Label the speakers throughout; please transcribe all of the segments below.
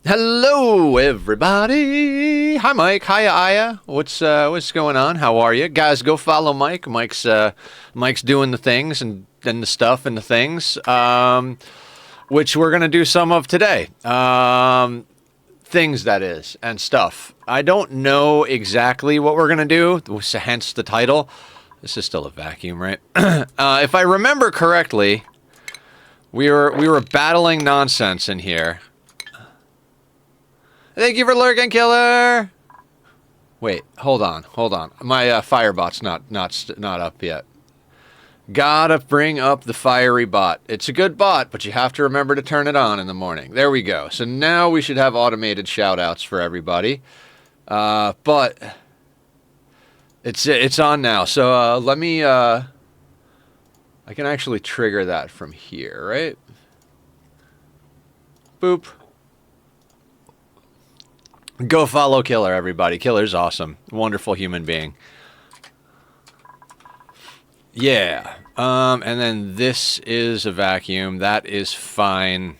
Speaker 1: Hello, everybody. Hi, Mike. Hiya, Aya. What's going on? How are you guys? Go follow Mike. Mike's doing the things and the stuff and the things, which we're gonna do some of today. Things that is and stuff. I don't know exactly what we're gonna do. Hence the title. This is still a vacuum, right? If I remember correctly, we were battling nonsense in here. Thank you for lurking, killer. Wait, hold on. My firebot's not up yet. Gotta bring up the fiery bot. It's a good bot, but you have to remember to turn it on in the morning. There we go. So now we should have automated shout-outs for everybody. But it's on now. So let me. I can actually trigger that from here, right? Boop. Go follow Killer, everybody. Killer's awesome. Wonderful human being. Yeah. And then this is a vacuum. That is fine.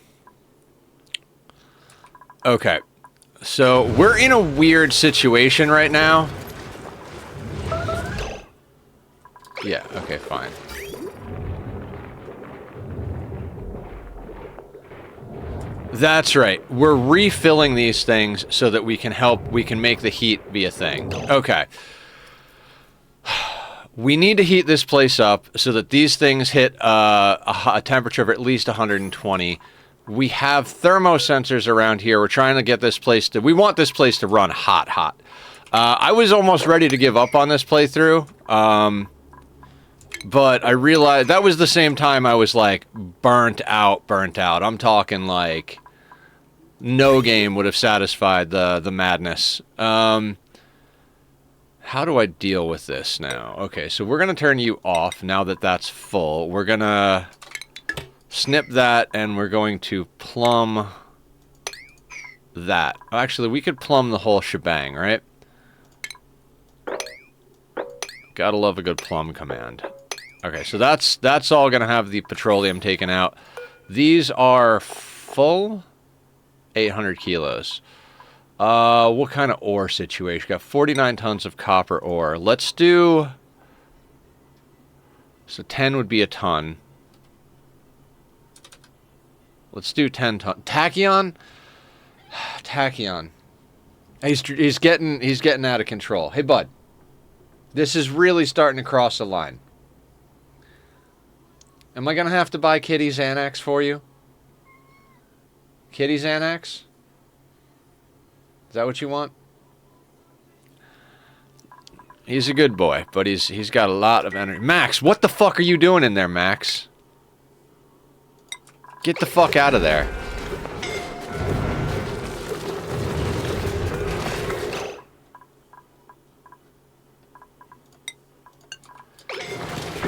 Speaker 1: Okay. So we're in a weird situation right now. Yeah, okay, fine. That's right. We're refilling these things so that we can make the heat be a thing. Okay. We need to heat this place up so that these things hit a temperature of at least 120. We have thermosensors around here. We're trying to get this place to... We want this place to run hot. I was almost ready to give up on this playthrough. But I realized that was the same time I was like burnt out. I'm talking like no game would have satisfied the madness. How do I deal with this now? Okay, so we're gonna turn you off now that that's full. We're gonna snip that and we're going to plumb that. Actually, we could plumb the whole shebang, right? Gotta love a good plumb command. Okay, so that's all gonna have the petroleum taken out. These are full 800 kilos. What kind of ore situation? Got 49 tons of copper ore. Let's do... So 10 would be a ton. Let's do 10 ton. Tachyon? Tachyon. He's getting out of control. Hey, bud. This is really starting to cross the line. Am I gonna have to buy Kitty Xanax for you? Kitty Xanax? Is that what you want? He's a good boy, but he's got a lot of energy. Max, what the fuck are you doing in there, Max? Get the fuck out of there.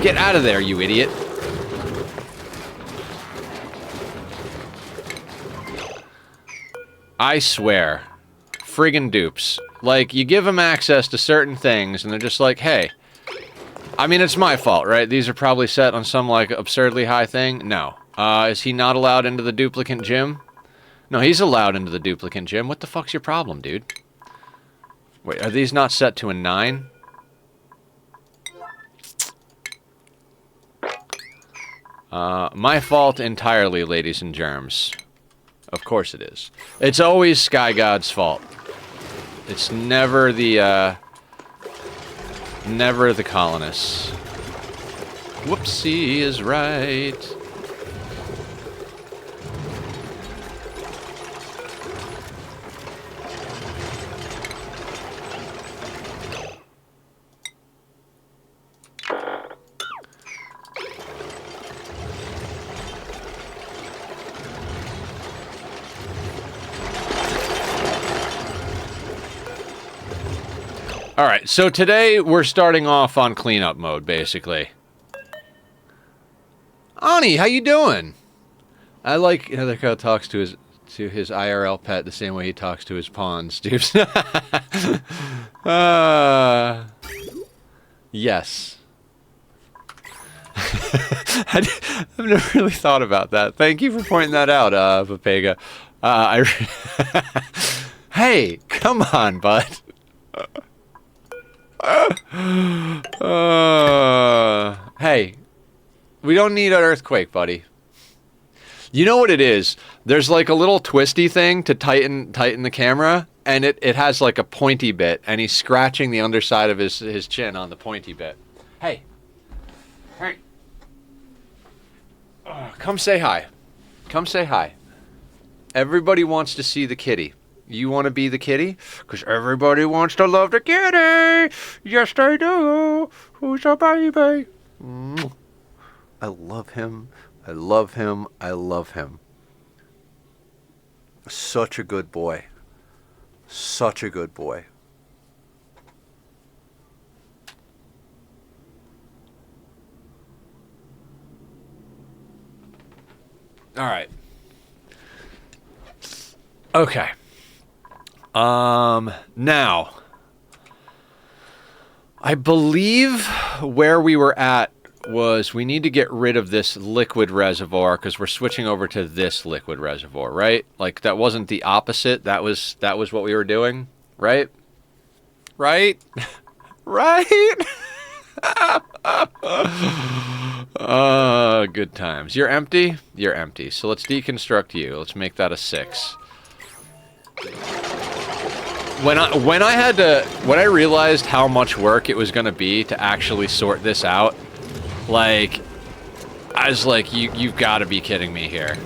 Speaker 1: Get out of there, you idiot. I swear. Friggin' dupes. Like, you give them access to certain things, and they're just like, hey. I mean, it's my fault, right? These are probably set on some, like, absurdly high thing. No. Is he not allowed into the duplicate gym? No, he's allowed into the duplicate gym. What the fuck's your problem, dude? Wait, are these not set to a 9? My fault entirely, ladies and germs. Of course it is. It's always Sky God's fault. It's never the colonists. Whoopsie is right. Alright, so today we're starting off on cleanup mode, basically. Ani, how you doing? I like how the guy talks to his IRL pet the same way he talks to his pawns, dude. Yes. I've never really thought about that. Thank you for pointing that out, Papega. Hey, come on, bud. Hey, we don't need an earthquake, buddy. You know what it is? There's like a little twisty thing to tighten the camera, and it has like a pointy bit, and he's scratching the underside of his chin on the pointy bit. Hey. Hey. Come say hi. Come say hi. Everybody wants to see the kitty. You want to be the kitty? Because everybody wants to love the kitty. Yes, they do. Who's a baby? I love him. I love him. I love him. Such a good boy. Such a good boy. All right. Okay. Now, I believe where we were at was we need to get rid of this liquid reservoir because we're switching over to this liquid reservoir, right? Like that wasn't the opposite. That was what we were doing, right? Right? Right? Good times. You're empty? You're empty. So let's deconstruct you. Let's make that a 6. When I realized how much work it was gonna be to actually sort this out, like, I was like, you've got to be kidding me here.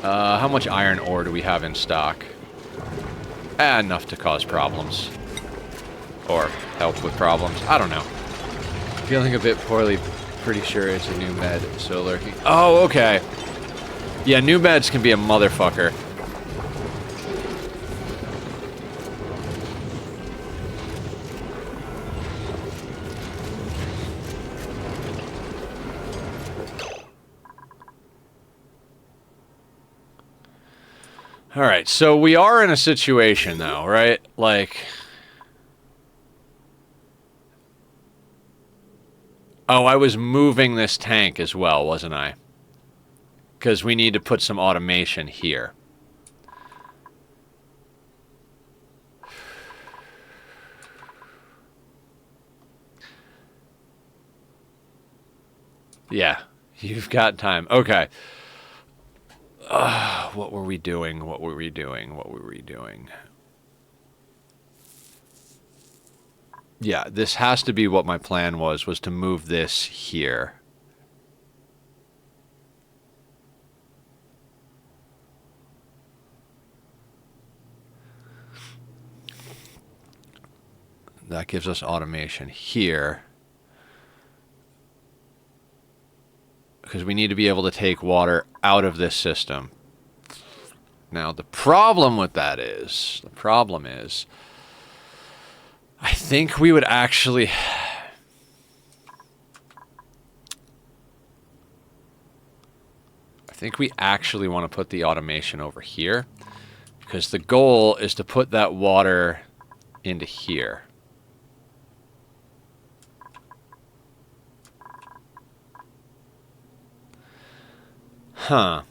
Speaker 1: How much iron ore do we have in stock? Enough to cause problems. Or help with problems. I don't know. Feeling a bit poorly. Pretty sure it's a new med. So lurking. Oh, okay. Yeah, new meds can be a motherfucker. Alright, so we are in a situation, though, right? Like... Oh, I was moving this tank as well, wasn't I? Because we need to put some automation here. Yeah, you've got time. Okay. What were we doing? What were we doing? What were we doing? Yeah, this has to be what my plan was to move this here. That gives us automation here. Because we need to be able to take water out of this system. Now, the problem with that is... I think we would actually... I think we actually want to put the automation over here. Because the goal is to put that water into here. Huh.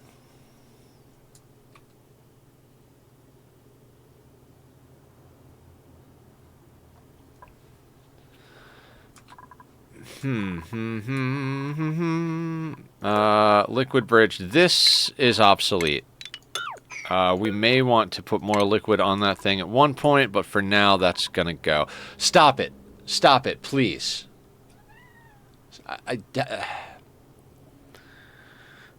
Speaker 1: Liquid bridge. This is obsolete. We may want to put more liquid on that thing at one point, but for now, that's gonna go. Stop it. Stop it, please.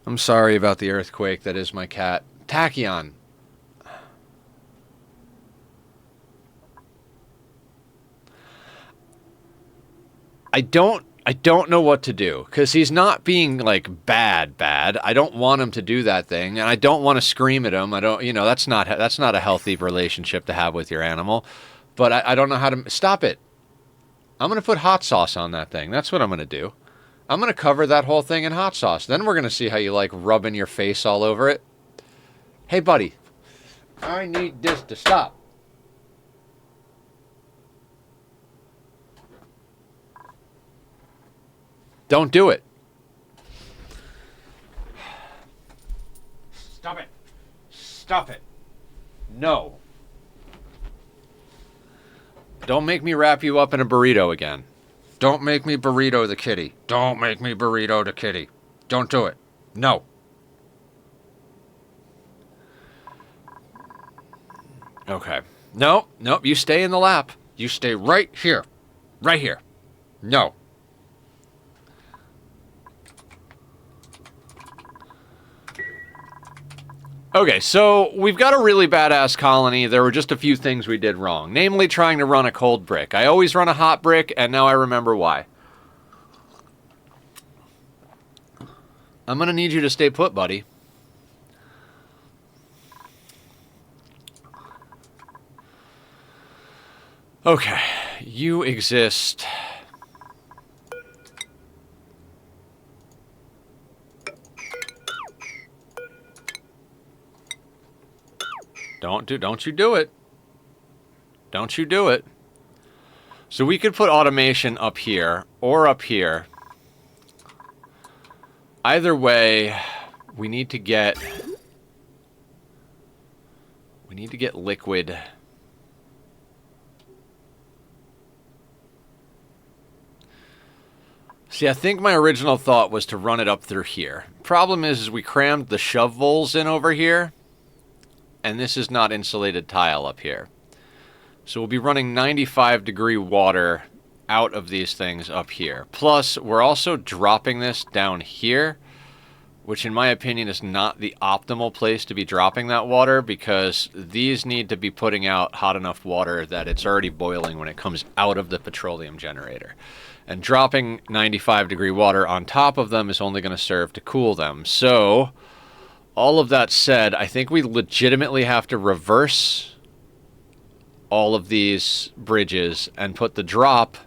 Speaker 1: I'm sorry about the earthquake. That is my cat. Tachyon. I don't know what to do, because he's not being, like, bad. I don't want him to do that thing, and I don't want to scream at him. I don't, you know, that's not a healthy relationship to have with your animal. But I don't know how to... Stop it. I'm going to put hot sauce on that thing. That's what I'm going to do. I'm going to cover that whole thing in hot sauce. Then we're going to see how you like rubbing your face all over it. Hey, buddy. I need this to stop. Don't do it. Stop it. Stop it. No. Don't make me wrap you up in a burrito again. Don't make me burrito the kitty. Don't make me burrito the kitty. Don't do it. No. Okay. No, nope, you stay in the lap. You stay right here. Right here. No. Okay, so we've got a really badass colony. There were just a few things we did wrong, namely trying to run a cold brick. I always run a hot brick, and now I remember why. I'm gonna need you to stay put, buddy. Okay, you exist. Don't you do it. Don't you do it. So we could put automation up here or up here. Either way, we need to get liquid. See, I think my original thought was to run it up through here. Problem is we crammed the shovels in over here. And this is not insulated tile up here. So we'll be running 95-degree water out of these things up here. Plus, we're also dropping this down here, which in my opinion is not the optimal place to be dropping that water, because these need to be putting out hot enough water that it's already boiling when it comes out of the petroleum generator. And dropping 95-degree water on top of them is only going to serve to cool them. So all of that said, I think we legitimately have to reverse all of these bridges and put the drop,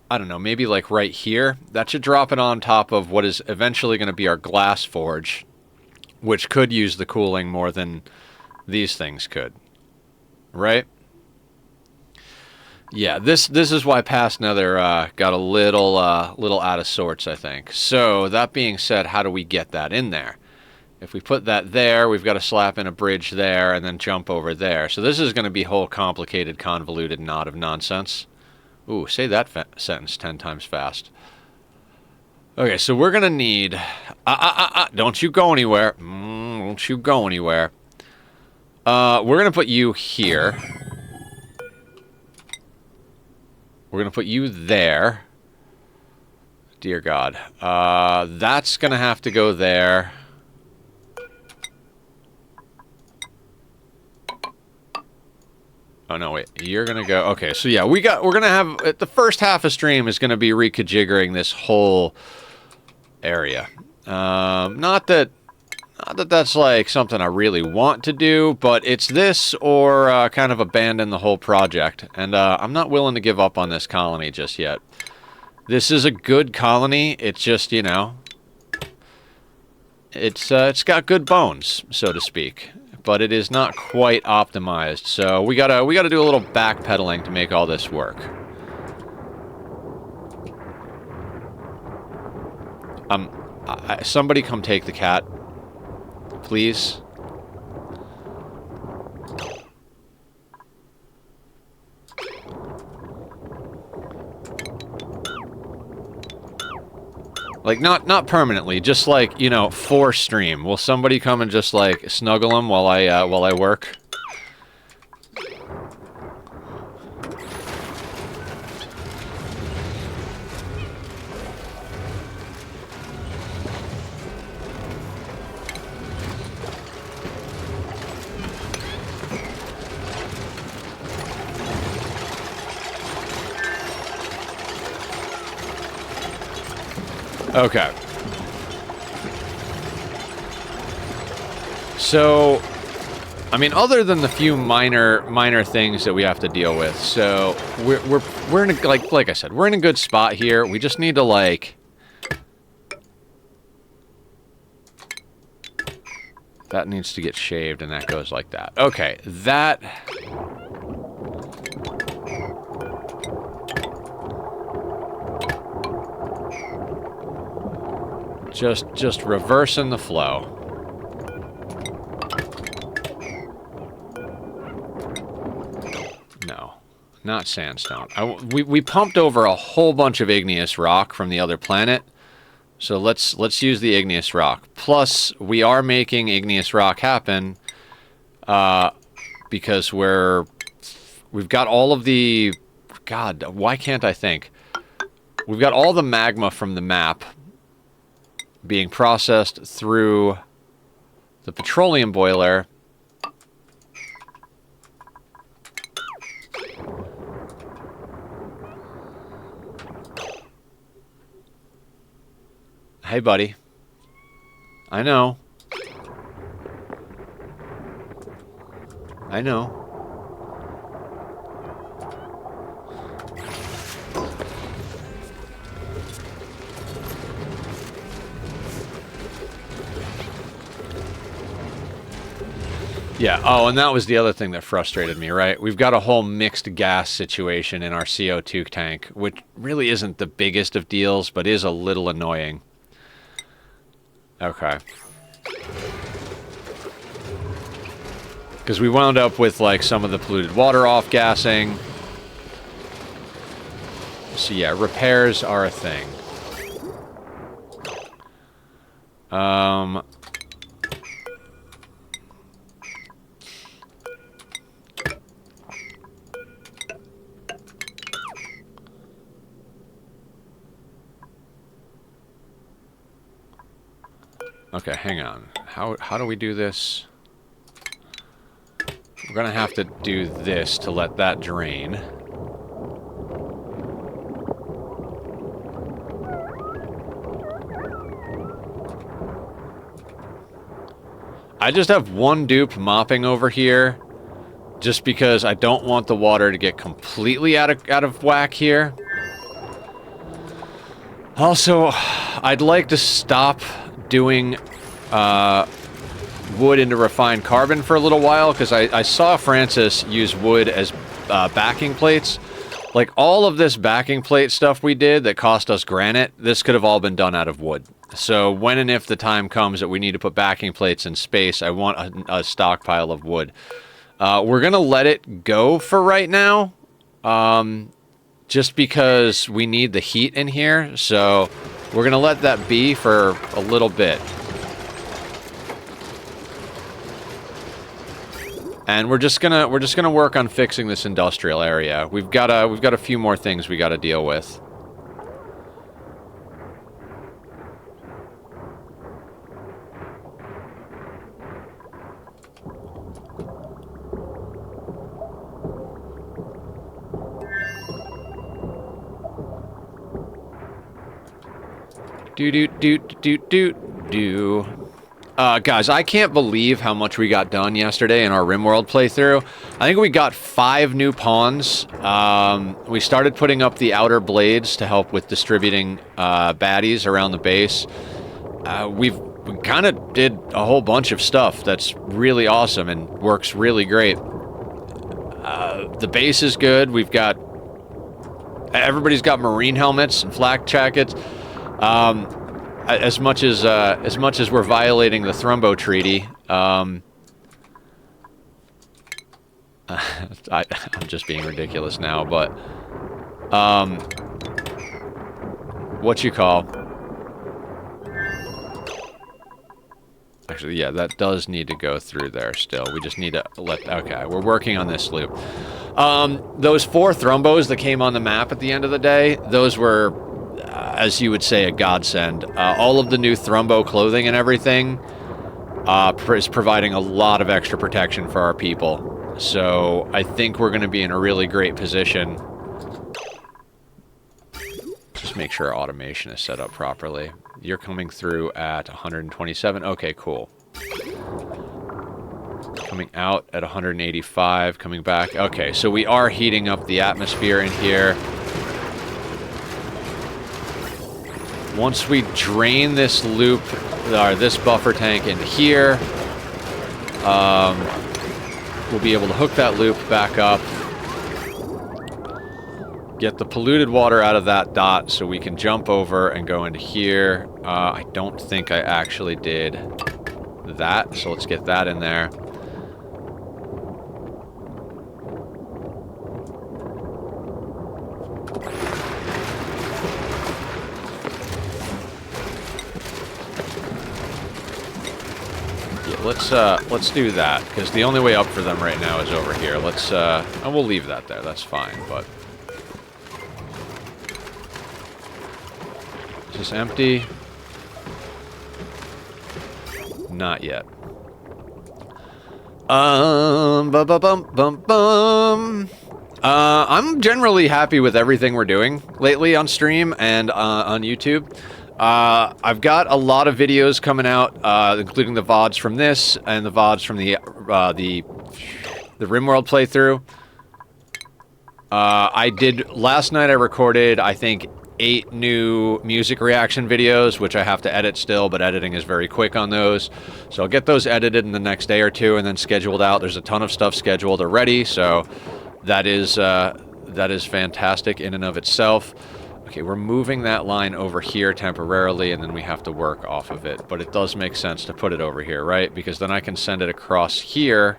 Speaker 1: I don't know, maybe like right here. That should drop it on top of what is eventually going to be our glass forge, which could use the cooling more than these things could. Right? Yeah, this is why Past Nether got a little out of sorts, I think. So, that being said, how do we get that in there? If we put that there, we've got to slap in a bridge there and then jump over there. So this is going to be a whole complicated, convoluted knot of nonsense. Ooh, say that sentence 10 times fast. Okay, so we're going to need... don't you go anywhere. Don't you go anywhere. We're going to put you here. We're going to put you there. Dear God. That's going to have to go there. Oh, no, wait. You're going to go... Okay, so yeah, we're going to have... The first half of stream is going to be reconfiguring this whole area. Not that that's, like, something I really want to do, but it's this or kind of abandon the whole project. And I'm not willing to give up on this colony just yet. This is a good colony. It's just, you know... It's got good bones, so to speak. But it is not quite optimized, so we gotta do a little backpedaling to make all this work. Somebody come take the cat, please. Like, not permanently, just like, you know, for stream. Will somebody come and just, like, snuggle him while I work? Okay. So, I mean, other than the few minor things that we have to deal with, so we're in a, like I said, we're in a good spot here. We just need to, like, that needs to get shaved, and that goes like that. Okay, that. Just reversing the flow. not sandstone. We pumped over a whole bunch of igneous rock from the other planet. So let's use the igneous rock. Plus, we are making igneous rock happen because we've got all of the... God, why can't I think? We've got all the magma from the map being processed through the petroleum boiler. Hey, buddy. I know. I know. Yeah, oh, and that was the other thing that frustrated me, right? We've got a whole mixed gas situation in our CO2 tank, which really isn't the biggest of deals, but is a little annoying. Okay. Because we wound up with, like, some of the polluted water off-gassing. So, yeah, repairs are a thing. Okay, hang on. How do we do this? We're gonna have to do this to let that drain. I just have one dupe mopping over here, just because I don't want the water to get completely out of whack here. Also, I'd like to stop doing wood into refined carbon for a little while, because I saw Francis use wood as backing plates. Like, all of this backing plate stuff we did that cost us granite, this could have all been done out of wood. So when and if the time comes that we need to put backing plates in space, I want a stockpile of wood. We're going to let it go for right now, just because we need the heat in here. So we're going to let that be for a little bit. And we're just gonna work on fixing this industrial area. We've got a few more things we got to deal with. Do. Guys, I can't believe how much we got done yesterday in our RimWorld playthrough. I think we got 5 new pawns. We started putting up the outer blades to help with distributing baddies around the base. We kind of did a whole bunch of stuff that's really awesome and works really great. The base is good. Everybody's got marine helmets and flak jackets. As much as we're violating the Thrumbo Treaty, I'm just being ridiculous now, but actually, yeah, that does need to go through there still. We just need to okay, we're working on this loop. Those 4 Thrumbos that came on the map at the end of the day, those were, as you would say, a godsend. All of the new Thrumbo clothing and everything is providing a lot of extra protection for our people. So I think we're going to be in a really great position. Just make sure our automation is set up properly. You're coming through at 127. Okay, cool. Coming out at 185, coming back. Okay, so we are heating up the atmosphere in here. Once we drain this loop, or this buffer tank into here, we'll be able to hook that loop back up, get the polluted water out of that dot so we can jump over and go into here. I don't think I actually did that, so let's get that in there. let's do that, because the only way up for them right now is over here. Let's and we'll leave that there. That's fine. But is this empty? Not yet. I'm generally happy with everything we're doing lately on stream and on YouTube. I've got a lot of videos coming out, including the VODs from this and the VODs from the RimWorld playthrough. Last night I recorded, I think, 8 new music reaction videos, which I have to edit still, but editing is very quick on those. So I'll get those edited in the next day or two and then scheduled out. There's a ton of stuff scheduled already, so that is fantastic in and of itself. Okay, we're moving that line over here temporarily, and then we have to work off of it. But it does make sense to put it over here, right? Because then I can send it across here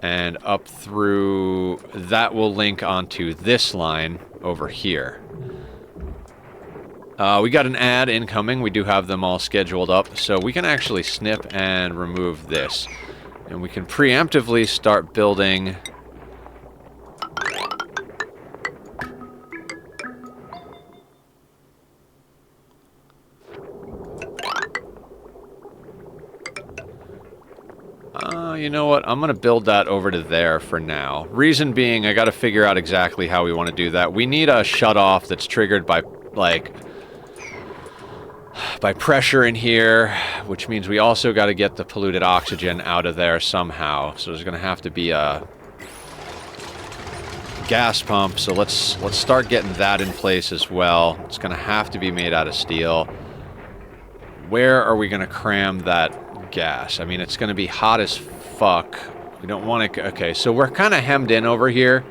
Speaker 1: and up through. That will link onto this line over here. We got an ad incoming. We do have them all scheduled up, so we can actually snip and remove this. And we can preemptively start building... you know what? I'm going to build that over to there for now. Reason being, I got to figure out exactly how we want to do that. We need a shut-off that's triggered by, like, by pressure in here, which means we also got to get the polluted oxygen out of there somehow. So there's going to have to be a gas pump. So let's start getting that in place as well. It's going to have to be made out of steel. Where are we going to cram that gas? I mean, it's going to be hot as fuck. We don't want to... Okay, so we're kind of hemmed in over here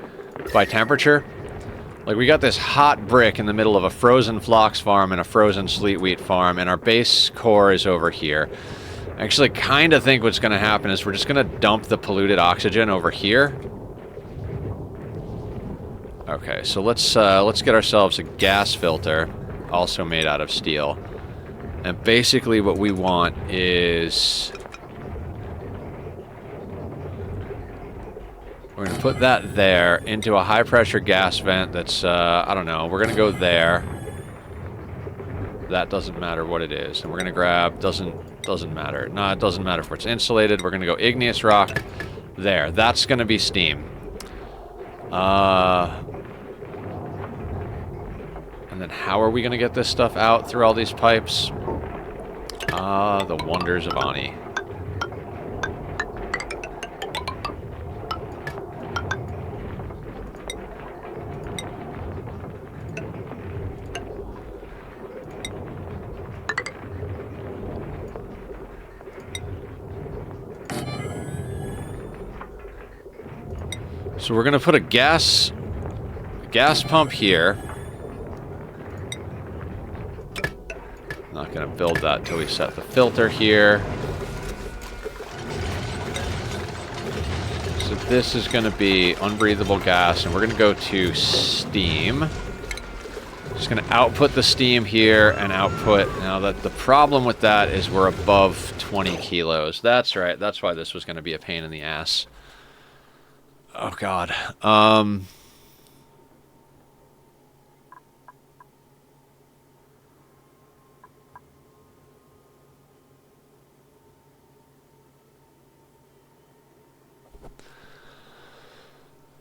Speaker 1: by temperature. Like, we got this hot brick in the middle of a frozen phlox farm and a frozen sleet wheat farm, and our base core is over here. I actually kind of think what's going to happen is we're just going to dump the polluted oxygen over here. Okay, so let's get ourselves a gas filter, also made out of steel. And basically what we want is... we're going to put that there into a high-pressure gas vent that's, I don't know, we're going to go there. That doesn't matter what it is. And we're going to grab, doesn't matter. No, it doesn't matter if it's insulated. We're going to go igneous rock there. That's going to be steam. And then how are we going to get this stuff out through all these pipes? The wonders of Ani. So we're going to put a gas pump here. Not going to build that until we set the filter here. So this is going to be unbreathable gas, and we're going to go to steam. Just going to output the steam here and output. Now, that the problem with that is we're above 20 kilos. That's right. That's why this was going to be a pain in the ass. Oh, God.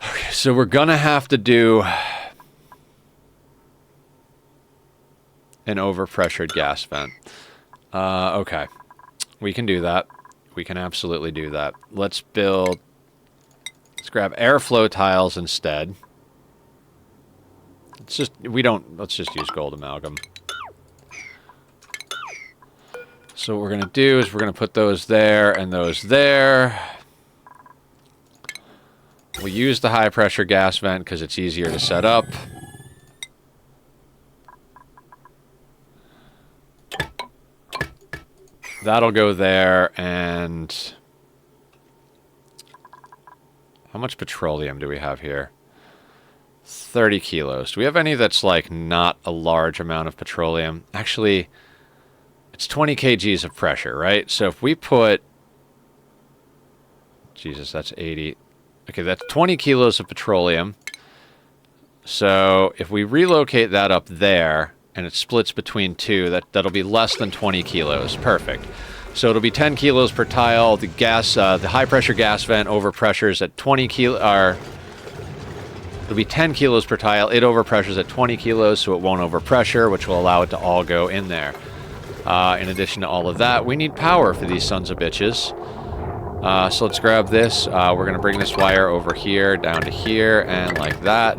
Speaker 1: Okay, so we're going to have to do an overpressured gas vent. Okay. We can do that. We can absolutely do that. Let's build... let's grab airflow tiles instead. Let's just use gold amalgam. So what we're going to do is we're going to put those there and those there. We'll use the high pressure gas vent because it's easier to set up. That'll go there, and... how much petroleum do we have here? 30 kilos. Do we have any that's, like, not a large amount of petroleum? Actually, It's 20 kgs of pressure, right? So if we put... Jesus, that's 80. Okay, that's 20 kilos of petroleum. So if we relocate that up there, and it splits between two, that'll be less than 20 kilos. Perfect. So it'll be 10 kilos per tile. The gas, the high-pressure gas vent overpressures at 20 kilo... It'll be 10 kilos per tile. It overpressures at 20 kilos, so it won't overpressure, which will allow it to all go in there. In addition to all of that, we need power for these sons of bitches. So let's grab this. We're going to bring this wire over here, down to here, and like that.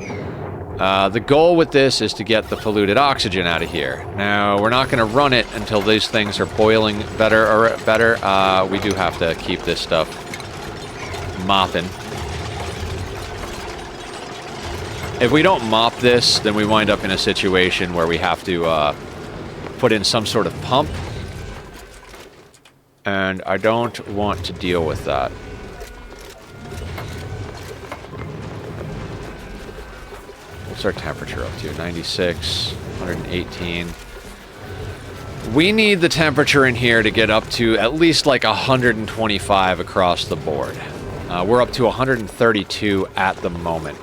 Speaker 1: The goal with this is to get the polluted oxygen out of here. Now, we're not going to run it until these things are boiling better. We do have to keep this stuff mopping. If we don't mop this, then we wind up in a situation where we have to put in some sort of pump. And I don't want to deal with that. What's our temperature up to? 96, 118. We need the temperature in here to get up to at least like 125 across the board. We're up to 132 at the moment.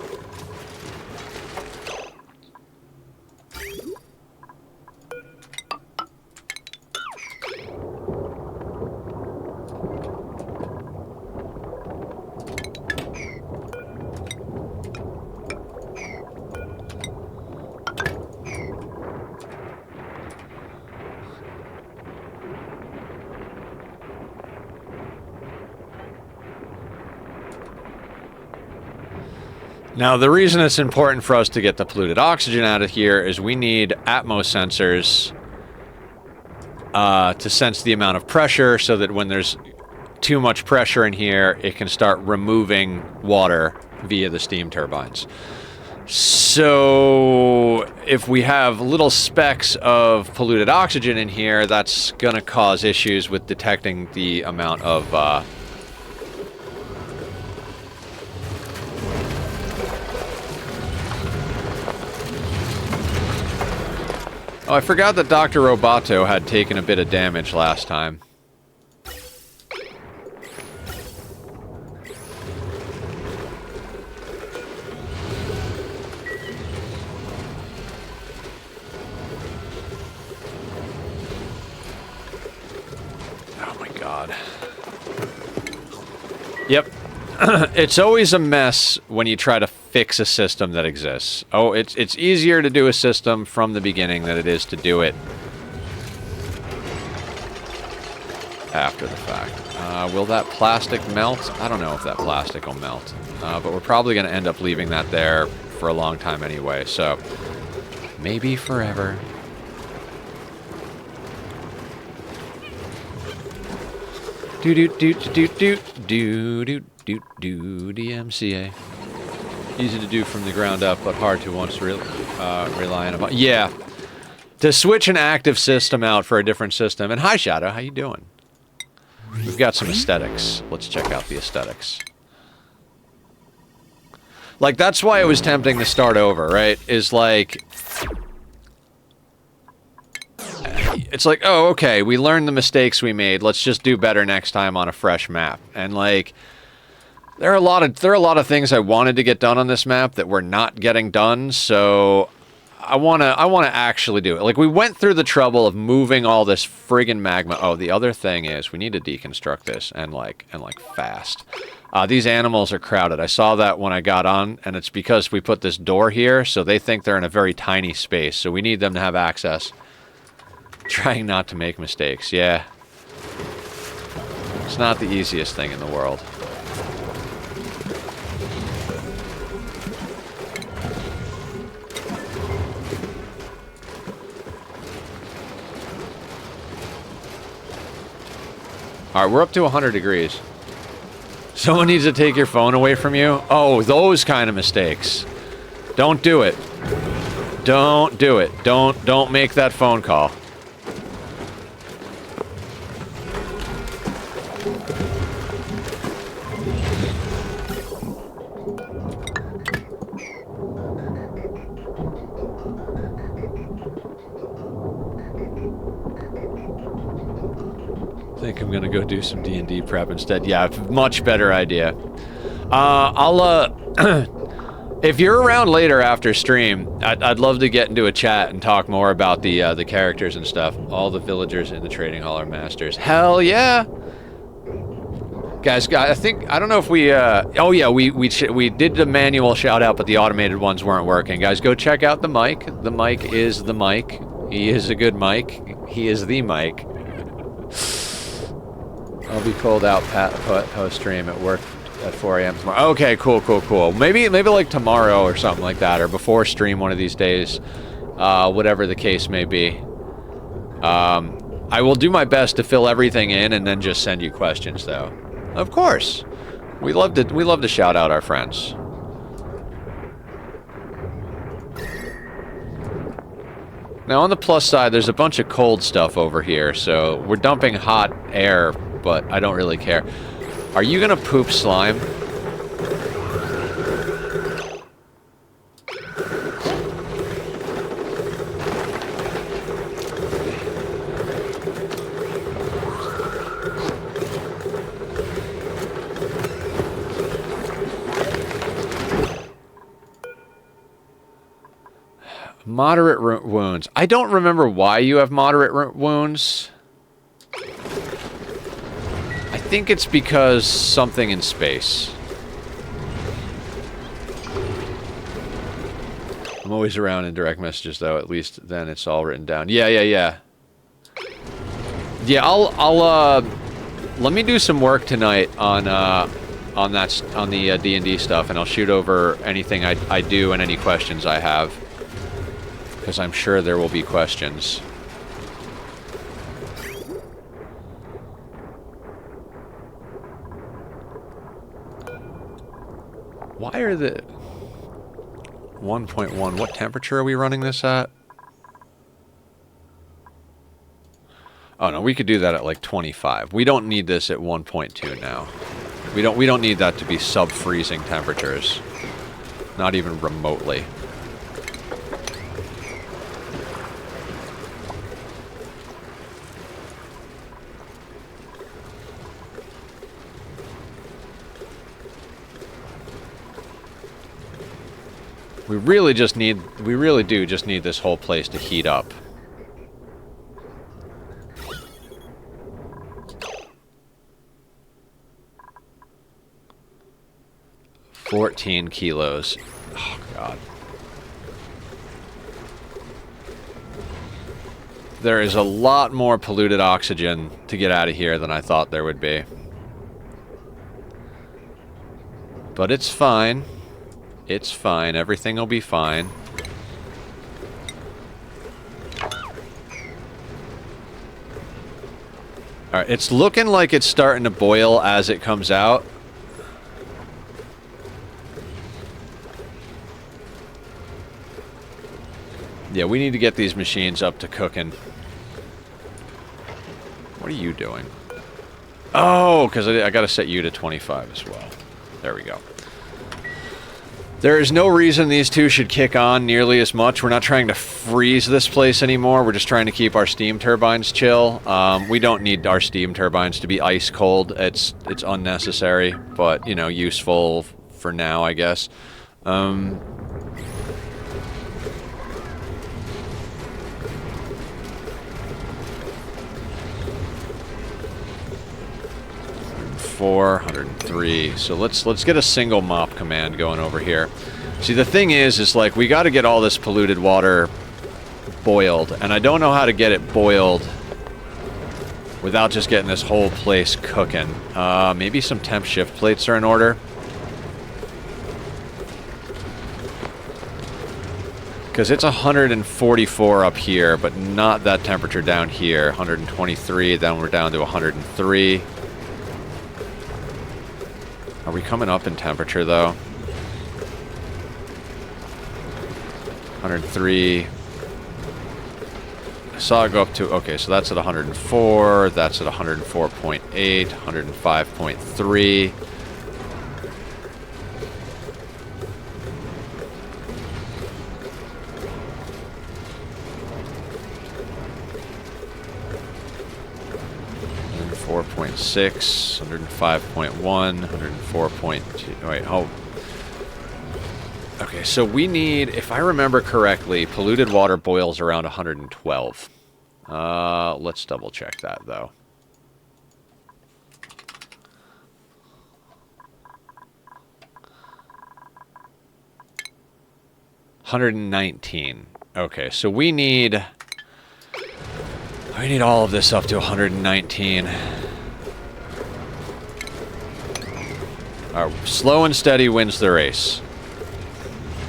Speaker 1: Now, the reason it's important for us to get the polluted oxygen out of here is we need Atmos sensors to sense the amount of pressure so that when there's too much pressure in here, it can start removing water via the steam turbines. So, if we have little specks of polluted oxygen in here, that's going to cause issues with detecting the amount of... Oh, I forgot that Dr. Roboto had taken a bit of damage last time. Oh my god. Yep. It's always a mess when you try to fix a system that exists. Oh, it's easier to do a system from the beginning than it is to do it after the fact. Will that plastic melt? I don't know if that plastic will melt. But we're probably going to end up leaving that there for a long time anyway, so maybe forever. DMCA. Easy to do from the ground up, but hard to once rely on it. Yeah. To switch an active system out for a different system. And hi, Shadow. How you doing? We've got some aesthetics. Let's check out the aesthetics. Like, that's why it was tempting to start over, right? Is like... It's like, oh, okay, we learned the mistakes we made. Let's just do better next time on a fresh map. And like, there are a lot of things I wanted to get done on this map that we're not getting done. So I wanna actually do it. Like, we went through the trouble of moving all this friggin' magma. Oh, the other thing is we need to deconstruct this and like fast. These animals are crowded. I saw that when I got on, and it's because we put this door here, so they think they're in a very tiny space. So we need them to have access. Trying not to make mistakes, yeah. It's not the easiest thing in the world. Alright, we're up to 100 degrees. Someone needs to take your phone away from you? Oh, those kind of mistakes. Don't do it. Don't do it. Don't make that phone call. think I'm gonna go do some D&D prep instead. Yeah, much better idea. If you're around later after stream, I'd love to get into a chat and talk more about the characters and stuff. All the villagers in the trading hall are masters. Hell yeah! Guys, I don't know if we, oh yeah, we did the manual shout out, but the automated ones weren't working. Guys, go check out the mic. The mic is the mic. He is a good mic. He is the mic. I'll be called out post-stream at work at 4 a.m. tomorrow. Okay, cool. Maybe like tomorrow or something like that, or before stream one of these days. Whatever the case may be. I will do my best to fill everything in and then just send you questions, though. Of course. We love to shout out our friends. Now, on the plus side, there's a bunch of cold stuff over here, so we're dumping hot air, but I don't really care. Are you gonna poop slime? Moderate wounds. I don't remember why you have moderate wounds. I think it's because something in space. I'm always around in direct messages, though. At least then it's all written down. Yeah. Yeah, I'll let me do some work tonight on the D&D stuff, and I'll shoot over anything I do and any questions I have. Because I'm sure there will be questions. Why are the... 1.1, what temperature are we running this at? Oh no, we could do that at like 25. We don't need this at 1.2 now. We don't need that to be sub-freezing temperatures. Not even remotely. We really do just need this whole place to heat up. $14 kilos. Oh, God. There is a lot more polluted oxygen to get out of here than I thought there would be. But it's fine. It's fine. Everything will be fine. Alright, it's looking like it's starting to boil as it comes out. Yeah, we need to get these machines up to cooking. What are you doing? Oh, because I gotta set you to 25 as well. There we go. There is no reason these two should kick on nearly as much. We're not trying to freeze this place anymore. We're just trying to keep our steam turbines chill. We don't need our steam turbines to be ice cold. It's unnecessary, but, you know, useful for now, I guess. 103. So let's get a single mop command going over here. See, the thing is like we got to get all this polluted water boiled, and I don't know how to get it boiled without just getting this whole place cooking. Maybe some temp shift plates are in order. Because it's 144 up here, but not that temperature down here. 123, then we're down to 103. Are we coming up in temperature, though? 103. I saw it go up to... Okay, so that's at 104. That's at 104.8. 105.3. 104.6, 105.1, 104.2. Wait, oh. Okay, so we need, if I remember correctly, polluted water boils around 112. Let's double check that, though. $119. Okay, so we need all of this up to 119. Slow and steady wins the race.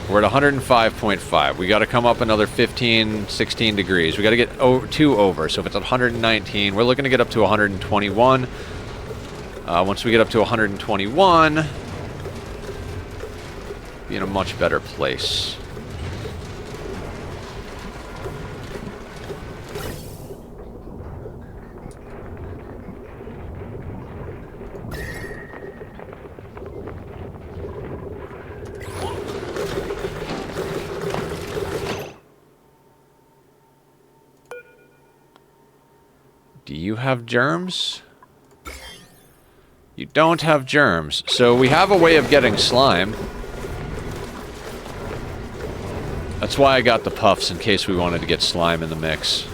Speaker 1: We're at 105.5. We got to come up another 15, 16 degrees. We got to get 2 over. So if it's at 119, we're looking to get up to 121. Once we get up to 121, be in a much better place. Do you have germs? You don't have germs. So we have a way of getting slime. That's why I got the puffs, in case we wanted to get slime in the mix.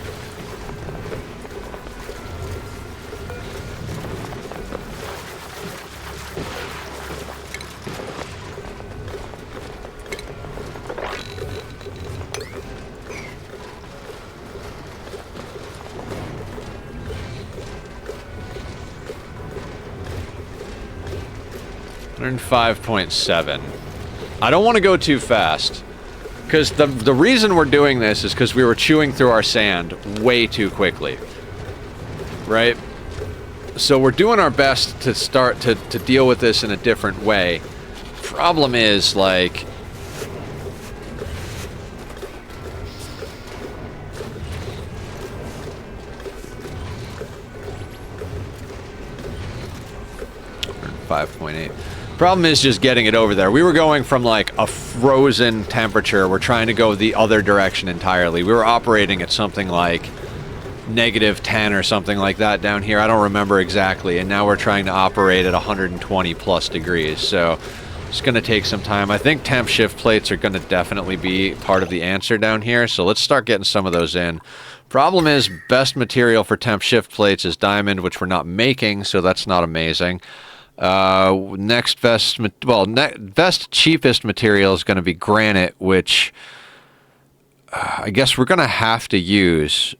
Speaker 1: And 5.7. I don't want to go too fast, because the reason we're doing this is because we were chewing through our sand way too quickly, right? So we're doing our best to start to deal with this in a different way. Problem is, like, .8. Problem is just getting it over there. We were going from like a frozen temperature. We're trying to go the other direction entirely. We were operating at something like -10 or something like that down here. I don't remember exactly. And now we're trying to operate at 120 plus degrees. So it's going to take some time. I think temp shift plates are going to definitely be part of the answer down here. So let's start getting some of those in. Problem is, best material for temp shift plates is diamond, which we're not making. So that's not amazing. Next best, best cheapest material is going to be granite, which I guess we're going to have to use,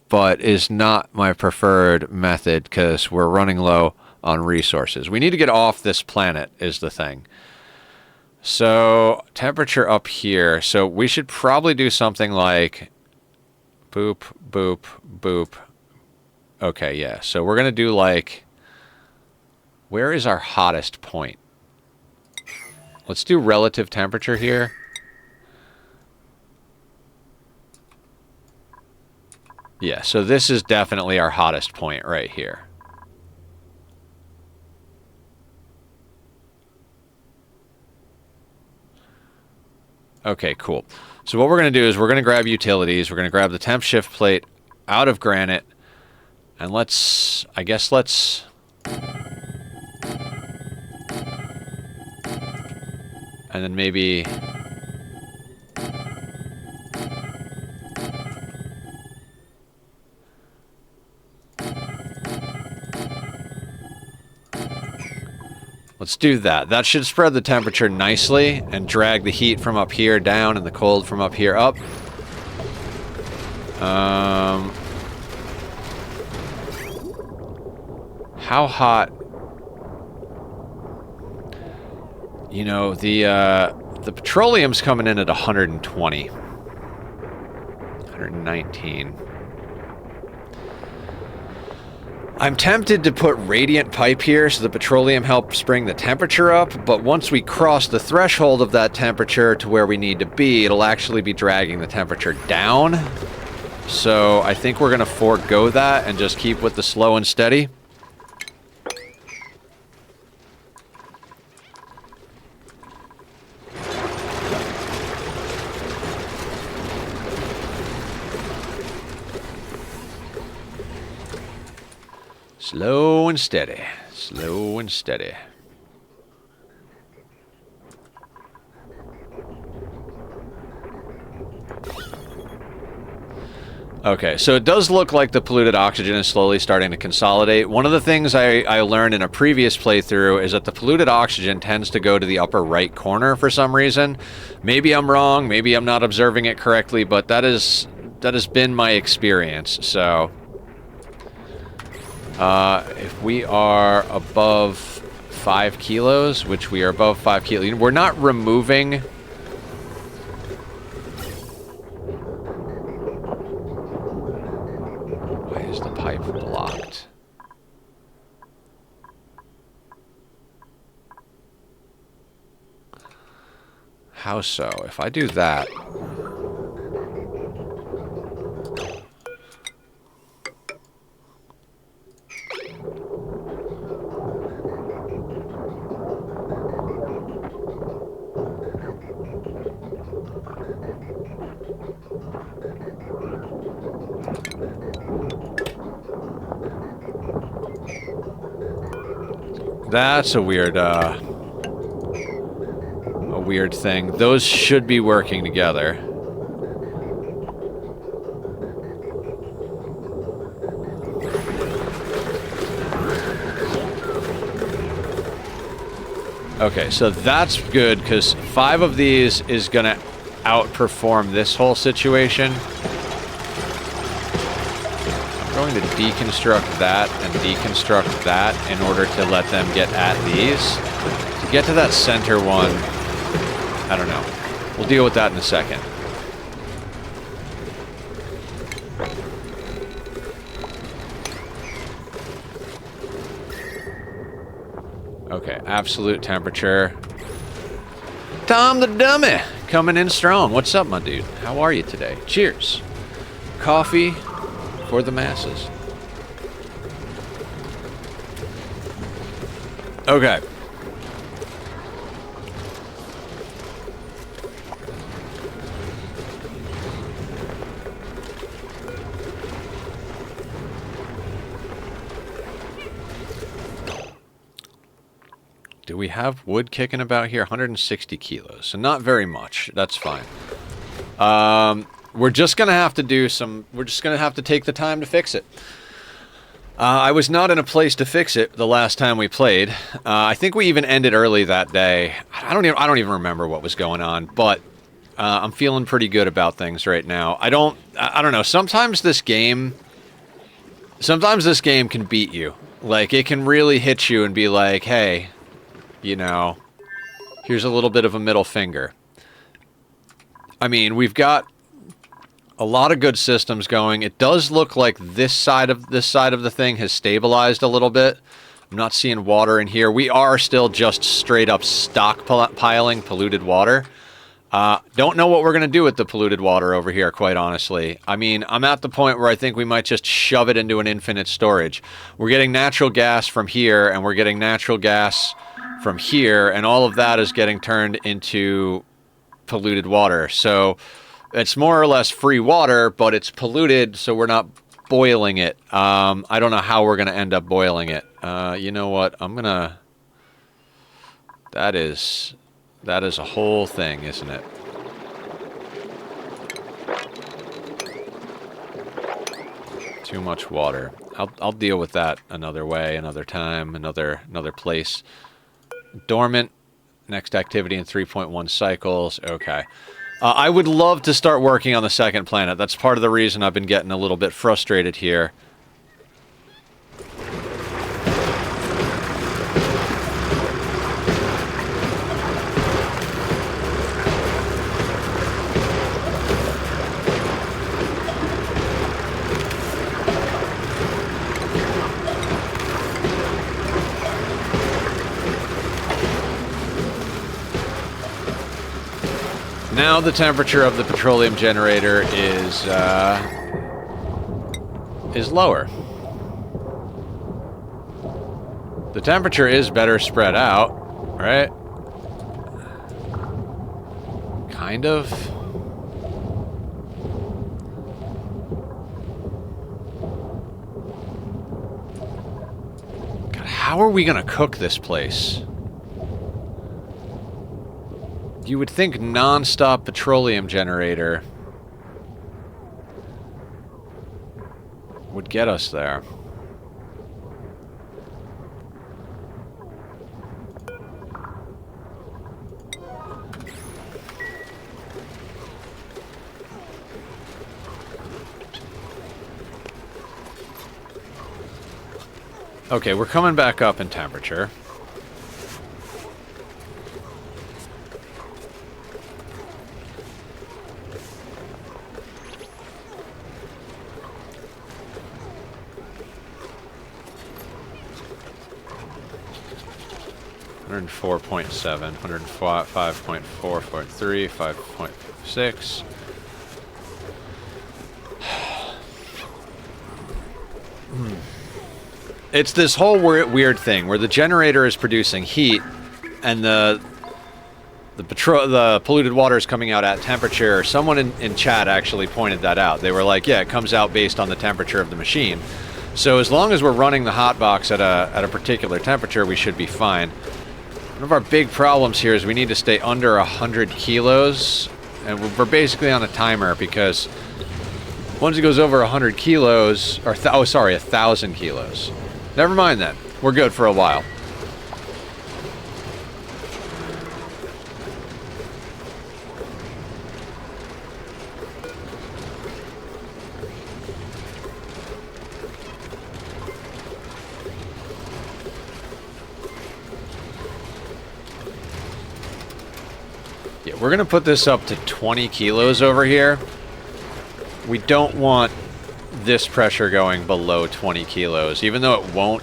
Speaker 1: but is not my preferred method because we're running low on resources. We need to get off this planet is the thing. So temperature up here. So we should probably do something like boop, boop, boop. Okay, yeah. So we're going to do like, where is our hottest point? Let's do relative temperature here. Yeah, so this is definitely our hottest point right here. Okay, cool. So what we're going to do is we're going to grab utilities. We're going to grab the temp shift plate out of granite. And let's, I guess let's... And then maybe... Let's do that. That should spread the temperature nicely and drag the heat from up here down and the cold from up here up. How hot... You know, the petroleum's coming in at 120. 119. I'm tempted to put radiant pipe here so the petroleum helps bring the temperature up, but once we cross the threshold of that temperature to where we need to be, it'll actually be dragging the temperature down. So I think we're going to forego that and just keep with the slow and steady. Slow and steady. Slow and steady. Okay, so it does look like the polluted oxygen is slowly starting to consolidate. One of the things I learned in a previous playthrough is that the polluted oxygen tends to go to the upper right corner for some reason. Maybe I'm wrong, maybe I'm not observing it correctly, but that has been my experience, so... if we are above 5 kilos, which we are above 5 kilos, we're not removing... Why is the pipe blocked? How so? If I do that... That's a weird thing. Those should be working together. Okay, so that's good, because 5 of these is going to outperform this whole situation. I'm going to deconstruct that and deconstruct that in order to let them get at these. To get to that center one, I don't know. We'll deal with that in a second. Okay, absolute temperature. Tom the Dummy, coming in strong. What's up, my dude? How are you today? Cheers. Coffee for the masses. Okay. Do we have wood kicking about here? 160 kilos, so not very much. That's fine. We're just gonna have to do some... We're just gonna have to take the time to fix it. I was not in a place to fix it the last time we played. I think we even ended early that day. I don't even remember what was going on, but I'm feeling pretty good about things right now. I don't know. Sometimes this game can beat you. Like, it can really hit you and be like, hey, you know, here's a little bit of a middle finger. I mean, we've got a lot of good systems going. It does look like this side of the thing has stabilized a little bit. I'm not seeing water in here. We are still just straight up stockpiling polluted water. Don't know what we're going to do with the polluted water over here, quite honestly. I mean, I'm at the point where I think we might just shove it into an infinite storage. We're getting natural gas from here, and we're getting natural gas from here, and all of that is getting turned into polluted water. So it's more or less free water, but it's polluted, so we're not boiling it. I don't know how we're going to end up boiling it. You know what? I'm going to... That is a whole thing, isn't it? Too much water. I'll deal with that another way, another time, another place. Dormant. Next activity in 3.1 cycles. Okay. I would love to start working on the second planet. That's part of the reason I've been getting a little bit frustrated here. Now the temperature of the petroleum generator is lower. The temperature is better spread out, right? Kind of. How are we gonna cook this place? You would think non-stop petroleum generator would get us there. Okay, we're coming back up in temperature. Hundred 4.7, 105.4, 4.3, 5.6. It's this whole weird thing where the generator is producing heat, and the polluted water is coming out at temperature. Someone in chat actually pointed that out. They were like, "Yeah, it comes out based on the temperature of the machine." So as long as we're running the hotbox at a particular temperature, we should be fine. One of our big problems here is we need to stay under 100 kilos, and we're basically on a timer because once it goes over 100 kilos, or oh, sorry, 1,000 kilos. Never mind that. We're good for a while. Yeah, we're gonna put this up to 20 kilos over here. We don't want this pressure going below 20 kilos, even though it won't.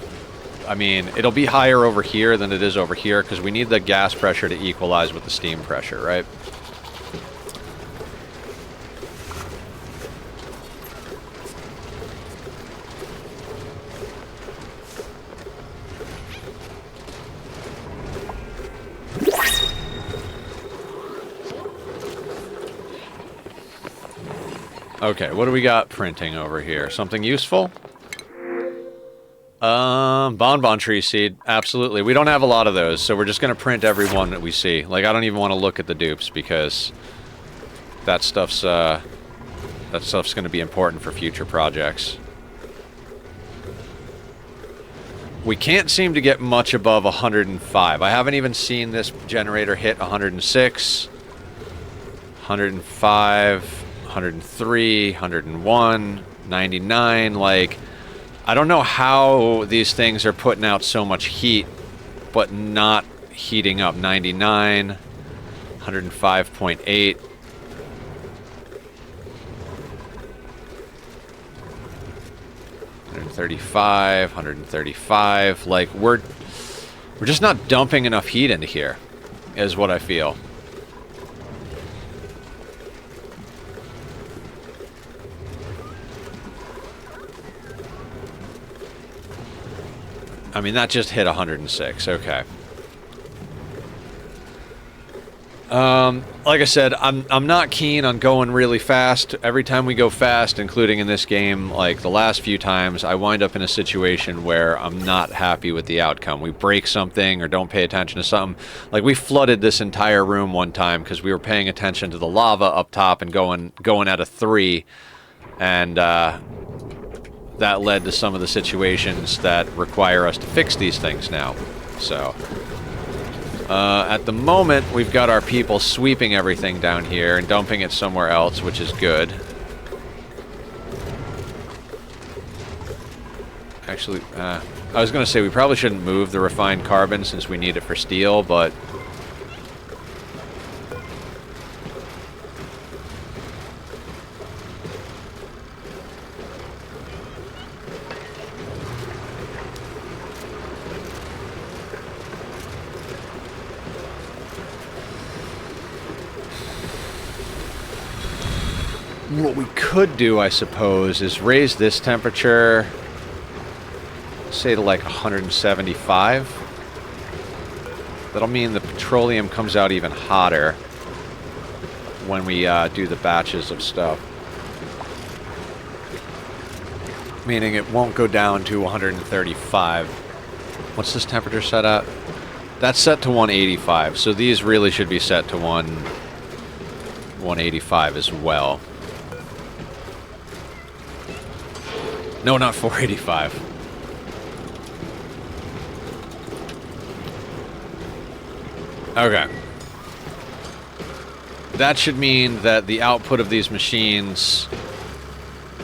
Speaker 1: I mean, it'll be higher over here than it is over here because we need the gas pressure to equalize with the steam pressure, right? Okay, what do we got printing over here? Something useful? Bonbon tree seed. Absolutely. We don't have a lot of those, so we're just going to print every one that we see. Like, I don't even want to look at the dupes because that stuff's going to be important for future projects. We can't seem to get much above 105. I haven't even seen this generator hit 106, 105... 103, 101, 99, like, I don't know how these things are putting out so much heat, but not heating up. 99, 105.8. $135, 135, like, we're just not dumping enough heat into here, is what I feel. I mean, that just hit 106. Okay. Like I said, I'm not keen on going really fast. Every time we go fast, including in this game, like the last few times, I wind up in a situation where I'm not happy with the outcome. We break something or don't pay attention to something. Like, we flooded this entire room one time because we were paying attention to the lava up top and going at a 3, and that led to some of the situations that require us to fix these things now. So, at the moment, we've got our people sweeping everything down here and dumping it somewhere else, which is good. Actually, I was going to say we probably shouldn't move the refined carbon since we need it for steel, but what we could do, I suppose, is raise this temperature, say to like 175. That'll mean the petroleum comes out even hotter when we do the batches of stuff. Meaning it won't go down to 135. What's this temperature set at? That's set to 185, so these really should be set to 185 as well. No, not 485. Okay. That should mean that the output of these machines,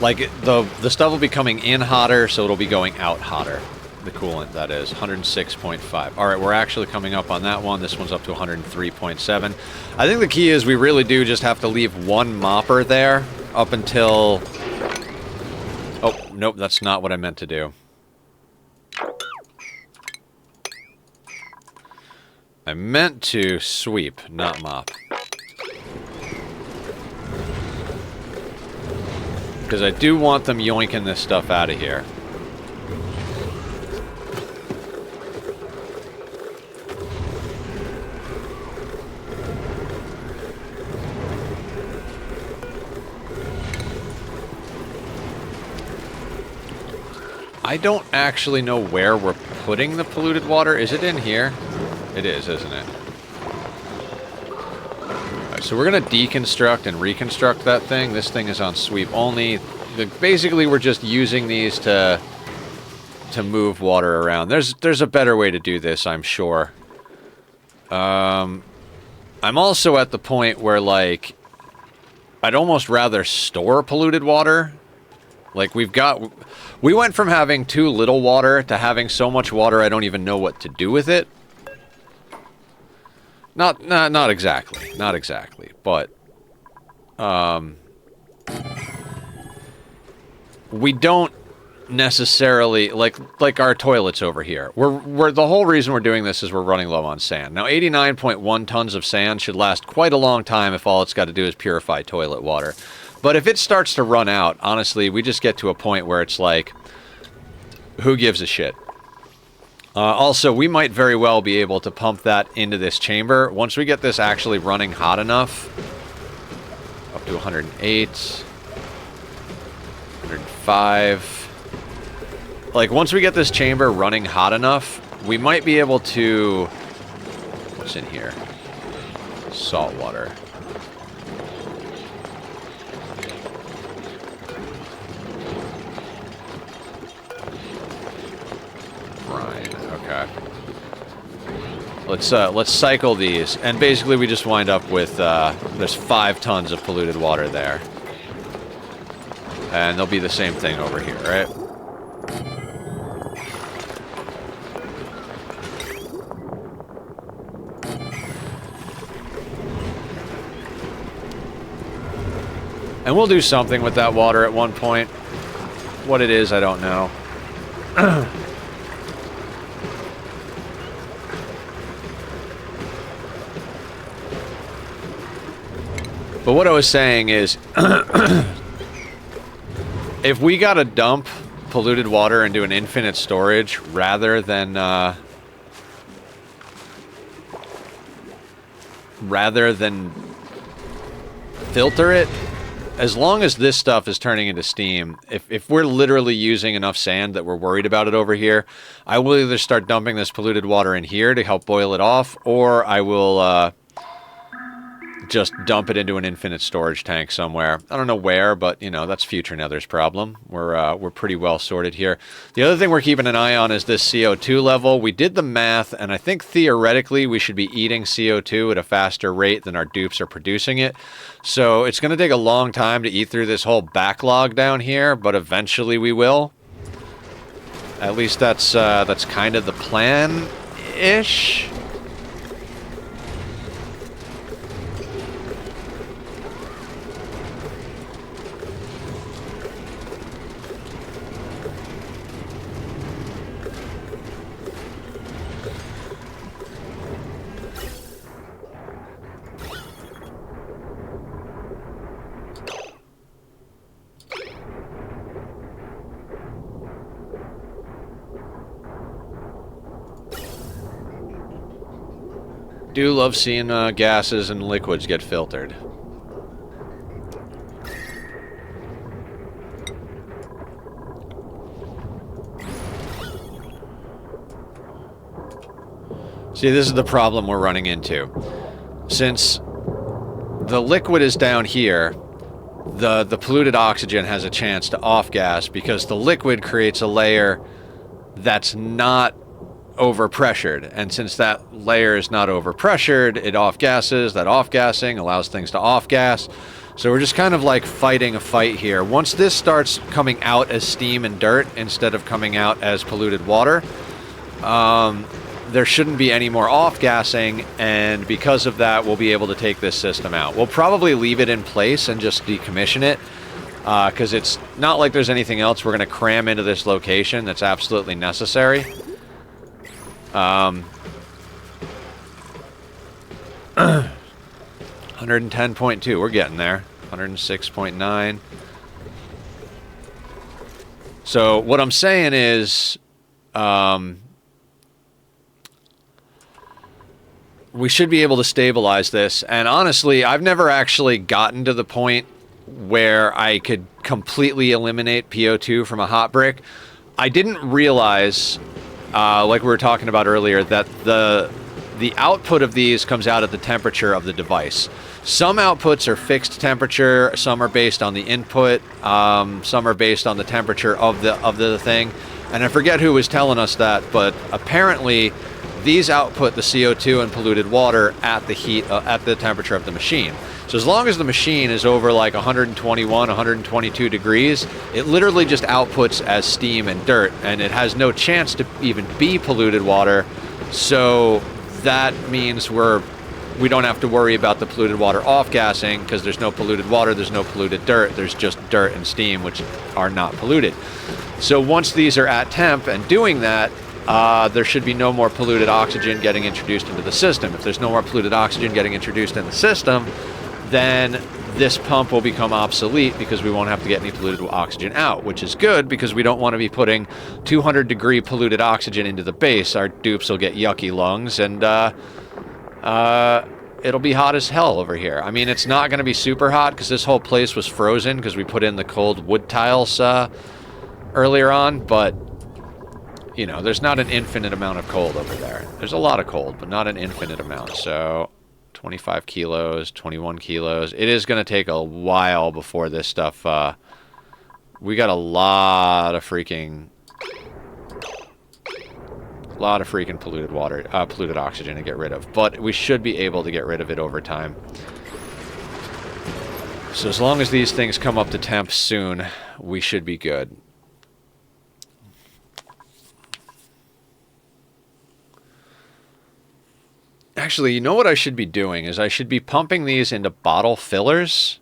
Speaker 1: like the stuff will be coming in hotter, so it'll be going out hotter. The coolant, that is, 106.5. All right, we're actually coming up on that one. This one's up to 103.7. I think the key is we really do just have to leave one mopper there up until... Oh, nope, that's not what I meant to do. I meant to sweep, not mop. Because I do want them yoinking this stuff out of here. I don't actually know where we're putting the polluted water. Is it in here? It is, isn't it? Alright, so we're going to deconstruct and reconstruct that thing. This thing is on sweep only. Basically, we're just using these to move water around. There's a better way to do this, I'm sure. I'm also at the point where, like, I'd almost rather store polluted water. Like, we went from having too little water to having so much water I don't even know what to do with it. Not exactly, but we don't necessarily like our toilets over here. We're the whole reason we're doing this is we're running low on sand. Now 89.1 tons of sand should last quite a long time if all it's got to do is purify toilet water. But if it starts to run out, honestly, we just get to a point where it's like, who gives a shit? Also, we might very well be able to pump that into this chamber. Once we get this actually running hot enough, up to 108, 105. Like, once we get this chamber running hot enough, we might be able to... What's in here? Salt water. Okay. Let's cycle these, and basically we just wind up with there's 5 tons of polluted water there, and there'll be the same thing over here, right? And we'll do something with that water at one point. What it is, I don't know. But what I was saying is, if we gotta dump polluted water into an infinite storage rather than filter it, as long as this stuff is turning into steam, if we're literally using enough sand that we're worried about it over here, I will either start dumping this polluted water in here to help boil it off, or I will just dump it into an infinite storage tank somewhere. I don't know where, but, you know, that's future Nether's problem. We're pretty well sorted here. The other thing we're keeping an eye on is this CO2 level. We did the math, and I think theoretically we should be eating CO2 at a faster rate than our dupes are producing it. So it's going to take a long time to eat through this whole backlog down here, but eventually we will. At least that's kind of the plan-ish. Do love seeing gases and liquids get filtered. See, this is the problem we're running into. Since the liquid is down here, the polluted oxygen has a chance to off-gas because the liquid creates a layer that's not overpressured. And since that layer is not overpressured, it off-gasses. That off-gassing allows things to off-gas. So we're just kind of like fighting a fight here. Once this starts coming out as steam and dirt instead of coming out as polluted water, there shouldn't be any more off-gassing, and because of that, we'll be able to take this system out. We'll probably leave it in place and just decommission it, because it's not like there's anything else we're going to cram into this location that's absolutely necessary. 110.2, we're getting there. 106.9. So what I'm saying is, we should be able to stabilize this. And honestly, I've never actually gotten to the point where I could completely eliminate PO2 from a hot brick. I didn't realize, like we were talking about earlier, that the output of these comes out at the temperature of the device. Some outputs are fixed temperature, some are based on the input, some are based on the temperature of the thing. And I forget who was telling us that, but apparently these output the CO2 and polluted water at the heat, at the temperature of the machine. So as long as the machine is over like 121, 122 degrees, it literally just outputs as steam and dirt, and it has no chance to even be polluted water. So that means we don't have to worry about the polluted water off-gassing, because there's no polluted water, there's no polluted dirt, there's just dirt and steam, which are not polluted. So once these are at temp and doing that, there should be no more polluted oxygen getting introduced into the system. If there's no more polluted oxygen getting introduced in the system, then this pump will become obsolete because we won't have to get any polluted oxygen out, which is good because we don't want to be putting 200-degree polluted oxygen into the base. Our dupes will get yucky lungs, and it'll be hot as hell over here. I mean, it's not going to be super hot because this whole place was frozen because we put in the cold wood tiles earlier on, but you know, there's not an infinite amount of cold over there. There's a lot of cold, but not an infinite amount. So 25 kilos, 21 kilos. It is going to take a while before this stuff, we got a lot of freaking polluted water, polluted oxygen to get rid of, but we should be able to get rid of it over time. So as long as these things come up to temp soon, we should be good. Actually, you know what I should be doing is I should be pumping these into bottle fillers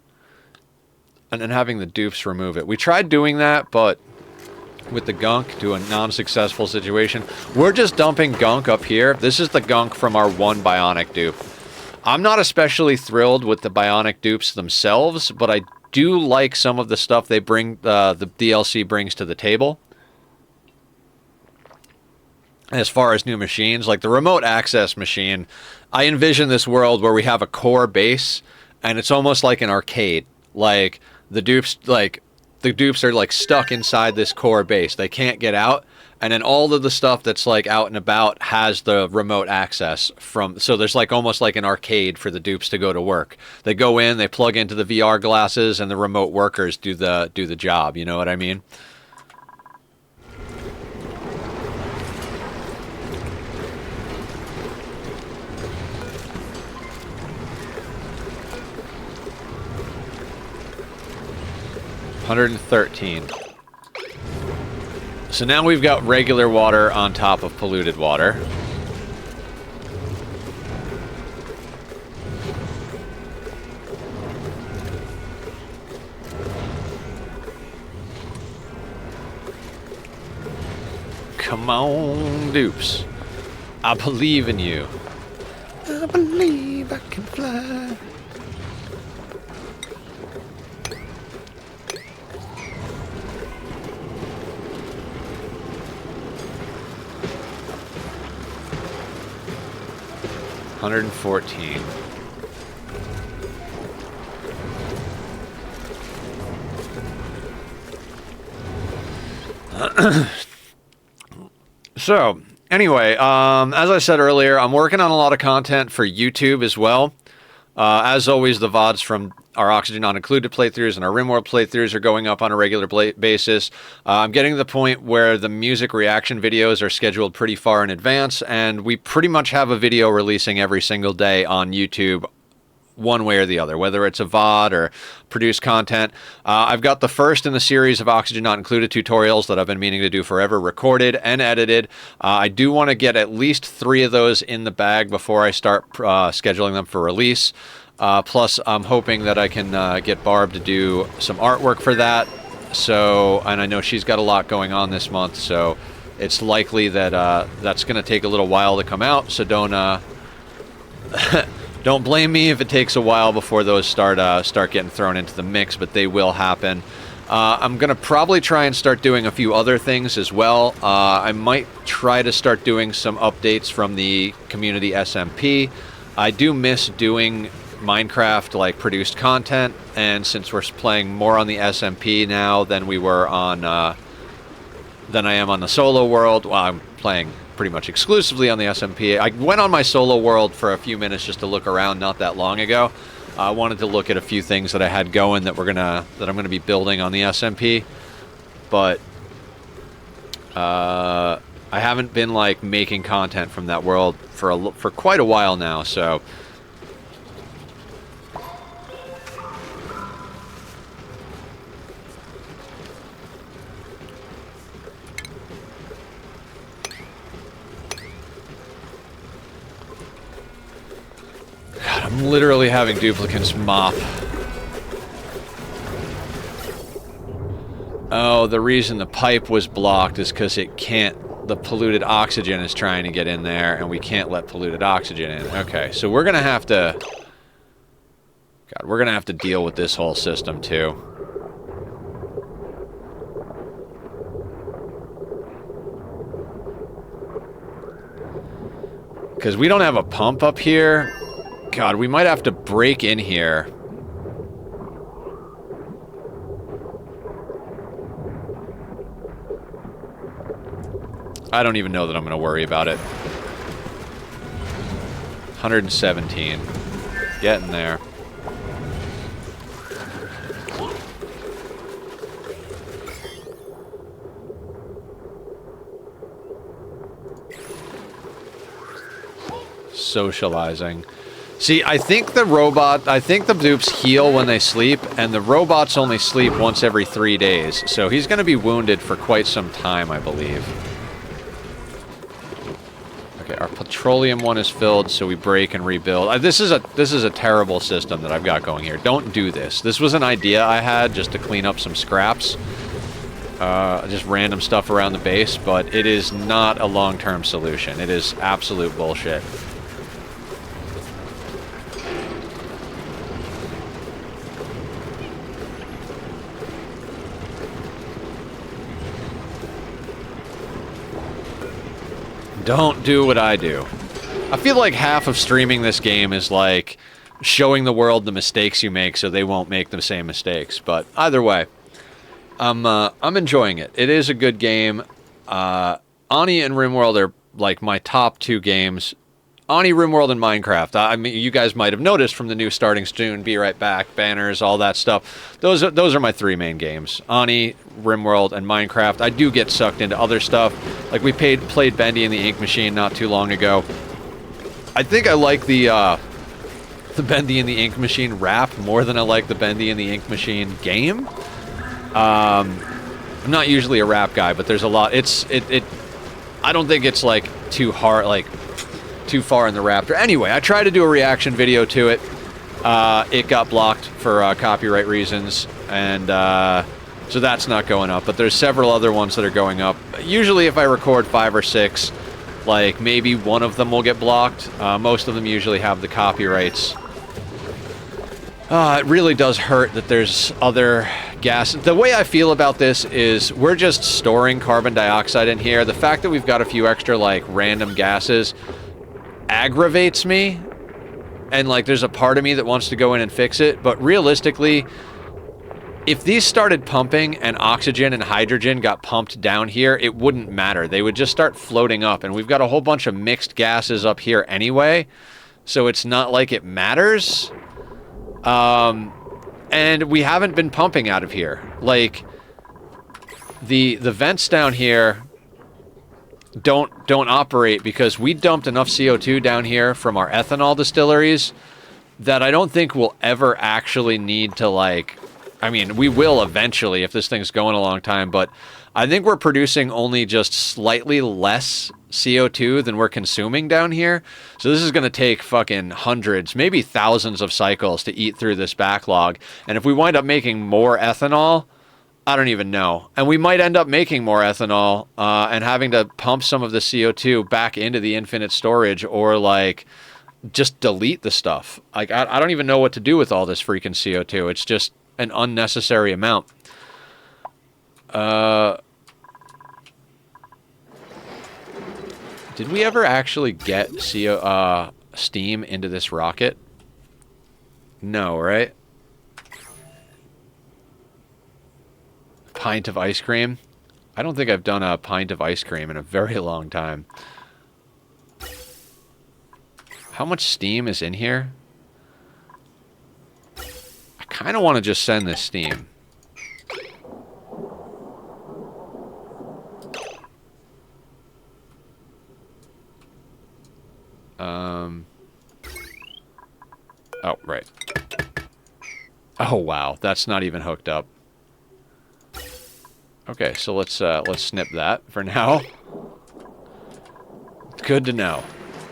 Speaker 1: and then having the dupes remove it. We tried doing that, but with the gunk to a non-successful situation. We're just dumping gunk up here. This is the gunk from our one Bionic dupe. I'm not especially thrilled with the Bionic dupes themselves, but I do like some of the stuff they bring, the DLC brings to the table. As far as new machines, like the remote access machine, I envision this world where we have a core base, and it's almost like an arcade. Like the dupes are like stuck inside this core base. They can't get out, and then all of the stuff that's like out and about has the remote access from. So there's like almost like an arcade for the dupes to go to work. They go in, they plug into the VR glasses, and the remote workers do the job. You know what I mean? $113. So now we've got regular water on top of polluted water. Come on, dupes. I believe in you. I believe I can fly. $114. So, Anyway, as I said earlier, I'm working on a lot of content for YouTube as well. As always, the VODs from our Oxygen Not Included playthroughs and our RimWorld playthroughs are going up on a regular basis. I'm getting to the point where the music reaction videos are scheduled pretty far in advance, and we pretty much have a video releasing every single day on YouTube, one way or the other, whether it's a VOD or produced content. I've got the first in the series of Oxygen Not Included tutorials that I've been meaning to do forever, recorded and edited. I do want to get at least 3 of those in the bag before I start scheduling them for release. Plus, I'm hoping that I can get Barb to do some artwork for that. So, and I know she's got a lot going on this month, so it's likely that that's going to take a little while to come out. So don't don't blame me if it takes a while before those start getting thrown into the mix, but they will happen. I'm going to probably try and start doing a few other things as well. I might try to start doing some updates from the community SMP. I do miss doing Minecraft like produced content, and since we're playing more on the SMP now than we were on than I am on the solo world, well, I'm playing pretty much exclusively on the SMP. I went on my solo world for a few minutes just to look around not that long ago. I wanted to look at a few things that I had going that I'm gonna be building on the SMP, but I haven't been like making content from that world for quite a while now, so. I'm literally having duplicates mop. Oh, the reason the pipe was blocked is because it can't... The polluted oxygen is trying to get in there, and we can't let polluted oxygen in. Okay, so we're gonna have to... God, we're gonna have to deal with this whole system, too. Because we don't have a pump up here. God, we might have to break in here. I don't even know that I'm going to worry about it. 117. Getting there. Socializing. See, I think the dupes heal when they sleep, and the robots only sleep once every 3 days. So he's going to be wounded for quite some time, I believe. Okay, our petroleum one is filled, so we break and rebuild. This is a terrible system that I've got going here. Don't do this. This was an idea I had just to clean up some scraps. Just random stuff around the base, but it is not a long-term solution. It is absolute bullshit. Don't do what I do. I feel like half of streaming this game is like showing the world the mistakes you make so they won't make the same mistakes. But either way, I'm enjoying it. It is a good game. Ani and RimWorld are like my top 2 games. Ani, RimWorld, and Minecraft. I mean, you guys might have noticed from the new starting soon, Be Right Back, banners, all that stuff. Those are my 3 main games. Ani, RimWorld, and Minecraft. I do get sucked into other stuff. Like, we played Bendy and the Ink Machine not too long ago. I think I like the Bendy and the Ink Machine rap more than I like the Bendy and the Ink Machine game. I'm not usually a rap guy, but there's a lot. I don't think it's, like, too hard, like... too far in the Raptor. Anyway, I tried to do a reaction video to it. It got blocked for copyright reasons, and so that's not going up. But there's several other ones that are going up. Usually if I record 5 or 6, like maybe one of them will get blocked. Most of them usually have the copyrights. It really does hurt that there's other gas. The way I feel about this is we're just storing carbon dioxide in here. The fact that we've got a few extra like random gases aggravates me, and like there's a part of me that wants to go in and fix it, but realistically if these started pumping and oxygen and hydrogen got pumped down here, it wouldn't matter. They would just start floating up, and we've got a whole bunch of mixed gases up here anyway, so it's not like it matters. And we haven't been pumping out of here. Like, the vents down here don't operate because we dumped enough CO2 down here from our ethanol distilleries that I don't think we'll ever actually need to, like... I mean, we will eventually if this thing's going a long time, but I think we're producing only just slightly less CO2 than we're consuming down here. So this is going to take fucking hundreds, maybe thousands of cycles to eat through this backlog. And if we wind up making more ethanol, I don't even know. And we might end up making more ethanol and having to pump some of the CO2 back into the infinite storage, or like just delete the stuff. Like I don't even know what to do with all this freaking CO2. It's just an unnecessary amount. Did we ever actually get steam into this rocket? No, right? Pint of ice cream? I don't think I've done a pint of ice cream in a very long time. How much steam is in here? I kind of want to just send this steam. Oh, right. Oh, wow. That's not even hooked up. Okay, so let's snip that for now. Good to know.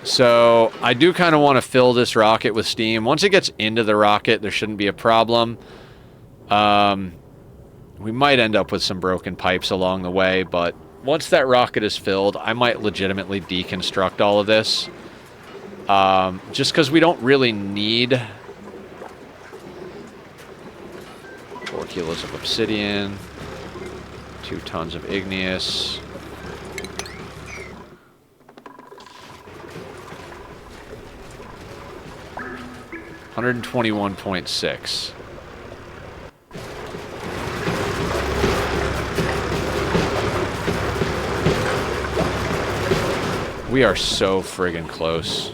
Speaker 1: So, I do kind of want to fill this rocket with steam. Once it gets into the rocket, there shouldn't be a problem. We might end up with some broken pipes along the way, but once that rocket is filled, I might legitimately deconstruct all of this. Just because we don't really need 4 kilos of obsidian, 2 tons of igneous. $121.6. We are so friggin' close.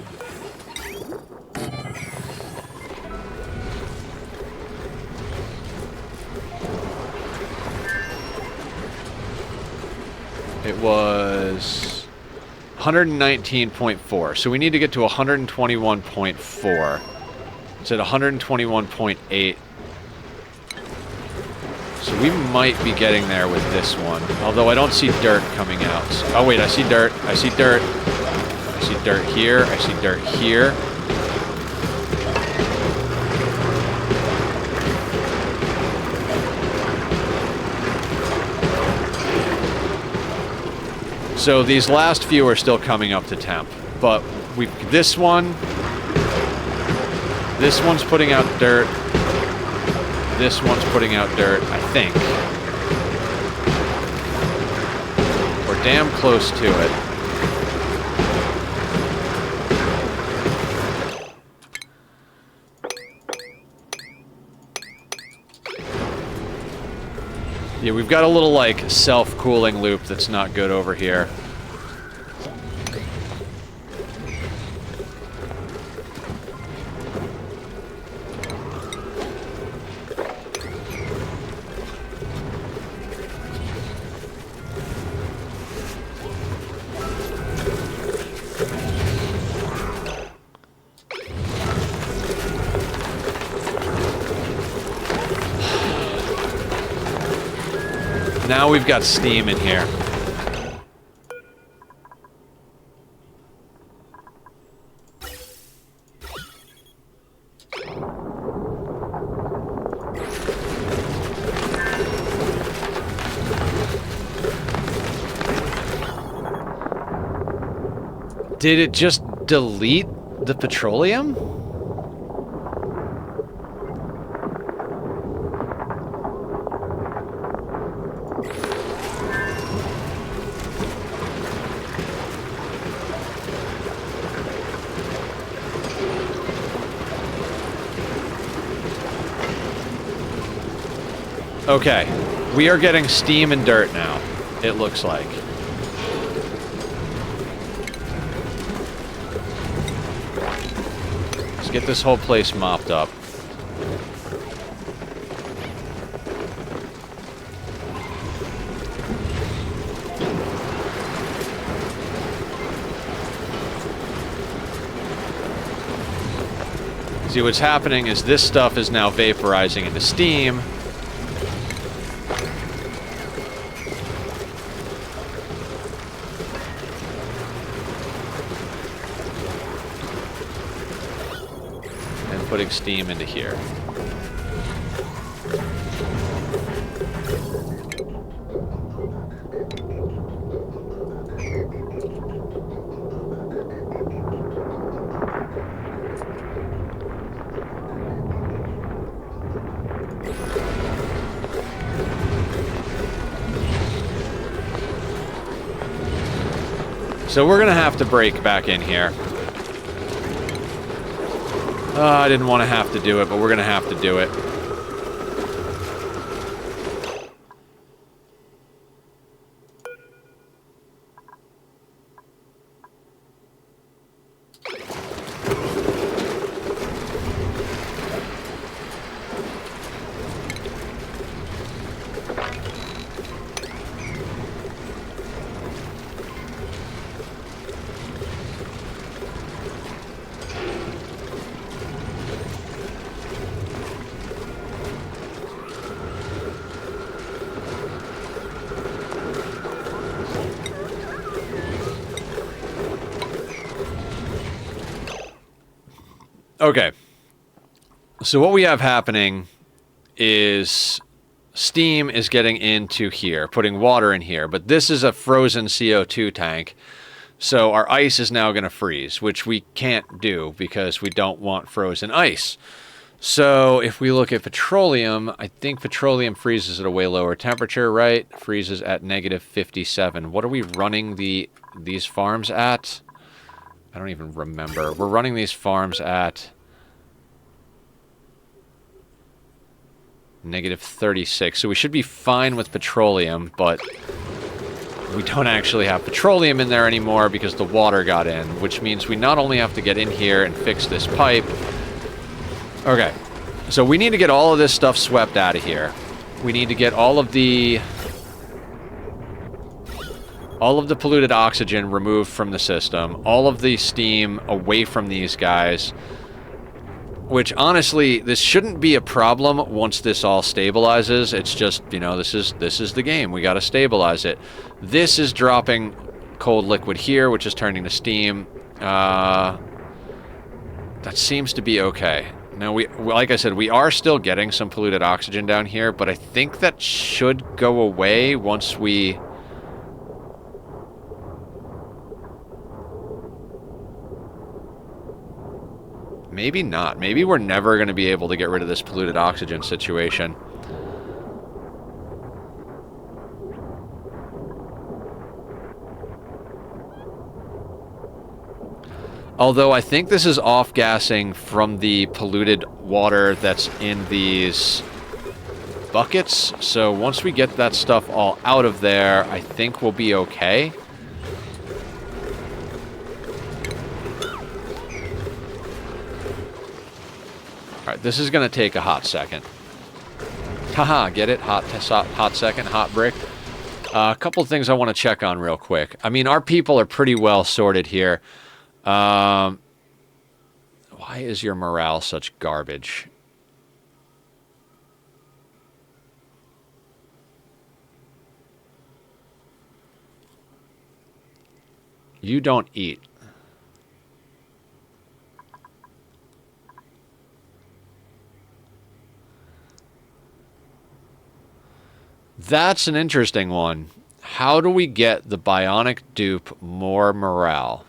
Speaker 1: It was 119.4, so we need to get to 121.4. It's at 121.8. So we might be getting there with this one. Although I don't see dirt coming out. Oh wait, I see dirt. I see dirt. I see dirt here. I see dirt here. So these last few are still coming up to temp. But this one's putting out dirt. This one's putting out dirt, I think. We're damn close to it. Yeah, we've got a little, like, self-cooling loop that's not good over here. Now we've got steam in here. Did it just delete the petroleum? Okay, we are getting steam and dirt now, it looks like. Let's get this whole place mopped up. See, what's happening is this stuff is now vaporizing into steam. And putting steam into here. So we're going to have to break back in here. I didn't want to have to do it, but we're going to have to do it. Okay, so what we have happening is steam is getting into here, putting water in here, but this is a frozen CO2 tank, so our ice is now going to freeze, which we can't do because we don't want frozen ice. So if we look at petroleum, I think petroleum freezes at a way lower temperature, right? Freezes at -57. What are we running these farms at? I don't even remember. We're running these farms at -36. So we should be fine with petroleum, but we don't actually have petroleum in there anymore because the water got in, which means we not only have to get in here and fix this pipe. Okay, so we need to get all of this stuff swept out of here. We need to get all of the polluted oxygen removed from the system, all of the steam away from these guys, which honestly, this shouldn't be a problem once this all stabilizes. It's just, you know, this is the game. We got to stabilize it. This is dropping cold liquid here, which is turning to steam. That seems to be okay. Now, like I said, we are still getting some polluted oxygen down here, but I think that should go away once we... Maybe not. Maybe we're never going to be able to get rid of this polluted oxygen situation. Although I think this is off-gassing from the polluted water that's in these buckets. So once we get that stuff all out of there, I think we'll be okay. Alright, this is going to take a hot second. Haha, get it? Hot second, hot brick. A couple of things I want to check on real quick. I mean, our people are pretty well sorted here. Why is your morale such garbage? You don't eat. That's an interesting one. How do we get the bionic dupe more morale?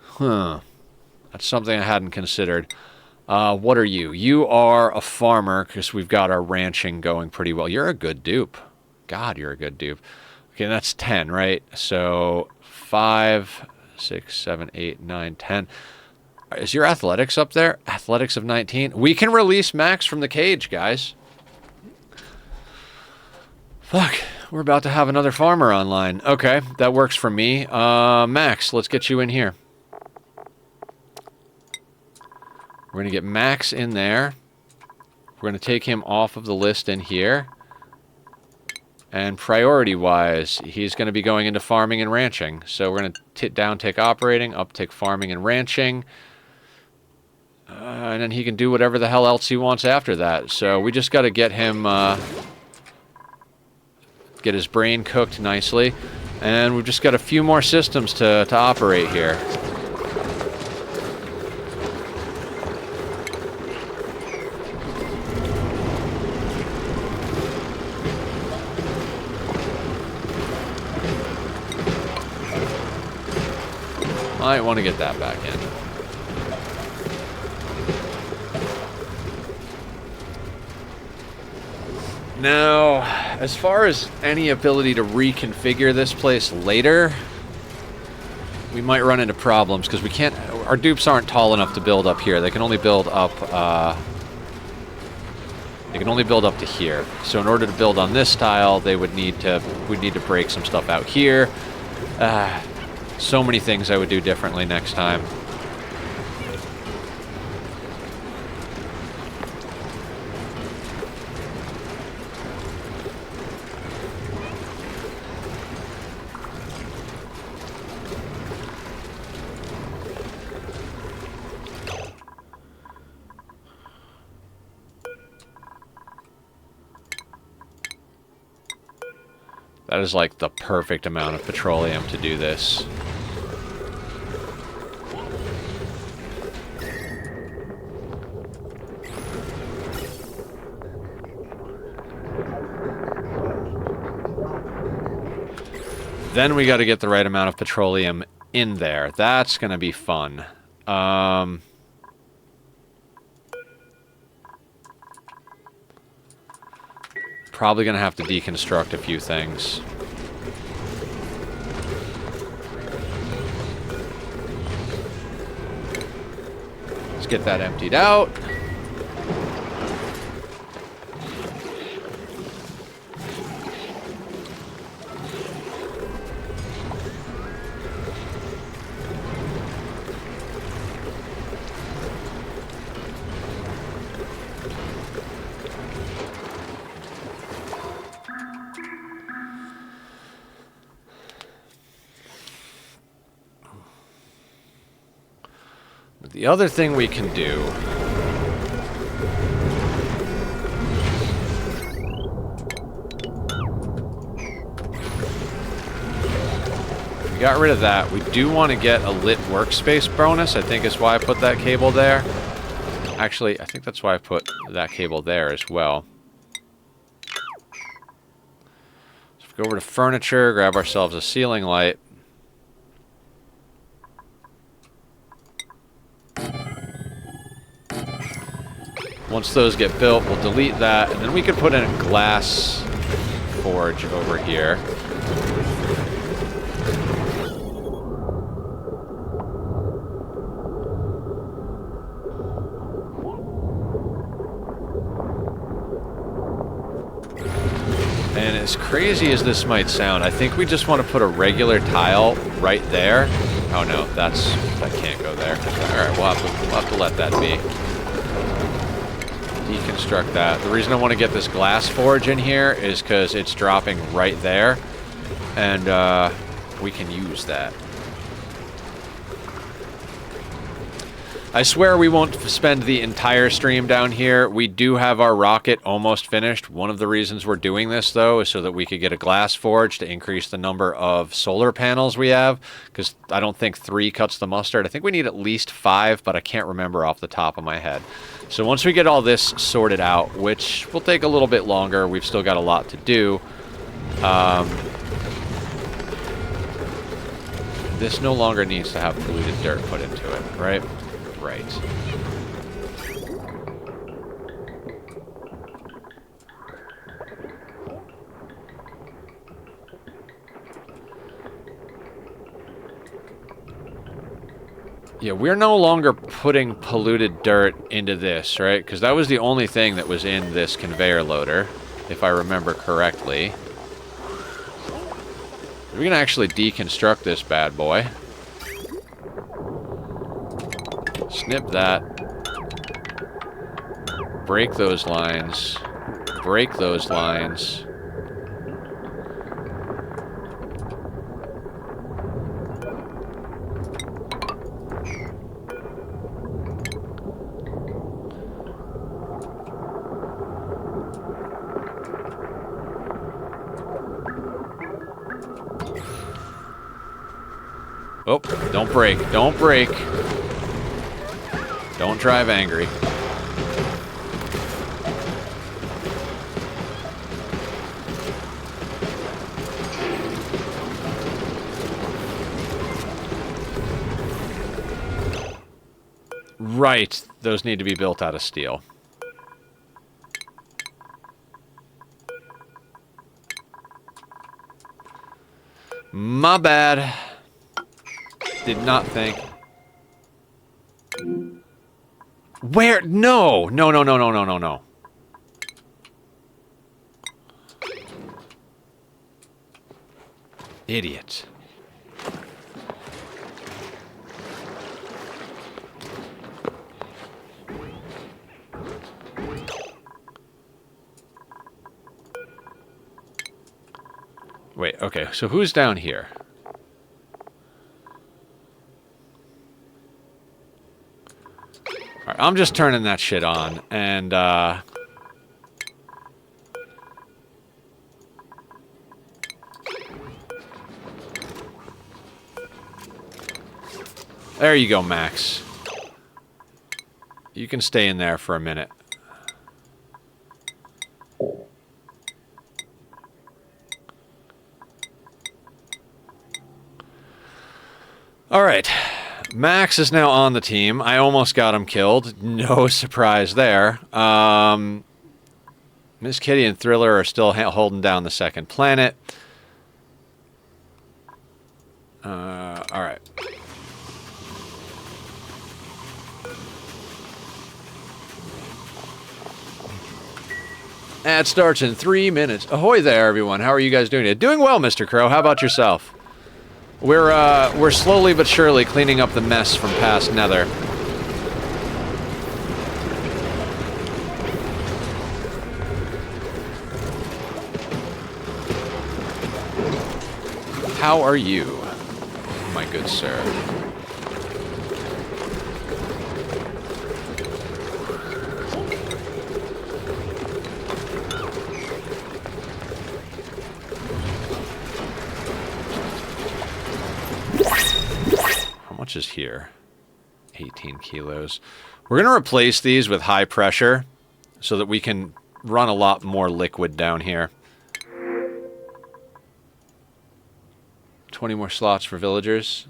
Speaker 1: Huh. That's something I hadn't considered. What are you? You are a farmer, because we've got our ranching going pretty well. You're a good dupe. God, you're a good dupe. Okay, that's 10, right? So 5, 6, 7, 8, 9, 10. Is your athletics up there? Athletics of 19. We can release Max from the cage, guys. Fuck, we're about to have another farmer online. Okay, that works for me. Max, let's get you in here. We're going to get Max in there. We're going to take him off of the list in here. And priority-wise, he's going to be going into farming and ranching. So we're going to down-tick operating, up-tick farming and ranching. And then he can do whatever the hell else he wants after that. So we just got to get him... get his brain cooked nicely. And we've just got a few more systems to operate here. Might want to get that back in. Now, as far as any ability to reconfigure this place later, we might run into problems because we can't. Our dupes aren't tall enough to build up here. They can only build up. They can only build up to here. So in order to build on this tile, they would need to. We'd need to break some stuff out here. So many things I would do differently next time. That is like the perfect amount of petroleum to do this. Then we got to get the right amount of petroleum in there. That's going to be fun. Probably going to have to deconstruct a few things. Let's get that emptied out. The other thing we can do... We got rid of that. We do want to get a lit workspace bonus. I think is why I put that cable there. Actually, I think that's why I put that cable there as well. So if we go over to furniture, grab ourselves a ceiling light. Once those get built, we'll delete that, and then we could put in a glass forge over here. And as crazy as this might sound, I think we just want to put a regular tile right there. Oh no, that can't go there. Alright, we'll have to let that be. Deconstruct that. The reason I want to get this glass forge in here is because it's dropping right there, and we can use that. I swear we won't spend the entire stream down here. We do have our rocket almost finished. One of the reasons we're doing this, though, is so that we could get a glass forge to increase the number of solar panels we have, because I don't think 3 cuts the mustard. I think we need at least 5, but I can't remember off the top of my head. So once we get all this sorted out, which will take a little bit longer, we've still got a lot to do. This no longer needs to have polluted dirt put into it, right? Right. Yeah, we're no longer putting polluted dirt into this, right? Because that was the only thing that was in this conveyor loader, if I remember correctly. We're going to actually deconstruct this bad boy. Snip that. Break those lines. Break those lines. Oh, don't break. Don't break. Don't drive angry. Right. Those need to be built out of steel. My bad. Did not think. Where? No! No, no, no, no, no, no, no. Idiot. Wait, okay, so who's down here? Alright, I'm just turning that shit on, and, there you go, Max. You can stay in there for a minute. Alright. Max is now on the team. I almost got him killed. No surprise there. Miss Kitty and Thriller are still holding down the second planet. Alright. Ad starts in 3 minutes. Ahoy there, everyone. How are you guys doing? Doing well, Mr. Crow. How about yourself? We're slowly but surely cleaning up the mess from past Nether. How are you, my good sir? How much is here? 18 kilos. We're going to replace these with high pressure so that we can run a lot more liquid down here. 20 more slots for villagers.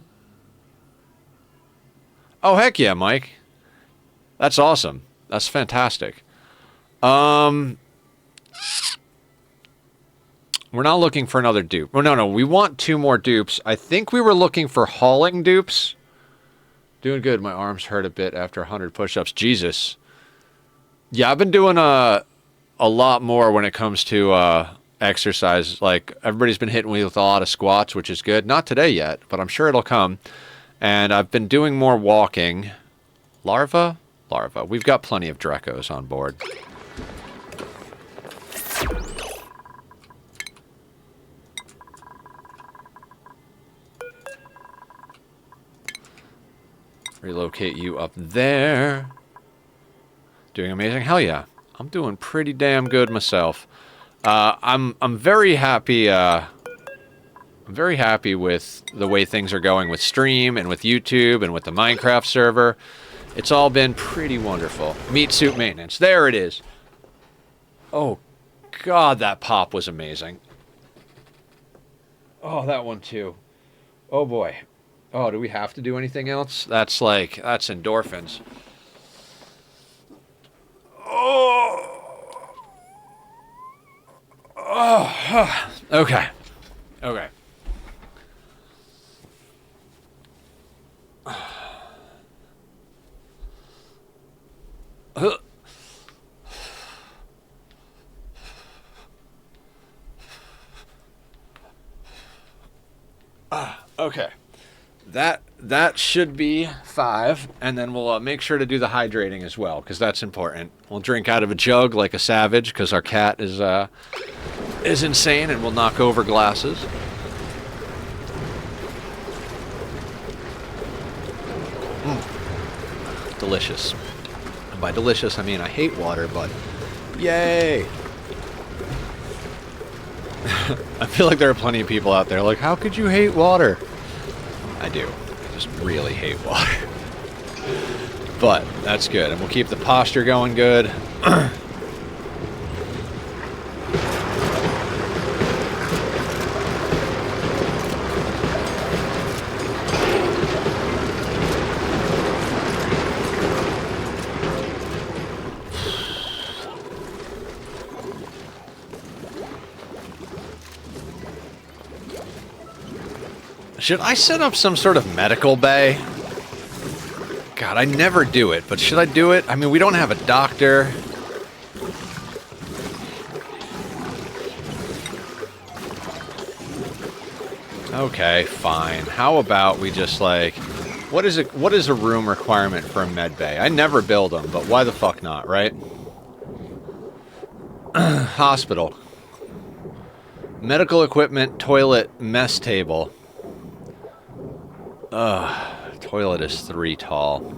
Speaker 1: Oh, heck yeah, Mike. That's awesome. That's fantastic. We're not looking for another dupe. Oh, no, we want 2 more dupes. I think we were looking for hauling dupes. Doing good. My arms hurt a bit after 100 push-ups. Jesus. Yeah, I've been doing a lot more when it comes to exercise. Like, everybody's been hitting me with a lot of squats, which is good. Not today yet, but I'm sure it'll come. And I've been doing more walking. Larva? Larva. We've got plenty of Drecos on board. Relocate you up there. Doing amazing? Hell yeah. I'm doing pretty damn good myself. I'm very happy. I'm very happy with the way things are going with stream and with YouTube and with the Minecraft server. It's all been pretty wonderful. Meat suit maintenance. There it is. Oh, God, that pop was amazing. Oh, that one too. Oh, boy. Oh, do we have to do anything else? That's like, that's endorphins. Oh. Oh. Okay. Okay. Okay. That should be 5, and then we'll make sure to do the hydrating as well, because that's important. We'll drink out of a jug like a savage, because our cat is insane and will knock over glasses. Delicious. And by delicious, I mean I hate water, but yay! I feel like there are plenty of people out there like, how could you hate water? I do. I just really hate water. But that's good, and we'll keep the posture going good. Should I set up some sort of medical bay? God, I never do it, but should I do it? I mean, we don't have a doctor. Okay, fine. How about we just like... What is a room requirement for a med bay? I never build them, but why the fuck not, right? Hospital. Medical equipment, toilet, mess table. Toilet is 3 tall.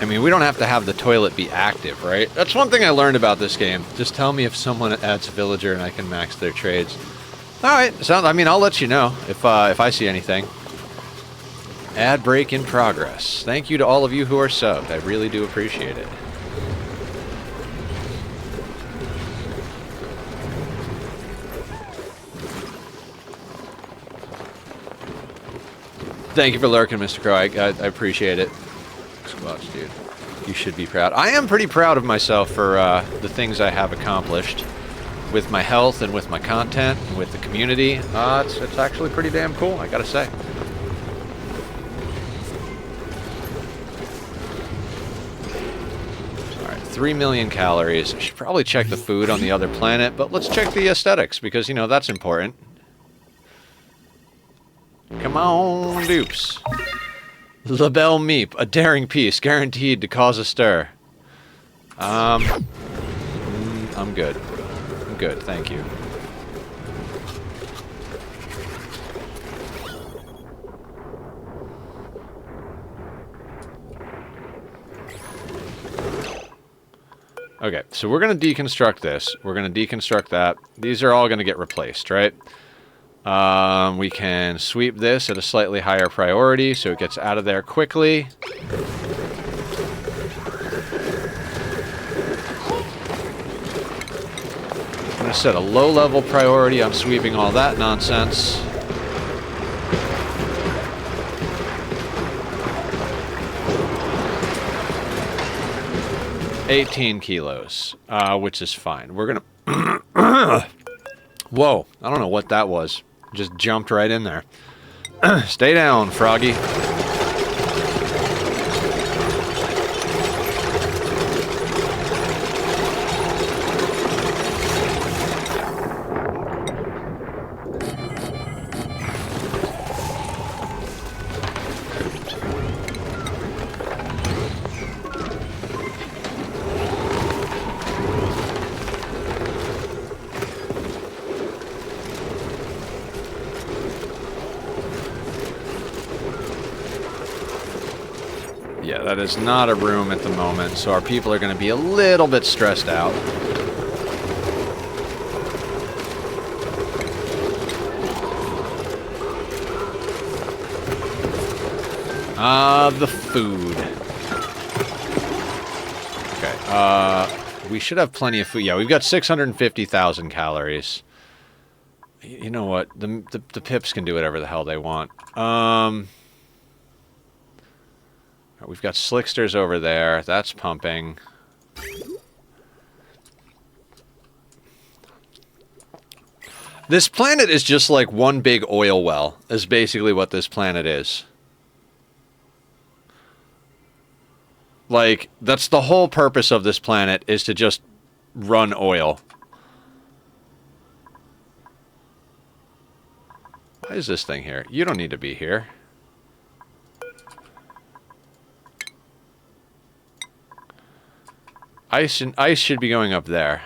Speaker 1: I mean, we don't have to have the toilet be active, right? That's one thing I learned about this game. Just tell me if someone adds a villager and I can max their trades. Alright, I mean, I'll let you know if I see anything. Ad break in progress. Thank you to all of you who are subbed. I really do appreciate it. Thank you for lurking, Mr. Crow. I appreciate it. Squatch, dude. You should be proud. I am pretty proud of myself for the things I have accomplished with my health and with my content and with the community. It's actually pretty damn cool, I gotta say. Alright, 3 million calories. I should probably check the food on the other planet, but let's check the aesthetics because, you know, that's important. Come on, dupes. La Belle Meep, a daring piece, guaranteed to cause a stir. I'm good. I'm good, thank you. Okay, so we're going to deconstruct this. We're going to deconstruct that. These are all going to get replaced, right? We can sweep this at a slightly higher priority so it gets out of there quickly. I'm going to set a low-level priority on sweeping all that nonsense. $18 kilos, which is fine. We're going to... Whoa, I don't know what that was. Just jumped right in there. Stay down, Froggy. 'em. Yeah, that is not a room at the moment, so our people are going to be a little bit stressed out. The food. Okay, we should have plenty of food. Yeah, we've got 650,000 calories. You know what? The pips can do whatever the hell they want. We've got slicksters over there. That's pumping. This planet is just like one big oil well, is basically what this planet is. Like, that's the whole purpose of this planet, is to just run oil. Why is this thing here? You don't need to be here. Ice should be going up there.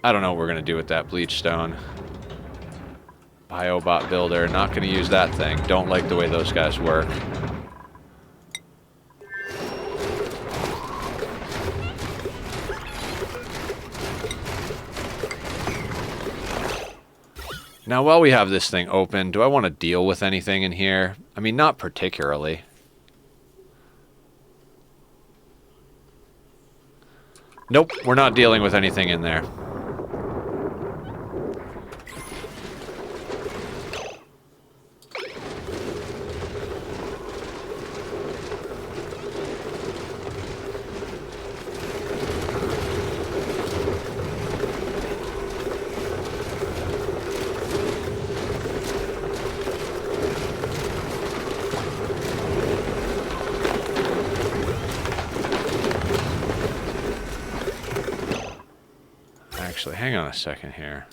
Speaker 1: I don't know what we're going to do with that bleach stone. Biobot builder, not going to use that thing. Don't like the way those guys work. Now, while we have this thing open, do I want to deal with anything in here? I mean, not particularly. Nope, we're not dealing with anything in there. Actually, hang on a second here.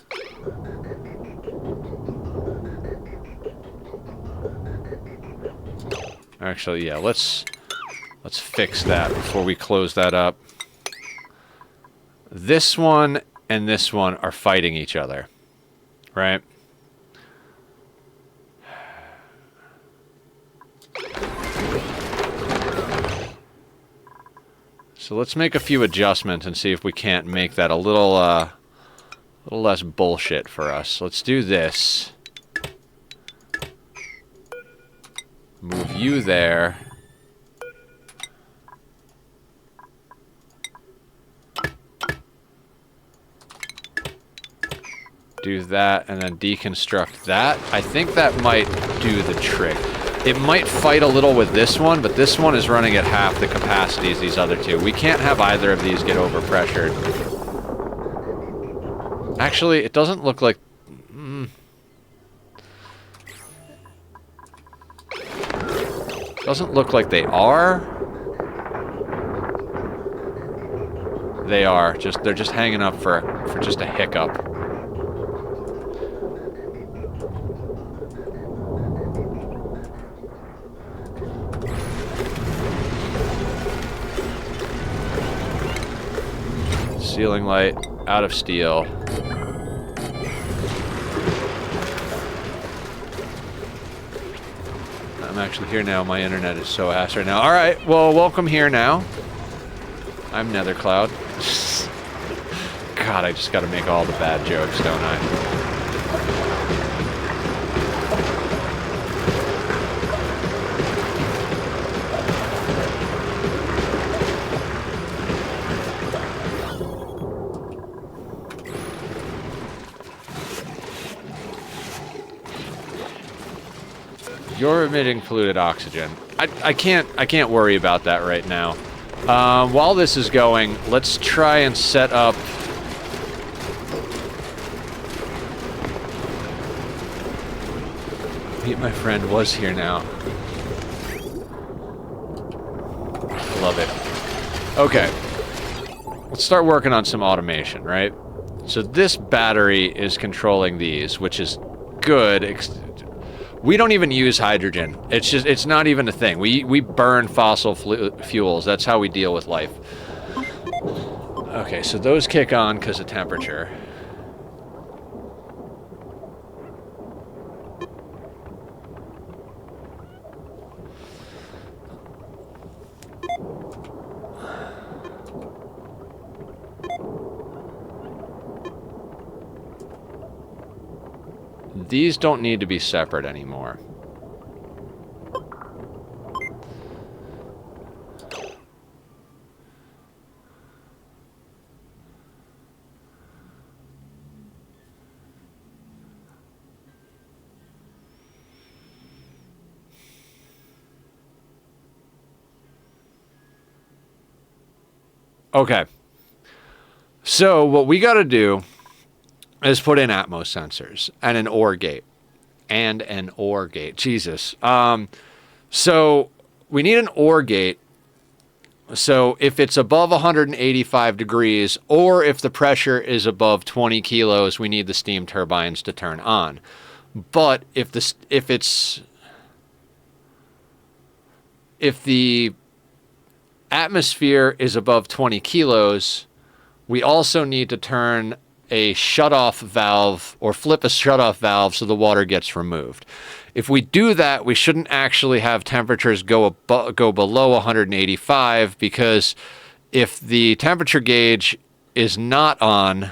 Speaker 1: Actually, yeah, let's fix that before we close that up. This one and this one are fighting each other, right? So let's make a few adjustments and see if we can't make that a little less bullshit for us. Let's do this. Move you there. Do that and then deconstruct that. I think that might do the trick. It might fight a little with this one, but this one is running at half the capacity as these other two. We can't have either of these get overpressured. Actually, it doesn't look like... Doesn't look like they are. They are. They're just hanging up for just a hiccup. Ceiling light, out of steel. I'm actually here now. My internet is so ass right now. Alright, well, welcome here now. I'm Nethercloud. God, I just gotta make all the bad jokes, don't I? You're emitting polluted oxygen. I can't worry about that right now. While this is going, let's try and set up... Meet my friend was here now. Love it. Okay. Let's start working on some automation, right? So this battery is controlling these, which is good. We don't even use hydrogen. It's not even a thing. We burn fossil fuels. That's how we deal with life. Okay, so those kick on because of temperature. These don't need to be separate anymore. Okay. So what we got to do is put in Atmos sensors and an OR gate. Jesus. So we need an OR gate. So if it's above 185 degrees or if the pressure is above 20 kilos, we need the steam turbines to turn on. But if the atmosphere is above 20 kilos, we also need to turn a shutoff valve or flip a shutoff valve so the water gets removed. If we do that, we shouldn't actually have temperatures go below 185, because if the temperature gauge is not on,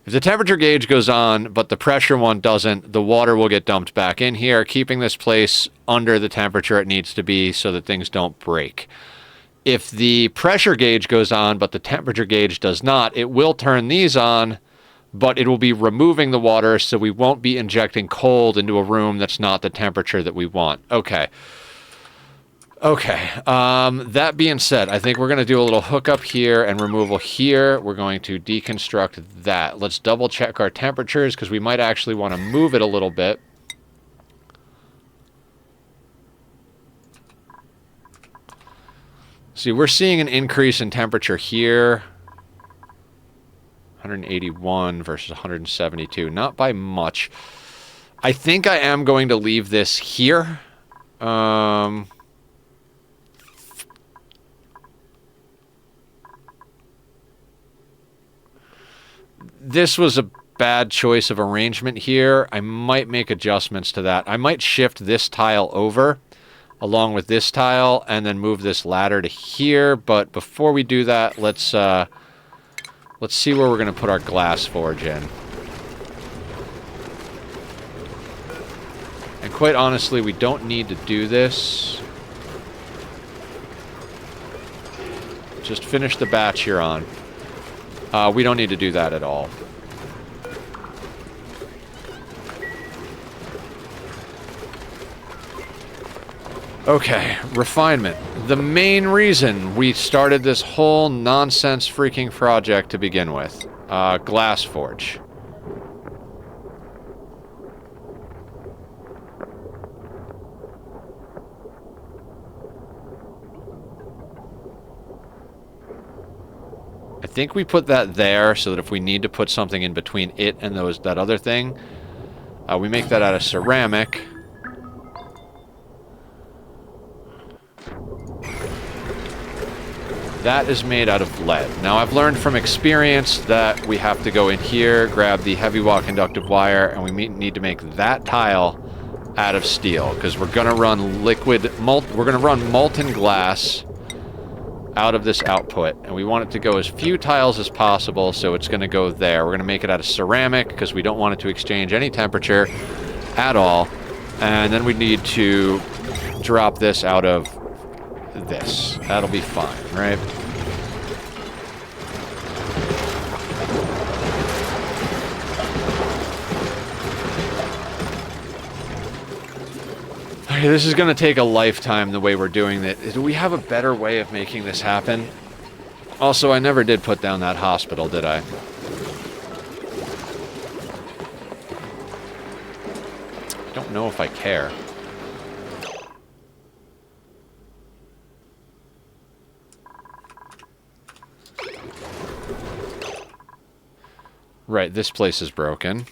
Speaker 1: if the temperature gauge goes on but the pressure one doesn't, the water will get dumped back in here, keeping this place under the temperature it needs to be so that things don't break. If the pressure gauge goes on but the temperature gauge does not, it will turn these on, but it will be removing the water, so we won't be injecting cold into a room that's not the temperature that we want. Okay. That being said, I think we're going to do a little hookup here and removal here. We're going to deconstruct that. Let's double check our temperatures, because we might actually want to move it a little bit. See, we're seeing an increase in temperature here. 181 versus 172. Not by much. I think I am going to leave this here. This was a bad choice of arrangement here. I might make adjustments to that. I might shift this tile over along with this tile and then move this ladder to here. But before we do that, let's see where we're going to put our glass forge in. And quite honestly, we don't need to do this. Just finish the batch you're on. We don't need to do that at all. Okay, refinement. The main reason we started this whole nonsense freaking project to begin with. Glass forge. I think we put that there so that if we need to put something in between it and that other thing, we make that out of ceramic. That is made out of lead. Now, I've learned from experience that we have to go in here, grab the heavy wall conductive wire, and we need to make that tile out of steel, because we're going to run molten glass out of this output, and we want it to go as few tiles as possible, so it's going to go there. We're going to make it out of ceramic because we don't want it to exchange any temperature at all. And then we need to drop this out of this. That'll be fine, right? Okay, this is going to take a lifetime the way we're doing it. Do we have a better way of making this happen? Also, I never did put down that hospital, did I? I don't know if I care. Right, this place is broken.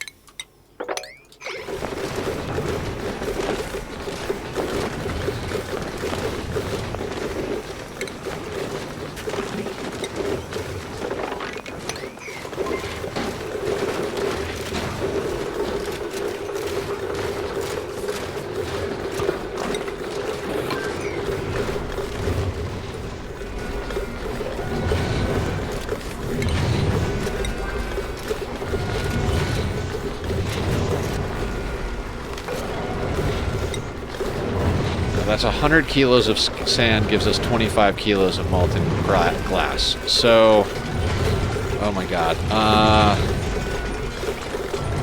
Speaker 1: That's 100 kilos of sand gives us 25 kilos of molten glass. So, oh my god.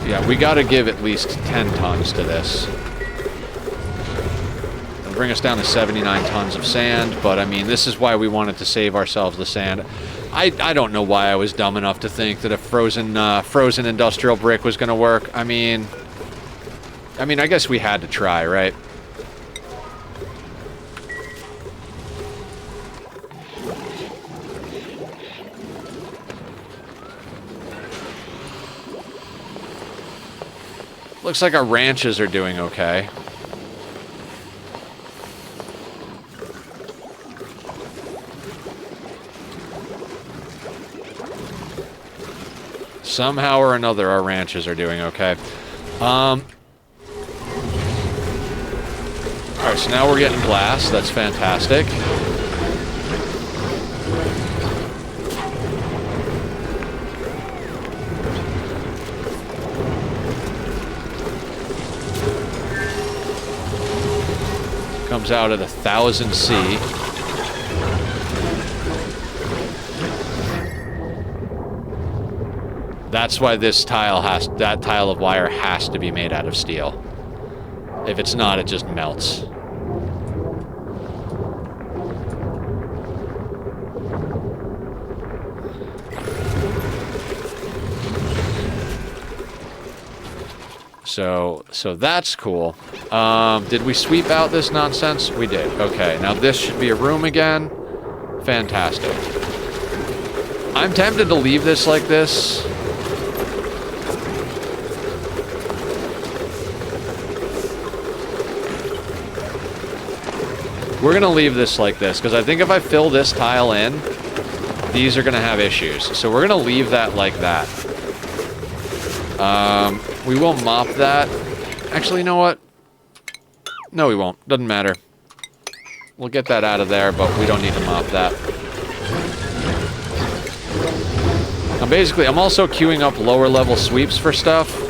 Speaker 1: Yeah, we gotta give at least 10 tons to this. bring us down to 79 tons of sand, but I mean, this is why we wanted to save ourselves the sand. I don't know why I was dumb enough to think that a frozen industrial brick was going to work. I mean, I guess we had to try, right? Looks like our ranches are doing okay. Somehow or another, our ranches are doing okay. Alright, so now we're getting glass. That's fantastic. Comes out at 1000 C. That's why that tile of wire has to be made out of steel. If it's not, it just melts. So that's cool. Did we sweep out this nonsense? We did. Okay, now this should be a room again. Fantastic. I'm tempted to leave this like this. We're going to leave this like this, because I think if I fill this tile in, these are going to have issues. So we're going to leave that like that. We will mop that. Actually, you know what? No, we won't. Doesn't matter. We'll get that out of there, but we don't need to mop that. I'm also queuing up lower level sweeps for stuff.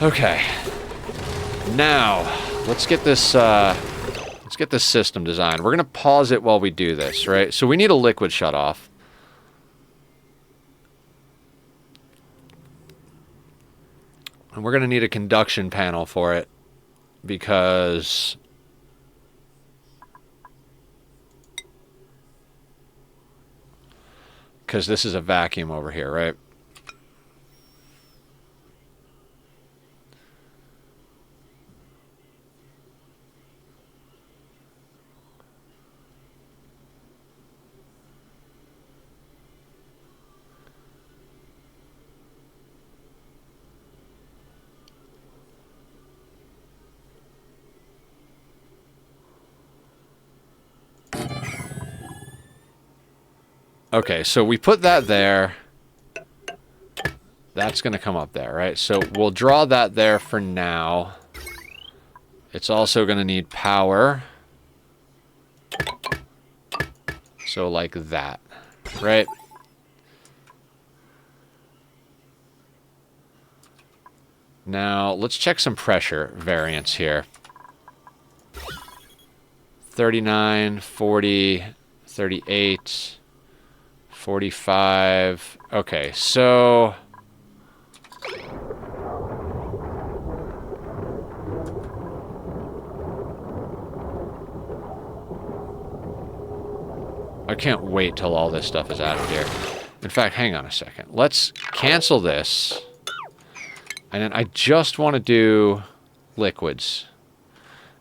Speaker 1: Okay. Now, let's get this system designed. We're going to pause it while we do this, right? So we need a liquid shutoff. And we're going to need a conduction panel for it because this is a vacuum over here, right? Okay, so we put that there. That's going to come up there, right? So we'll draw that there for now. It's also going to need power. So like that, right? Now, let's check some pressure variance here. 39, 40, 38... 45. Okay, so I can't wait till all this stuff is out of here. In fact, hang on a second. Let's cancel this. And then I just want to do liquids.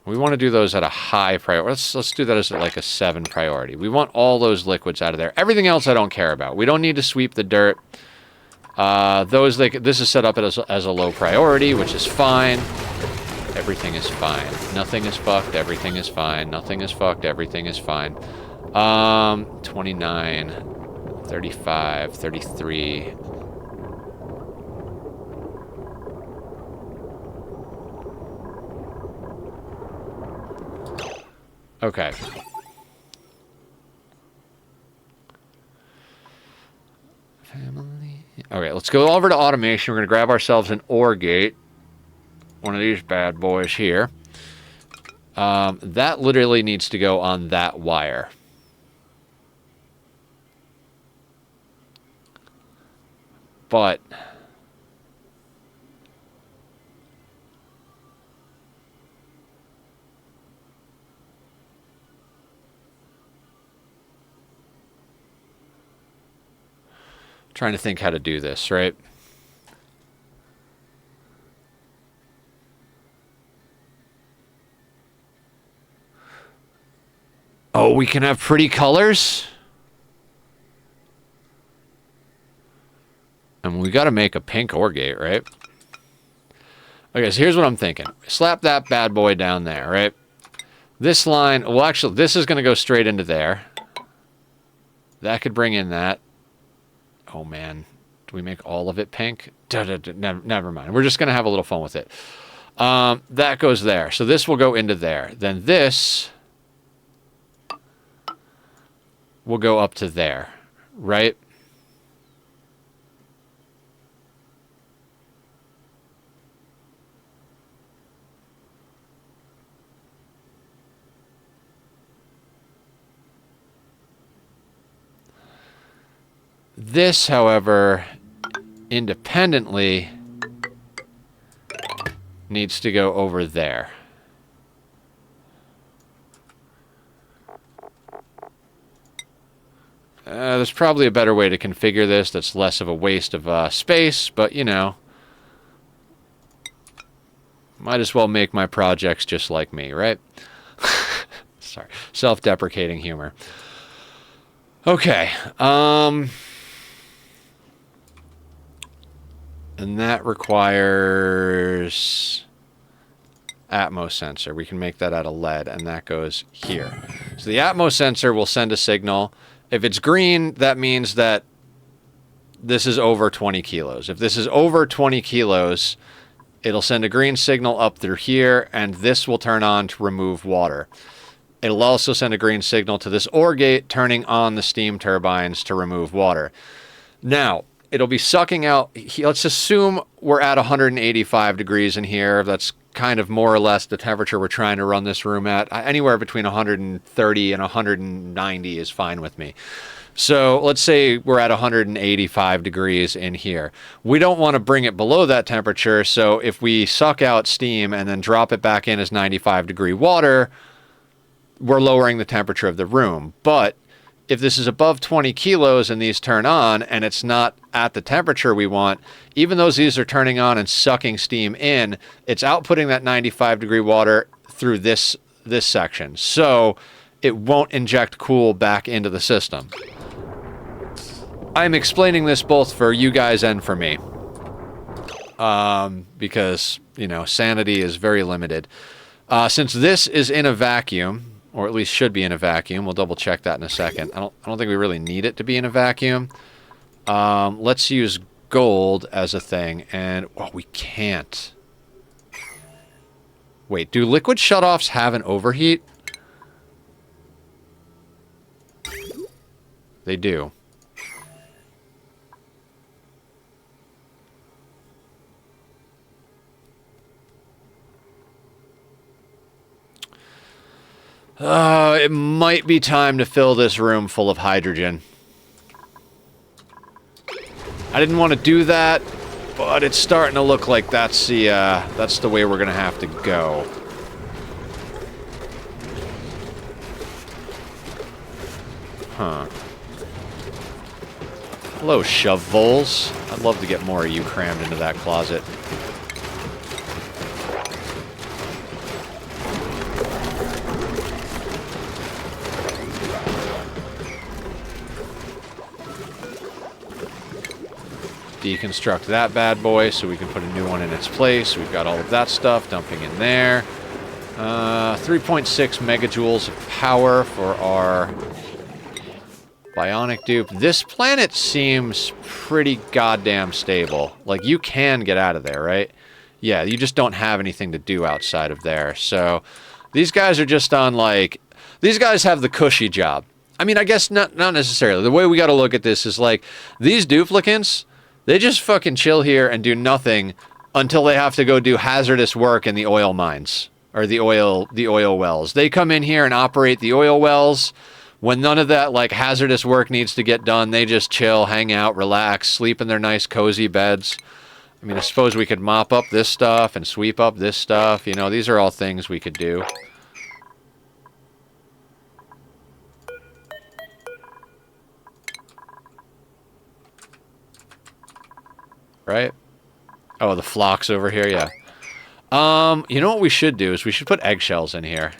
Speaker 1: We want to do those at a high priority. Let's do that as like a 7 priority. We want all those liquids out of there. Everything else I don't care about. We don't need to sweep the dirt. This is set up as a low priority, which is fine. Everything is fine. Nothing is fucked. Everything is fine. Nothing is fucked. Everything is fine. 29, 35, 33... Okay. Family. Okay, let's go over to automation. We're going to grab ourselves an ore gate. one of these bad boys here. That literally needs to go on that wire. But trying to think how to do this, right? Oh, we can have pretty colors? And we got to make a pink OR gate, right? Okay, so here's what I'm thinking. Slap that bad boy down there, right? This line, well, actually, this is going to go straight into there. That could bring in that. Oh, man. Do we make all of it pink? Never mind. We're just going to have a little fun with it. That goes there. So this will go into there. Then this will go up to there, right? This, however, independently needs to go over there. There's probably a better way to configure this that's less of a waste of space, but, you know, might as well make my projects just like me, right? Sorry, self-deprecating humor. Okay, and that requires Atmos sensor. We can make that out of lead, and that goes here. So the Atmos sensor will send a signal. If it's green, that means that this is over 20 kilos. If this is over 20 kilos, it'll send a green signal up through here, and this will turn on to remove water. It'll also send a green signal to this OR gate, turning on the steam turbines to remove water. Now, it'll be sucking out, let's assume we're at 185 degrees in here. That's kind of more or less the temperature we're trying to run this room at. Anywhere between 130 and 190 is fine with me. So let's say we're at 185 degrees in here. We don't want to bring it below that temperature, so if we suck out steam and then drop it back in as 95-degree water, we're lowering the temperature of the room. But if this is above 20 kilos and these turn on and it's not at the temperature we want, even though these are turning on and sucking steam in, it's outputting that 95-degree water through this section. So it won't inject cool back into the system. I'm explaining this both for you guys and for me. Because, you know, sanity is very limited. Since this is in a vacuum, or at least should be in a vacuum. We'll double check that in a second. I don't think we really need it to be in a vacuum. Let's use gold as a thing, and we can't. Wait, do liquid shutoffs have an overheat? They do. It might be time to fill this room full of hydrogen. I didn't want to do that, but it's starting to look like that's the way we're gonna have to go. Huh. Hello, shovels. I'd love to get more of you crammed into that closet. Deconstruct that bad boy so we can put a new one in its place. We've got all of that stuff dumping in there. 3.6 megajoules of power for our Bionic dupe. This planet seems pretty goddamn stable. Like, you can get out of there, right? Yeah, you just don't have anything to do outside of there. So these guys are just on, like... These guys have the cushy job. I mean, I guess not necessarily. The way we got to look at this is, like, these duplicants... They just fucking chill here and do nothing until they have to go do hazardous work in the oil mines or the oil wells. They come in here and operate the oil wells. When none of that like hazardous work needs to get done, they just chill, hang out, relax, sleep in their nice cozy beds. I mean, I suppose we could mop up this stuff and sweep up this stuff. You know, these are all things we could do. Right? Oh, the flocks over here, yeah. You know what we should do is we should put eggshells in here.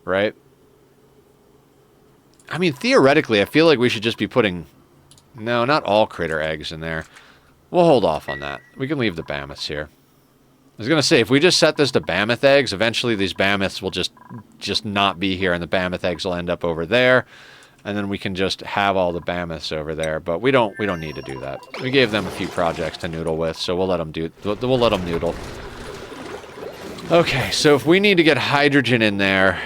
Speaker 1: Right? I mean, theoretically, I feel like we should just be putting... No, not all critter eggs in there. We'll hold off on that. We can leave the mammoths here. I was going to say, if we just set this to mammoth eggs, eventually these mammoths will just not be here, and the mammoth eggs will end up over there, and then we can just have all the mammoths over there. But we don't need to do that. We gave them a few projects to noodle with, so we'll let them noodle. Okay, so if we need to get hydrogen in there...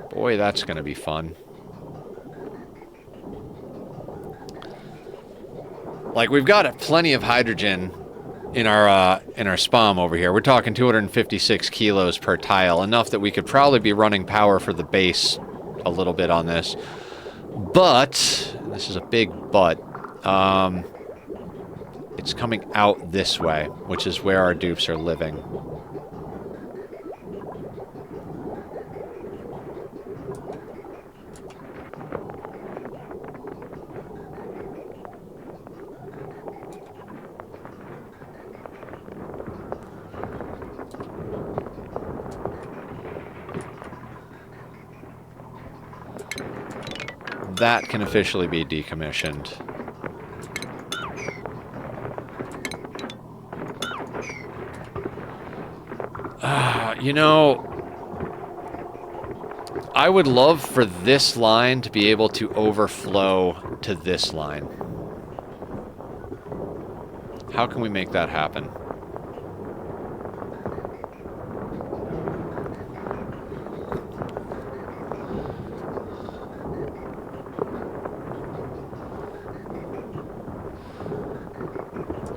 Speaker 1: Boy, that's going to be fun. Like, we've got plenty of hydrogen in our spam over here. We're talking 256 kilos per tile, enough that we could probably be running power for the base a little bit on this. But, and this is a big but, it's coming out this way, which is where our dupes are living. That can officially be decommissioned. You know, I would love for this line to be able to overflow to this line. How can we make that happen?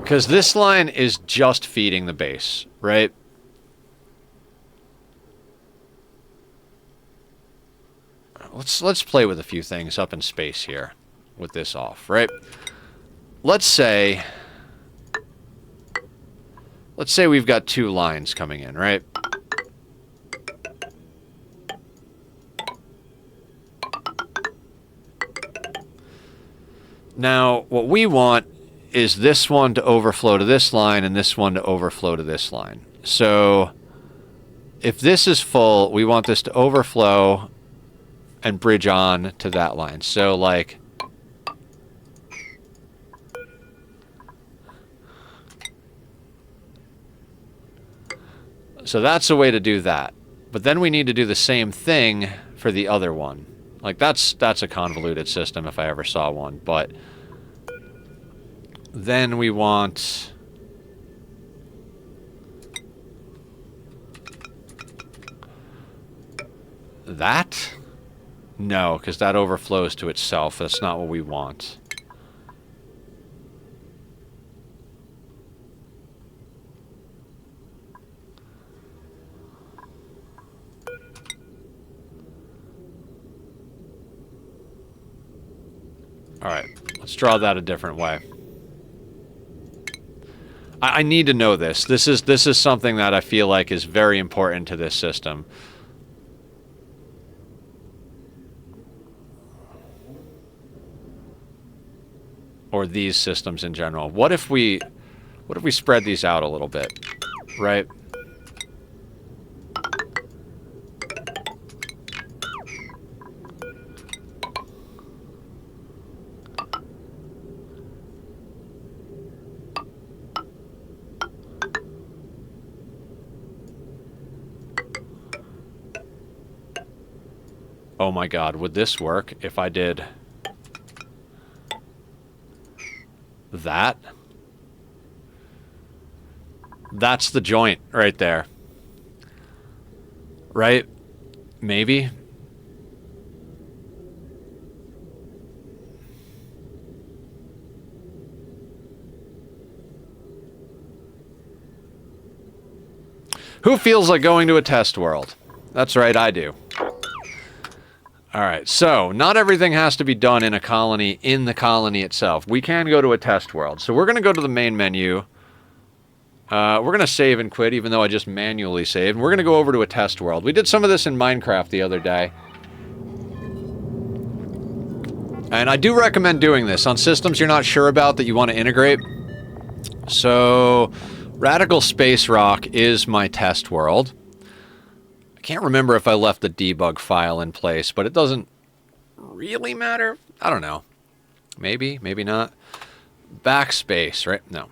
Speaker 1: Because this line is just feeding the base, right? Let's play with a few things up in space here with this off, right? Let's say we've got two lines coming in, right? Now, what we want is this one to overflow to this line and this one to overflow to this line. So if this is full, we want this to overflow and bridge on to that line. So like so that's a way to do that. But then we need to do the same thing for the other one. Like that's a convoluted system if I ever saw one, but then we want that? No, because that overflows to itself. That's not what we want. Alright, let's draw that a different way. I need to know this. This is something that I feel like is very important to this system. Or these systems in general. What if we spread these out a little bit, right? Oh my god, would this work if I did that? That's the joint right there. Right? Maybe? Who feels like going to a test world? That's right, I do. Alright, so, not everything has to be done in a colony, in the colony itself. We can go to a test world. So we're going to go to the main menu. We're going to save and quit, even though I just manually saved. And we're going to go over to a test world. We did some of this in Minecraft the other day. And I do recommend doing this on systems you're not sure about that you want to integrate. So, Radical Space Rock is my test world. I can't remember if I left the debug file in place, but it doesn't really matter. I don't know. Maybe, maybe not. Backspace, right? No.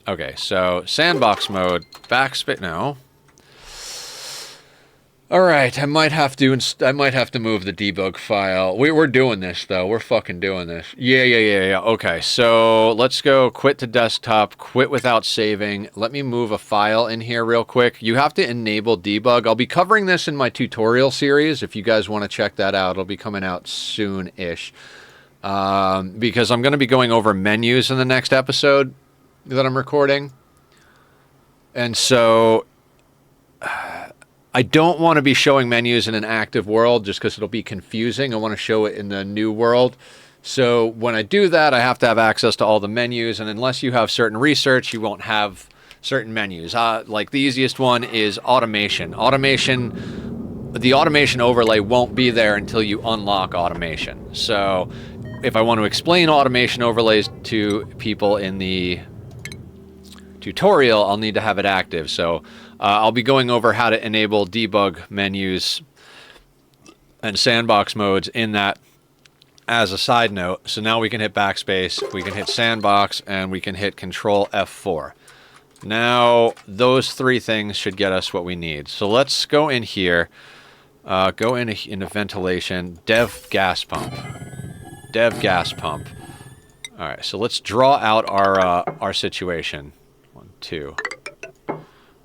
Speaker 1: Okay, so sandbox mode, backspace. No. All right, I might have to move the debug file. We're doing this though. We're fucking doing this. Yeah. Okay, so let's go quit to desktop, quit without saving. Let me move a file in here real quick. You have to enable debug. I'll be covering this in my tutorial series. If you guys want to check that out, it'll be coming out soon-ish. Because I'm going to be going over menus in the next episode that I'm recording. And so I don't want to be showing menus in an active world just because it'll be confusing. I want to show it in the new world. So when I do that, I have to have access to all the menus. And unless you have certain research, you won't have certain menus. Like the easiest one is automation. The automation overlay won't be there until you unlock automation. So if I want to explain automation overlays to people in the tutorial, I'll need to have it active. So I'll be going over how to enable debug menus and sandbox modes in that as a side note. So now we can hit backspace, we can hit sandbox, and we can hit Control F4. Now those three things should get us what we need. So let's go in here, go into ventilation, dev gas pump. Dev gas pump. All right, so let's draw out our situation. 1, 2.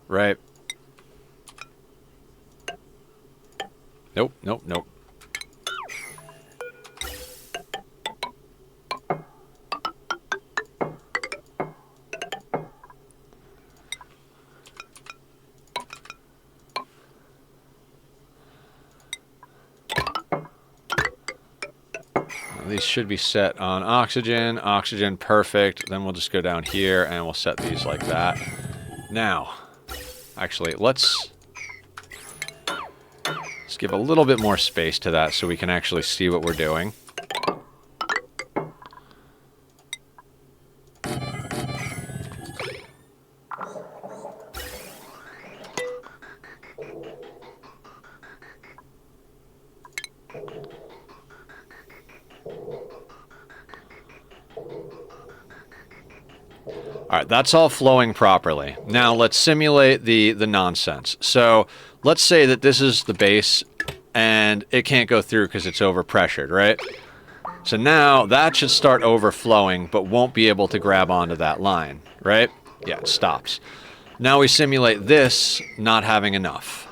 Speaker 1: Right. Nope. These should be set on oxygen. Oxygen, perfect. Then we'll just go down here and we'll set these like that. Now, actually, let's give a little bit more space to that so we can actually see what we're doing. Alright, that's all flowing properly. Now let's simulate the nonsense. So let's say that this is the base and it can't go through because it's overpressured, right? So now that should start overflowing but won't be able to grab onto that line, right? Yeah, it stops. Now we simulate this not having enough.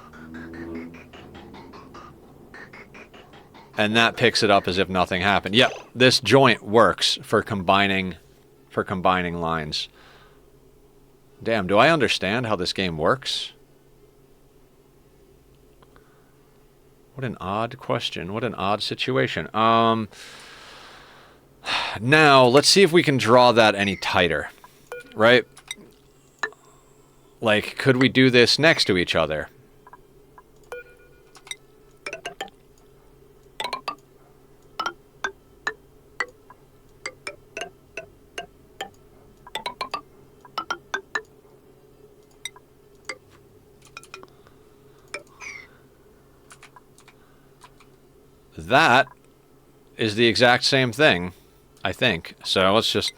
Speaker 1: And that picks it up as if nothing happened. Yep, this joint works for combining lines. Damn, do I understand how this game works? What an odd question. What an odd situation. Now, let's see if we can draw that any tighter. Right? Like, could we do this next to each other? That is the exact same thing, I think. So let's just...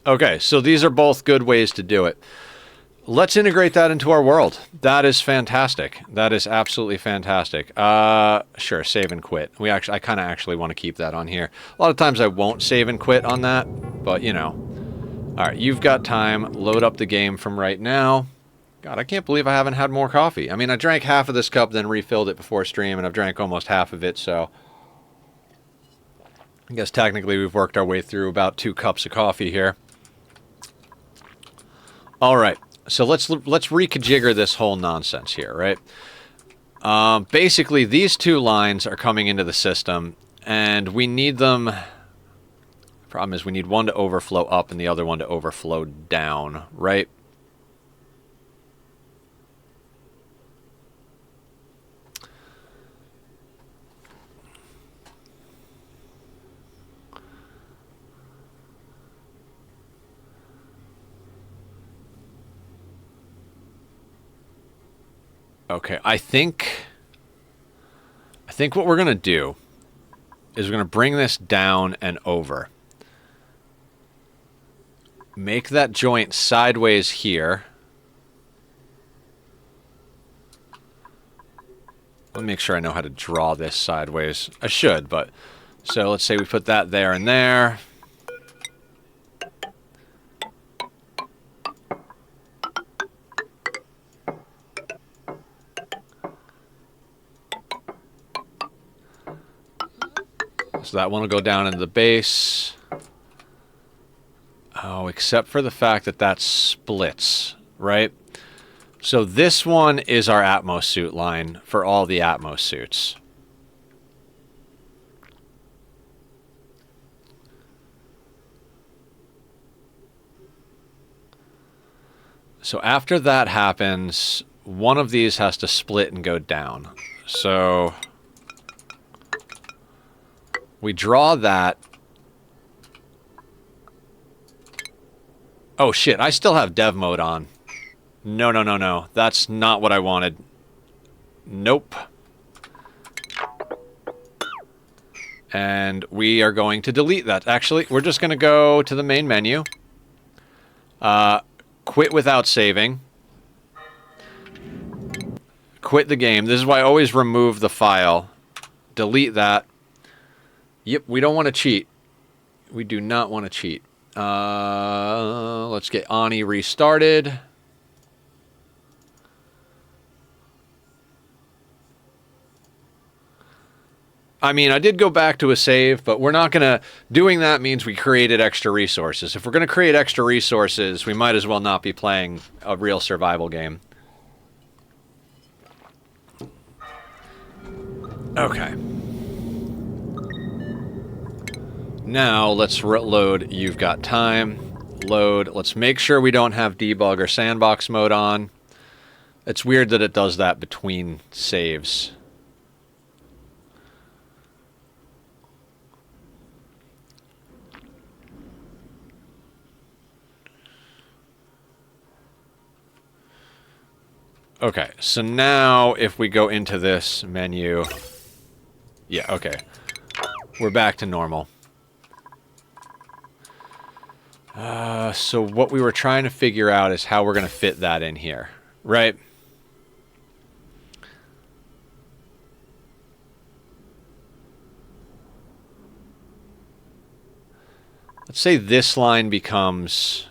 Speaker 1: Okay, so these are both good ways to do it. Let's integrate that into our world. That is fantastic. That is absolutely fantastic. Sure, save and quit. I kind of actually want to keep that on here. A lot of times I won't save and quit on that, but you know. All right, you've got time. Load up the game from right now. God, I can't believe I haven't had more coffee. I mean, I drank half of this cup, then refilled it before stream, and I've drank almost half of it, so I guess technically we've worked our way through about 2 cups of coffee here. All right, so let's reconfigure this whole nonsense here, right? Basically, these 2 lines are coming into the system, and we need them. Problem is, we need one to overflow up and the other one to overflow down, right? Okay, I think what we're going to do is we're going to bring this down and over. Make that joint sideways here. Let me make sure I know how to draw this sideways. I should, but... So let's say we put that there and there. So that one will go down into the base. Oh, except for the fact that that splits, right? So this one is our Atmos suit line for all the Atmos suits. So after that happens, one of these has to split and go down. So we draw that. Oh shit, I still have dev mode on. No, no, no, no. That's not what I wanted. Nope. And we are going to delete that. Actually, we're just going to go to the main menu. Quit without saving. Quit the game. This is why I always remove the file. Delete that. Yep, we don't want to cheat. We do not want to cheat. Let's get Ani restarted. I mean, I did go back to a save, but we're not going to... Doing that means we created extra resources. If we're going to create extra resources, we might as well not be playing a real survival game. Okay. Now, let's load You've Got Time. Load. Let's make sure we don't have debug or sandbox mode on. It's weird that it does that between saves. Okay, so now if we go into this menu... Yeah, okay. We're back to normal. So what we were trying to figure out is how we're going to fit that in here, right? Let's say this line becomes...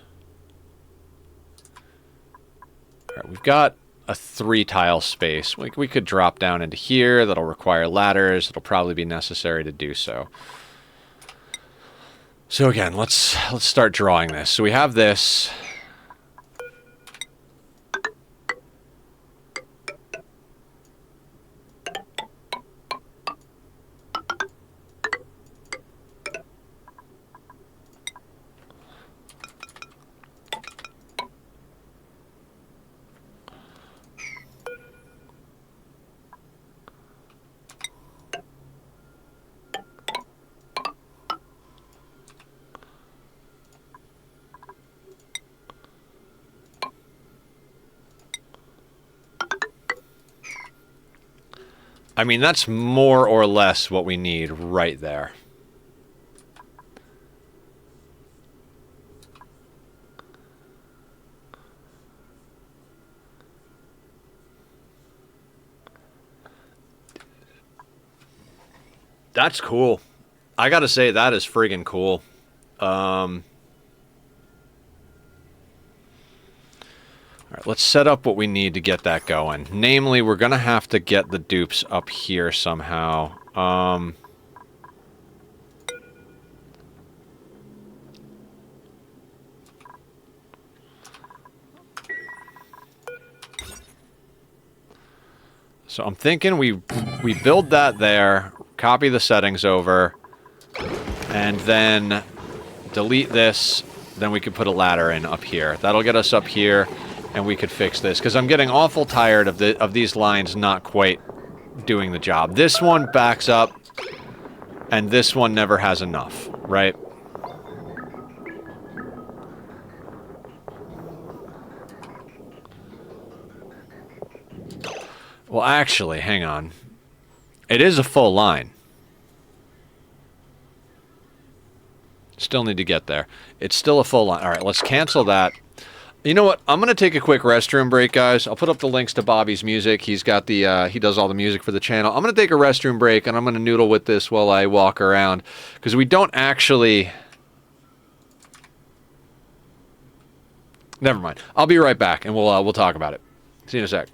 Speaker 1: All right, we've got a 3-tile space. We could drop down into here. That'll require ladders. It'll probably be necessary to do so. So again, let's start drawing this. So we have this. I mean, that's more or less what we need right there. That's cool. I gotta say, that is friggin' cool. All right, let's set up what we need to get that going. Namely, we're going to have to get the dupes up here somehow. So I'm thinking we build that there, copy the settings over, and then delete this. Then we could put a ladder in up here. That'll get us up here. And we could fix this, because I'm getting awful tired of these lines not quite doing the job. This one backs up, and this one never has enough, right? Well, actually, hang on. It is a full line. Still need to get there. It's still a full line. All right, let's cancel that. You know what? I'm going to take a quick restroom break, guys. I'll put up the links to Bobby's music. He's got the, he does all the music for the channel. I'm going to take a restroom break, and I'm going to noodle with this while I walk around. Because we don't actually... Never mind. I'll be right back, and we'll talk about it. See you in a sec.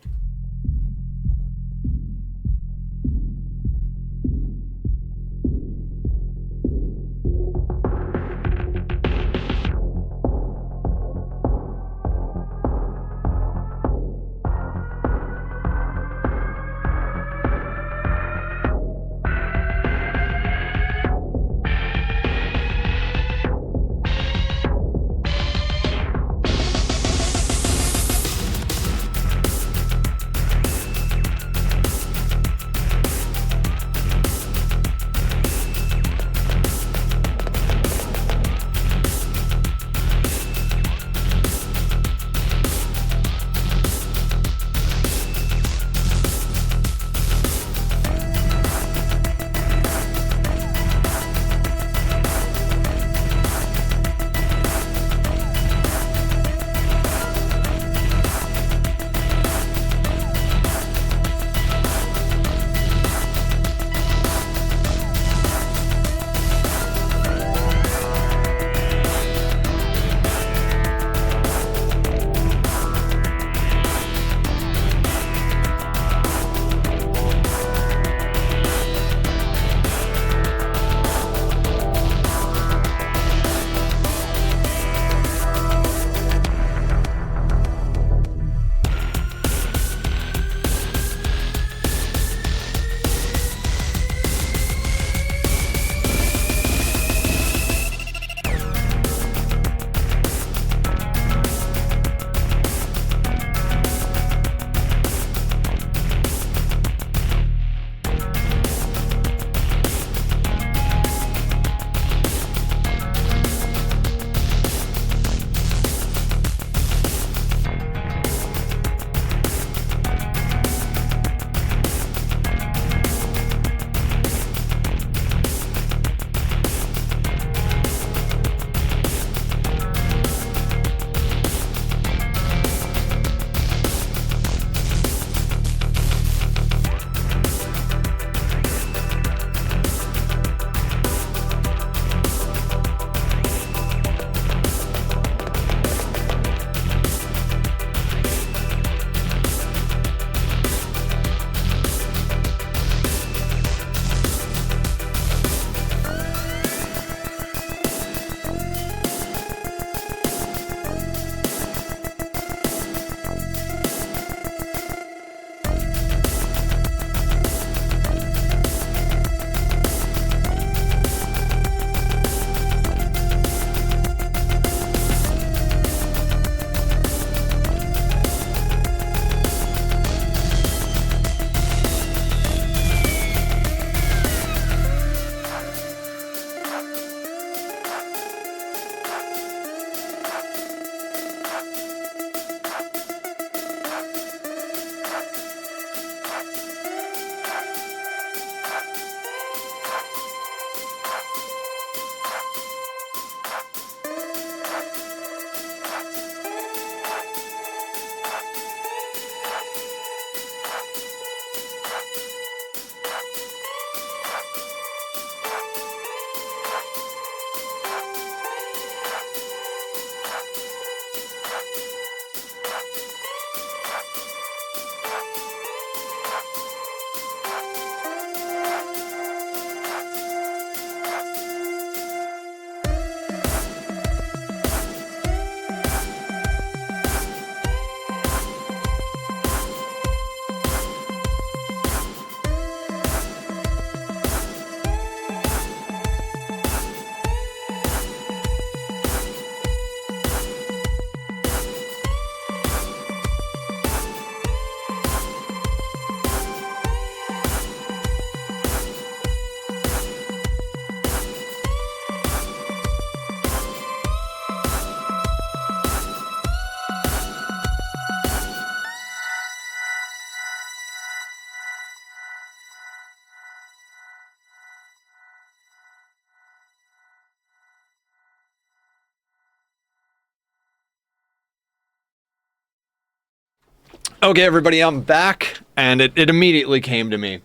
Speaker 1: Okay, everybody, I'm back, and it immediately came to me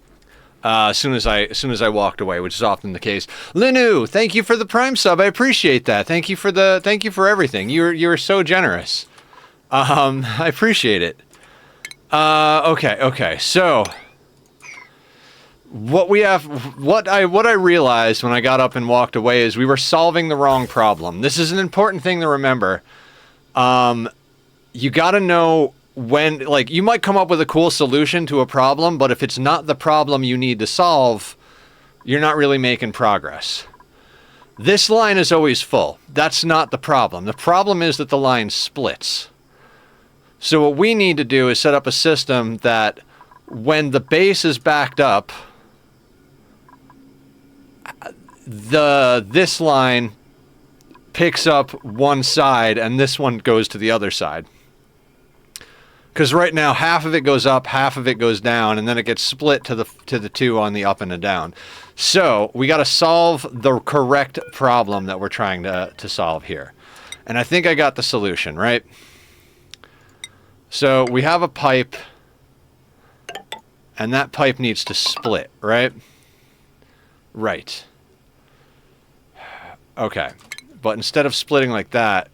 Speaker 1: as soon as I walked away, which is often the case. Linu, thank you for the Prime sub. I appreciate that. Thank you for everything. You're so generous. I appreciate it. Okay. So what I realized when I got up and walked away is we were solving the wrong problem. This is an important thing to remember. You got to know when, like, you might come up with a cool solution to a problem, but if it's not the problem you need to solve, you're not really making progress. This line is always full. That's not the problem. The problem is that the line splits. So what we need to do is set up a system that when the base is backed up, this line picks up one side and this one goes to the other side. Because right now, half of it goes up, half of it goes down, and then it gets split to the two on the up and the down. So we got to solve the correct problem that we're trying to solve here. And I think I got the solution, right? So we have a pipe, and that pipe needs to split, right? Right. Okay. But instead of splitting like that,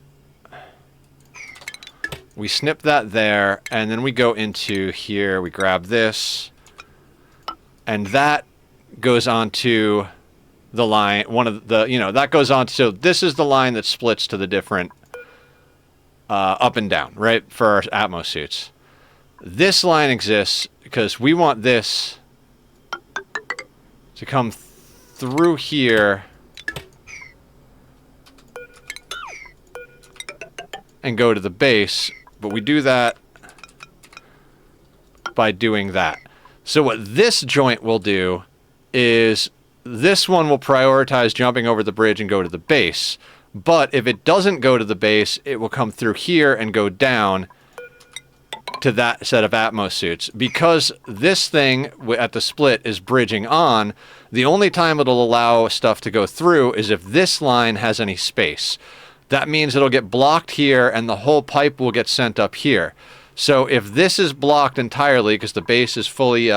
Speaker 1: we snip that there, and then we go into here, we grab this, and that goes onto the line, that goes on, so this is the line that splits to the different up and down, right, for our Atmos suits. This line exists because we want this to come through here and go to the base. But we do that by doing that. So what this joint will do is this one will prioritize jumping over the bridge and go to the base. But if it doesn't go to the base, it will come through here and go down to that set of Atmos suits. Because this thing at the split is bridging on, the only time it'll allow stuff to go through is if this line has any space. That means it'll get blocked here, and the whole pipe will get sent up here. So if this is blocked entirely, because the base is fully...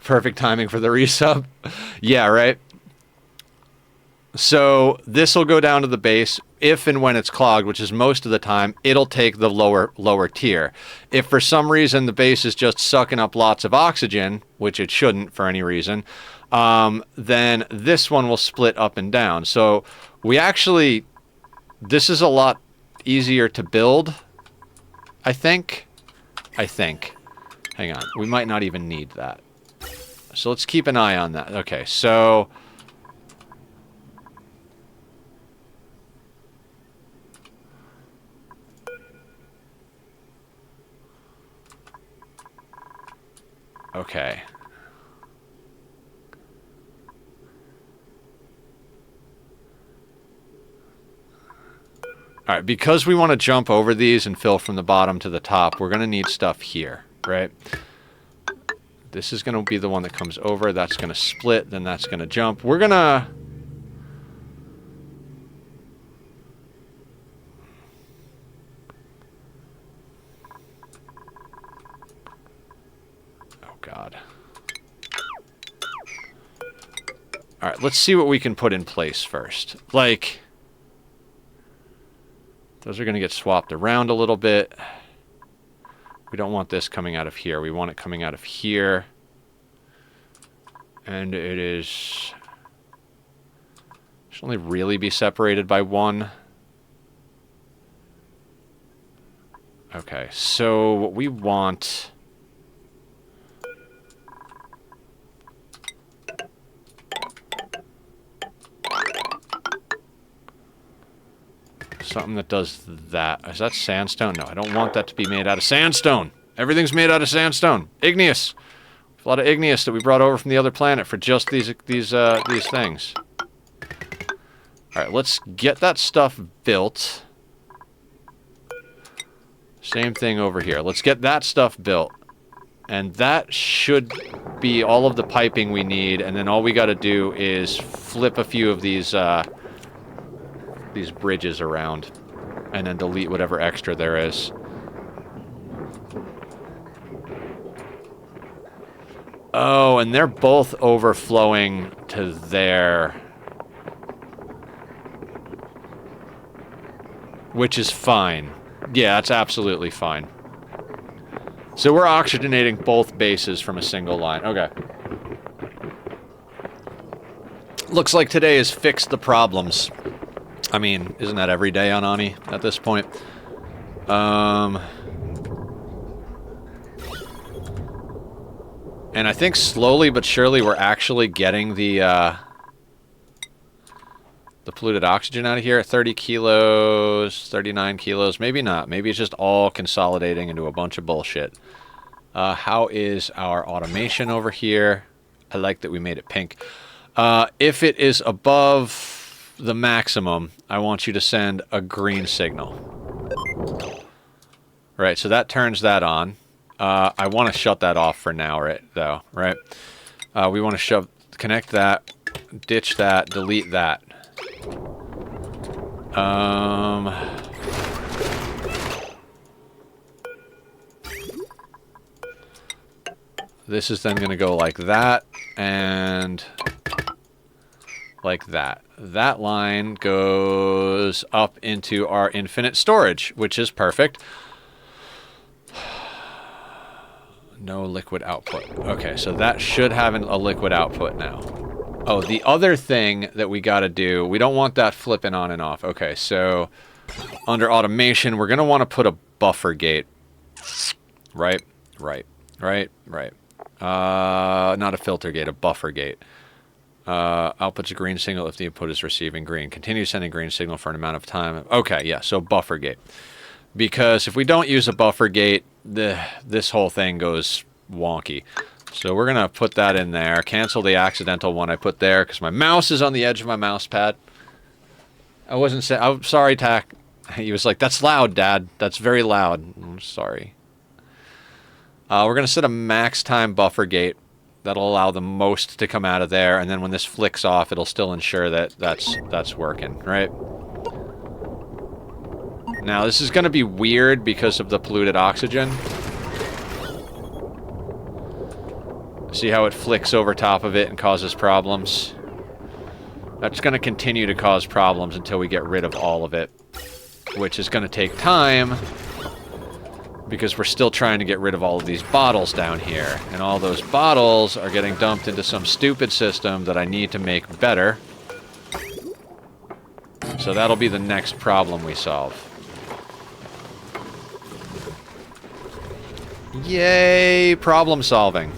Speaker 1: perfect timing for the resub. Yeah, right? So this will go down to the base. If and when it's clogged, which is most of the time, it'll take the lower tier. If for some reason the base is just sucking up lots of oxygen, which it shouldn't for any reason, then this one will split up and down. So we actually... This is a lot easier to build, I think. Hang on. We might not even need that. So let's keep an eye on that. Okay, so... Okay. Alright, because we want to jump over these and fill from the bottom to the top, we're going to need stuff here, right? This is going to be the one that comes over, that's going to split, then that's going to jump. We're going to... Oh, God. Alright, let's see what we can put in place first. Like... Those are going to get swapped around a little bit. We don't want this coming out of here. We want it coming out of here. And it is... should only really be separated by one. Okay, so what we want... Something that does that. Is that sandstone? No, I don't want that to be made out of sandstone. Everything's made out of sandstone. Igneous. A lot of igneous that we brought over from the other planet for just these things. All right, let's get that stuff built. Same thing over here. Let's get that stuff built. And that should be all of the piping we need, and then all we got to do is flip a few of these bridges around, and then delete whatever extra there is. Oh, and they're both overflowing to there. Which is fine. Yeah, that's absolutely fine. So we're oxygenating both bases from a single line. Okay. Looks like today has fixed the problems. I mean, isn't that every day on Ani at this point? And I think slowly but surely we're actually getting the polluted oxygen out of here. 30 kilos, 39 kilos, maybe not. Maybe it's just all consolidating into a bunch of bullshit. How is our automation over here? I like that we made it pink. If it is above the maximum, I want you to send a green signal. Right, so that turns that on. I want to shut that off for now, right? Though, right? We want to connect that, ditch that, delete that. This is then going to go like that, and like that. That line goes up into our infinite storage, which is perfect. No liquid output. Okay, so that should have a liquid output now. Oh, the other thing that we got to do, we don't want that flipping on and off. Okay, so under automation, we're going to want to put a buffer gate. Right. Not a filter gate, a buffer gate. Outputs a green signal if the input is receiving green. Continue sending green signal for an amount of time. Okay, yeah, so buffer gate. Because if we don't use a buffer gate, this whole thing goes wonky. So we're going to put that in there. Cancel the accidental one I put there because my mouse is on the edge of my mouse pad. I wasn't saying... I'm sorry, Tack. He was like, that's loud, Dad. That's very loud. I'm sorry. We're going to set a max time buffer gate. That'll allow the most to come out of there. And then when this flicks off, it'll still ensure that that's working, right? Now, this is going to be weird because of the polluted oxygen. See how it flicks over top of it and causes problems? That's going to continue to cause problems until we get rid of all of it, which is going to take time because we're still trying to get rid of all of these bottles down here. And all those bottles are getting dumped into some stupid system that I need to make better. So that'll be the next problem we solve. Yay, problem solving.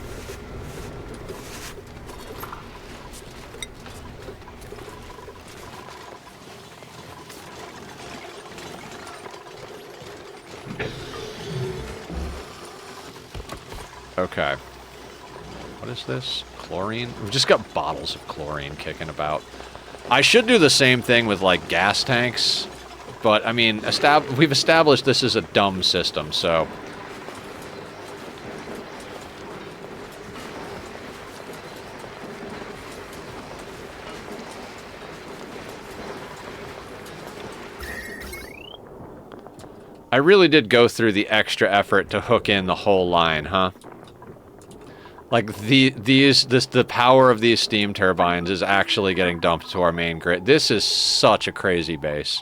Speaker 1: Okay. What is this? Chlorine? We've just got bottles of chlorine kicking about. I should do the same thing with, like, gas tanks. But, I mean, we've established this is a dumb system, so... I really did go through the extra effort to hook in the whole line, huh? Like, the power of these steam turbines is actually getting dumped to our main grid. This is such a crazy base.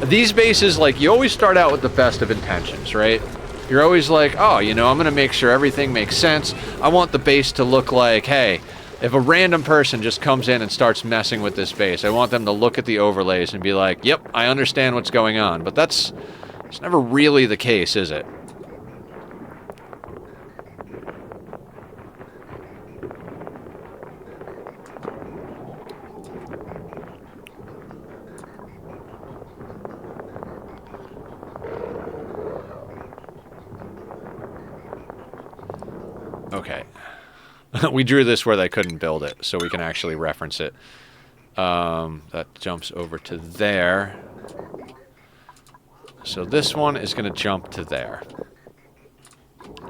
Speaker 1: These bases, like, you always start out with the best of intentions, right? You're always like, oh, you know, I'm going to make sure everything makes sense. I want the base to look like, hey, if a random person just comes in and starts messing with this base, I want them to look at the overlays and be like, yep, I understand what's going on. But it's never really the case, is it? Okay. We drew this where they couldn't build it, so we can actually reference it. That jumps over to there. So this one is going to jump to there.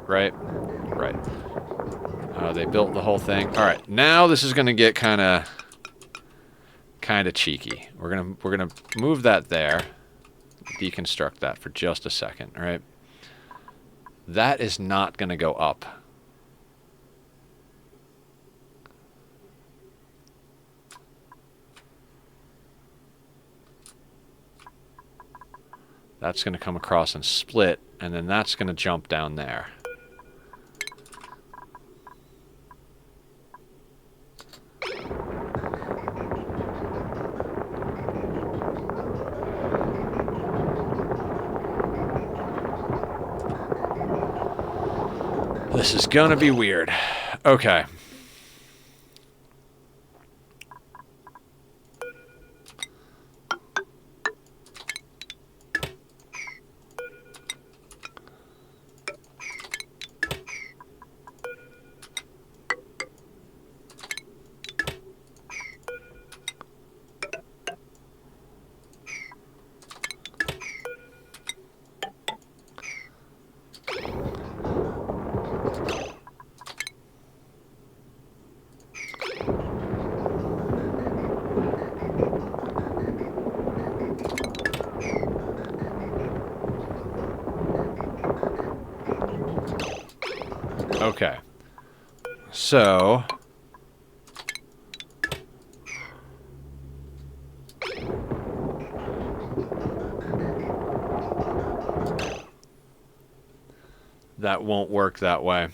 Speaker 1: Right? Right. They built the whole thing. Alright, now this is going to get kind of cheeky. We're gonna move that there. Deconstruct that for just a second, alright? That is not going to go up. That's going to come across and split, and then that's going to jump down there. This is going to be weird. Okay. Okay. So... that won't work that way.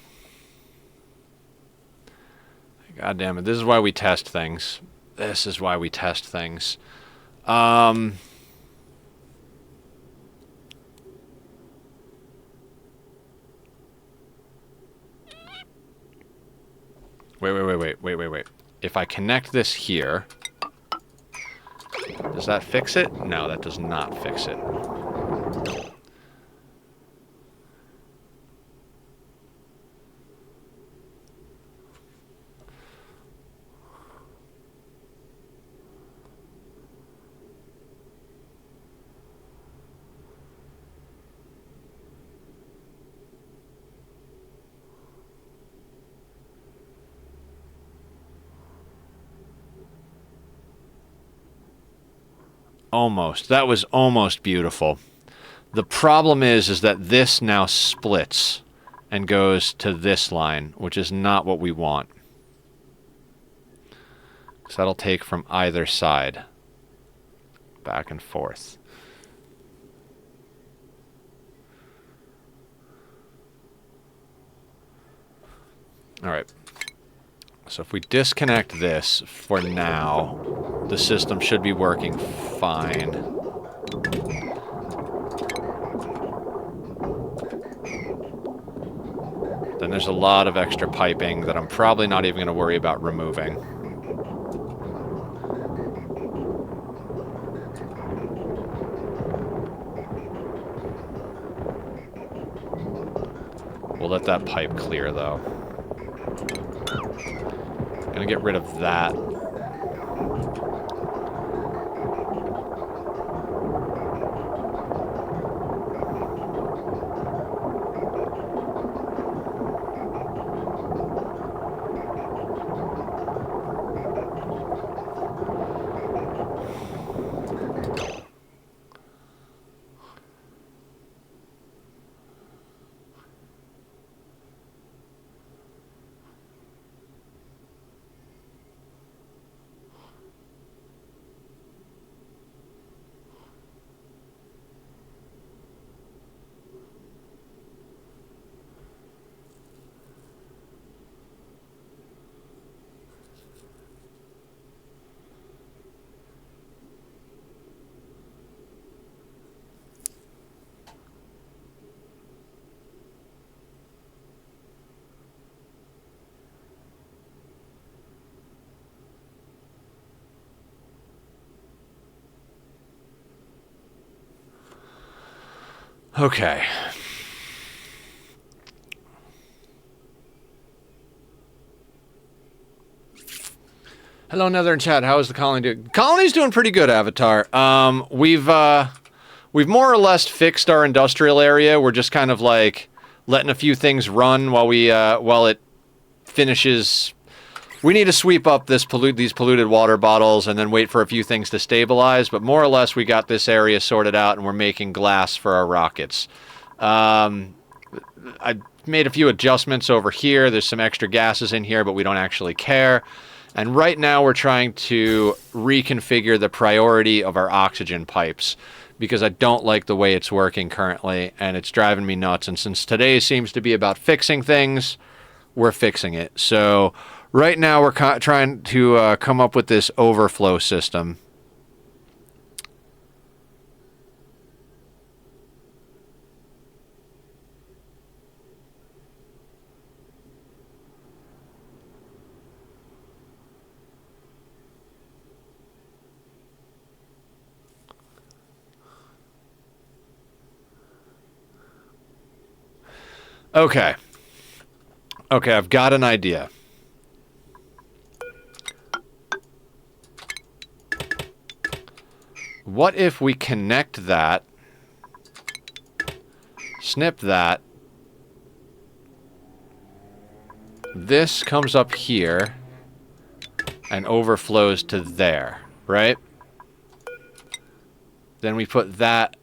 Speaker 1: God damn it. This is why we test things. This is why we test things. Wait. If I connect this here, does that fix it? No, that does not fix it. Almost. That was almost beautiful. The problem is that this now splits and goes to this line, which is not what we want. So that'll take from either side. Back and forth. Alright. So if we disconnect this for now, the system should be working fine. Then there's a lot of extra piping that I'm probably not even going to worry about removing. We'll let that pipe clear, though. Gonna get rid of that. Okay. Hello, Nether and chat. How is the colony doing? Colony's doing pretty good, Avatar. We've more or less fixed our industrial area. We're just kind of like letting a few things run while it finishes. We need to sweep up these polluted water bottles and then wait for a few things to stabilize. But more or less, we got this area sorted out, and we're making glass for our rockets. I made a few adjustments over here. There's some extra gases in here, but we don't actually care. And right now we're trying to reconfigure the priority of our oxygen pipes because I don't like the way it's working currently, and it's driving me nuts. And since today seems to be about fixing things, we're fixing it. So right now we're trying to come up with this overflow system. Okay. Okay, I've got an idea. What if we connect that, snip that, this comes up here and overflows to there, right? Then we put that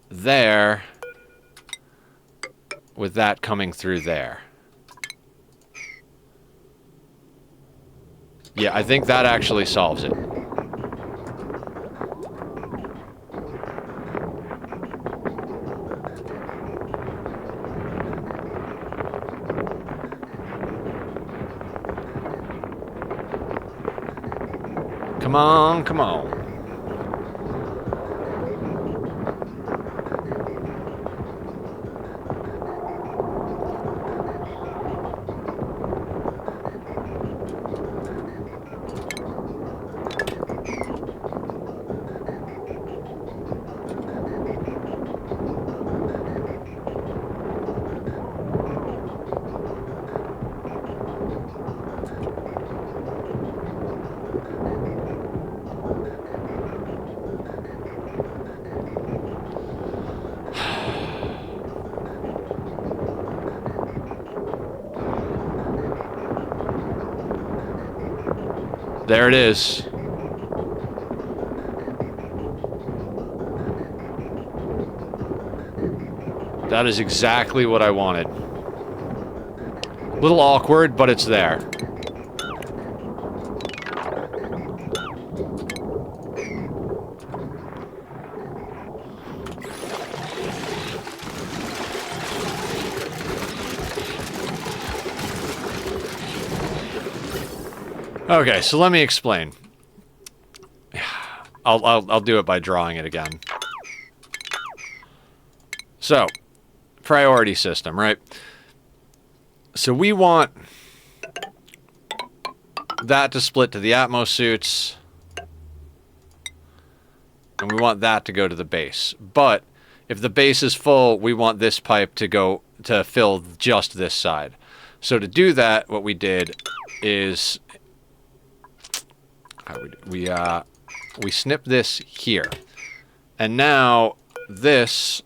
Speaker 1: there with that coming through there. Yeah, I think that actually solves it. Come on, come on. There it is. That is exactly what I wanted. A little awkward, but it's there. Okay, so let me explain. I'll do it by drawing it again. So, priority system, right? So we want that to split to the Atmos suits, and we want that to go to the base. But if the base is full, we want this pipe to go to fill just this side. So to do that, what we did is we snip this here, and now this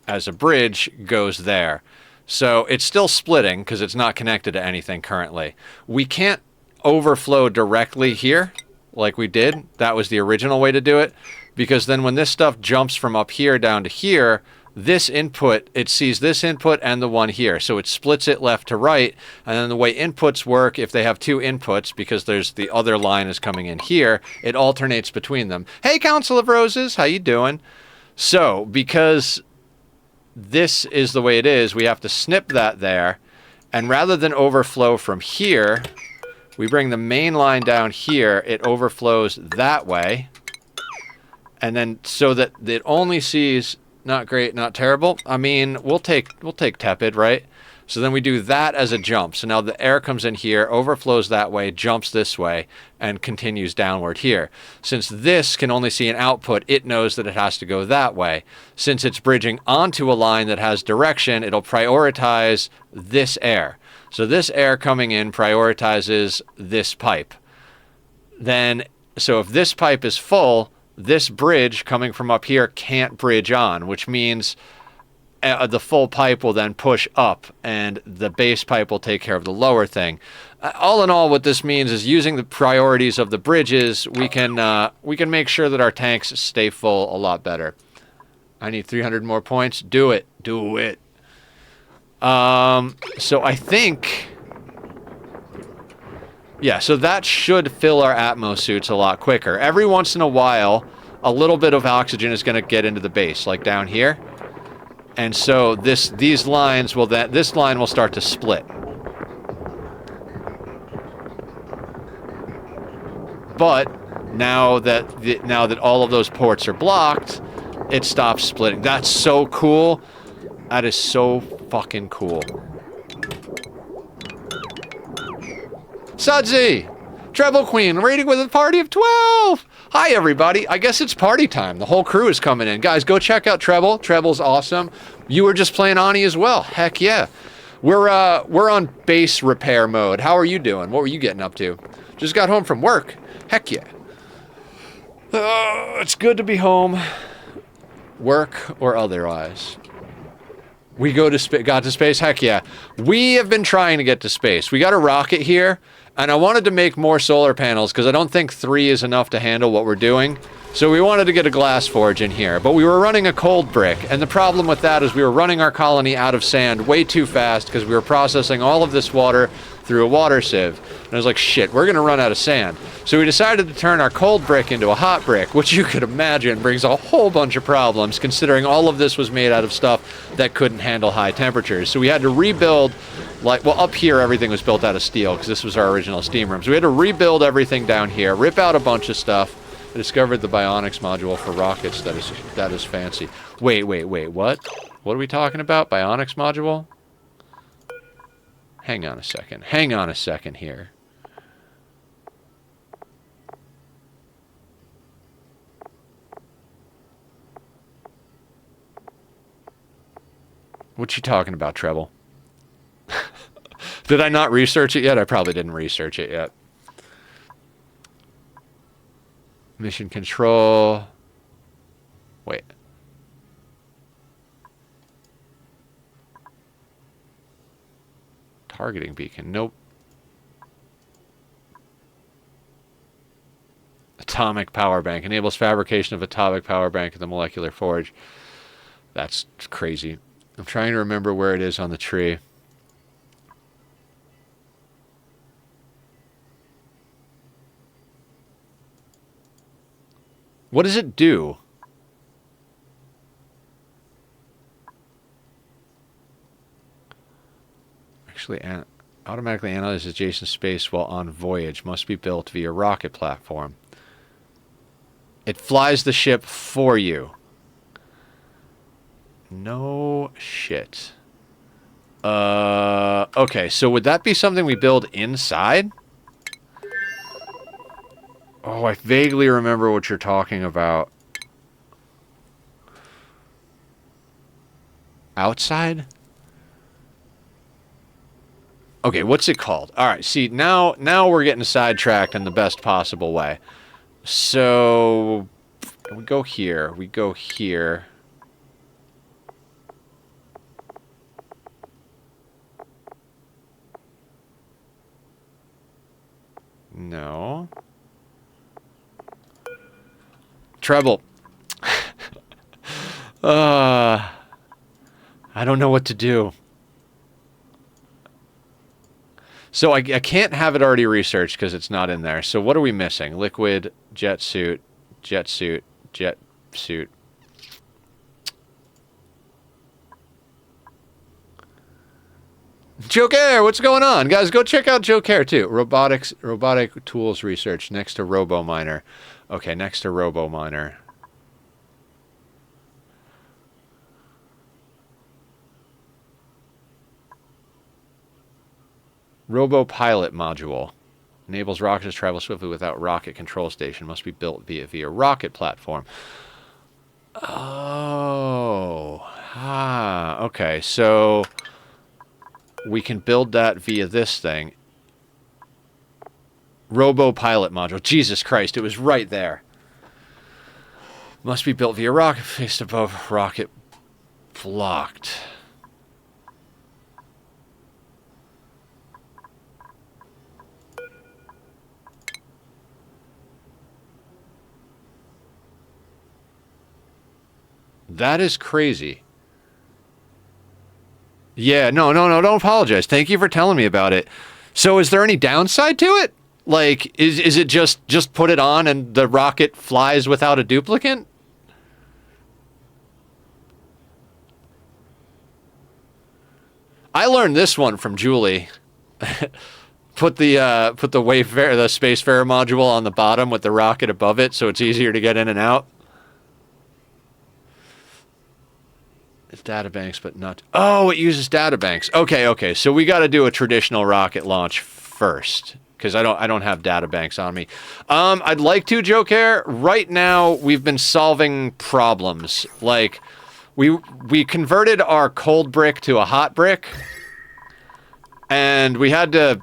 Speaker 1: as a bridge goes there. So it's still splitting because it's not connected to anything currently. We can't overflow directly here like we did. That was the original way to do it, because then when this stuff jumps from up here down to here, this input, it sees this input and the one here. So it splits it left to right. And then the way inputs work, if they have two inputs, because there's the other line is coming in here, it alternates between them. Hey, Council of Roses, how you doing? So because this is the way it is, we have to snip that there. And rather than overflow from here, we bring the main line down here. It overflows that way. And then so that it only sees... Not great, not terrible. I mean, we'll take tepid, right? So then we do that as a jump. So now the air comes in here, overflows that way, jumps this way, and continues downward here. Since this can only see an output, it knows that it has to go that way. Since it's bridging onto a line that has direction, it'll prioritize this air. So this air coming in prioritizes this pipe. Then, so if this pipe is full, this bridge coming from up here can't bridge on, which means the full pipe will then push up and the base pipe will take care of the lower thing. All in all, what this means is using the priorities of the bridges, we can make sure that our tanks stay full a lot better. I need 300 more points. Do it. Do it. So I think... Yeah, so that should fill our Atmos suits a lot quicker. Every once in a while, a little bit of oxygen is going to get into the base, like down here. And so these lines will this line will start to split. But now that all of those ports are blocked, it stops splitting. That's so cool. That is so fucking cool. Sudsy! Treble Queen, raiding with a party of 12! Hi, everybody. I guess it's party time. The whole crew is coming in. Guys, go check out Treble. Treble's awesome. You were just playing Ani as well. Heck yeah. We're on base repair mode. How are you doing? What were you getting up to? Just got home from work. Heck yeah. It's good to be home. Work or otherwise. We got to space? Heck yeah. We have been trying to get to space. We got a rocket here, and I wanted to make more solar panels because I don't think 3 is enough to handle what we're doing. So we wanted to get a glass forge in here, but we were running a cold brick, and the problem with that is we were running our colony out of sand way too fast because we were processing all of this water through a water sieve. And I was like, shit, we're gonna run out of sand. So we decided to turn our cold brick into a hot brick, which you could imagine brings a whole bunch of problems considering all of this was made out of stuff that couldn't handle high temperatures. So we had to rebuild, like, well, up here everything was built out of steel because this was our original steam room. So we had to rebuild everything down here, rip out a bunch of stuff. I discovered the Bionics module for rockets. That is fancy. Wait, what? What are we talking about? Bionics module? Hang on a second. Hang on a second here. What you talking about, Treble? Did I not research it yet? I probably didn't research it yet. Mission control. Wait. Targeting beacon. Nope. Atomic power bank. Enables fabrication of atomic power bank in the molecular forge. That's crazy. I'm trying to remember where it is on the tree. What does it do? Actually, automatically analyzes adjacent space while on voyage. Must be built via rocket platform. It flies the ship for you. No shit. Okay, so would that be something we build inside? Oh, I vaguely remember what you're talking about. Outside? Okay, what's it called? Alright, see, now we're getting sidetracked in the best possible way. So, we go here. We go here. No. Treble. I don't know what to do. So I can't have it already researched because it's not in there. So what are we missing? Liquid, jet suit, jet suit, jet suit. Joker, what's going on? Guys, go check out Joker too. Robotic tools research next to Robo Miner. Okay, next to Robo Miner. Robo Pilot module. Enables rockets to travel swiftly without rocket control station. Must be built via rocket platform. Oh. Okay, so we can build that via this thing. Robo Pilot module. Jesus Christ, it was right there. Must be built via rocket. Faced above rocket blocked. That is crazy. Yeah, no, no, no, don't apologize. Thank you for telling me about it. So is there any downside to it? Like, is it just put it on and the rocket flies without a duplicate? I learned this one from Julie. Put the Wayfarer, the Spacefarer module on the bottom with the rocket above it, so it's easier to get in and out. It's databanks, but not. Oh, it uses databanks. Okay, okay. So we got to do a traditional rocket launch first because I don't have databanks on me. I'd like to, Joker. Right now, we've been solving problems. Like, we converted our cold brick to a hot brick, and we had to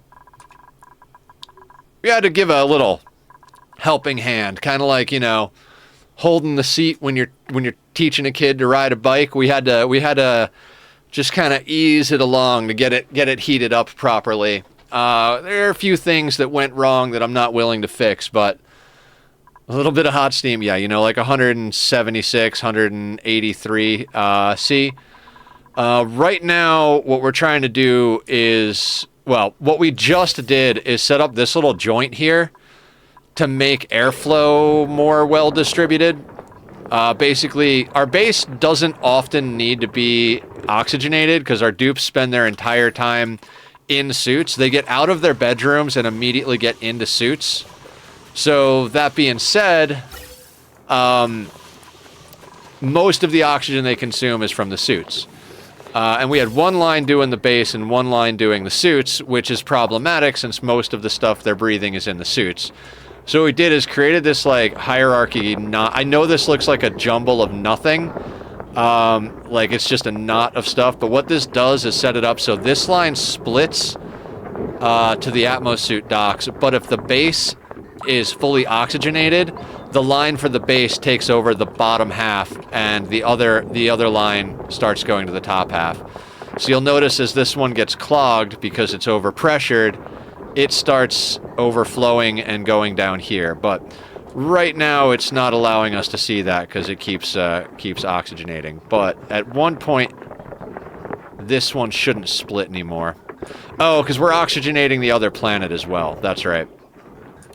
Speaker 1: give a little helping hand, kind of like, you know, holding the seat when you're teaching a kid to ride a bike. We had to just kind of ease it along to get it heated up properly. There are a few things that went wrong that I'm not willing to fix, but a little bit of hot steam, yeah, you know, like 176, 183 C. Right now, what we're trying to do is, well, what we just did is set up this little joint here to make airflow more well distributed. Basically, our base doesn't often need to be oxygenated because our dupes spend their entire time in suits. They get out of their bedrooms and immediately get into suits. So that being said, most of the oxygen they consume is from the suits. And we had one line doing the base and one line doing the suits, which is problematic since most of the stuff they're breathing is in the suits. So what we did is created this like hierarchy. I know this looks like a jumble of nothing. Like it's just a knot of stuff. But what this does is set it up so this line splits to the Atmos suit docks. But if the base is fully oxygenated, the line for the base takes over the bottom half, and the other line starts going to the top half. So you'll notice as this one gets clogged because it's overpressured, it starts overflowing and going down here. But right now it's not allowing us to see that because it keeps oxygenating. But at one point, this one shouldn't split anymore. Oh, because we're oxygenating the other planet as well. That's right.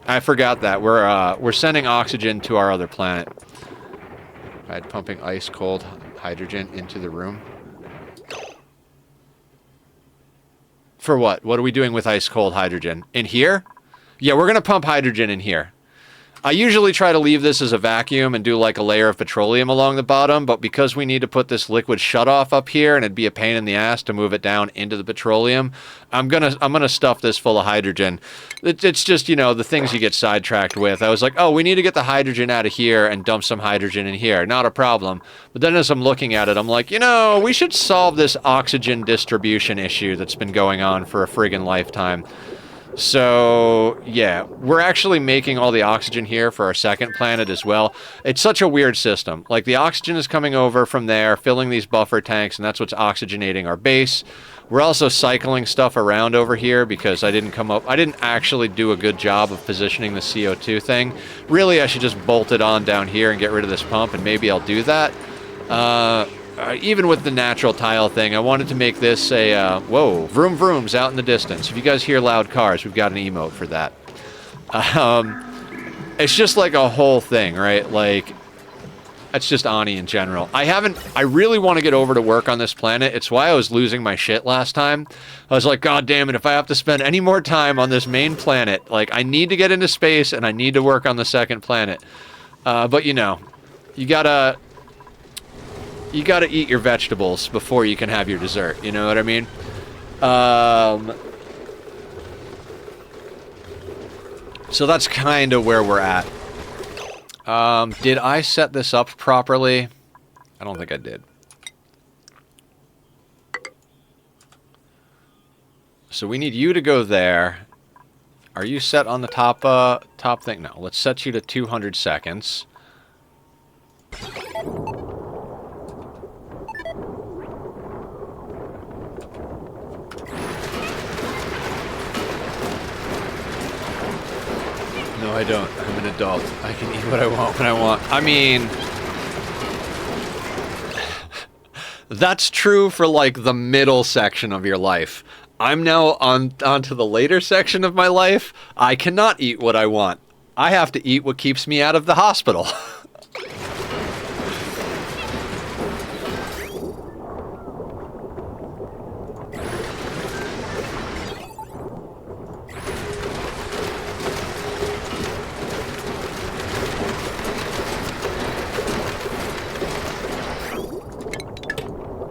Speaker 1: I forgot that. We're sending oxygen to our other planet. Right, pumping ice cold hydrogen into the room. For what? What are we doing with ice cold hydrogen? In here? Yeah, we're going to pump hydrogen in here. I usually try to leave this as a vacuum and do like a layer of petroleum along the bottom, but because we need to put this liquid shutoff up here and it'd be a pain in the ass to move it down into the petroleum, I'm gonna stuff this full of hydrogen. It's just, you know, the things you get sidetracked with. I was like, oh, we need to get the hydrogen out of here and dump some hydrogen in here. Not a problem. But then as I'm looking at it, I'm like, you know, we should solve this oxygen distribution issue that's been going on for a friggin' lifetime. So, yeah, we're actually making all the oxygen here for our second planet as well. It's such a weird system. Like, the oxygen is coming over from there, filling these buffer tanks, and that's what's oxygenating our base. We're also cycling stuff around over here because I didn't actually do a good job of positioning the CO2 thing. Really, I should just bolt it on down here and get rid of this pump, and maybe I'll do that. Even with the natural tile thing, I wanted to make this a, whoa, vroom vroom's out in the distance. If you guys hear loud cars, we've got an emote for that. It's just like a whole thing, right? Like, it's just Ani in general. I really want to get over to work on this planet. It's why I was losing my shit last time. I was like, God damn it, if I have to spend any more time on this main planet, like, I need to get into space and I need to work on the second planet. But, you know, you gotta eat your vegetables before you can have your dessert. You know what I mean? So that's kind of where we're at. Did I set this up properly? I don't think I did. So we need you to go there. Are you set on the top thing? No, let's set you to 200 seconds. No, I don't. I'm an adult. I can eat what I want when I want. I mean, That's true for, like, the middle section of your life. I'm now onto the later section of my life. I cannot eat what I want. I have to eat what keeps me out of the hospital.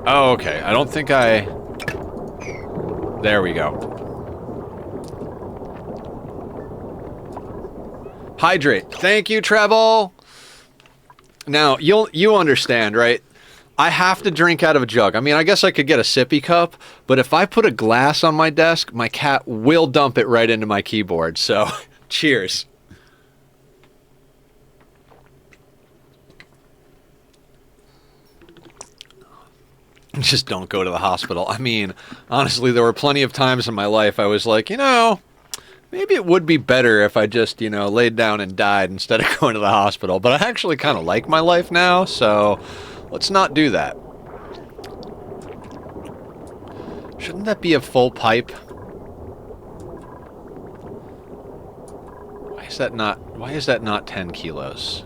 Speaker 1: Oh, okay. I don't think I... There we go. Hydrate. Thank you, Treble! Now, you understand, right? I have to drink out of a jug. I mean, I guess I could get a sippy cup, but if I put a glass on my desk, my cat will dump it right into my keyboard, so cheers. Just don't go to the hospital. I mean, honestly, there were plenty of times in my life I was like, you know, maybe it would be better if I just, you know, laid down and died instead of going to the hospital. But I actually kind of like my life now, so let's not do that. Shouldn't that be a full pipe? Why is that not 10 kilos?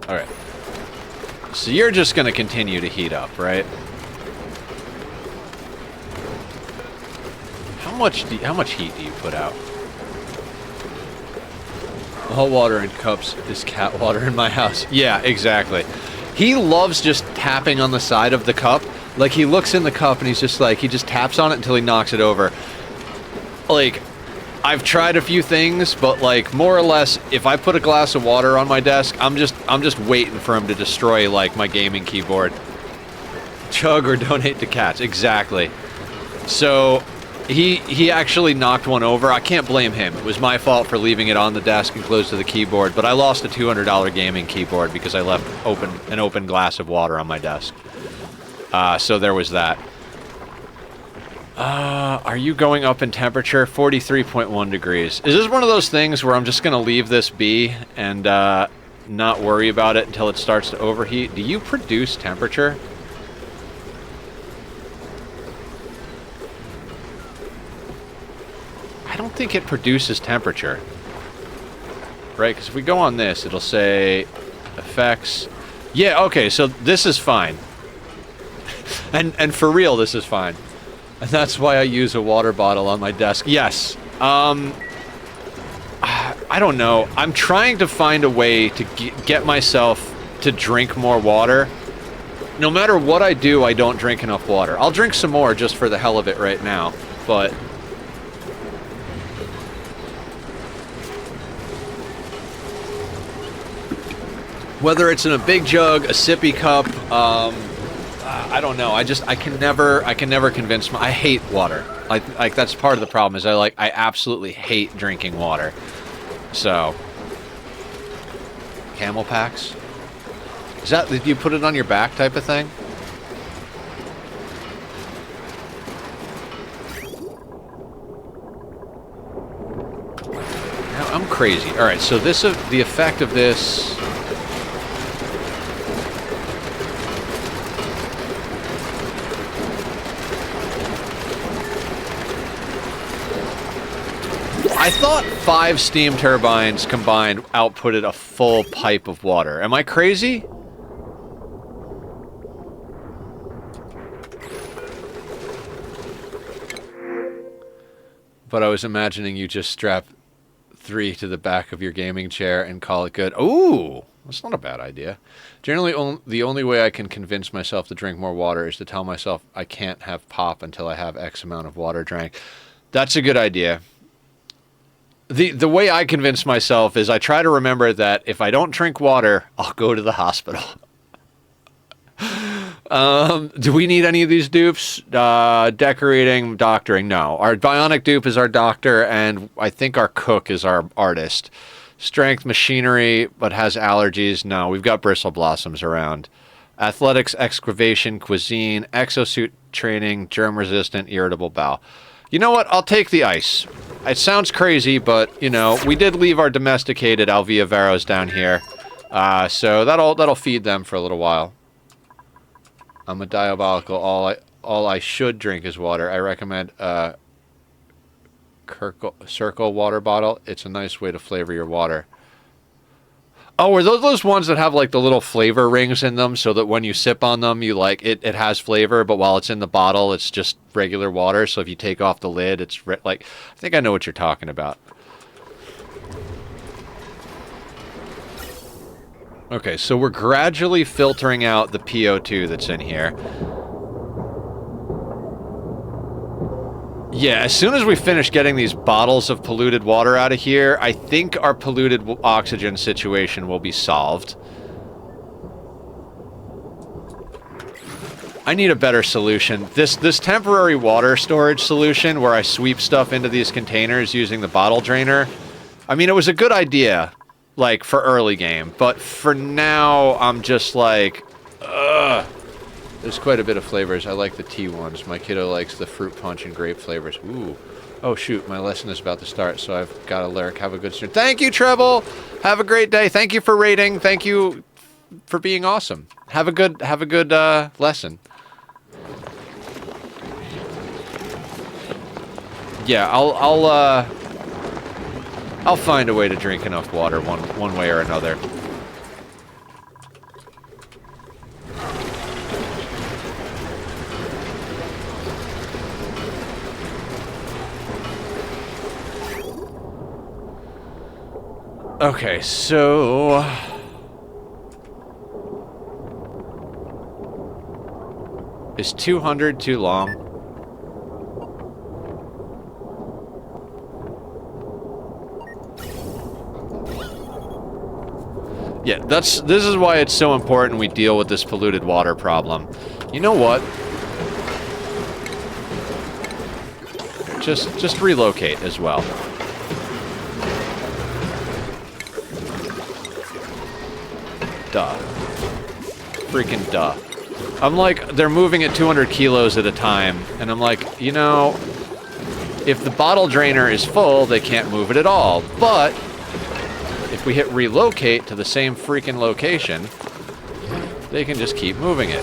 Speaker 1: All right. So you're just going to continue to heat up, right? How much heat do you put out? All water in cups is cat water in my house. Yeah, exactly. He loves just tapping on the side of the cup. Like, he looks in the cup and he's just like, he just taps on it until he knocks it over. Like, I've tried a few things, but like, more or less, if I put a glass of water on my desk, I'm just waiting for him to destroy, like, my gaming keyboard. Chug or donate to cats. Exactly. So, he actually knocked one over. I can't blame him. It was my fault for leaving it on the desk and close to the keyboard, but I lost a $200 gaming keyboard because I left an open glass of water on my desk. So there was that. Are you going up in temperature? 43.1 degrees. Is this one of those things where I'm just going to leave this be and not worry about it until it starts to overheat? Do you produce temperature? I don't think it produces temperature. Right? Because if we go on this, it'll say effects. Yeah, okay, so this is fine. and for real, this is fine. And that's why I use a water bottle on my desk. Yes. I don't know. I'm trying to find a way to get myself to drink more water. No matter what I do, I don't drink enough water. I'll drink some more just for the hell of it right now. But whether it's in a big jug, a sippy cup, I don't know. I can never convince I hate water. Like that's part of the problem is I absolutely hate drinking water. So, camel packs? Is that, did you put it on your back type of thing? Now, I'm crazy. All right, so this the effect of this. I thought 5 steam turbines combined outputted a full pipe of water. Am I crazy? But I was imagining you just strap 3 to the back of your gaming chair and call it good. Ooh, that's not a bad idea. Generally, the only way I can convince myself to drink more water is to tell myself I can't have pop until I have X amount of water drank. That's a good idea. The way I convince myself is I try to remember that if I don't drink water, I'll go to the hospital. Do we need any of these dupes? Decorating, doctoring, no. Our bionic dupe is our doctor, and I think our cook is our artist. Strength, machinery, but has allergies, no. We've got bristle blossoms around. Athletics, excavation, cuisine, exosuit training, germ-resistant, irritable bowel. You know what? I'll take the ice. It sounds crazy, but, you know, we did leave our domesticated Alvia Veros down here. So that'll feed them for a little while. I'm a diabolical. All I should drink is water. I recommend Circle water bottle. It's a nice way to flavor your water. Oh, are those ones that have like the little flavor rings in them, so that when you sip on them, you like it has flavor, but while it's in the bottle, it's just regular water. So if you take off the lid, it's like, I think I know what you're talking about. Okay, so we're gradually filtering out the PO2 that's in here. Yeah, as soon as we finish getting these bottles of polluted water out of here, I think our polluted oxygen situation will be solved. I need a better solution. This temporary water storage solution where I sweep stuff into these containers using the bottle drainer, I mean, it was a good idea, like, for early game, but for now, I'm just like, ugh. There's quite a bit of flavors. I like the tea ones. My kiddo likes the fruit punch and grape flavors. Ooh. Oh, shoot. My lesson is about to start, so I've got a lyric. Have a good stream. Thank you, Treble. Have a great day. Thank you for rating. Thank you for being awesome. Have a good lesson. Yeah, I'll find a way to drink enough water one way or another. Okay, so... Is 200 too long? Yeah, this is why it's so important we deal with this polluted water problem. You know what? Just relocate as well. Duh. Freaking duh. I'm like, they're moving at 200 kilos at a time, and I'm like, you know, if the bottle drainer is full, they can't move it at all. But if we hit relocate to the same freaking location, they can just keep moving it.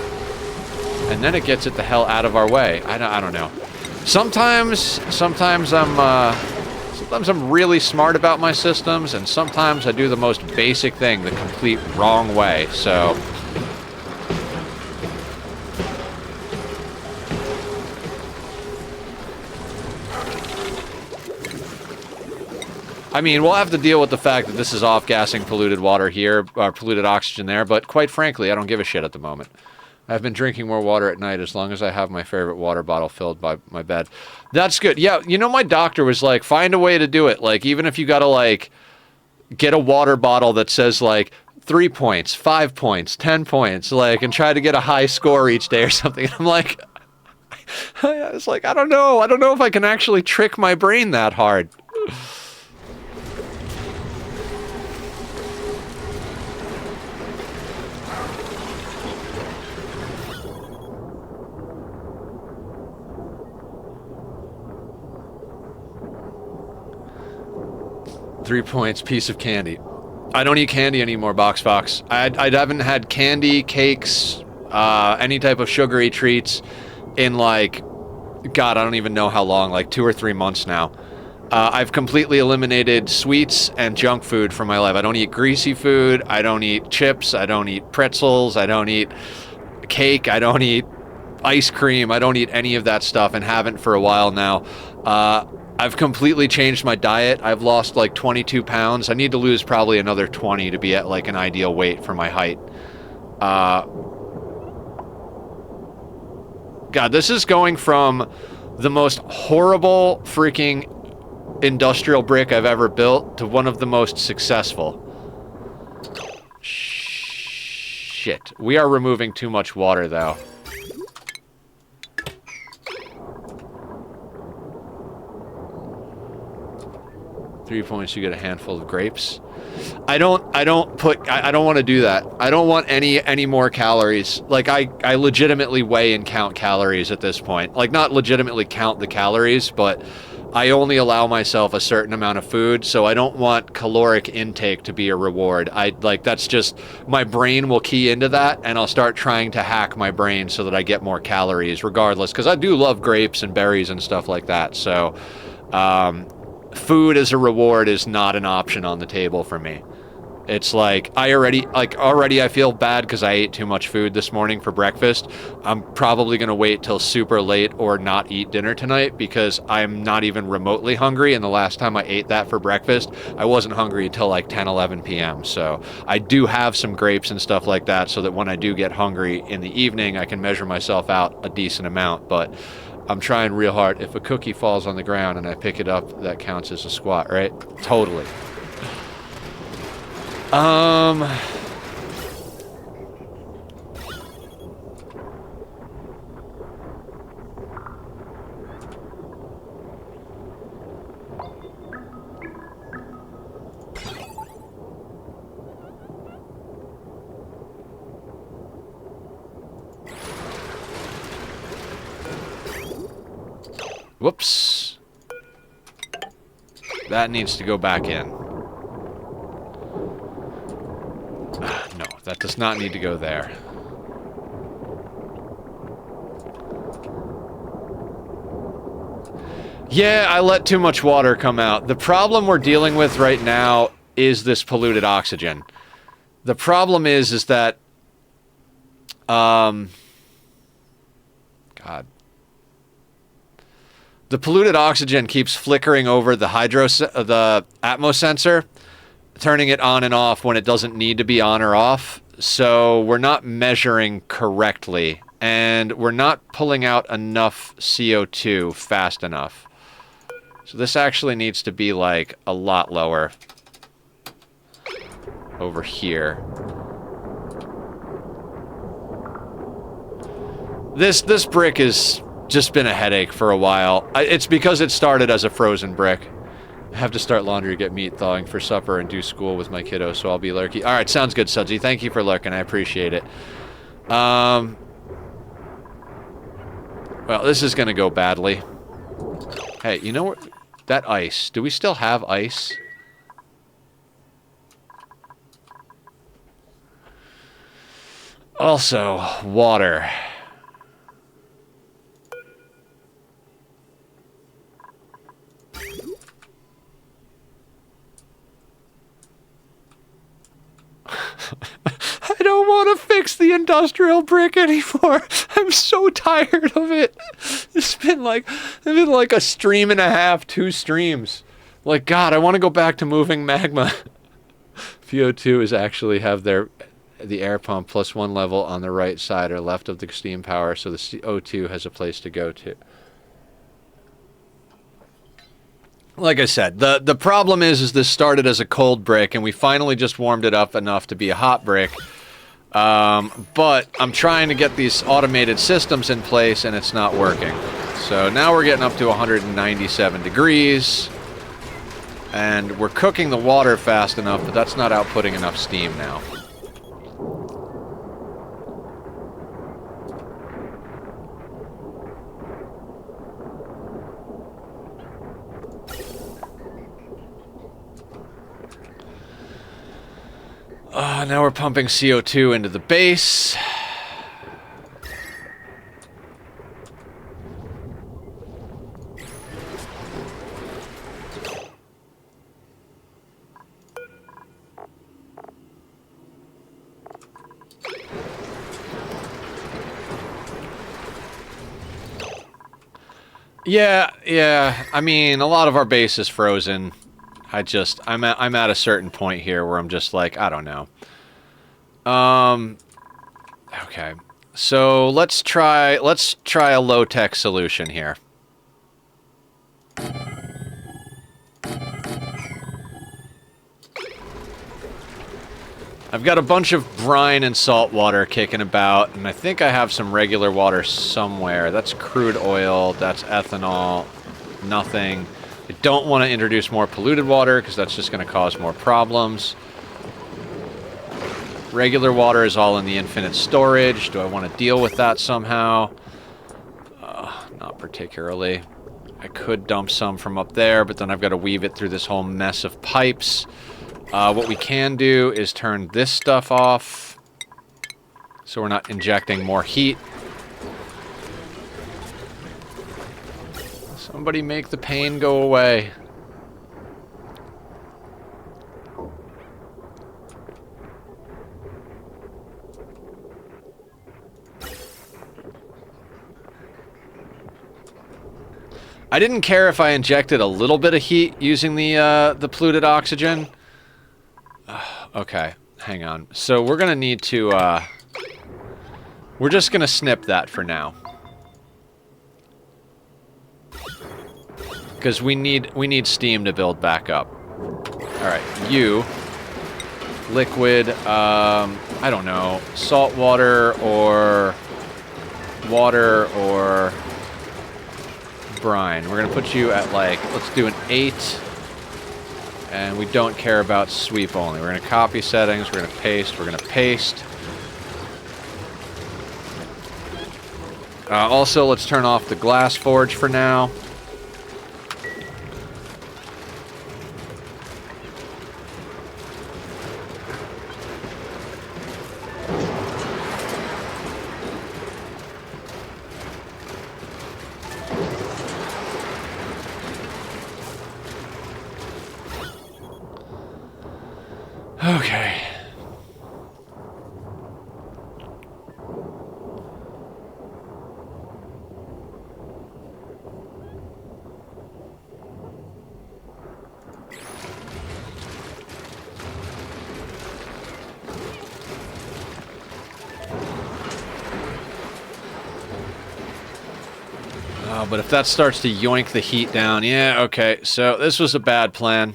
Speaker 1: And then it gets it the hell out of our way. I don't know. Sometimes I'm really smart about my systems, and sometimes I do the most basic thing the complete wrong way, so... I mean, we'll have to deal with the fact that this is off-gassing polluted water here, or polluted oxygen there, but quite frankly, I don't give a shit at the moment. I've been drinking more water at night as long as I have my favorite water bottle filled by my bed. That's good. Yeah, you know, my doctor was like, find a way to do it. Like, even if you gotta, like, get a water bottle that says, like, 3 points, 5 points, 10 points, like, and try to get a high score each day or something. And I'm like, it's like, I don't know if I can actually trick my brain that hard. 3 points, piece of candy. I don't eat candy anymore, Box Fox. I haven't had candy, cakes, any type of sugary treats in, like, God, I don't even know how long, like 2 or 3 months now. I've completely eliminated sweets and junk food from my life. I don't eat greasy food. I don't eat chips. I don't eat pretzels. I don't eat cake. I don't eat ice cream. I don't eat any of that stuff and haven't for a while now. I've completely changed my diet. I've lost like 22 pounds. I need to lose probably another 20 to be at like an ideal weight for my height. God, this is going from the most horrible freaking industrial brick I've ever built to one of the most successful. Shit. We are removing too much water, though. Three points, you get a handful of grapes. I don't want to do that. I don't want any more calories. Like, I legitimately weigh and count calories at this point. Like, not legitimately count the calories, but I only allow myself a certain amount of food, so I don't want caloric intake to be a reward. That's just, my brain will key into that, and I'll start trying to hack my brain so that I get more calories regardless, because I do love grapes and berries and stuff like that. So food as a reward is not an option on the table for me. It's like, already I feel bad because I ate too much food this morning for breakfast. I'm probably going to wait till super late or not eat dinner tonight because I'm not even remotely hungry, and the last time I ate that for breakfast, I wasn't hungry until like 10, 11 p.m. So I do have some grapes and stuff like that so that when I do get hungry in the evening, I can measure myself out a decent amount, but I'm trying real hard. If a cookie falls on the ground and I pick it up, that counts as a squat, right? Totally. Whoops. That needs to go back in. No, that does not need to go there. Yeah, I let too much water come out. The problem we're dealing with right now is this polluted oxygen. The problem is that... God. The polluted oxygen keeps flickering over the atmos sensor, turning it on and off when it doesn't need to be on or off. So we're not measuring correctly, and we're not pulling out enough CO2 fast enough. So this actually needs to be like a lot lower over here. This brick has just been a headache for a while. It's because it started as a frozen brick. I have to start laundry, get meat thawing for supper, and do school with my kiddo, so I'll be lurky. Alright, sounds good, Sudsy. Thank you for lurking. I appreciate it. Well, this is going to go badly. Hey, you know what? That ice. Do we still have ice? Also, water. I don't want to fix the industrial brick anymore. I'm so tired of it. It's been like a stream and a half, 2 streams. Like, God, I want to go back to moving magma. VO2 is actually have the air pump plus 1 level on the right side or left of the steam power, so the CO2 has a place to go to. Like I said, the problem is this started as a cold brick, and we finally just warmed it up enough to be a hot brick. But I'm trying to get these automated systems in place, and it's not working. So now we're getting up to 197 degrees, and we're cooking the water fast enough, but that's not outputting enough steam now. Now we're pumping CO2 into the base. Yeah. I mean, a lot of our base is frozen. I'm at a certain point here where I'm just like, I don't know. Okay. So let's try a low-tech solution here. I've got a bunch of brine and salt water kicking about, and I think I have some regular water somewhere. That's crude oil, that's ethanol, nothing. I don't want to introduce more polluted water because that's just going to cause more problems. Regular water is all in the infinite storage. Do I want to deal with that somehow? Not particularly. I could dump some from up there, but then I've got to weave it through this whole mess of pipes. What we can do is turn this stuff off, so we're not injecting more heat. Somebody make the pain go away. I didn't care if I injected a little bit of heat using the polluted oxygen. Okay, hang on. So we're gonna need to, we're just gonna snip that for now. Because we need steam to build back up. Alright, you... liquid, I don't know, salt water or brine. We're gonna put you at, like, let's do an 8. And we don't care about sweep only. We're gonna copy settings, we're gonna paste. Also, let's turn off the glass forge for now. Okay. Oh, but if that starts to yoink the heat down, yeah, okay. So this was a bad plan.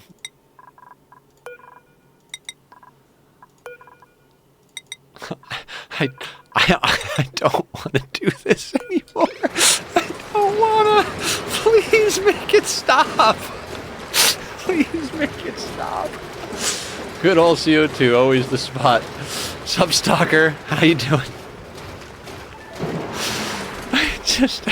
Speaker 1: I don't want to do this anymore. I don't want to. Please make it stop. Please make it stop. Good old CO2, always the spot. Sup, Stalker? How you doing? I just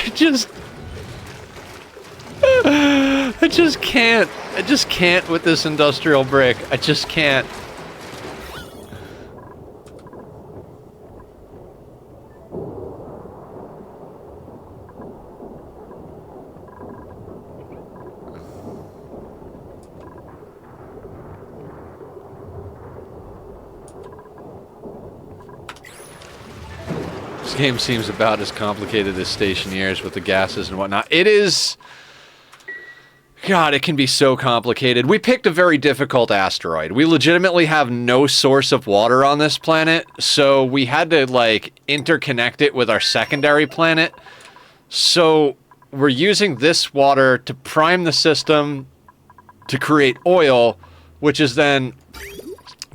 Speaker 1: can't. I just can't with this industrial brick. I just can't. This game seems about as complicated as Stationeers with the gases and whatnot. It is... God, it can be so complicated. We picked a very difficult asteroid. We legitimately have no source of water on this planet, so we had to, like, interconnect it with our secondary planet. So we're using this water to prime the system to create oil, which is then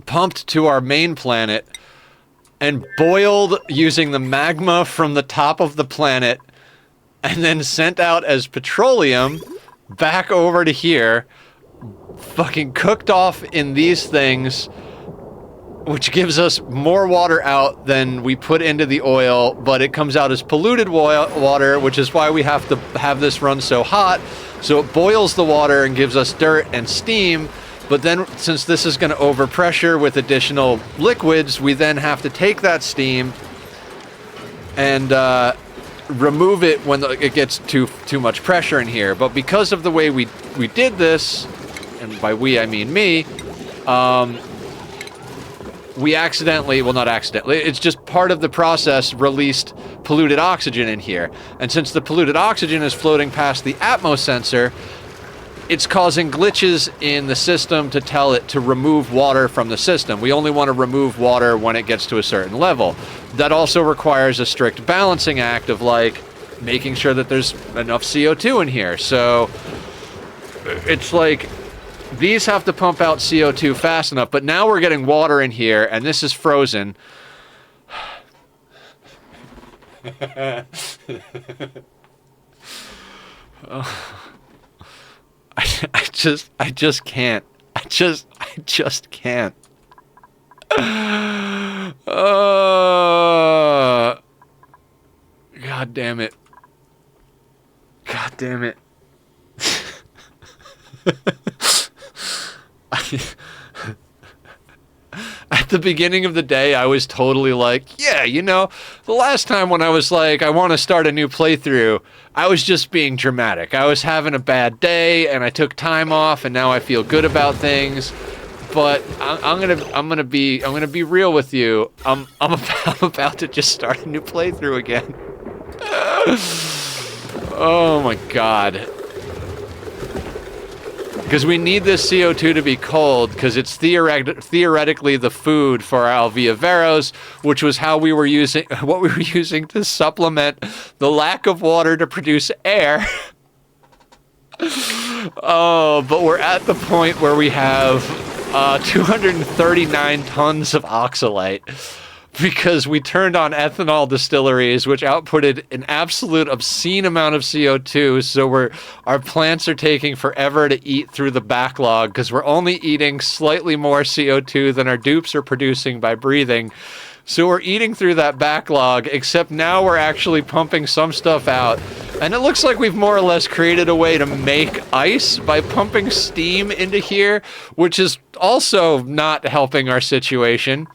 Speaker 1: pumped to our main planet and boiled using the magma from the top of the planet and then sent out as petroleum back over to here, fucking cooked off in these things, which gives us more water out than we put into the oil, but it comes out as polluted water, which is why we have to have this run so hot. So it boils the water and gives us dirt and steam, but then since this is going to overpressure with additional liquids, we then have to take that steam and remove it when it gets too much pressure in here. But because of the way we did this, and by we I mean me, we accidentally, well, not accidentally, it's just part of the process, released polluted oxygen in here. And since the polluted oxygen is floating past the Atmos sensor, it's causing glitches in the system to tell it to remove water from the system. We only want to remove water when it gets to a certain level. That also requires a strict balancing act of, like, making sure that there's enough CO2 in here. So it's like these have to pump out CO2 fast enough, but now we're getting water in here, and this is frozen. I just can't. I just can't. God damn it. God damn it. At the beginning of the day, I was totally like, yeah, you know, the last time when I was like, I want to start a new playthrough, I was just being dramatic. I was having a bad day, and I took time off, and now I feel good about things. But I'm gonna be real with you. I'm about to just start a new playthrough again. Oh my god. Because we need this CO2 to be cold, because it's theoretically the food for our Alveoveros, which was how we were using, what we were using to supplement the lack of water to produce air. Oh, but we're at the point where we have 239 tons of oxalate. Because we turned on ethanol distilleries, which outputted an absolute obscene amount of CO2, so our plants are taking forever to eat through the backlog, because we're only eating slightly more CO2 than our dupes are producing by breathing. So we're eating through that backlog, except now we're actually pumping some stuff out. And it looks like we've more or less created a way to make ice by pumping steam into here, which is also not helping our situation.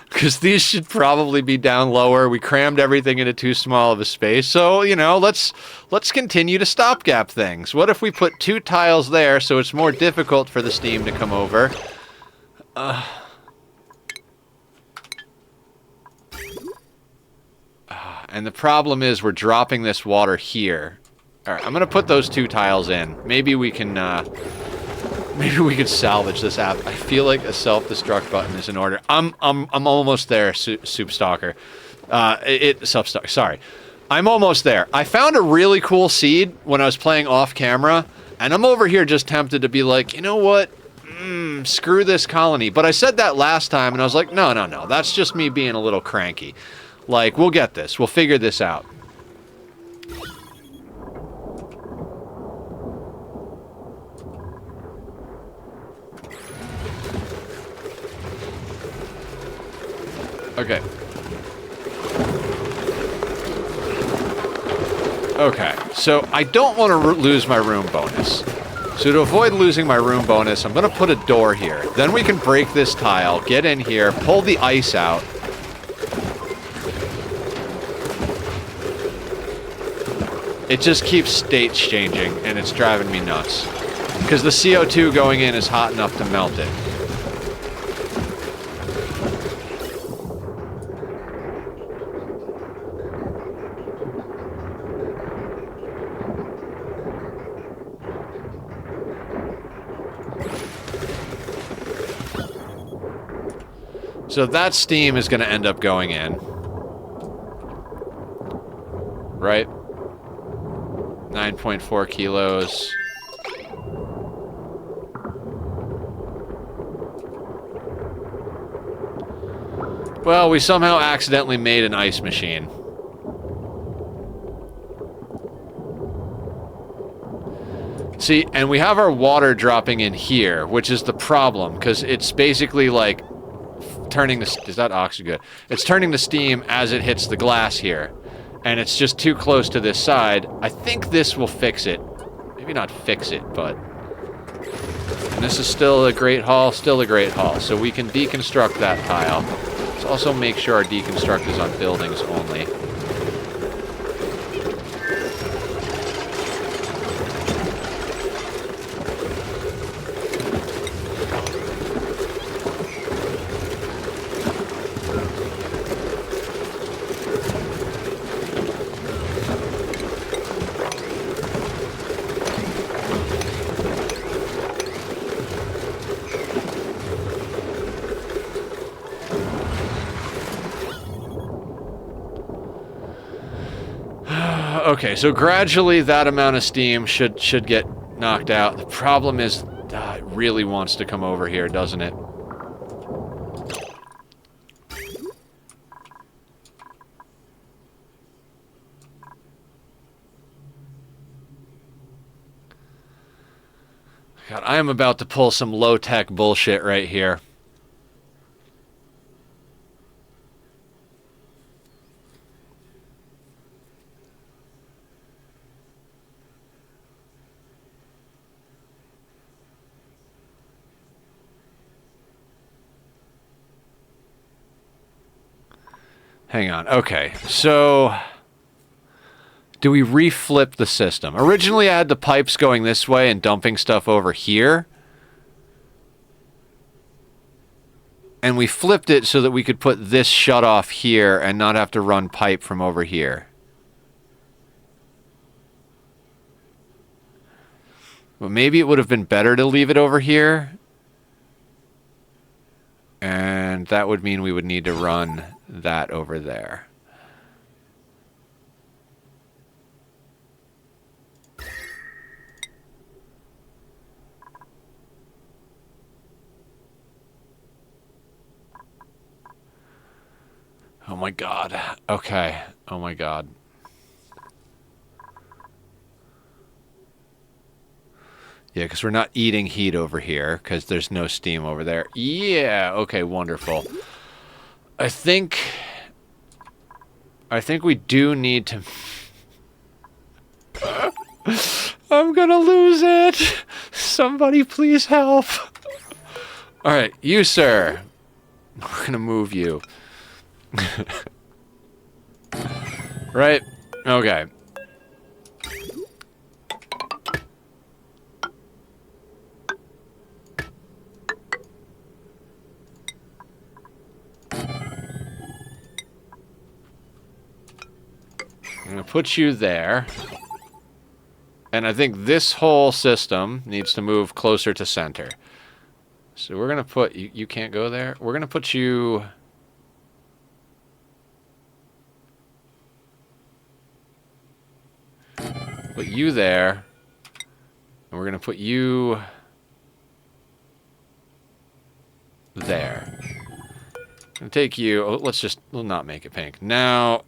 Speaker 1: Because these should probably be down lower. We crammed everything into too small of a space. So, you know, let's continue to stopgap things. What if we put 2 tiles there so it's more difficult for the steam to come over? And the problem is we're dropping this water here. Alright, I'm going to put those 2 tiles in. Maybe we can... maybe we could salvage this app. I feel like a self-destruct button is in order. I'm almost there, Soup Stalker. Self-stalker. Sorry, I'm almost there. I found a really cool seed when I was playing off camera, and I'm over here just tempted to be like, you know what? Screw this colony. But I said that last time, and I was like, no. That's just me being a little cranky. Like, we'll get this. We'll figure this out. Okay. Okay, so I don't want to lose my room bonus. So to avoid losing my room bonus, I'm going to put a door here. Then we can break this tile, get in here, pull the ice out. It just keeps states changing, and it's driving me nuts. Because the CO2 going in is hot enough to melt it. So that steam is going to end up going in. Right? 9.4 kilos. Well, we somehow accidentally made an ice machine. See, and we have our water dropping in here, which is the problem, because it's basically like turning the... Is that oxygen good? It's turning the steam as it hits the glass here. And it's just too close to this side. I think this will fix it. Maybe not fix it, but... And this is still a great haul, still a great haul. So we can deconstruct that tile. Let's also make sure our deconstruct is on buildings only. Okay, so gradually that amount of steam should get knocked out. The problem is, it really wants to come over here, doesn't it? God, I am about to pull some low-tech bullshit right here. Hang on. Okay, so do we reflip the system? Originally, I had the pipes going this way and dumping stuff over here. And we flipped it so that we could put this shut off here and not have to run pipe from over here. But maybe it would have been better to leave it over here. And that would mean we would need to run that over there. Oh my god. Okay. Oh my god. Yeah, because we're not eating heat over here, because there's no steam over there. Yeah, okay, wonderful. I think we do need to... I'm gonna lose it! Somebody please help! Alright, you, sir. We're gonna move you. Right? Okay. I'm going to put you there. And I think this whole system needs to move closer to center. So we're going to put... You can't go there? We're going to put you... Put you there. And we're going to put you... there. I'm going to take you... Oh, we'll not make it pink. Now...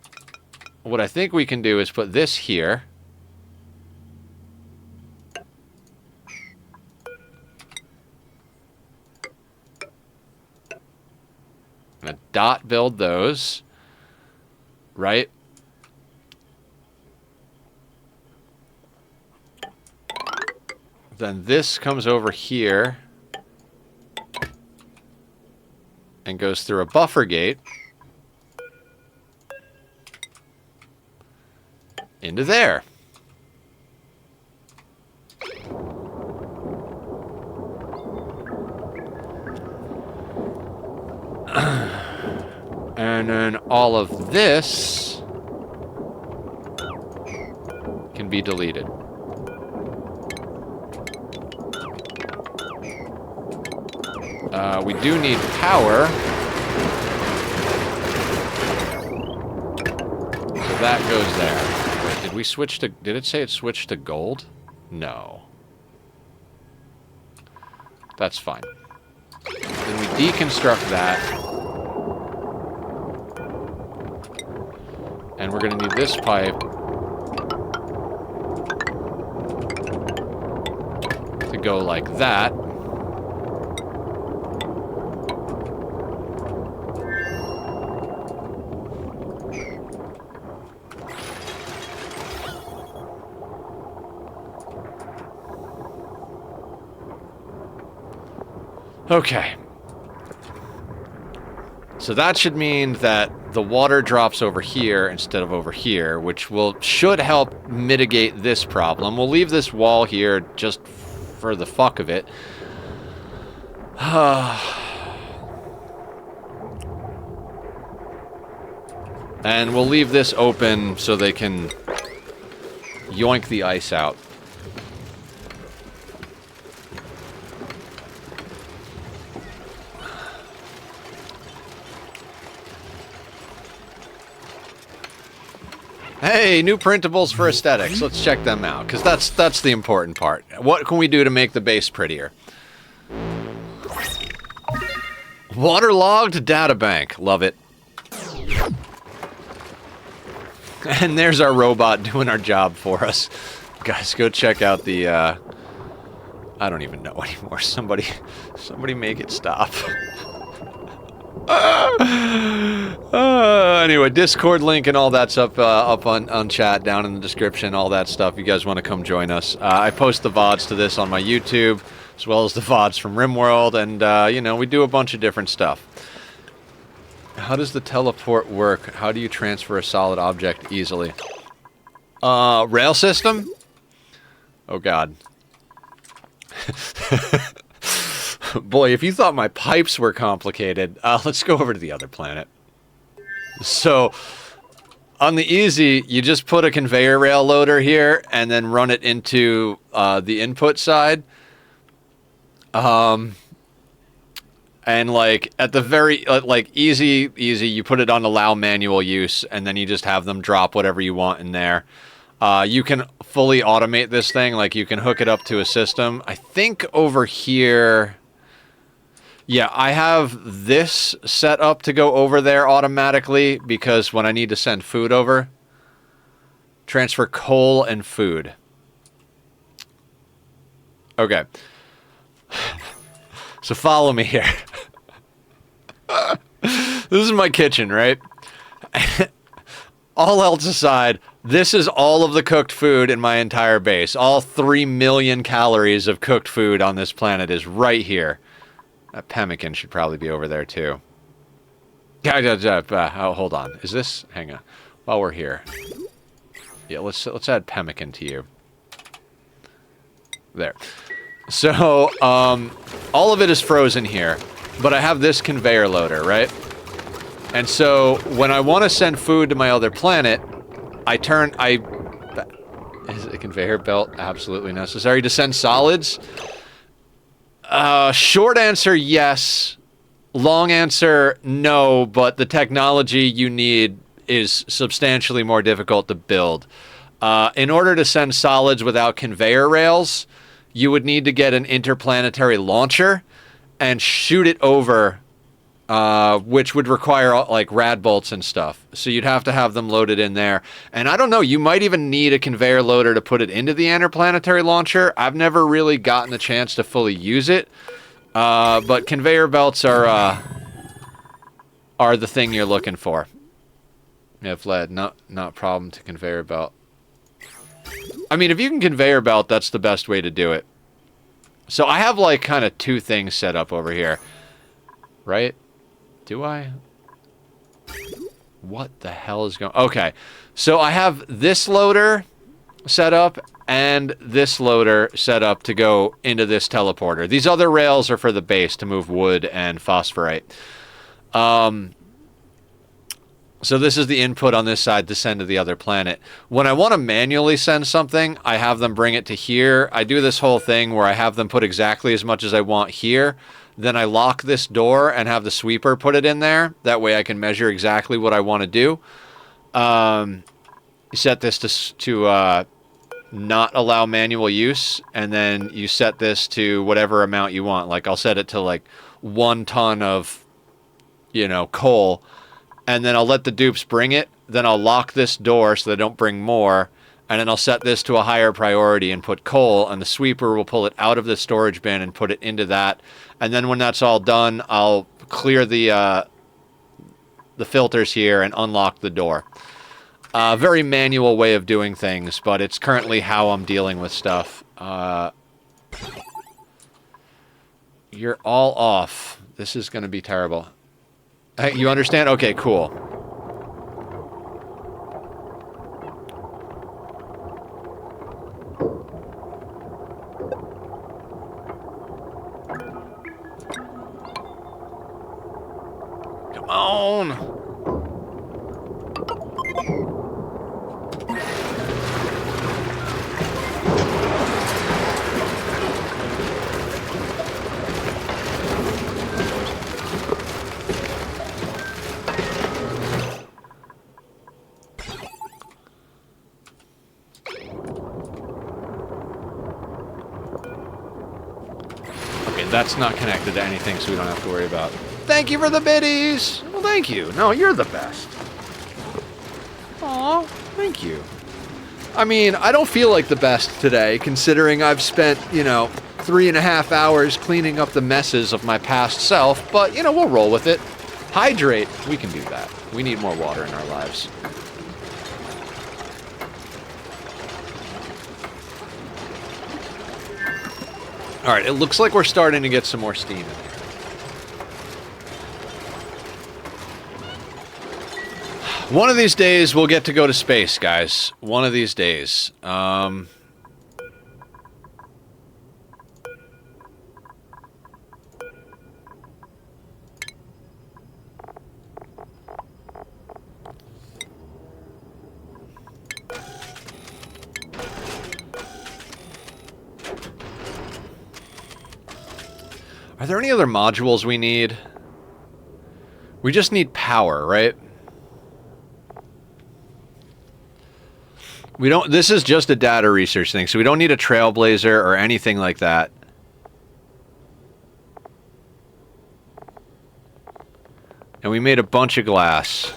Speaker 1: What I think we can do is put this here. I'm gonna dot build those. Right? Then this comes over here. And goes through a buffer gate. Into there. And then all of this can be deleted. We do need power. So that goes there. Did we switch to... Did it say it switched to gold? No. That's fine. Then we deconstruct that. And we're going to need this pipe to go like that. Okay. So that should mean that the water drops over here instead of over here, which should help mitigate this problem. We'll leave this wall here just for the fuck of it. And we'll leave this open so they can yoink the ice out. Hey, new printables for aesthetics. Let's check them out, because that's the important part. What can we do to make the base prettier? Waterlogged databank. Love it. And there's our robot doing our job for us. Guys, go check out the, I don't even know anymore. Somebody make it stop. Anyway, Discord link and all that's up on chat, down in the description, all that stuff. You guys want to come join us. I post the VODs to this on my YouTube, as well as the VODs from RimWorld, and, you know, we do a bunch of different stuff. How does the teleport work? How do you transfer a solid object easily? Rail system? Oh god. Boy, if you thought my pipes were complicated, let's go over to the other planet. So, on the easy, you just put a conveyor rail loader here and then run it into the input side. And like at the very like easy, you put it on allow manual use, and then you just have them drop whatever you want in there. You can fully automate this thing, like you can hook it up to a system. I think over here, yeah, I have this set up to go over there automatically because when I need to send food over, transfer coal and food. Okay. So follow me here. This is my kitchen, right? All else aside, this is all of the cooked food in my entire base. All 3 million calories of cooked food on this planet is right here. That pemmican should probably be over there, too. Oh, hold on. Is this... Hang on. While we're here. Yeah, let's add pemmican to you. There. So, all of it is frozen here. But I have this conveyor loader, right? And so, when I want to send food to my other planet, is a conveyor belt absolutely necessary to send solids? Short answer, yes. Long answer, no, but the technology you need is substantially more difficult to build. In order to send solids without conveyor rails, you would need to get an interplanetary launcher and shoot it over, which would require like rad bolts and stuff. So you'd have to have them loaded in there. And I don't know, you might even need a conveyor loader to put it into the interplanetary launcher. I've never really gotten the chance to fully use it. But conveyor belts are the thing you're looking for. If lead, not problem to conveyor belt. I mean, if you can conveyor belt, that's the best way to do it. So I have like kind of two things set up over here. Right? Do I? What the hell is going... Okay. So I have this loader set up and this loader set up to go into this teleporter. These other rails are for the base to move wood and phosphorite. So this is the input on this side to send to the other planet. When I want to manually send something, I have them bring it to here. I do this whole thing where I have them put exactly as much as I want here. Then I lock this door and have the sweeper put it in there. That way I can measure exactly what I want to do. You set this to not allow manual use, and then you set this to whatever amount you want. Like I'll set it to like 1 ton of, coal. And then I'll let the dupes bring it. Then I'll lock this door so they don't bring more. And then I'll set this to a higher priority and put coal. And the sweeper will pull it out of the storage bin and put it into that. And then when that's all done, I'll clear the filters here and unlock the door. Very manual way of doing things, but it's currently how I'm dealing with stuff. You're all off. This is going to be terrible. Hey, you understand? Okay, cool. Come on! That's not connected to anything, so we don't have to worry about. Thank you for the biddies! Well, thank you. No, you're the best. Aw, thank you. I mean, I don't feel like the best today, considering I've spent, 3.5 hours cleaning up the messes of my past self, but, we'll roll with it. Hydrate. We can do that. We need more water in our lives. Alright, it looks like we're starting to get some more steam in here. One of these days, we'll get to go to space, guys. One of these days. Are there any other modules we need? We just need power, right? We don't... This is just a data research thing, so we don't need a trailblazer or anything like that. And we made a bunch of glass.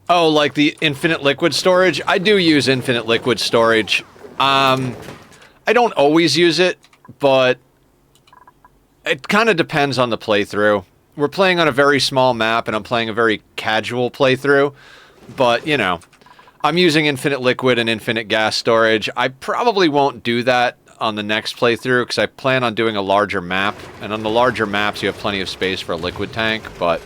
Speaker 1: Oh, like the infinite liquid storage? I do use infinite liquid storage. I don't always use it, but it kind of depends on the playthrough. We're playing on a very small map, and I'm playing a very casual playthrough, but, you know, I'm using infinite liquid and infinite gas storage. I probably won't do that on the next playthrough, because I plan on doing a larger map, and on the larger maps you have plenty of space for a liquid tank, but...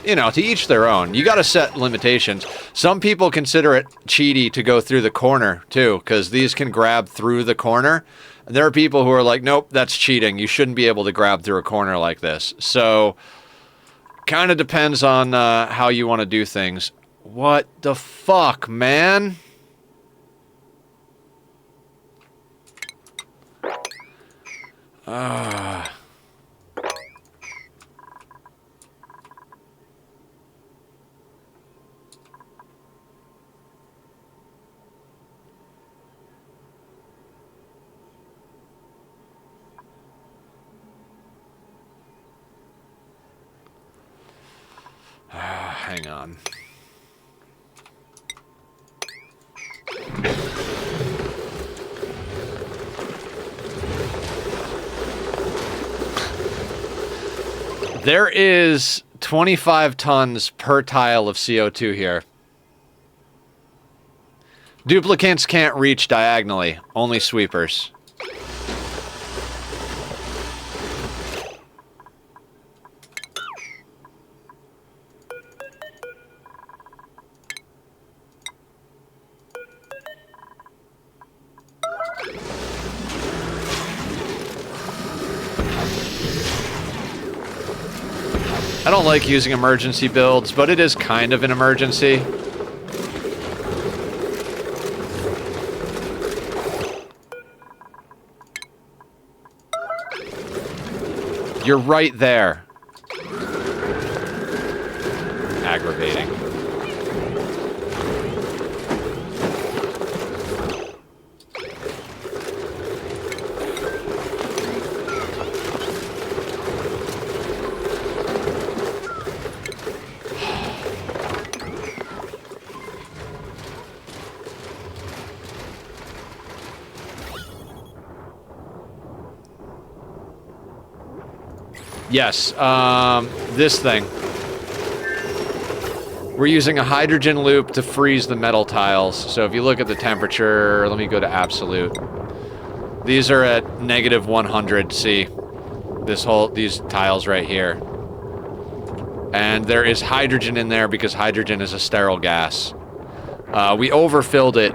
Speaker 1: You know, to each their own. You gotta set limitations. Some people consider it cheaty to go through the corner, too, because these can grab through the corner. And there are people who are like, nope, that's cheating. You shouldn't be able to grab through a corner like this. So, kind of depends on how you want to do things. What the fuck, man? Hang on. There is 25 tons per tile of CO2 here. Duplicants can't reach diagonally, only sweepers. I don't like using emergency builds, but it is kind of an emergency. You're right there. Aggravating. Yes, this thing. We're using a hydrogen loop to freeze the metal tiles. So if you look at the temperature, let me go to absolute. These are at -100 C. These tiles right here. And there is hydrogen in there because hydrogen is a sterile gas. We overfilled it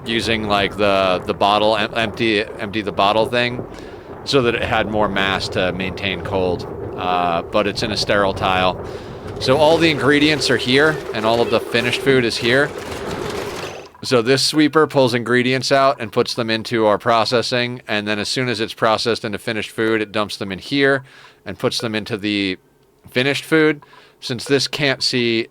Speaker 1: using like the bottle, empty the bottle thing, so that it had more mass to maintain cold. But it's in a sterile tile. So all the ingredients are here, and all of the finished food is here. So this sweeper pulls ingredients out and puts them into our processing, and then as soon as it's processed into finished food, it dumps them in here and puts them into the finished food. Since this can't see...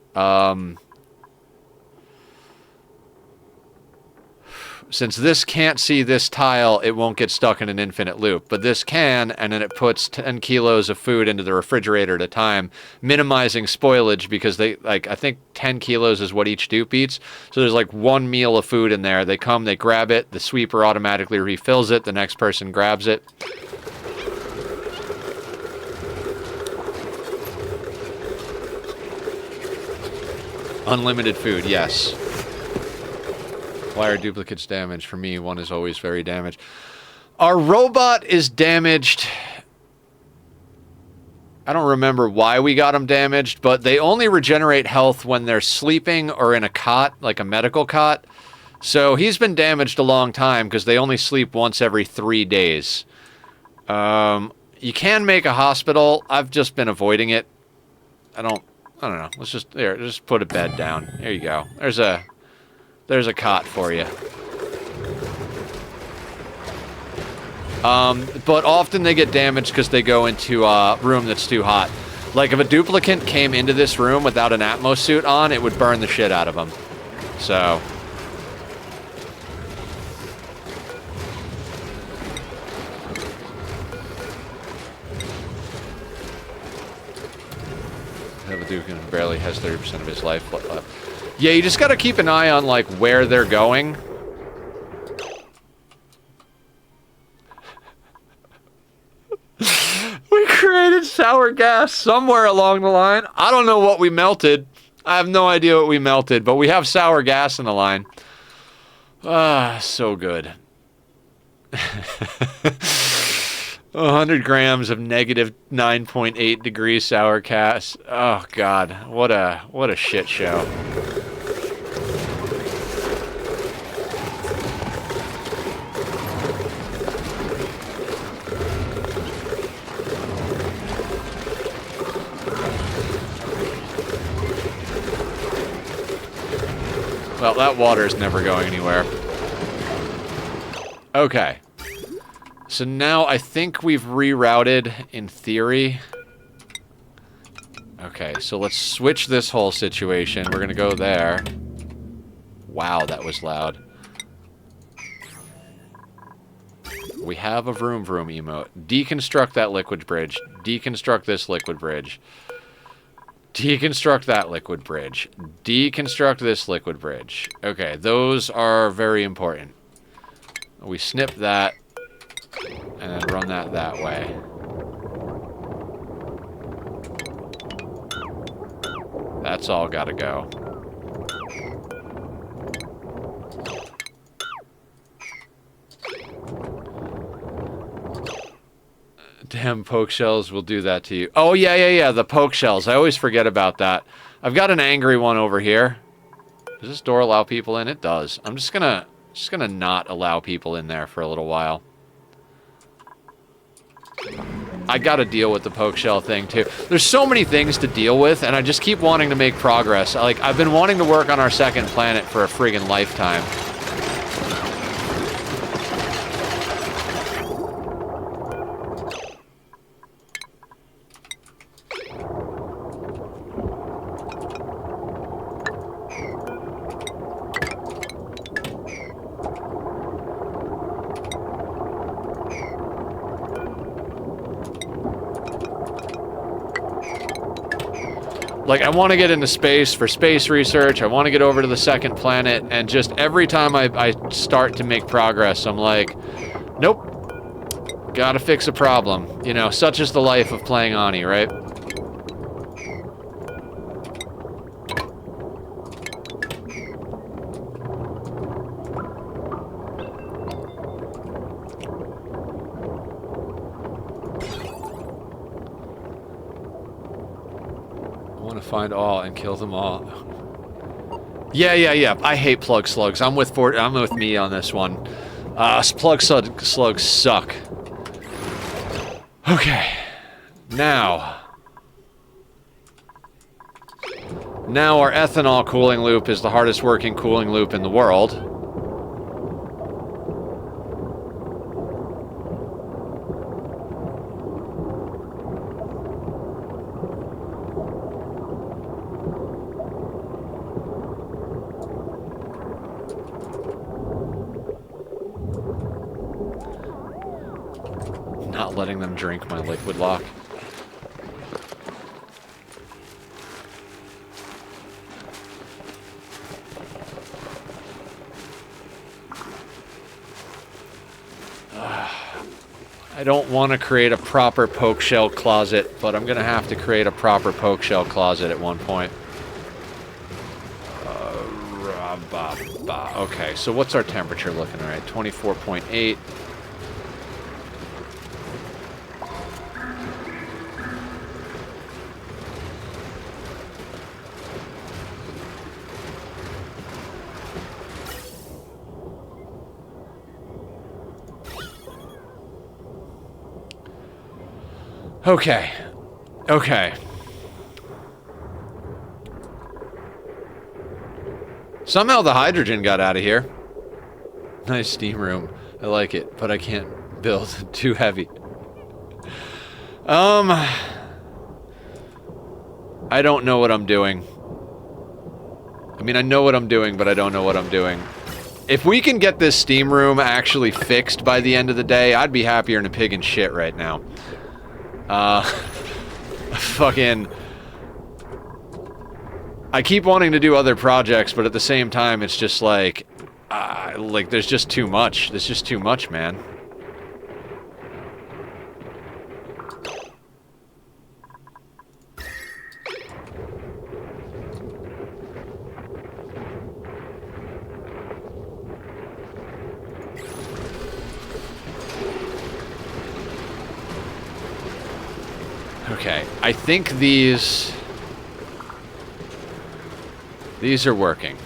Speaker 1: Since this can't see this tile, it won't get stuck in an infinite loop. But this can, and then it puts 10 kilos of food into the refrigerator at a time, minimizing spoilage because I think 10 kilos is what each dupe eats. So there's like one meal of food in there. They come, they grab it, the sweeper automatically refills it, the next person grabs it. Unlimited food, yes. Why are duplicates damaged? For me, one is always very damaged. Our robot is damaged. I don't remember why we got them damaged, but they only regenerate health when they're sleeping or in a cot, like a medical cot. So he's been damaged a long time because they only sleep once every 3 days. You can make a hospital. I've just been avoiding it. I don't know. Let's just put a bed down. There you go. There's a cot for you. But often they get damaged because they go into a room that's too hot. Like if a duplicate came into this room without an Atmos suit on, it would burn the shit out of them. So... Duke barely has 30% of his life left. Yeah, you just gotta keep an eye on, like, where they're going. We created sour gas somewhere along the line. I don't know what we melted. I have no idea what we melted, but we have sour gas in the line. Ah, so good. 100 grams of negative 9.8 degrees sour gas. Oh God, what a shit show. Well, that water is never going anywhere. Okay. So now I think we've rerouted, in theory. Okay, so let's switch this whole situation. We're gonna go there. Wow, that was loud. We have a vroom vroom emote. Deconstruct that liquid bridge. Deconstruct this liquid bridge. Deconstruct that liquid bridge. Deconstruct this liquid bridge. Okay, those are very important. We snip that. And then run that way. That's all gotta go. Damn poke shells will do that to you. Oh, yeah, the poke shells. I always forget about that. I've got an angry one over here. Does this door allow people in? It does. I'm just gonna not allow people in there for a little while. I gotta deal with the poke shell thing, too. There's so many things to deal with, and I just keep wanting to make progress. Like, I've been wanting to work on our second planet for a friggin' lifetime. Like, I want to get into space for space research. I want to get over to the second planet. And just every time I start to make progress, I'm like, nope. Gotta fix a problem. You know, such is the life of playing Ani, right? Find all and kill them all. Yeah. I hate plug slugs. I'm with me on this one. Plug slugs suck. Okay. Now our ethanol cooling loop is the hardest working cooling loop in the world. Letting them drink my liquid lock. I don't want to create a proper poke shell closet, but I'm going to have to create a proper poke shell closet at one point. ba, ba. Okay, so what's our temperature looking like? 24.8. Okay. Okay. Somehow the hydrogen got out of here. Nice steam room. I like it, but I can't build. Too heavy. I don't know what I'm doing. I mean, I know what I'm doing, but I don't know what I'm doing. If we can get this steam room actually fixed by the end of the day, I'd be happier than a pig in shit right now. Fucking... I keep wanting to do other projects, but at the same time, it's just like there's just too much. There's just too much, man. Okay, I think these are working.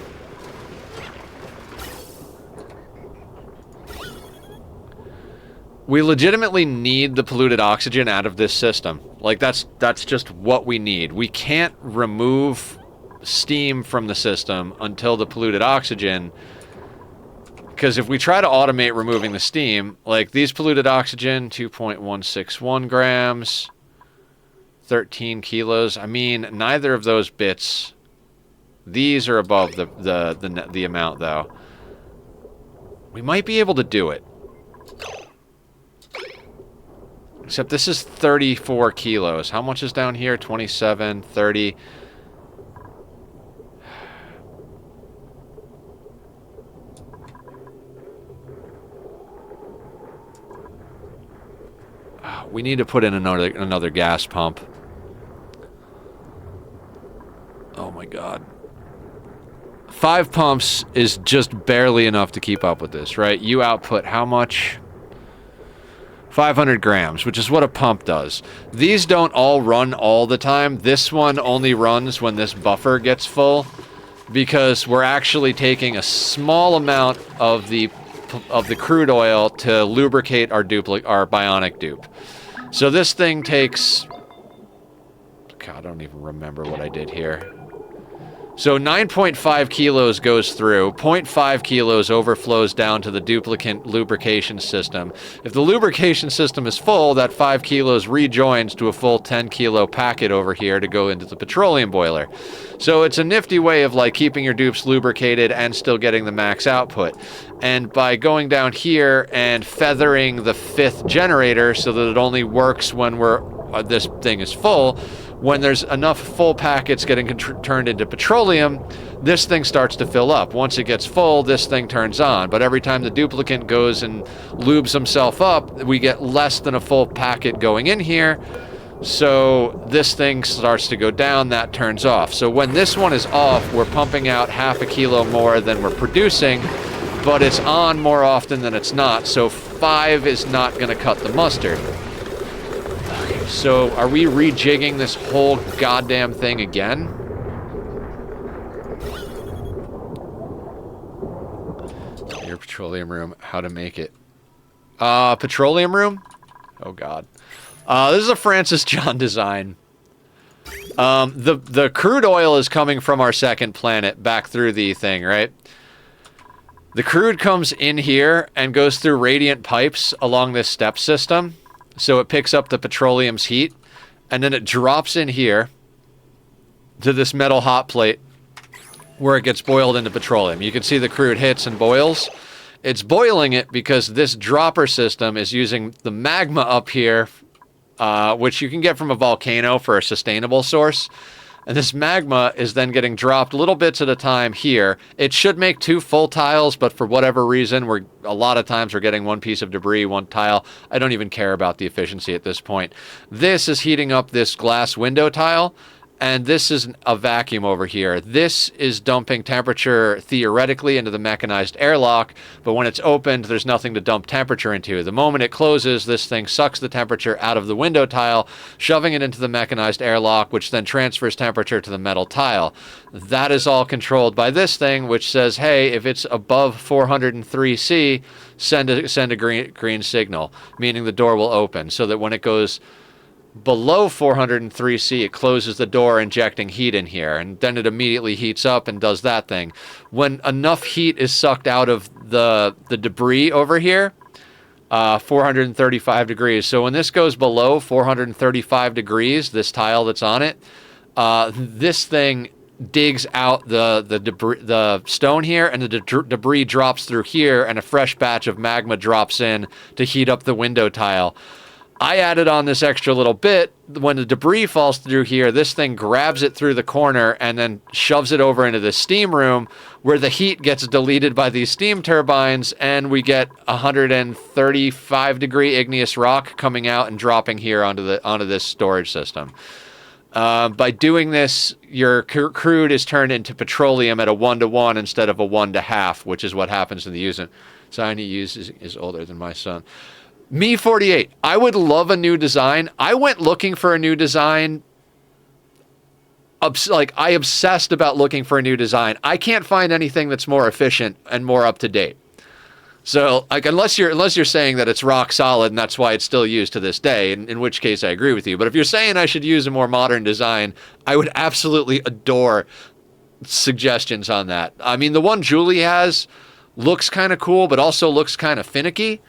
Speaker 1: We legitimately need the polluted oxygen out of this system. Like, that's just what we need. We can't remove steam from the system until the polluted oxygen... Because if we try to automate removing the steam, like these polluted oxygen, 2.161 grams, 13 kilos. I mean, neither of those bits... These are above the amount, though. We might be able to do it. Except this is 34 kilos. How much is down here? 27, 30. We need to put in another gas pump. Oh my god. 5 pumps is just barely enough to keep up with this, right? You output how much? 500 grams, which is what a pump does. These don't all run all the time. This one only runs when this buffer gets full, because we're actually taking a small amount of the crude oil to lubricate our bionic dupe. So this thing takes... God, I don't even remember what I did here. So 9.5 kilos goes through, 0.5 kilos overflows down to the duplicate lubrication system. If the lubrication system is full, that 5 kilos rejoins to a full 10 kilo packet over here to go into the petroleum boiler. So it's a nifty way of like keeping your dupes lubricated and still getting the max output. And by going down here and feathering the 5th generator so that it only works when this thing is full, when there's enough full packets getting turned into petroleum, this thing starts to fill up. Once it gets full, this thing turns on. But every time the duplicant goes and lubes himself up, we get less than a full packet going in here. So this thing starts to go down, that turns off. So when this one is off, we're pumping out half a kilo more than we're producing, but it's on more often than it's not. So 5 is not going to cut the mustard. So, are we rejigging this whole goddamn thing again? Your petroleum room, how to make it. Petroleum room? Oh god. This is a Francis John design. The crude oil is coming from our second planet back through the thing, right? The crude comes in here and goes through radiant pipes along this step system. So it picks up the petroleum's heat, and then it drops in here to this metal hot plate where it gets boiled into petroleum. You can see the crude hits and boils. It's boiling it because this dropper system is using the magma up here, which you can get from a volcano for a sustainable source. And this magma is then getting dropped little bits at a time here. It should make 2 full tiles, but for whatever reason, a lot of times we're getting 1 piece of debris, 1 tile. I don't even care about the efficiency at this point. This is heating up this glass window tile, and this is a vacuum over here. This is dumping temperature theoretically into the mechanized airlock, but when it's opened, there's nothing to dump temperature into. The moment it closes, this thing sucks the temperature out of the window tile, shoving it into the mechanized airlock, which then transfers temperature to the metal tile. That is all controlled by this thing, which says, hey, if it's above 403C, send a green signal, meaning the door will open, so that when it goes below 403C, it closes the door, injecting heat in here, and then it immediately heats up and does that thing. When enough heat is sucked out of the debris over here, 435 degrees. So when this goes below 435 degrees, this tile that's on it, this thing digs out the stone here, and the debris drops through here, and a fresh batch of magma drops in to heat up the window tile. I added on this extra little bit. When the debris falls through here, this thing grabs it through the corner and then shoves it over into the steam room, where the heat gets deleted by these steam turbines, and we get 135 degree igneous rock coming out and dropping here onto this storage system. By doing this, your crude is turned into petroleum at a 1-to-1 instead of a 1-to-half, which is what happens in the using. Sign he uses is older than my son. Me 48. I would love a new design. I went looking for a new design. I obsessed about looking for a new design. I can't find anything that's more efficient and more up to date. So, like, unless you're saying that it's rock solid and that's why it's still used to this day, in which case I agree with you. But if you're saying I should use a more modern design, I would absolutely adore suggestions on that. I mean, the one Julie has looks kind of cool, but also looks kind of finicky.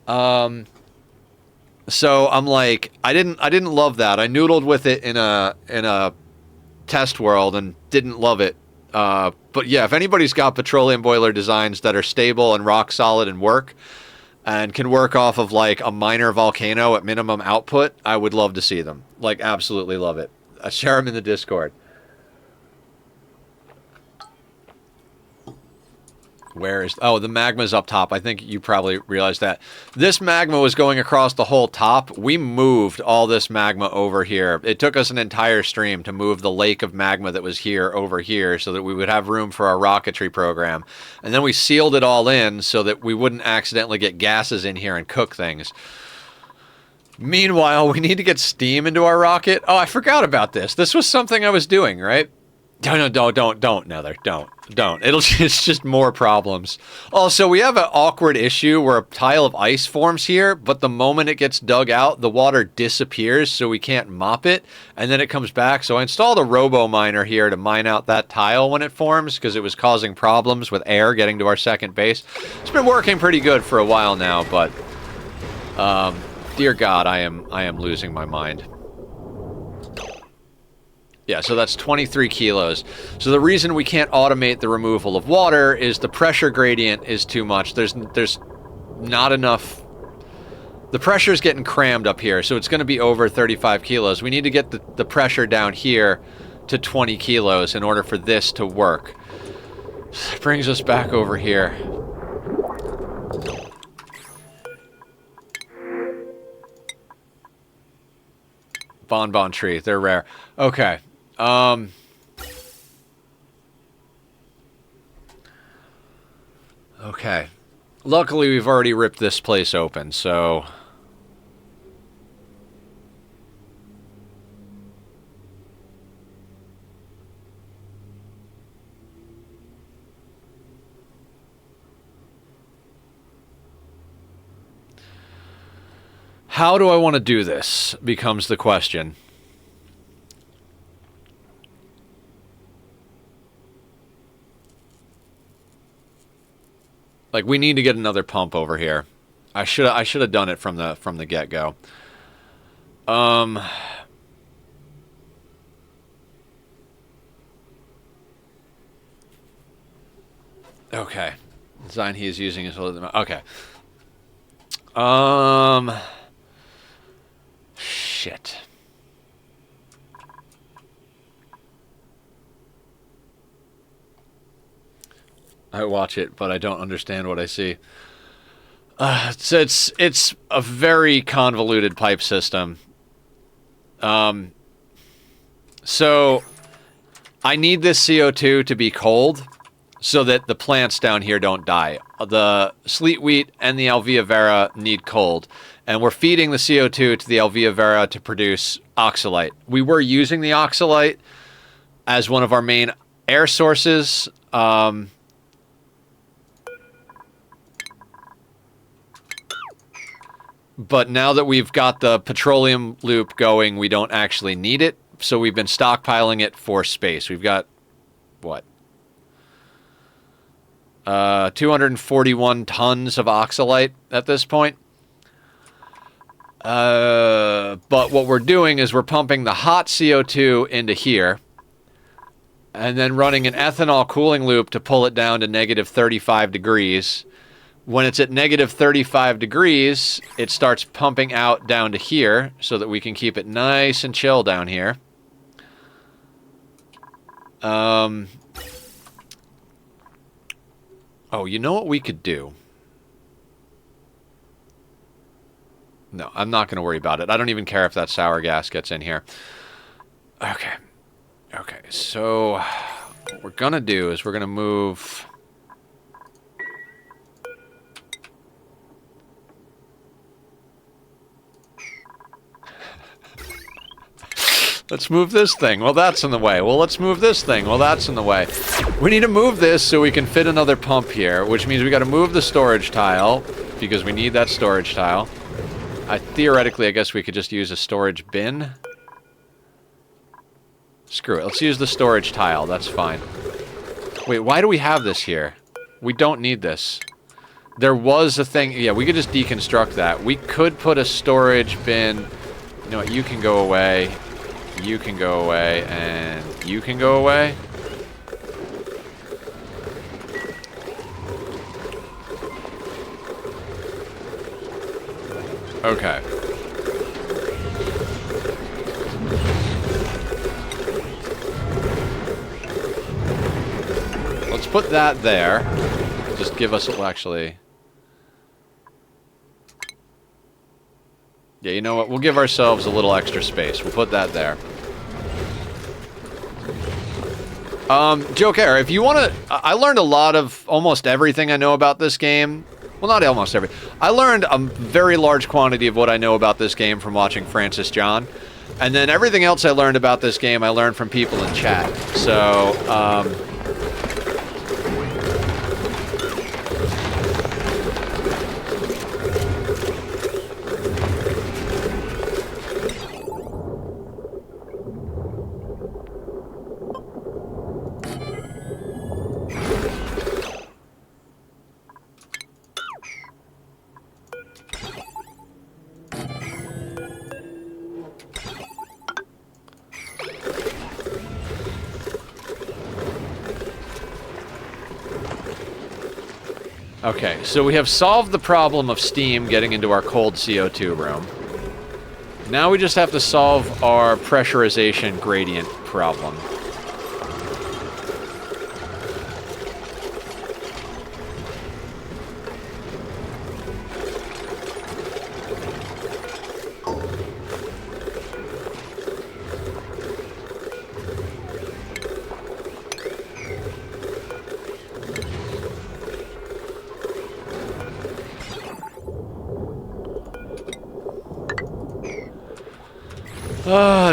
Speaker 1: So I'm like, I didn't love that. I noodled with it in a test world and didn't love it. But yeah, if anybody's got petroleum boiler designs that are stable and rock solid and can work off of like a minor volcano at minimum output, I would love to see them. Like, absolutely love it. Share them in the Discord. The magma's up top. I think you probably realized that. This magma was going across the whole top. We moved all this magma over here. It took us an entire stream to move the lake of magma that was here over here so that we would have room for our rocketry program. And then we sealed it all in so that we wouldn't accidentally get gases in here and cook things. Meanwhile, we need to get steam into our rocket. Oh, I forgot about this. This was something I was doing, right? Don't, Nether. Don't. It's just more problems. Also, we have an awkward issue where a tile of ice forms here, but the moment it gets dug out, the water disappears, so we can't mop it, and then it comes back. So I installed a robo miner here to mine out that tile when it forms, because it was causing problems with air getting to our second base. It's been working pretty good for a while now, but dear God, I am losing my mind. Yeah, so that's 23 kilos. So the reason we can't automate the removal of water is the pressure gradient is too much. There's not enough. The pressure is getting crammed up here, so it's going to be over 35 kilos. We need to get the pressure down here to 20 kilos in order for this to work. That brings us back over here. Bonbon tree, they're rare. Okay. Okay. Luckily, we've already ripped this place open, so... How do I want to do this becomes the question. Like, we need to get another pump over here. I should have done it from the get-go. Okay. The design he is using is okay. Shit. I watch it, but I don't understand what I see. It's a very convoluted pipe system. So I need this CO2 to be cold so that the plants down here don't die. The sleet wheat and the Alvea vera need cold. And we're feeding the CO2 to the Alvea vera to produce oxalite. We were using the oxalite as one of our main air sources. But now that we've got the petroleum loop going, we don't actually need it. So we've been stockpiling it for space. We've got, what? 241 tons of oxalite at this point. But what we're doing is we're pumping the hot CO2 into here and then running an ethanol cooling loop to pull it down to negative 35 degrees. When it's at negative 35 degrees, it starts pumping out down to here so that we can keep it nice and chill down here. Oh, you know what we could do? No, I'm not going to worry about it. I don't even care if that sour gas gets in here. Okay. Okay, so what we're going to do is we're going to move... Let's move this thing. Well, that's in the way. Well, let's move this thing. Well, that's in the way. We need to move this so we can fit another pump here, which means we got to move the storage tile because we need that storage tile. Theoretically, I guess we could just use a storage bin. Screw it. Let's use the storage tile. That's fine. Wait, why do we have this here? We don't need this. There was a thing. Yeah, we could just deconstruct that. We could put a storage bin. You know what? You can go away. You can go away, and you can go away. Okay. Let's put that there. Just give us, well, actually... Yeah, you know what? We'll give ourselves a little extra space. We'll put that there. Joke Air, if you want to... I learned a lot of almost everything I know about this game. Well, not almost everything. I learned a very large quantity of what I know about this game from watching Francis John. And then everything else I learned about this game, I learned from people in chat. So, okay, so we have solved the problem of steam getting into our cold CO2 room. Now we just have to solve our pressurization gradient problem.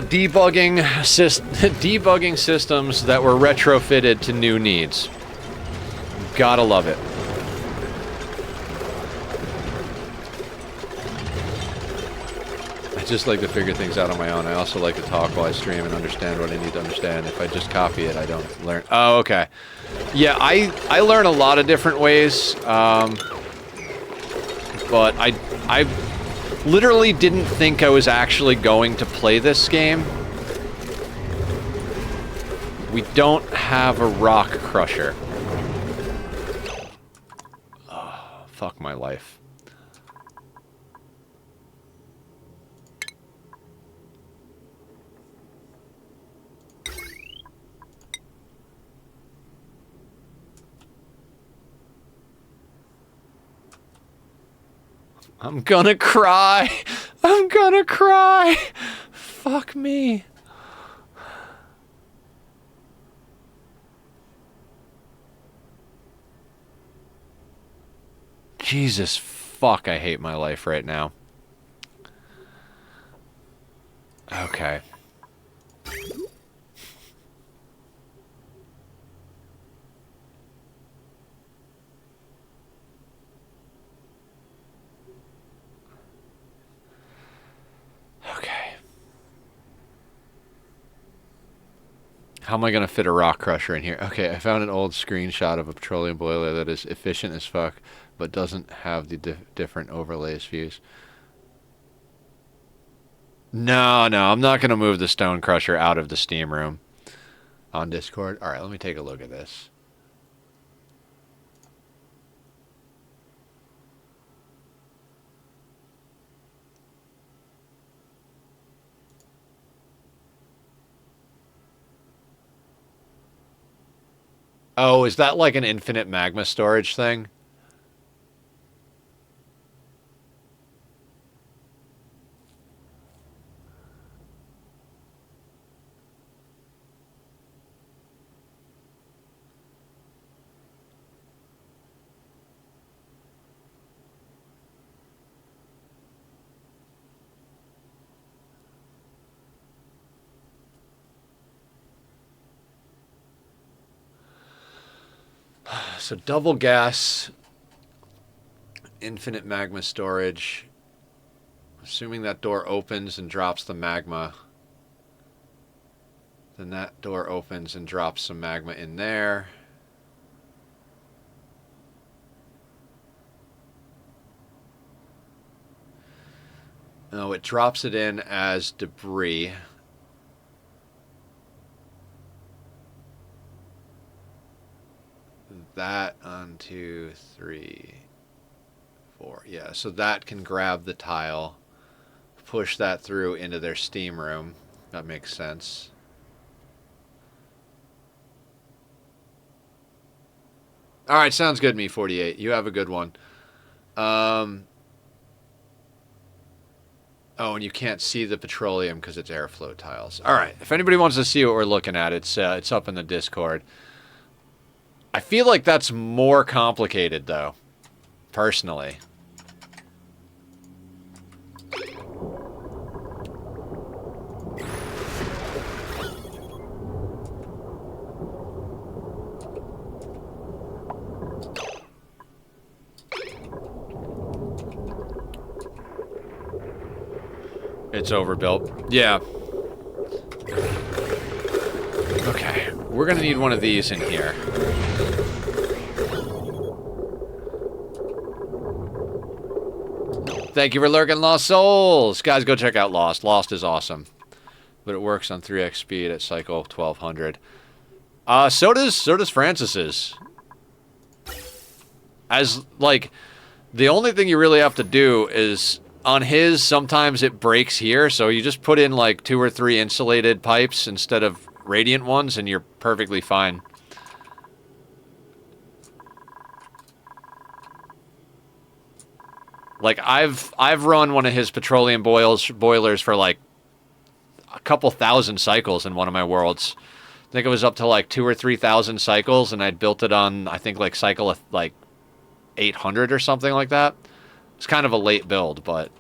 Speaker 1: Debugging systems that were retrofitted to new needs. Gotta love it. I just like to figure things out on my own. I also like to talk while I stream and understand what I need to understand. If I just copy it, I don't learn. Oh, okay. Yeah, I learn a lot of different ways, but I literally didn't think I was actually going to play this game. We don't have a rock crusher. Oh, fuck my life. I'm gonna cry. I'm gonna cry. Fuck me. Jesus fuck, I hate my life right now. Okay. Okay. How am I going to fit a rock crusher in here? Okay, I found an old screenshot of a petroleum boiler that is efficient as fuck, but doesn't have the different overlays views. No, I'm not going to move the stone crusher out of the steam room on Discord. All right, let me take a look at this. Oh, is that like an infinite magma storage thing? So double gas, infinite magma storage. Assuming that door opens and drops the magma, then that door opens and drops some magma in there. No, it drops it in as debris. That 1, 2, 3, 4. Yeah, so that can grab the tile, push that through into their steam room. That makes sense. All right, sounds good, me48. You have a good one. Oh, and you can't see the petroleum because it's airflow tiles. All right, if anybody wants to see what we're looking at, it's up in the Discord. I feel like that's more complicated, though, personally. It's overbuilt. Yeah. Okay, we're gonna need one of these in here. Thank you for lurking, Lost Souls! Guys, go check out Lost. Lost is awesome. But it works on 3x speed at cycle 1200. So does Francis's. As, like, the only thing you really have to do is, on his, sometimes it breaks here, so you just put in, like, 2 or 3 insulated pipes instead of radiant ones, and you're perfectly fine. Like, I've run one of his petroleum boilers for, like, a couple thousand cycles in one of my worlds. I think it was up to, like, 2,000 or 3,000 cycles, and I'd built it on, I think, like, cycle, like, 800 or something like that. It's kind of a late build, but...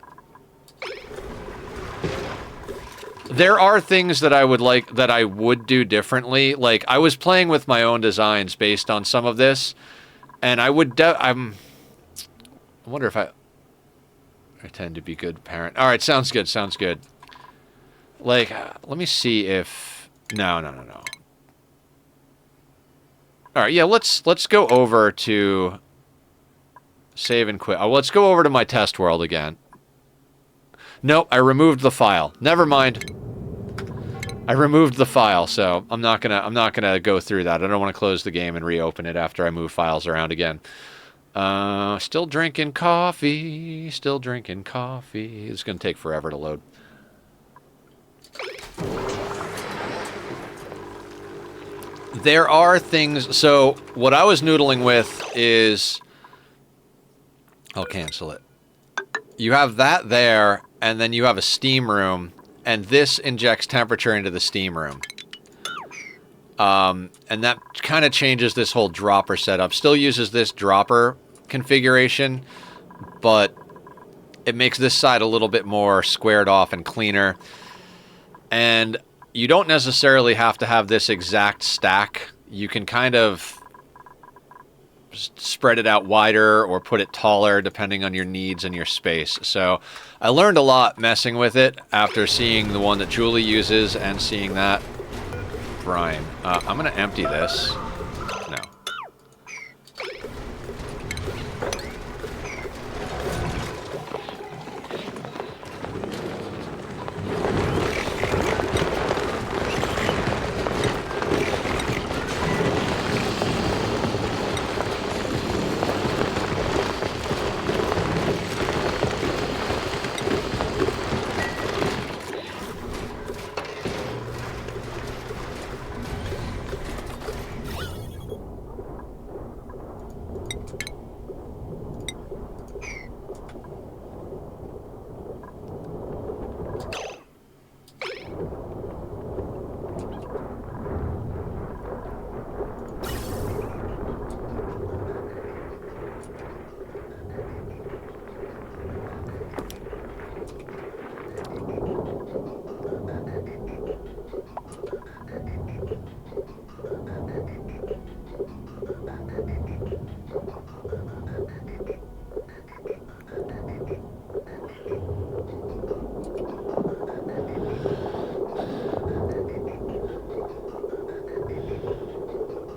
Speaker 1: There are things that I would do differently. Like, I was playing with my own designs based on some of this, and I wonder if I tend to be good parent. All right, sounds good, sounds good. Like, let me see if... No. All right, yeah, let's go over to... Save and quit. Oh, let's go over to my test world again. Nope, I removed the file. Never mind. I removed the file, so I'm not gonna go through that. I don't want to close the game and reopen it after I move files around again. Still drinking coffee. Still drinking coffee. It's gonna take forever to load. There are things... So, what I was noodling with is... I'll cancel it. You have that there, and then you have a steam room, and this injects temperature into the steam room. And that kind of changes this whole dropper setup. Still uses this dropper configuration, but it makes this side a little bit more squared off and cleaner. And you don't necessarily have to have this exact stack. You can kind of spread it out wider or put it taller depending on your needs and your space. So I learned a lot messing with it after seeing the one that Julie uses and seeing that. Brian, I'm going to empty this. No.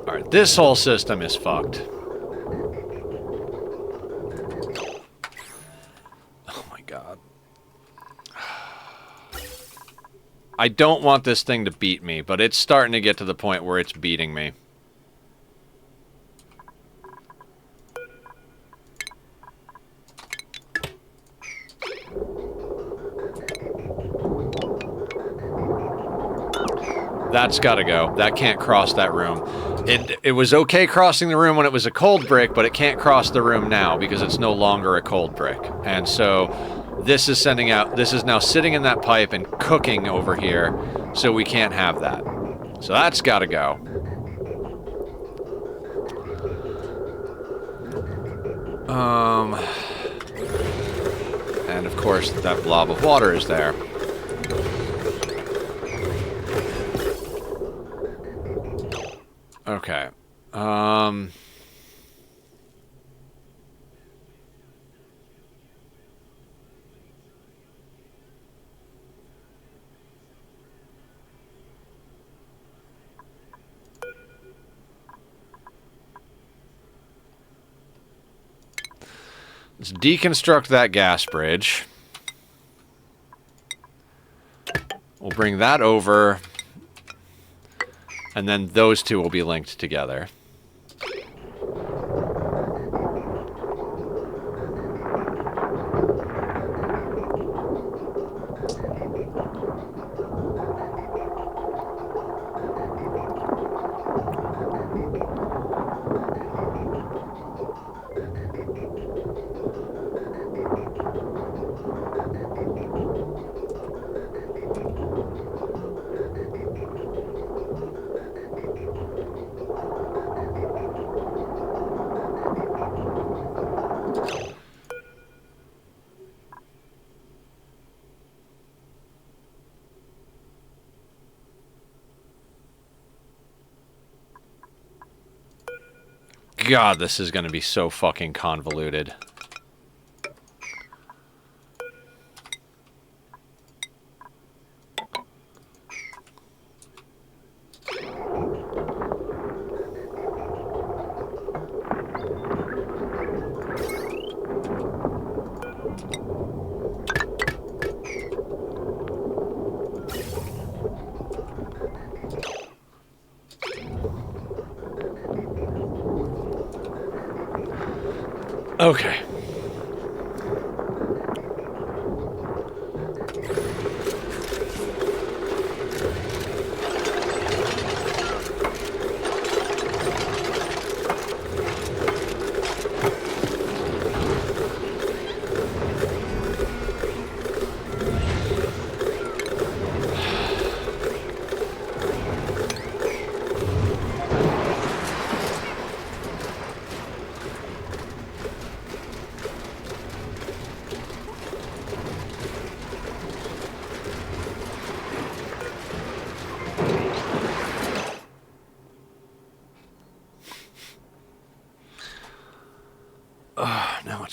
Speaker 1: Alright, this whole system is fucked. Oh my god. I don't want this thing to beat me, but it's starting to get to the point where it's beating me. That's gotta go. That can't cross that room. It was okay crossing the room when it was a cold brick, but it can't cross the room now because it's no longer a cold brick. And so this is sending out, this is now sitting in that pipe and cooking over here, so we can't have that. So that's gotta go. And of course that blob of water is there. Okay. Let's deconstruct that gas bridge. We'll bring that over. And then those two will be linked together. God, this is going to be so fucking convoluted. Okay.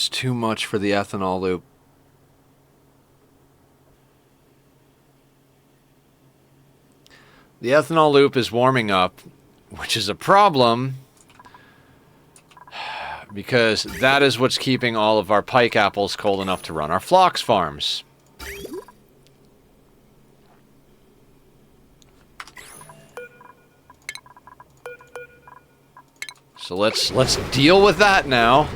Speaker 1: It's too much for the ethanol loop. The ethanol loop is warming up, which is a problem because that is what's keeping all of our pike apples cold enough to run our phlox farms. So let's deal with that now.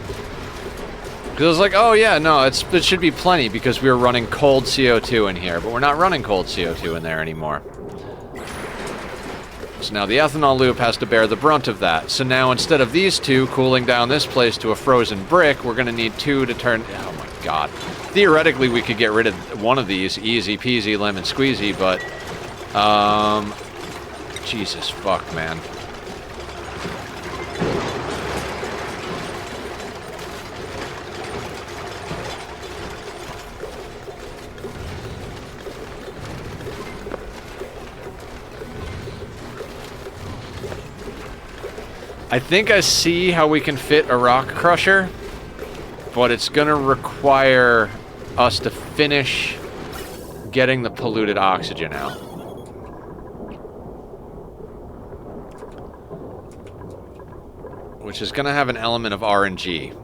Speaker 1: Because I was like, oh yeah, no, it should be plenty because we were running cold CO2 in here, but we're not running cold CO2 in there anymore. So now the ethanol loop has to bear the brunt of that. So now instead of these two cooling down this place to a frozen brick, we're going to need two to turn... Oh my god. Theoretically, we could get rid of one of these, easy peasy lemon squeezy, but... Jesus fuck, man. I think I see how we can fit a rock crusher, but it's going to require us to finish getting the polluted oxygen out. Which is going to have an element of RNG.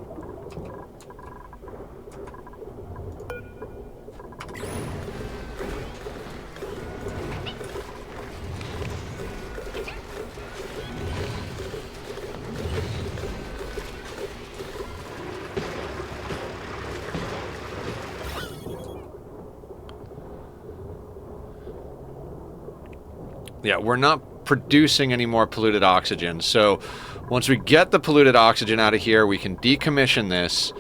Speaker 1: Yeah, we're not producing any more polluted oxygen, so once we get the polluted oxygen out of here, we can decommission this,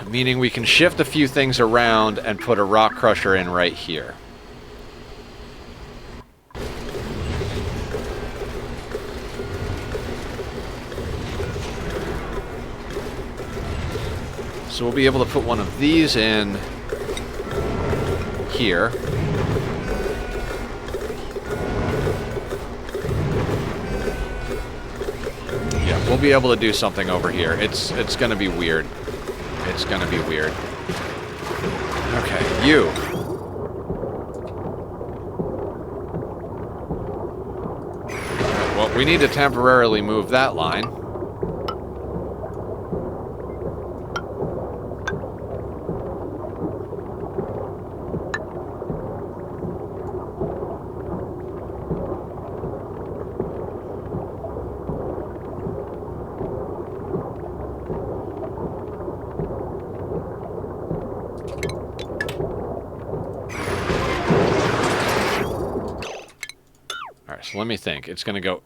Speaker 1: meaning we can shift a few things around and put a rock crusher in right here. So we'll be able to put one of these in here. We'll be able to do something over here. It's going to be weird. It's going to be weird. Okay, you. Well, we need to temporarily move that line. So let me think. It's going to go...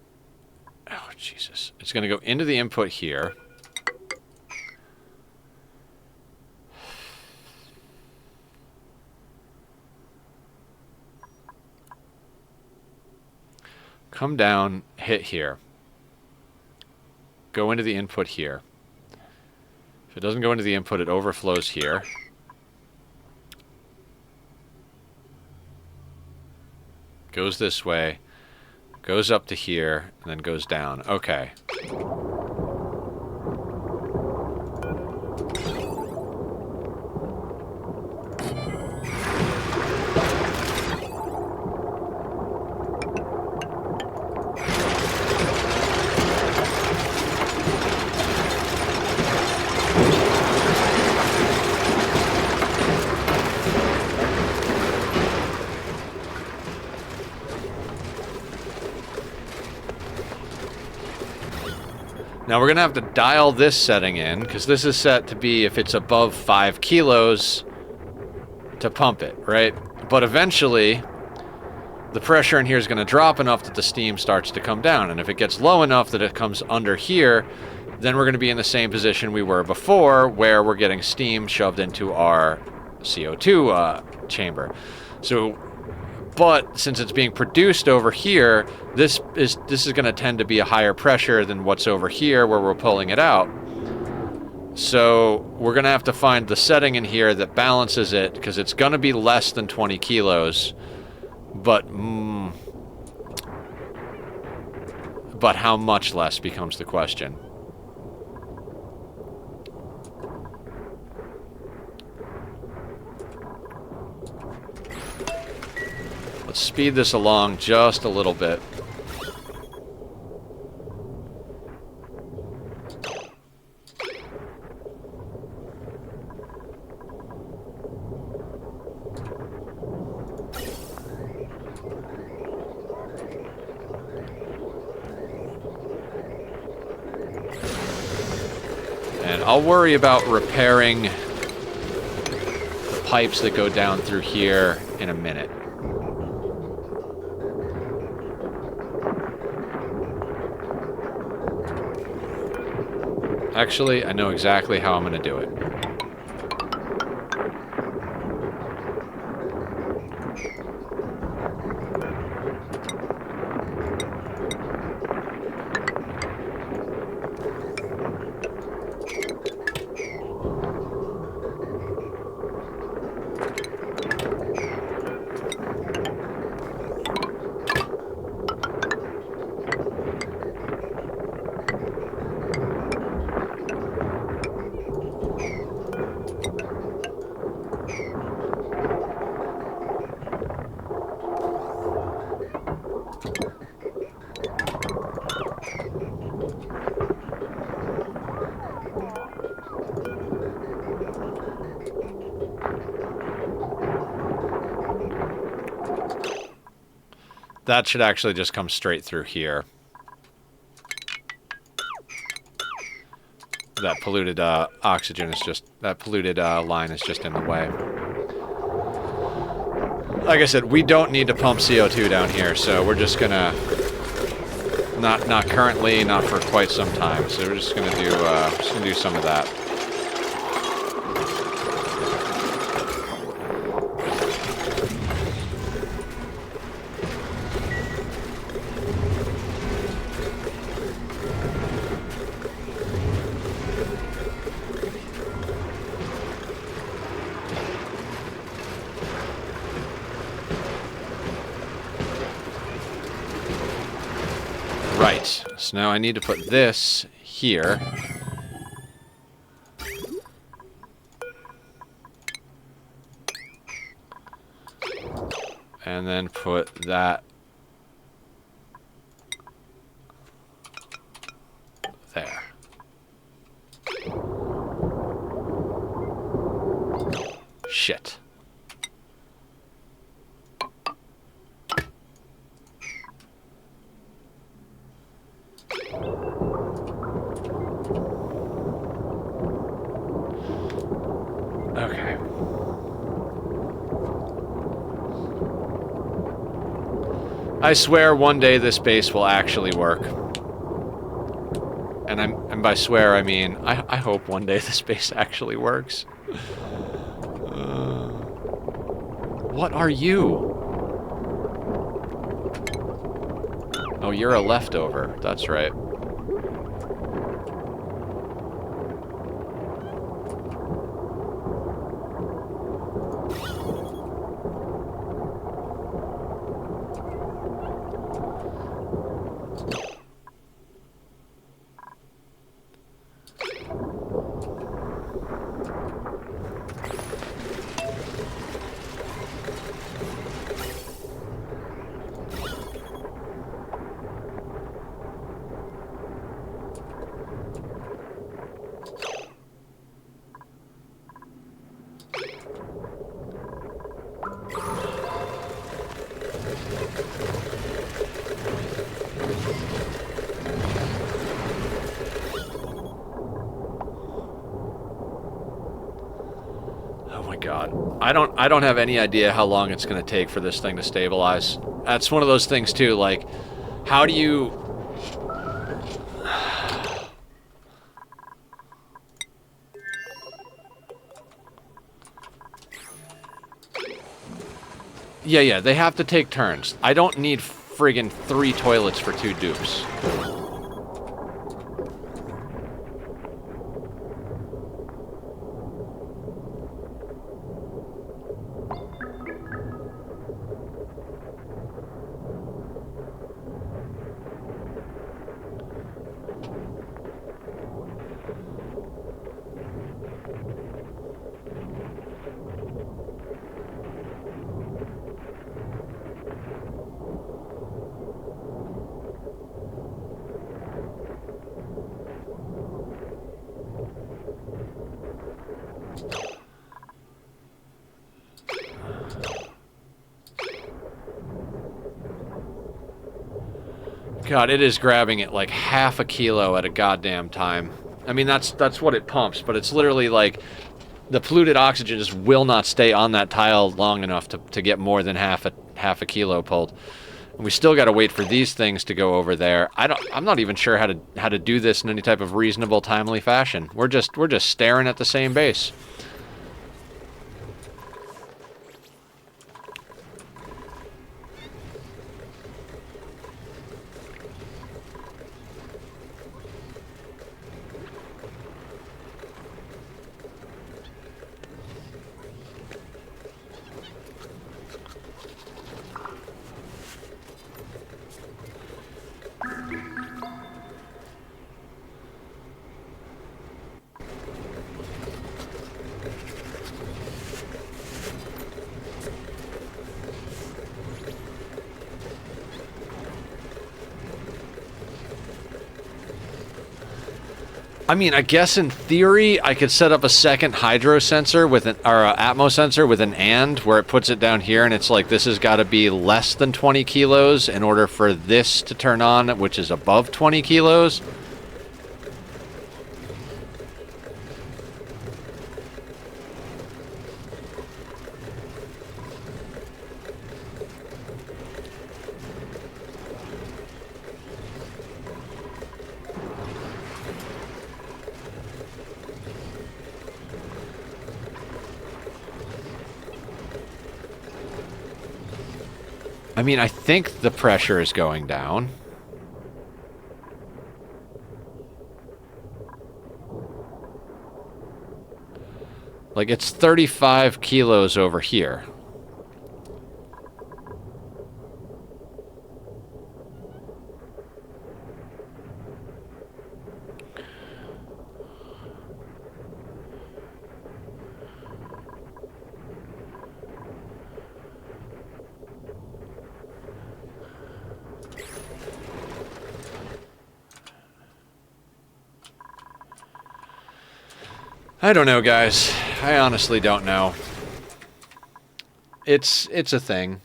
Speaker 1: Oh, Jesus. It's going to go into the input here. Come down, hit here. Go into the input here. If it doesn't go into the input, it overflows here. Goes this way. Goes up to here, and then goes down. Okay. Now we're going to have to dial this setting in, because this is set to be if it's above 5 kilos to pump it, right? But eventually, the pressure in here is going to drop enough that the steam starts to come down. And if it gets low enough that it comes under here, then we're going to be in the same position we were before, where we're getting steam shoved into our CO2 chamber. So... But since it's being produced over here, this is going to tend to be a higher pressure than what's over here where we're pulling it out. So we're going to have to find the setting in here that balances it, because it's going to be less than 20 kilos. But how much less becomes the question. Let's speed this along just a little bit. And I'll worry about repairing the pipes that go down through here in a minute. Actually, I know exactly how I'm going to do it. That should actually just come straight through here. That polluted oxygen is just... That polluted line is just in the way. Like I said, we don't need to pump CO2 down here, so we're just gonna... Not currently, not for quite some time. So we're just gonna do some of that. Right, so now I need to put this here. And then put that there. Shit. Okay. I swear one day this base will actually work. And by swear I mean I hope one day this base actually works. What are you? Oh, you're a leftover. That's right. I don't have any idea how long it's going to take for this thing to stabilize. That's one of those things too, like, how do you... Yeah, they have to take turns. I don't need friggin' 3 toilets for 2 dupes. God, it is grabbing it like half a kilo at a goddamn time. I mean, that's what it pumps, but it's literally like the polluted oxygen just will not stay on that tile long enough to get more than half a kilo pulled. And we still got to wait for these things to go over there. I'm not even sure how to do this in any type of reasonable, timely fashion. We're just staring at the same base. I mean, I guess in theory, I could set up a second hydro sensor with or atmo sensor with an and, where it puts it down here, and it's like this has got to be less than 20 kilos in order for this to turn on, which is above 20 kilos. I mean, I think the pressure is going down. Like, it's 35 kilos over here. I don't know, guys. I honestly don't know. It's a thing.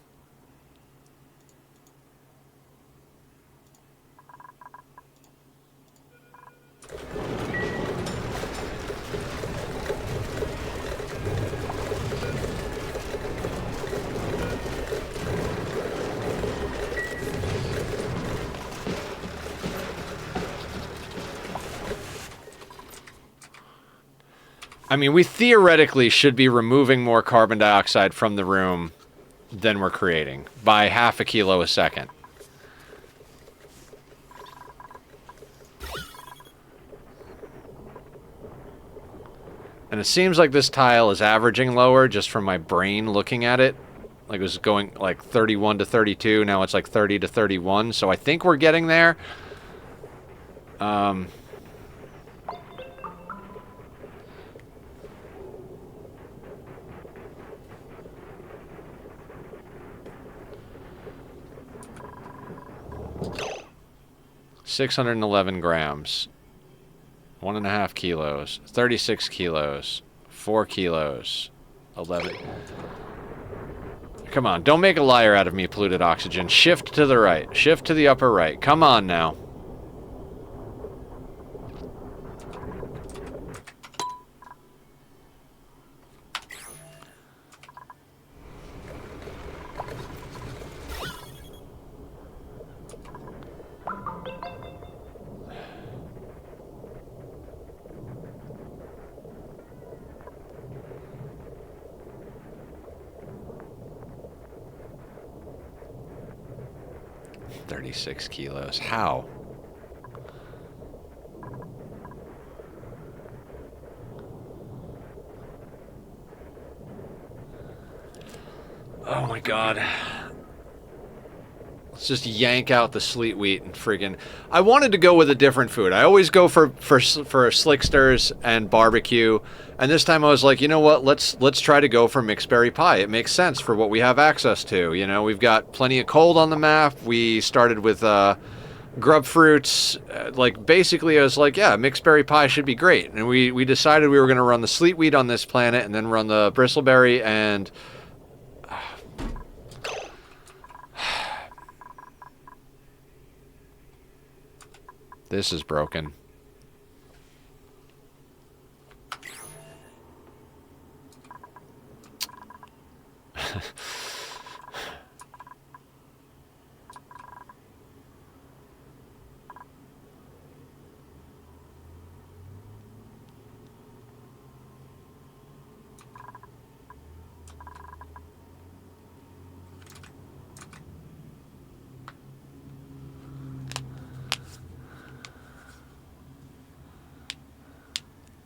Speaker 1: I mean, we theoretically should be removing more carbon dioxide from the room than we're creating by half a kilo a second. And it seems like this tile is averaging lower just from my brain looking at it. Like it was going like 31 to 32, now it's like 30 to 31, so I think we're getting there. 611 grams, 1.5 kilos, 36 kilos, 4 kilos, 11. Come on, don't make a liar out of me, polluted oxygen. Shift to the right. Shift to the upper right. Come on now. Six kilos. How? Oh my god. Let's just yank out the sleet wheat and friggin'... I wanted to go with a different food. I always go for slicksters and barbecue. And this time I was like, you know what? Let's try to go for mixed berry pie. It makes sense for what we have access to. You know, we've got plenty of cold on the map. We started with grub fruits. Like, basically, I was like, yeah, mixed berry pie should be great. And we decided we were going to run the sleet wheat on this planet and then run the bristleberry and... This is broken.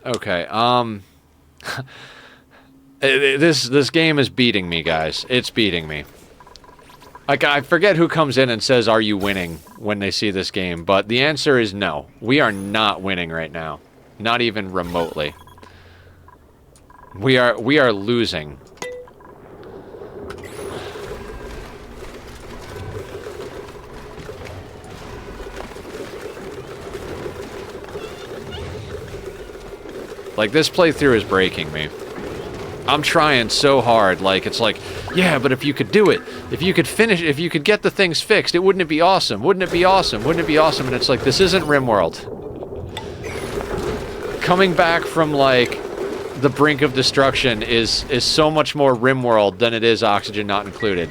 Speaker 1: Okay, this game is beating me, guys. It's beating me. Like, I forget who comes in and says, "Are you winning?" when they see this game, but the answer is no. We are not winning right now. Not even remotely. We are losing. Like, this playthrough is breaking me. I'm trying so hard, like, it's like, yeah, but if you could do it, if you could finish, if you could get the things fixed, wouldn't it be awesome? Wouldn't it be awesome? Wouldn't it be awesome? And it's like, this isn't RimWorld. Coming back from, like, the brink of destruction is so much more RimWorld than it is Oxygen Not Included.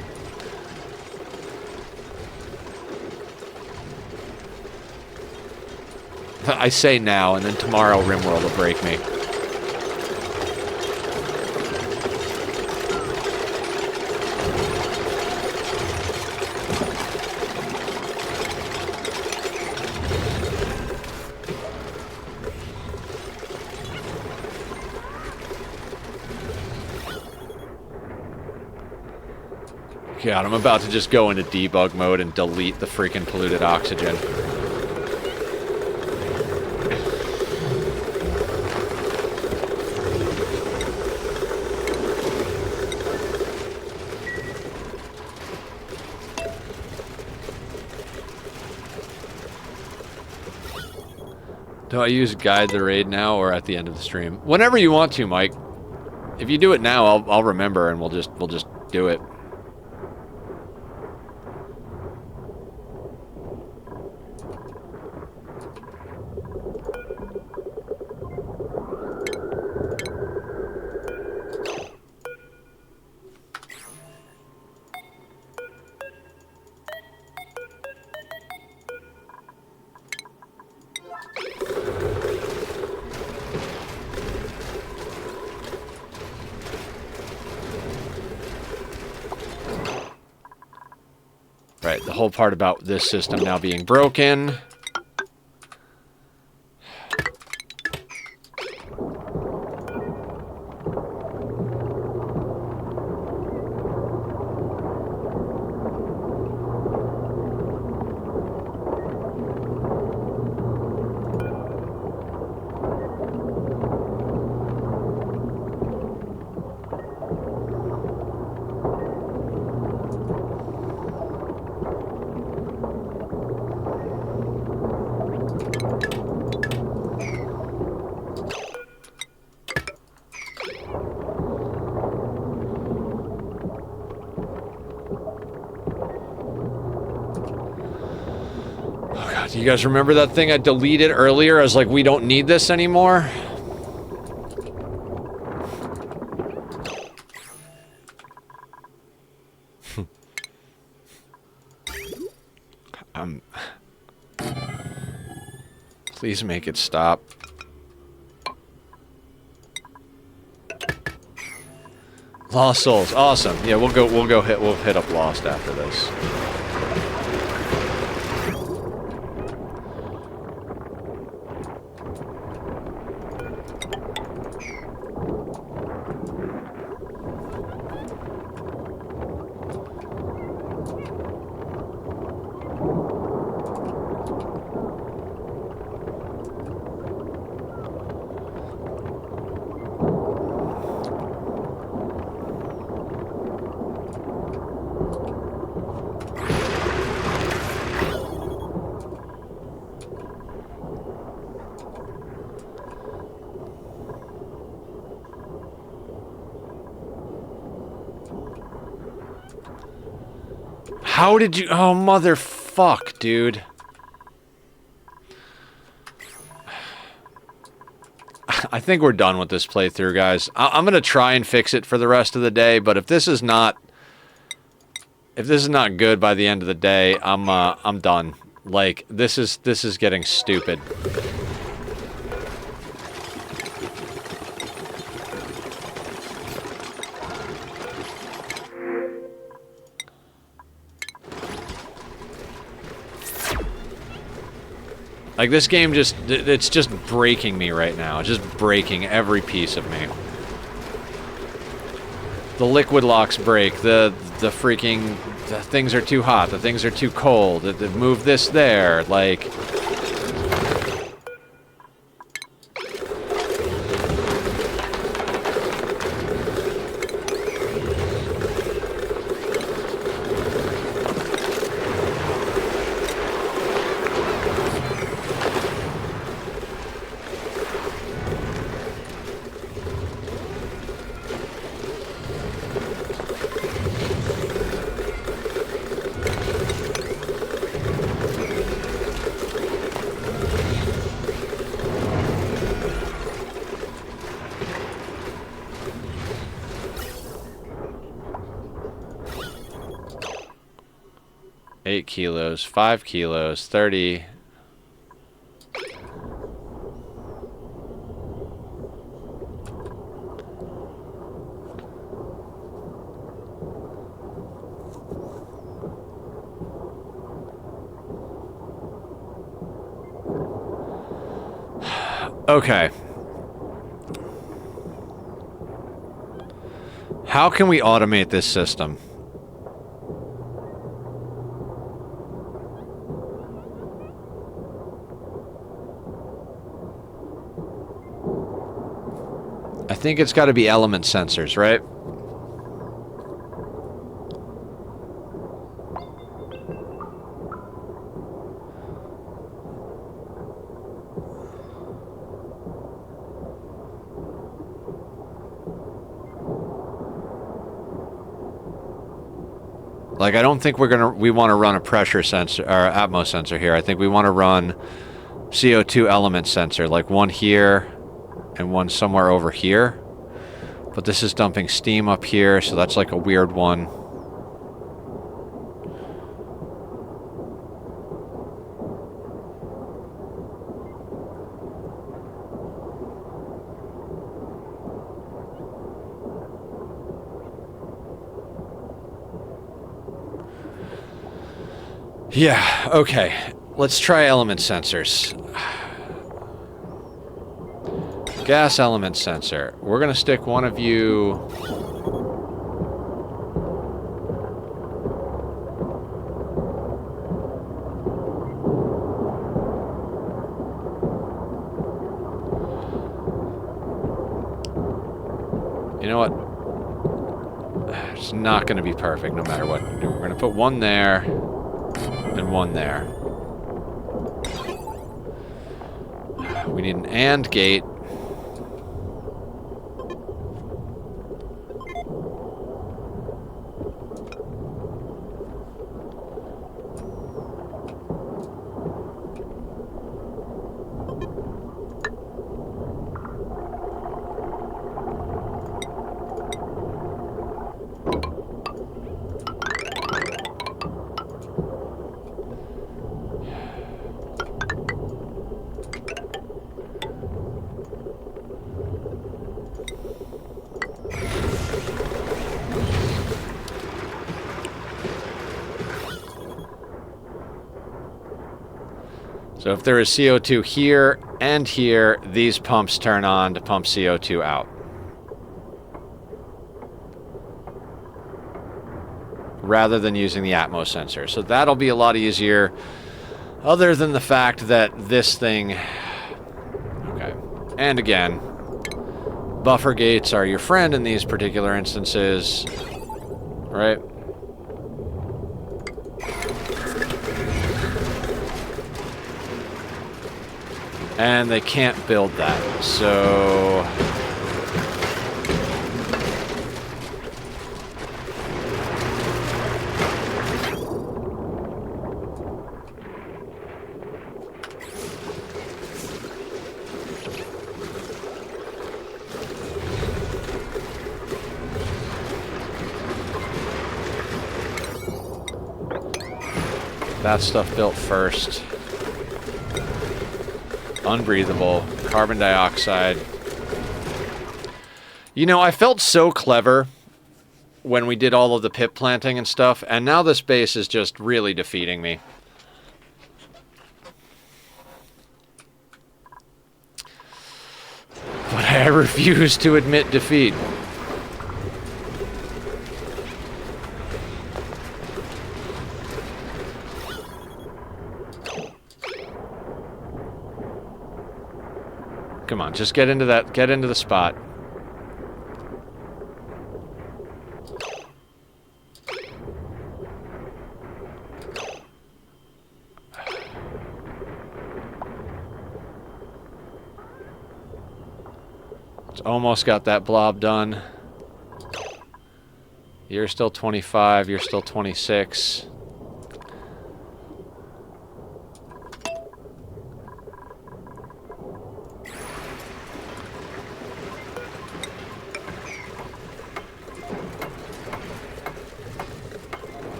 Speaker 1: I say now, and then tomorrow RimWorld will break me. God, I'm about to just go into debug mode and delete the freaking polluted oxygen. Do I use guide the raid now or at the end of the stream? Whenever you want to, Mike. If you do it now, I'll remember and we'll just do it. Right, the whole part about this system now being broken. Do you guys remember that thing I deleted earlier? I was like, we don't need this anymore. Please make it stop. Lost Souls, awesome. Yeah, we'll hit up Lost after this. How did you... Oh, motherfuck, dude. I think we're done with this playthrough, guys. I'm gonna try and fix it for the rest of the day, but if this is not good by the end of the day, I'm done. Like, this is getting stupid. Like, this game it's just breaking me right now. It's just breaking every piece of me. The liquid locks break. The things are too hot. The things are too cold. Move this there. Like... kilos, 5 kilos, 30. Okay. How can we automate this system? I think it's got to be element sensors, right? Like, I don't think we want to run a pressure sensor or atmos sensor here. I think we want to run CO2 element sensor, like one here and one somewhere over here. But this is dumping steam up here, so that's like a weird one. Yeah, okay. Let's try element sensors. Gas element sensor. We're gonna stick one of you... You know what? It's not gonna be perfect no matter what we do. We're gonna put one there... and one there. We need an AND gate. So if there is CO2 here and here, these pumps turn on to pump CO2 out. Rather than using the atmos sensor. So that'll be a lot easier, other than the fact that this thing... Okay. And again, buffer gates are your friend in these particular instances, right? And they can't build that, so... That stuff built first. Unbreathable. Carbon dioxide. You know, I felt so clever when we did all of the pip planting and stuff, and now this base is just really defeating me. But I refuse to admit defeat. Come on, just get into that, get into the spot. It's almost got that blob done. You're still 25, you're still 26.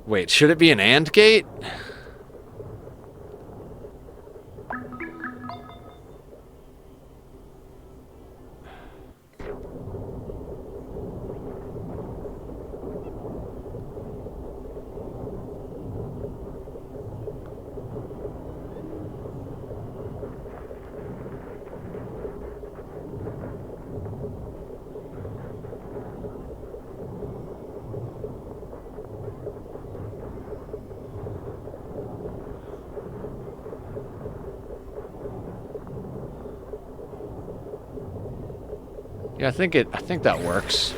Speaker 1: Wait, should it be an AND gate? Yeah, I think that works.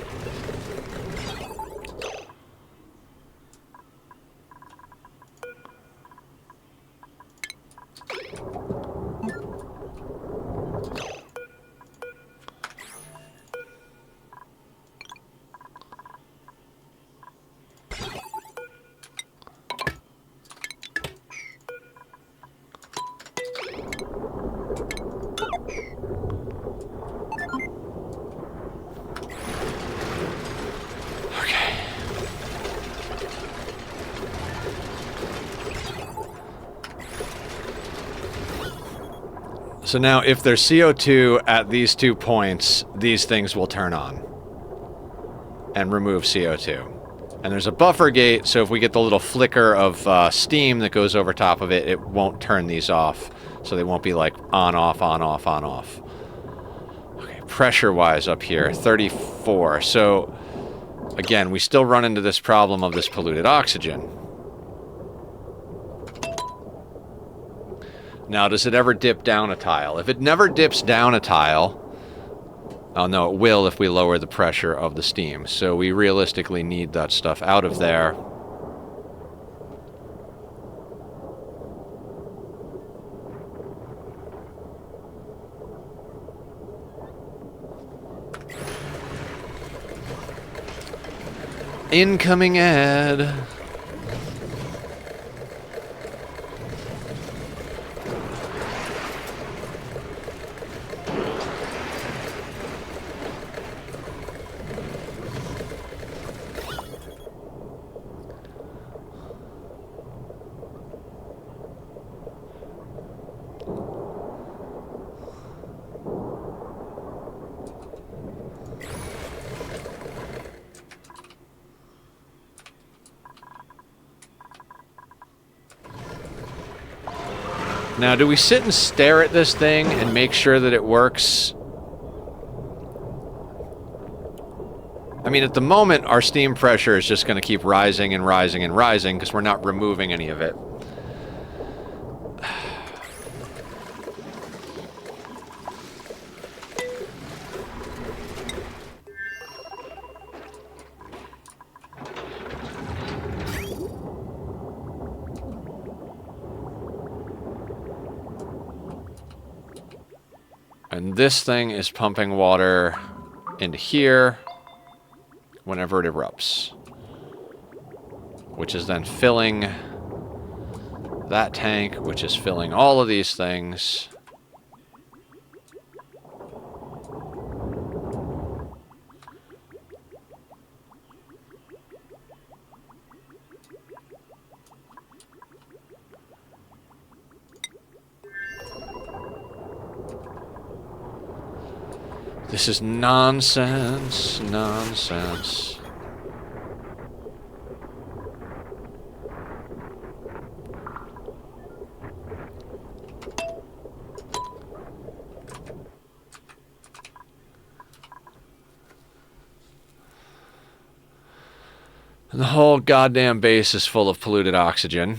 Speaker 1: So now, if there's CO2 at these 2 points, these things will turn on and remove CO2. And there's a buffer gate, so if we get the little flicker of steam that goes over top of it, it won't turn these off. So they won't be like on, off, on, off, on, off. Okay, pressure-wise up here, 34. So, again, we still run into this problem of this polluted oxygen. Now, does it ever dip down a tile? If it never dips down a tile... Oh, no, it will if we lower the pressure of the steam. So we realistically need that stuff out of there. Incoming ad. Now, do we sit and stare at this thing and make sure that it works? I mean, at the moment, our steam pressure is just going to keep rising and rising and rising because we're not removing any of it. And this thing is pumping water into here whenever it erupts. which is then filling that tank, which is filling all of these things. This is nonsense, nonsense. And the whole goddamn base is full of polluted oxygen.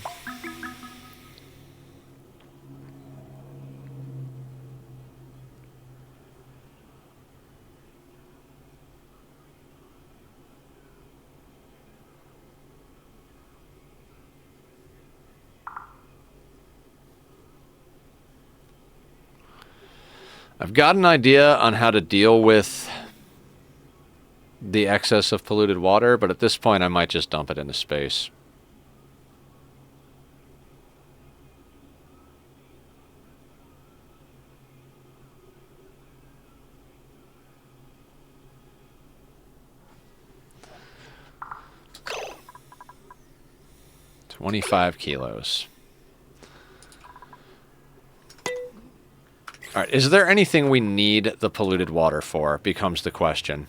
Speaker 1: I've got an idea on how to deal with the excess of polluted water, but at this point I might just dump it into space. $25 kilos. All right, is there anything we need the polluted water for, becomes the question.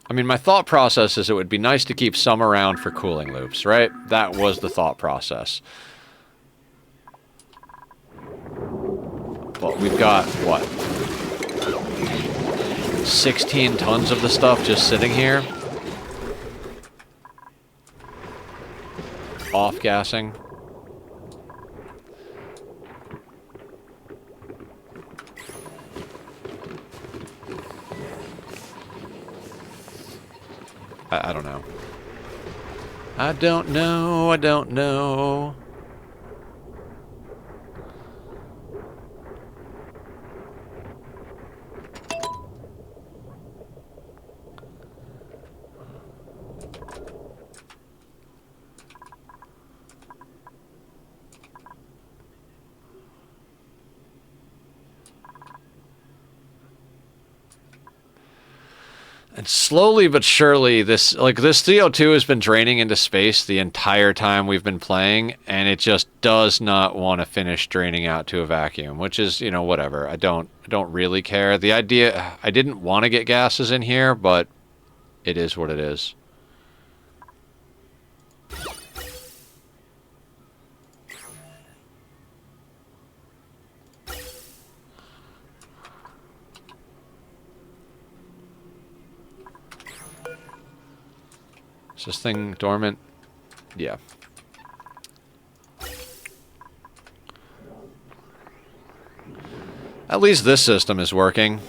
Speaker 1: I mean, my thought process is it would be nice to keep some around for cooling loops, right? That was the thought process. But we've got, what? 16 tons of the stuff just sitting here. Off-gassing. I don't know. I don't know. I don't know. And slowly but surely, this CO2 has been draining into space the entire time we've been playing, and it just does not want to finish draining out to a vacuum, which is, you know, whatever. I don't really care. The idea, I didn't want to get gases in here, but it is what it is. Is this thing dormant? Yeah. At least this system is working.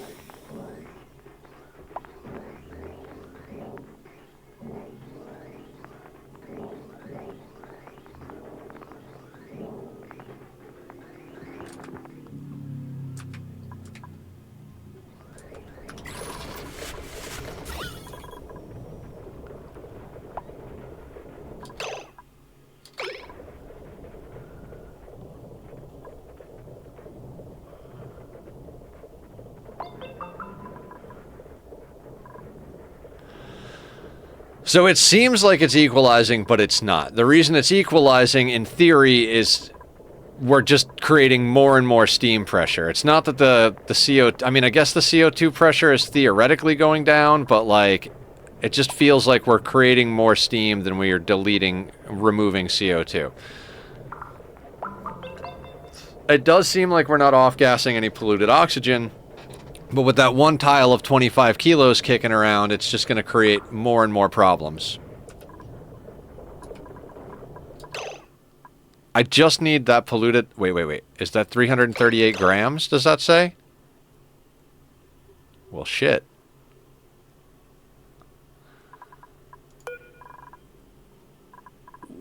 Speaker 1: So it seems like it's equalizing, but it's not. The reason it's equalizing, in theory, is we're just creating more and more steam pressure. It's not that the CO... I mean, I guess the CO2 pressure is theoretically going down, but, like, it just feels like we're creating more steam than we are removing CO2. It does seem like we're not off-gassing any polluted oxygen, but with that one tile of 25 kilos kicking around, it's just going to create more and more problems. I just need that polluted... Wait. Is that 338 grams, does that say? Well, shit.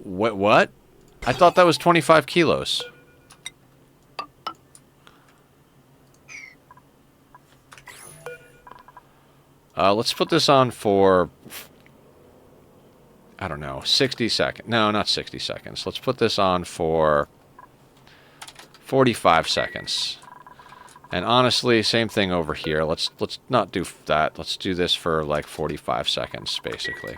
Speaker 1: What? I thought that was 25 kilos. Let's put this on for, I don't know, 60 seconds. No, not 60 seconds. Let's put this on for 45 seconds. And honestly, same thing over here. Let's not do that. Let's do this for like 45 seconds, basically.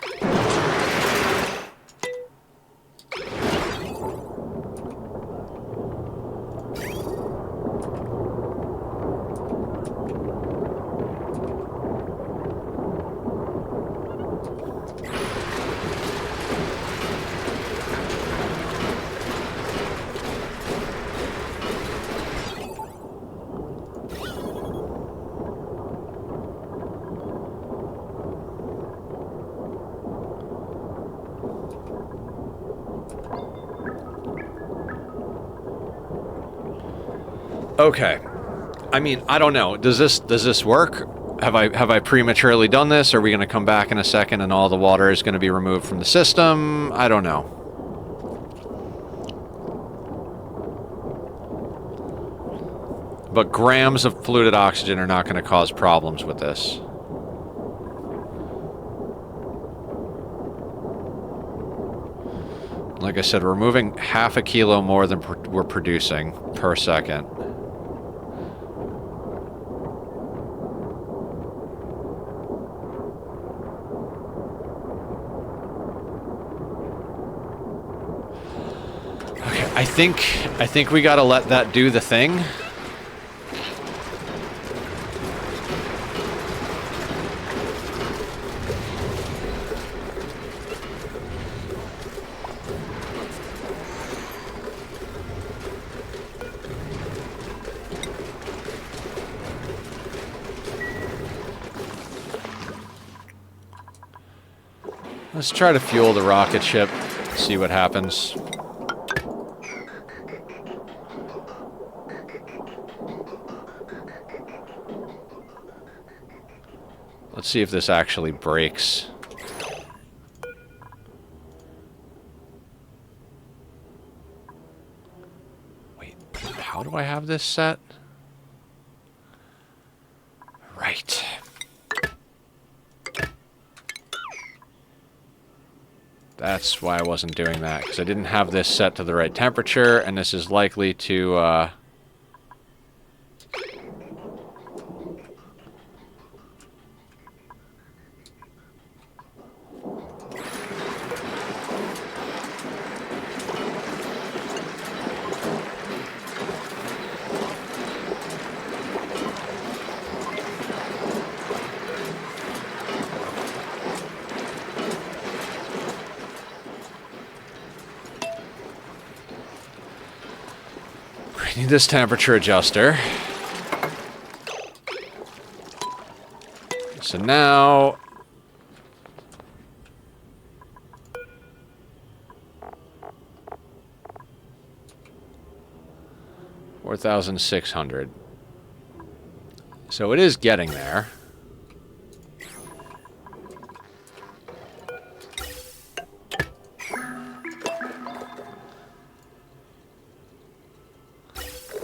Speaker 1: Okay. I mean, I don't know. Does this work? Have I prematurely done this? Are we going to come back in a second and all the water is going to be removed from the system? I don't know. But grams of polluted oxygen are not going to cause problems with this. Like I said, we're moving half a kilo more than we're producing per second. I think we gotta let that do the thing. Let's try to fuel the rocket ship, see what happens. Let's see if this actually breaks. Wait, how do I have this set? Right. That's why I wasn't doing that, because I didn't have this set to the right temperature, and this is likely to, need this temperature adjuster. So now... $4,600. So it is getting there.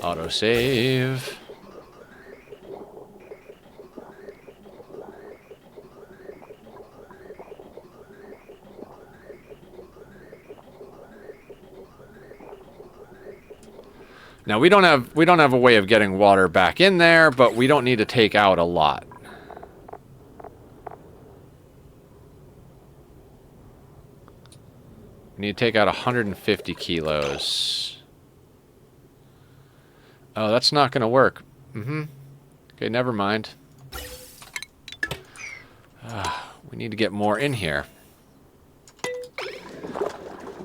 Speaker 1: Autosave. Now we don't have a way of getting water back in there, but we don't need to take out a lot. We need to take out 150 kilos. Oh, that's not going to work. Okay, never mind. We need to get more in here.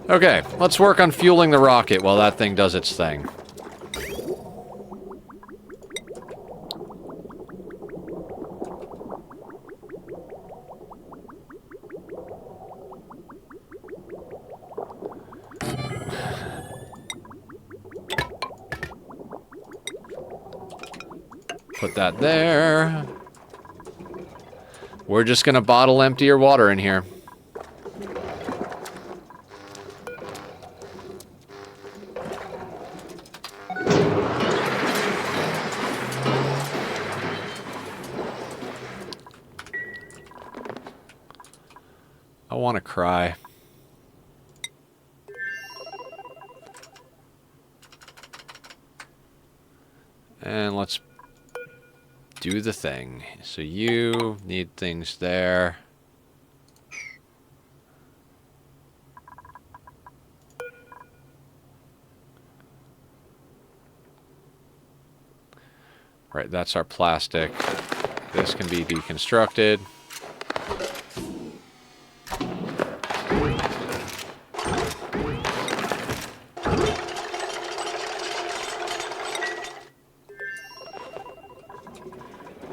Speaker 1: Okay, let's work on fueling the rocket while that thing does its thing. Put that there. We're just gonna bottle empty your water in here. I want to cry. And let's do the thing. So you need things there. Right, that's our plastic. This can be deconstructed.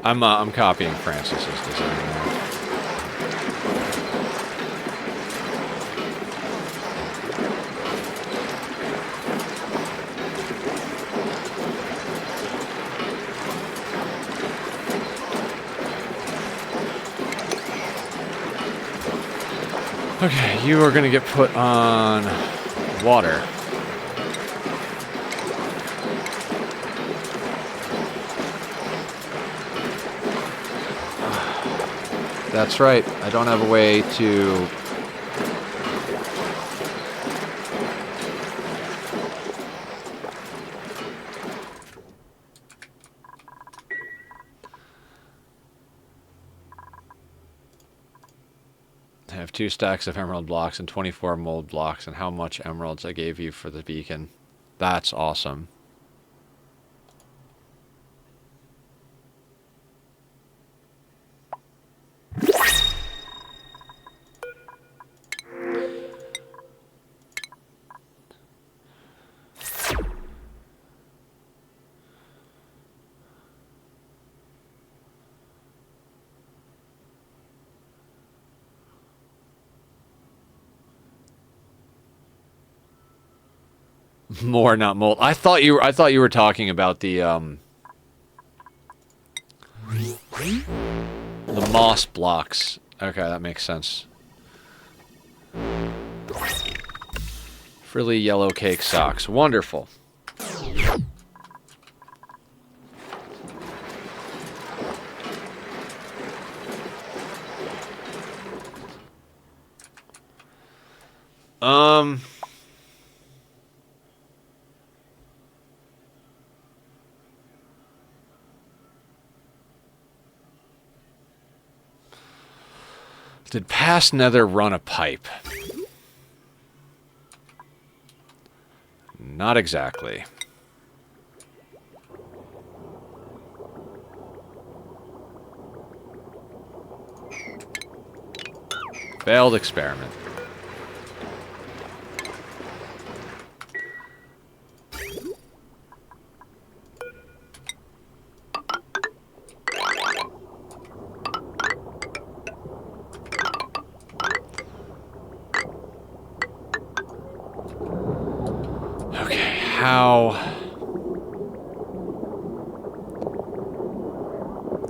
Speaker 1: I'm copying Francis's design there. Okay, you are going to get put on water. That's right. I don't have a way to... I have 2 stacks of emerald blocks and 24 mold blocks, and how much emeralds I gave you for the beacon. That's awesome. More, not mold. I thought you were talking about the moss blocks. Okay, that makes sense. Frilly yellow cake socks. Wonderful. Did past Nether run a pipe? Not exactly. Failed experiment. How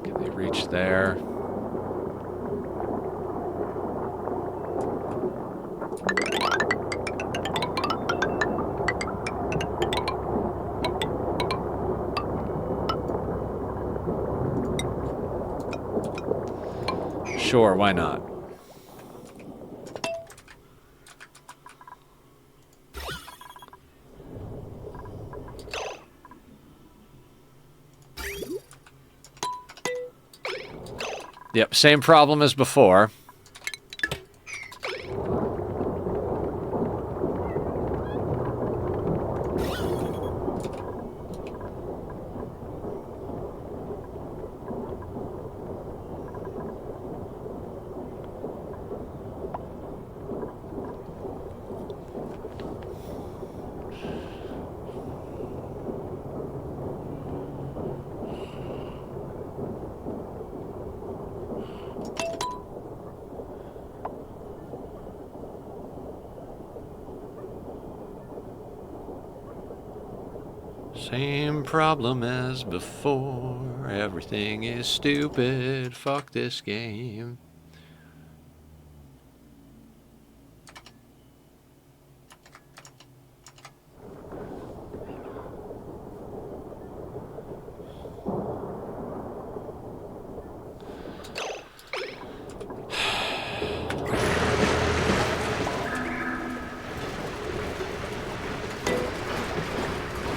Speaker 1: can they reach there? Sure, why not? Yep, same problem as before. Same problem as before. Everything is stupid. Fuck this game.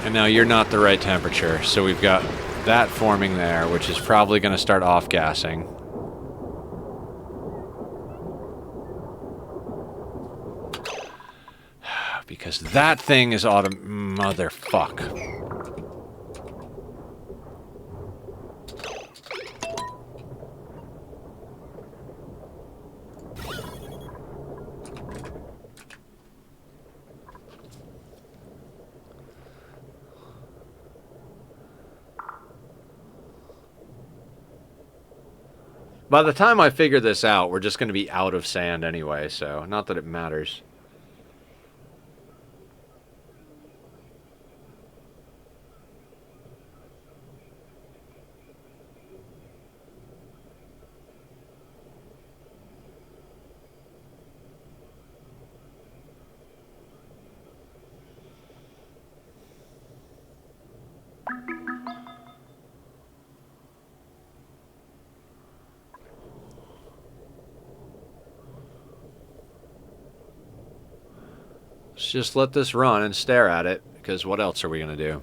Speaker 1: And now you're not the right temperature, so we've got that forming there, which is probably going to start off-gassing. Because that thing is motherfuck. By the time I figure this out, we're just going to be out of sand anyway, so not that it matters. Let's just let this run and stare at it, because what else are we going to do?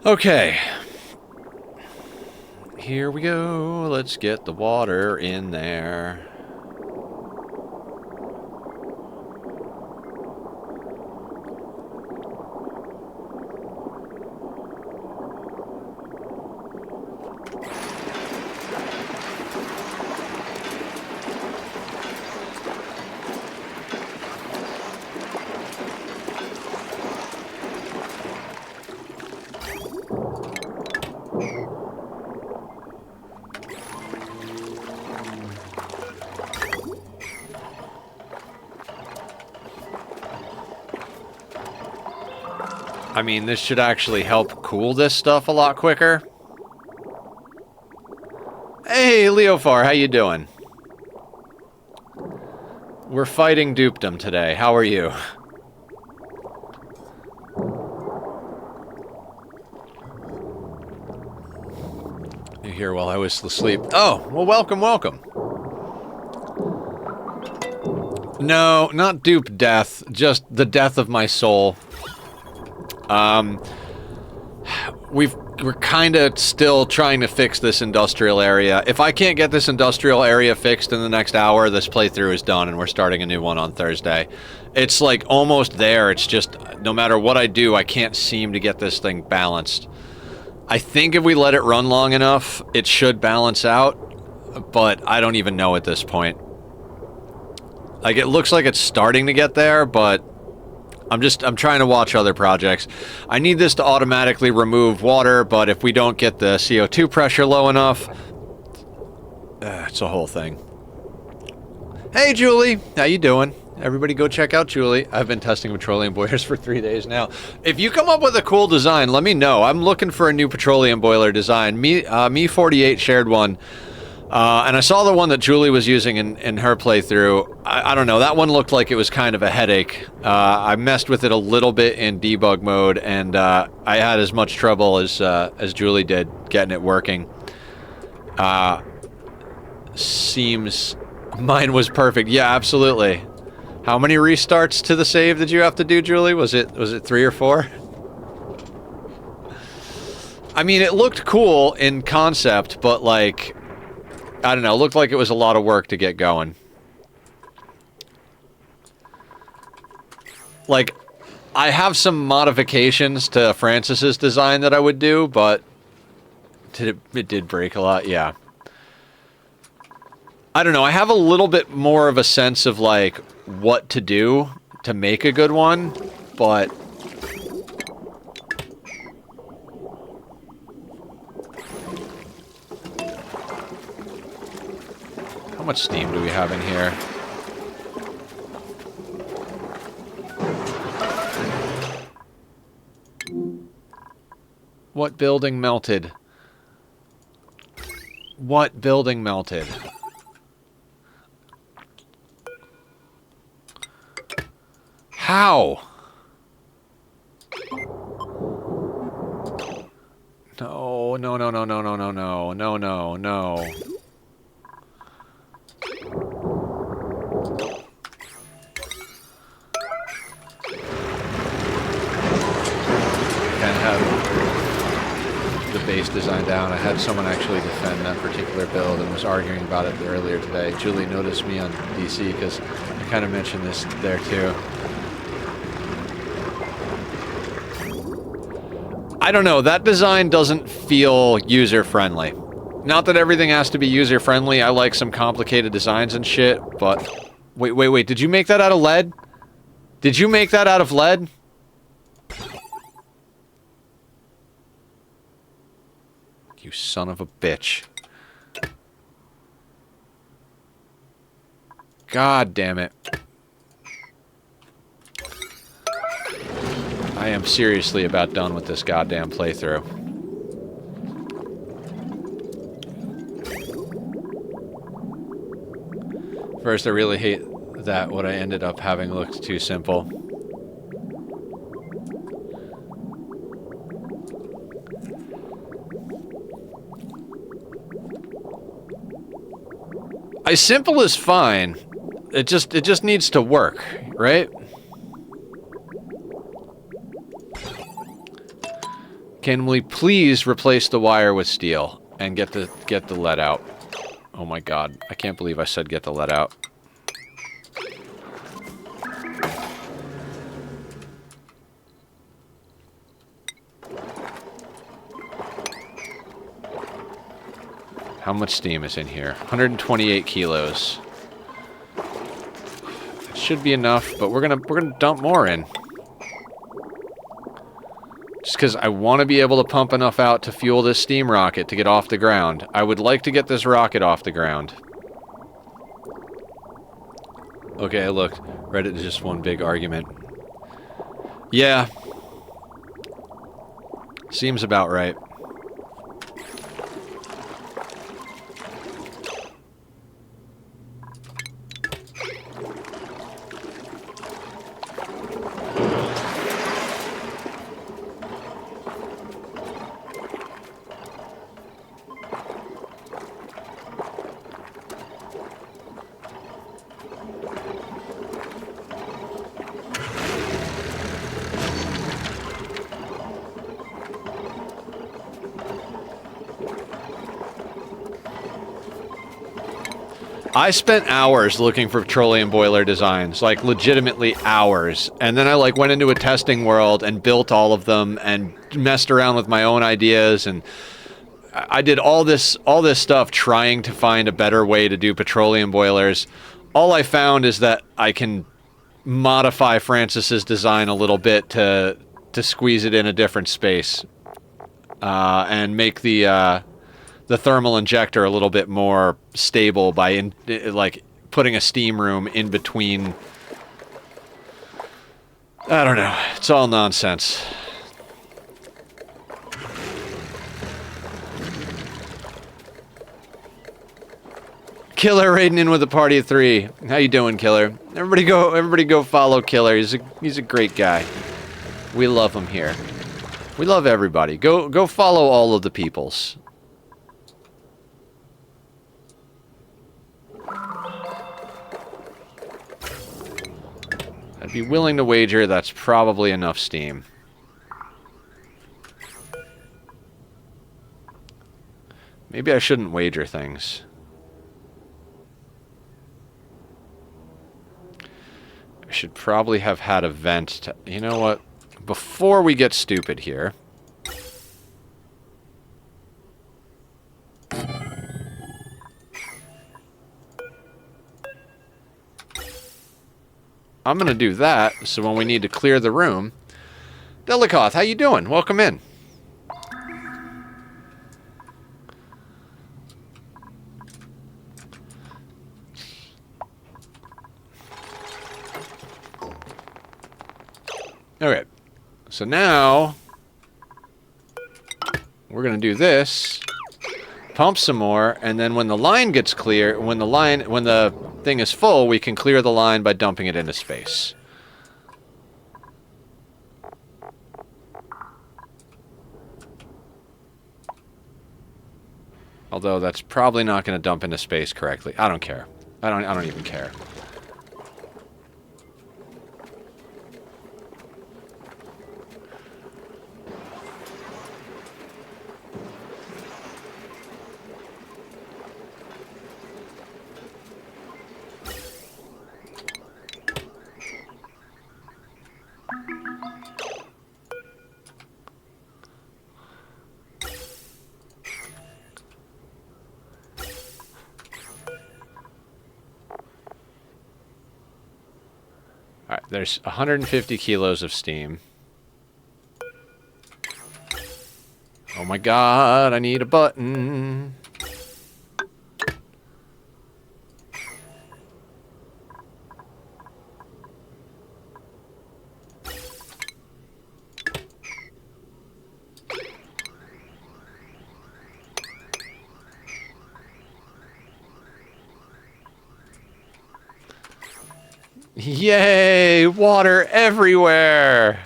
Speaker 1: Okay. Here we go. Let's get the water in there. I mean, this should actually help cool this stuff a lot quicker. Hey, Leofar, how you doing? We're fighting dupedom today. How are you? You're here while I was asleep. Oh, well, welcome, welcome. No, not dupe death, just the death of my soul. We're kind of still trying to fix this industrial area. If I can't get this industrial area fixed in the next hour, this playthrough is done and we're starting a new one on Thursday. It's like almost there. It's just no matter what I do, I can't seem to get this thing balanced. I think if we let it run long enough, it should balance out, but I don't even know at this point. Like, it looks like it's starting to get there, but I'm trying to watch other projects. I need this to automatically remove water, but if we don't get the CO2 pressure low enough, it's a whole thing. Hey, Julie, how you doing? Everybody go check out Julie. I've been testing petroleum boilers for 3 days now. If you come up with a cool design, let me know. I'm looking for a new petroleum boiler design. Me48 shared one. And I saw the one that Julie was using in her playthrough. I don't know, that one looked like it was kind of a headache. I messed with it a little bit in debug mode, and I had as much trouble as Julie did getting it working. Seems mine was perfect. Yeah, absolutely. How many restarts to the save did you have to do, Julie? Was it 3 or 4? I mean, it looked cool in concept, but like, I don't know, it looked like it was a lot of work to get going. Like, I have some modifications to Francis's design that I would do, but it did break a lot, yeah. I don't know. I have a little bit more of a sense of, like, what to do to make a good one, but... How much steam do we have in here? What building melted? What building melted? How? No, no, no, no, no, no, no, no, no, no, no. Can't have the base design down. I had someone actually defend that particular build and was arguing about it earlier today. Julie noticed me on DC because I kind of mentioned this there too. I don't know, that design doesn't feel user-friendly. Not that everything has to be user-friendly, I like some complicated designs and shit, but... Wait, did you make that out of lead? Did you make that out of lead? You son of a bitch. God damn it. I am seriously about done with this goddamn playthrough. First, I really hate that what I ended up having looked too simple. Simple is fine. It just needs to work, right? Can we please replace the wire with steel and get the lead out? Oh my god, I can't believe I said get the lead out. How much steam is in here? 128 kilos. It should be enough, but we're gonna dump more in. Just because I want to be able to pump enough out to fuel this steam rocket to get off the ground. I would like to get this rocket off the ground. Okay, I looked. Reddit is just one big argument. Yeah. Seems about right. I spent hours looking for petroleum boiler designs, like legitimately hours. And then I like went into a testing world and built all of them and messed around with my own ideas, and I did all this stuff trying to find a better way to do petroleum boilers. All I found is that I can modify Francis's design a little bit to squeeze it in a different space. And make the thermal injector a little bit more stable by like putting a steam room in between. I don't know. It's all nonsense. Killer raiding in with a party of 3. How you doing, Killer? Everybody go follow Killer. He's a great guy. We love him here. We love everybody. Go follow all of the peoples. I'd be willing to wager that's probably enough steam. Maybe I shouldn't wager things. I should probably have had a vent to... You know what? Before we get stupid here... I'm going to do that, so when we need to clear the room... Delikoth, how you doing? Welcome in. Okay, so now we're going to do this, pump some more, and then when the line gets clear, when the thing is full, we can clear the line by dumping it into space. Although that's probably not going to dump into space correctly. I don't care. I don't even care. Alright, there's 150 kilos of steam. Oh my god, I need a button. Yay! Water everywhere!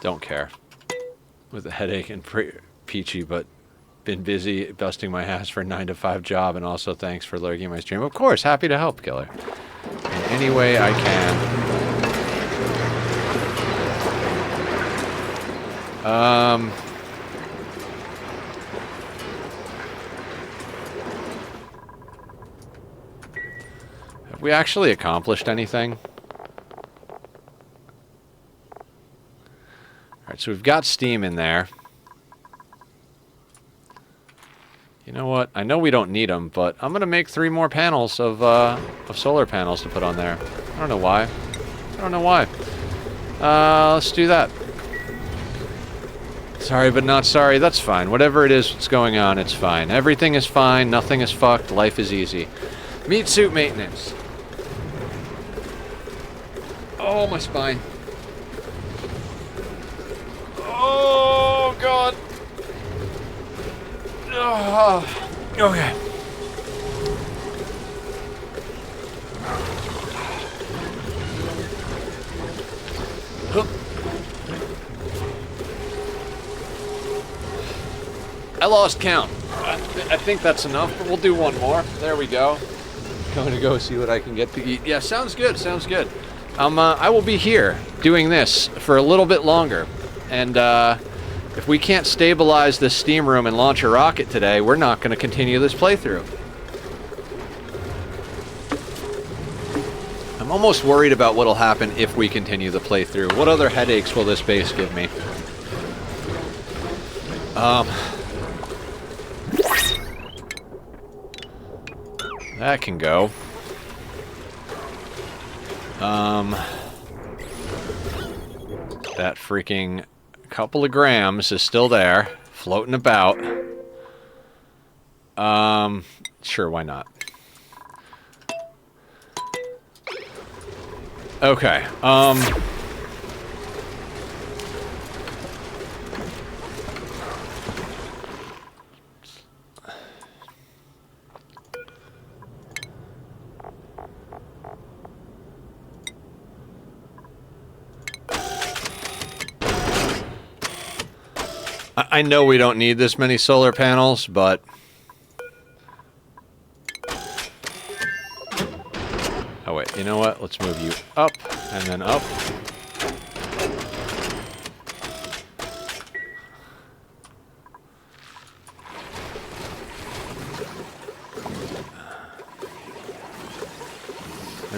Speaker 1: Don't care. With a headache and peachy, but been busy busting my ass for a 9-to-5 job, and also thanks for lurking my stream. Of course, happy to help, Killer. In any way I can. Have we actually accomplished anything? Alright, so we've got steam in there. You know what? I know we don't need them, but I'm gonna make 3 more panels of solar panels to put on there. I don't know why. I don't know why. Let's do that. Sorry, but not sorry. That's fine. Whatever it is that's going on, it's fine. Everything is fine. Nothing is fucked. Life is easy. Meat suit maintenance. Oh, my spine. Oh, God. Okay. I lost count. I think that's enough, but we'll do one more. There we go. Going to go see what I can get to eat. Yeah, sounds good. Sounds good. I will be here doing this for a little bit longer, and if we can't stabilize this steam room and launch a rocket today, we're not going to continue this playthrough. I'm almost worried about what'll happen if we continue the playthrough. What other headaches will this base give me? That can go. That freaking couple of grams is still there, floating about. Sure, why not? Okay, I know we don't need this many solar panels, but... Oh wait, you know what? Let's move you up, and then up.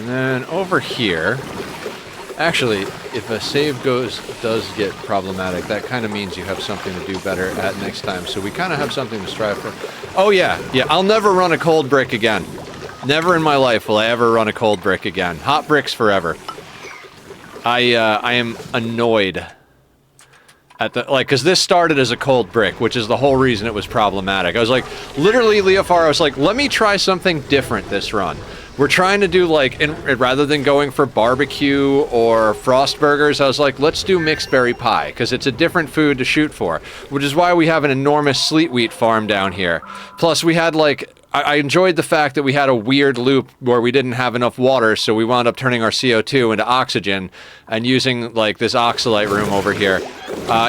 Speaker 1: then over here... Actually, if a save does get problematic, that kind of means you have something to do better at next time. So we kind of have something to strive for. Oh yeah, I'll never run a cold brick again. Never in my life will I ever run a cold brick again. Hot bricks forever. I am annoyed at the, like, because this started as a cold brick, which is the whole reason it was problematic. I was like, literally, Leofar, I was like, let me try something different this run. We're trying to do, like, rather than going for barbecue or frost burgers, I was like, let's do mixed berry pie, because it's a different food to shoot for, which is why we have an enormous sleet wheat farm down here. Plus, we had, like, I enjoyed the fact that we had a weird loop where we didn't have enough water, so we wound up turning our CO2 into oxygen and using, like, this oxalite room over here.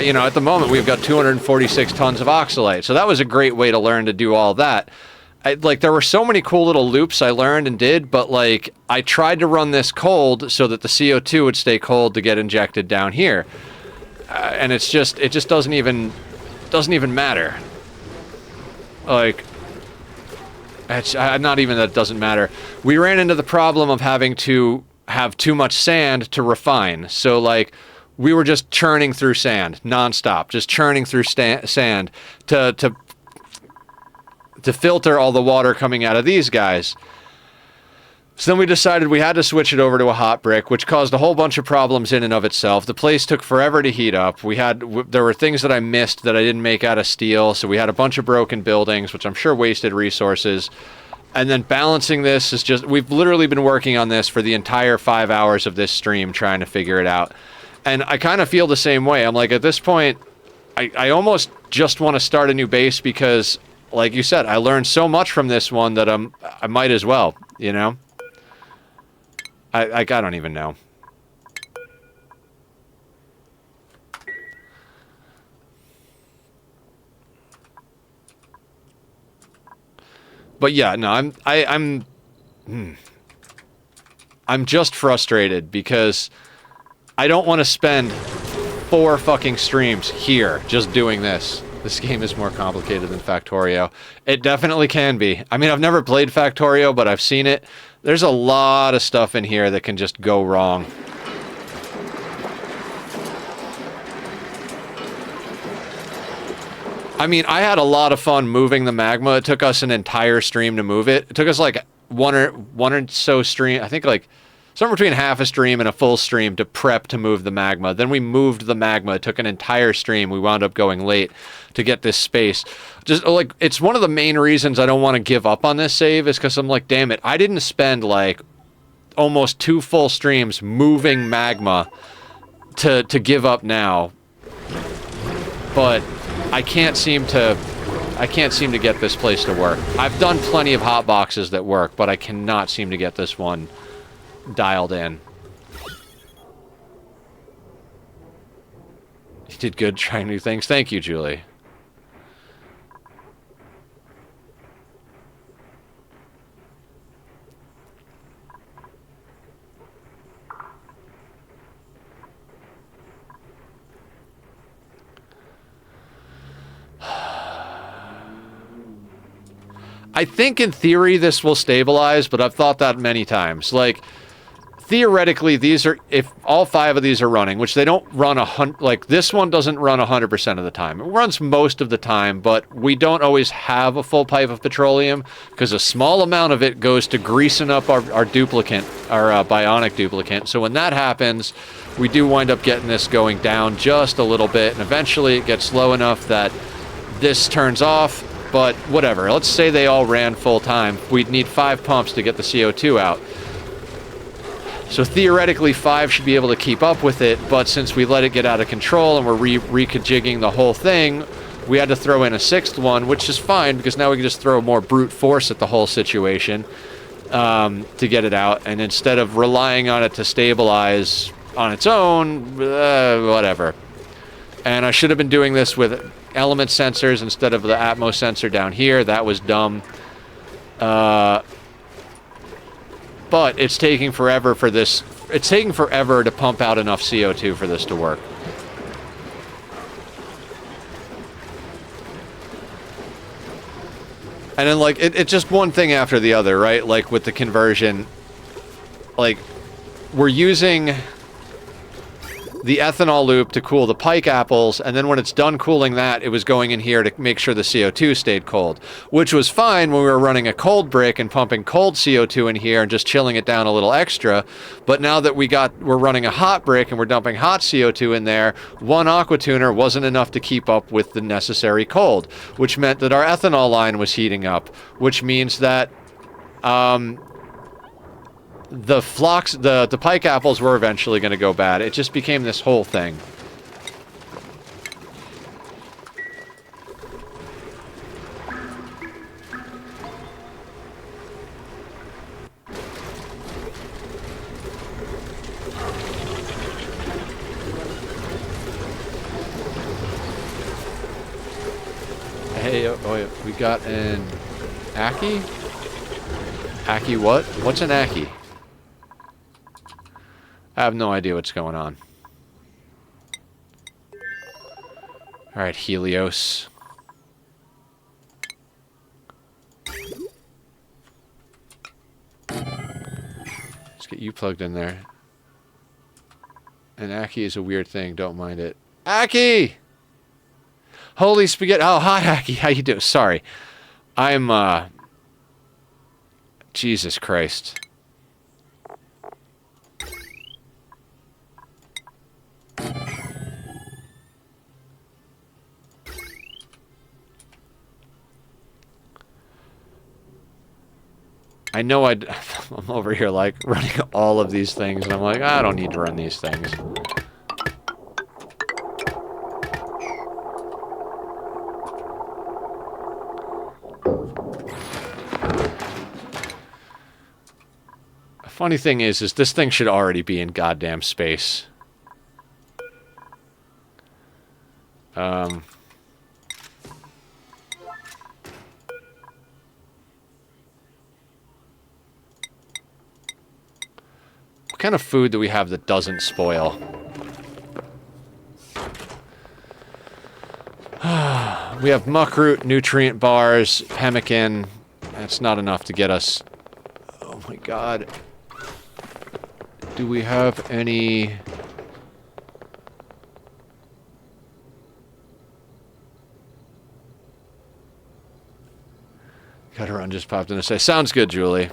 Speaker 1: You know, at the moment, we've got 246 tons of oxalite, so that was a great way to learn to do all that. Like, there were so many cool little loops I learned and did, but, like, I tried to run this cold so that the CO2 would stay cold to get injected down here. And it just doesn't even matter. Like, it's not even that it doesn't matter. We ran into the problem of having to have too much sand to refine. So, like, we were just churning through sand nonstop, just churning through sand to filter all the water coming out of these guys. So then we decided we had to switch it over to a hot brick, which caused a whole bunch of problems in and of itself. The place took forever to heat up. There were things that I missed that I didn't make out of steel, so we had a bunch of broken buildings, which I'm sure wasted resources. And then balancing this is just... We've literally been working on this for the entire 5 hours of this stream, trying to figure it out. And I kind of feel the same way. I'm like, at this point, I almost just want to start a new base because... Like you said, I learned so much from this one that I might as well, you know? I don't even know. But yeah, no, I'm just frustrated because I don't want to spend 4 fucking streams here just doing this. This game is more complicated than Factorio. It definitely can be. I mean, I've never played Factorio, but I've seen it. There's a lot of stuff in here that can just go wrong. I mean, I had a lot of fun moving the magma. It took us an entire stream to move it. It took us like one or so stream. I think like somewhere between half a stream and a full stream to prep to move the magma. Then we moved the magma. It took an entire stream. We wound up going late to get this space. Just like, it's one of the main reasons I don't want to give up on this save is because I'm like, damn it, I didn't spend like almost 2 full streams moving magma to give up now. But I can't seem to get this place to work. I've done plenty of hot boxes that work, but I cannot seem to get this one dialed in. You did good trying new things. Thank you, Julie. I think in theory this will stabilize, but I've thought that many times. Like, theoretically, these are, if all 5 of these are running, which they don't run like this one doesn't run 100% of the time. It runs most of the time, but we don't always have a full pipe of petroleum because a small amount of it goes to greasing up our duplicant, our bionic duplicant. So when that happens, we do wind up getting this going down just a little bit, and eventually it gets low enough that this turns off. But whatever, let's say they all ran full time. We'd need 5 pumps to get the CO2 out. So theoretically 5 should be able to keep up with it, but since we let it get out of control and we're rejigging the whole thing, we had to throw in a 6th one, which is fine because now we can just throw more brute force at the whole situation to get it out. And instead of relying on it to stabilize on its own, whatever. And I should have been doing this with element sensors instead of the Atmos sensor down here. That was dumb. But it's taking forever for this. It's taking forever to pump out enough CO2 for this to work. And then, like, it's just one thing after the other, right? Like, with the conversion. like, we're using the ethanol loop to cool the pike apples, and then when it's done cooling that, it was going in here to make sure the CO2 stayed cold, which was fine when we were running a cold brick and pumping cold CO2 in here and just chilling it down a little extra. But now that we're running a hot brick and we're dumping hot CO2 in there, one aqua tuner wasn't enough to keep up with the necessary cold, which meant that our ethanol line was heating up, which means that the pike apples were eventually going to go bad. It just became this whole thing. Hey, oh, we got an Aki? Aki what? What's an Aki? I have no idea what's going on. Alright, Helios. Let's get you plugged in there. And Aki is a weird thing, don't mind it. Aki! Holy spaghetti. Oh, hi, Aki. How you doing? Sorry. I'm, Jesus Christ. I know I'm over here, like, running all of these things, and I'm like, I don't need to run these things. Funny thing is this thing should already be in goddamn space. What kind of food do we have that doesn't spoil? We have muckroot, nutrient bars, pemmican. That's not enough to get us... Oh my god. Do we have any... Gotta run just popped in to say, sounds good, Julie.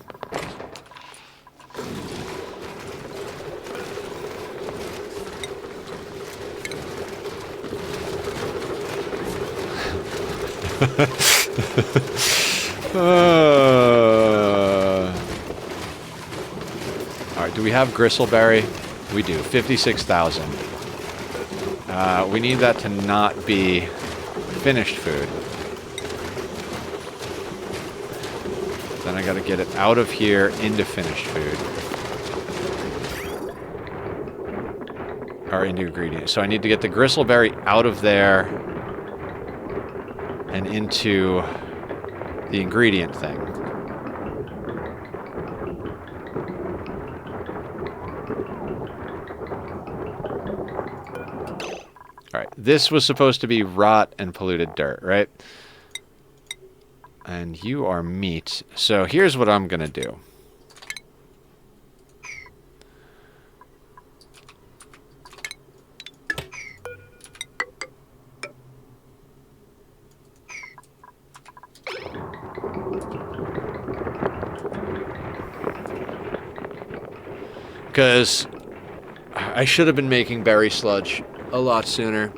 Speaker 1: Alright, do we have gristleberry? We do. 56,000. We need that to not be finished food. Then I gotta get it out of here into finished food. Or into ingredients. So I need to get the gristleberry out of there and into the ingredient thing. Alright, this was supposed to be rot and polluted dirt, right? And you are meat. So here's what I'm gonna do. Because I should have been making berry sludge a lot sooner.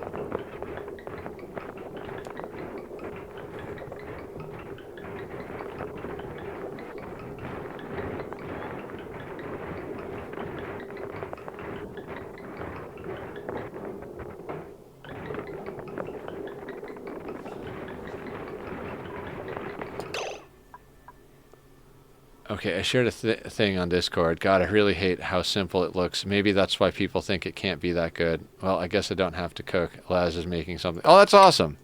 Speaker 1: Okay, I shared a thing on Discord. God, I really hate how simple it looks. Maybe that's why people think it can't be that good. Well, I guess I don't have to cook. Laz is making something. Oh, that's awesome.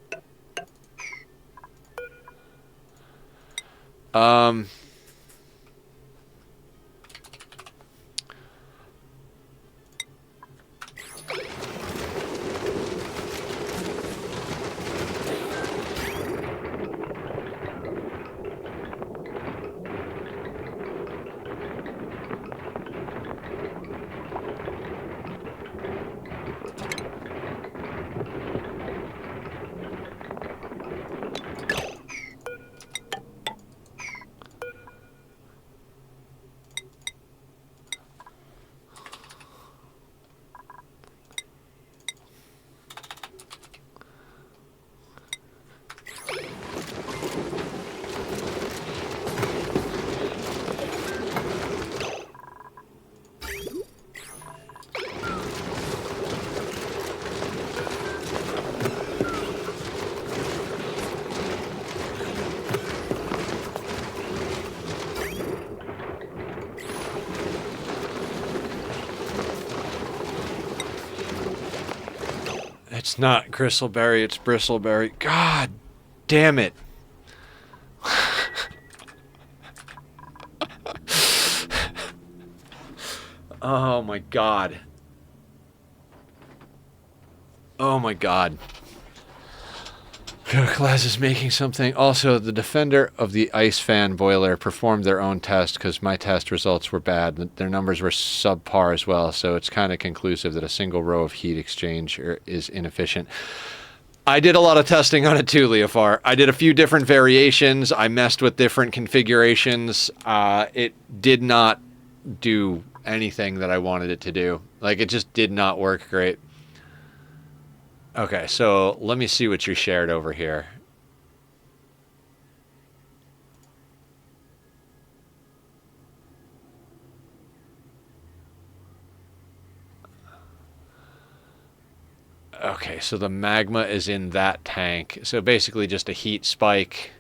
Speaker 1: It's not Gristleberry, it's Bristleberry. God damn it. Oh my god. Oh my god. Class is making something. Also, the defender of the ice fan boiler performed their own test because my test results were bad. Their numbers were subpar as well, so it's kind of conclusive that a single row of heat exchange is inefficient. I did a lot of testing on it too, Leofar. I did a few different variations. I messed with different configurations. It did not do anything that I wanted it to do. Like, it just did not work great. Okay, so let me see what you shared over here. Okay, so the magma is in that tank. So basically just a heat spike.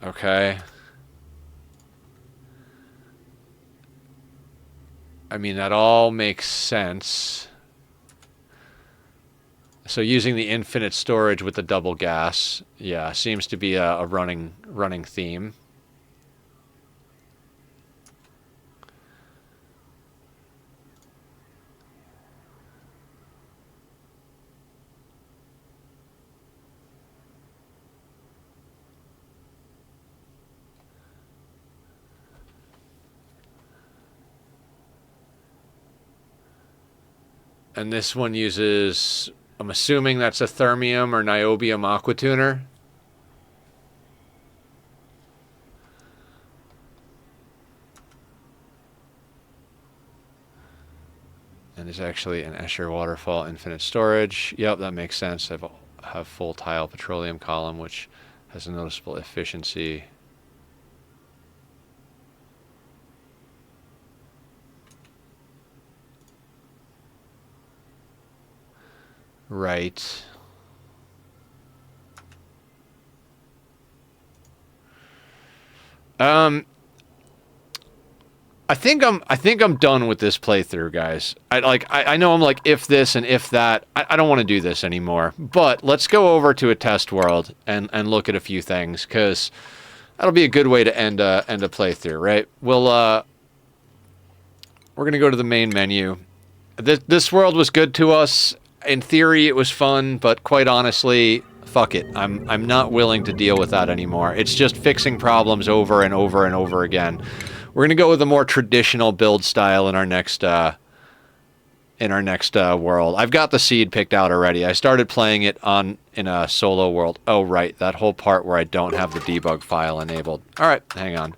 Speaker 1: Okay. I mean, that all makes sense. So using the infinite storage with the double gas, yeah, seems to be a running theme. And this one uses, I'm assuming that's a thermium or niobium aqua tuner. And there's actually an Escher waterfall infinite storage. Yep, that makes sense. I have full tile petroleum column, which has a noticeable efficiency. Right. I think I'm done with this playthrough, guys. I know I'm like if this and if that. I don't want to do this anymore. But let's go over to a test world and look at a few things, because that'll be a good way to end a playthrough, right? We're gonna go to the main menu. This world was good to us. In theory, it was fun, but quite honestly, fuck it. I'm not willing to deal with that anymore. It's just fixing problems over and over and over again. We're gonna go with a more traditional build style in our next world. I've got the seed picked out already. I started playing it in a solo world. Oh right, that whole part where I don't have the debug file enabled. All right, hang on.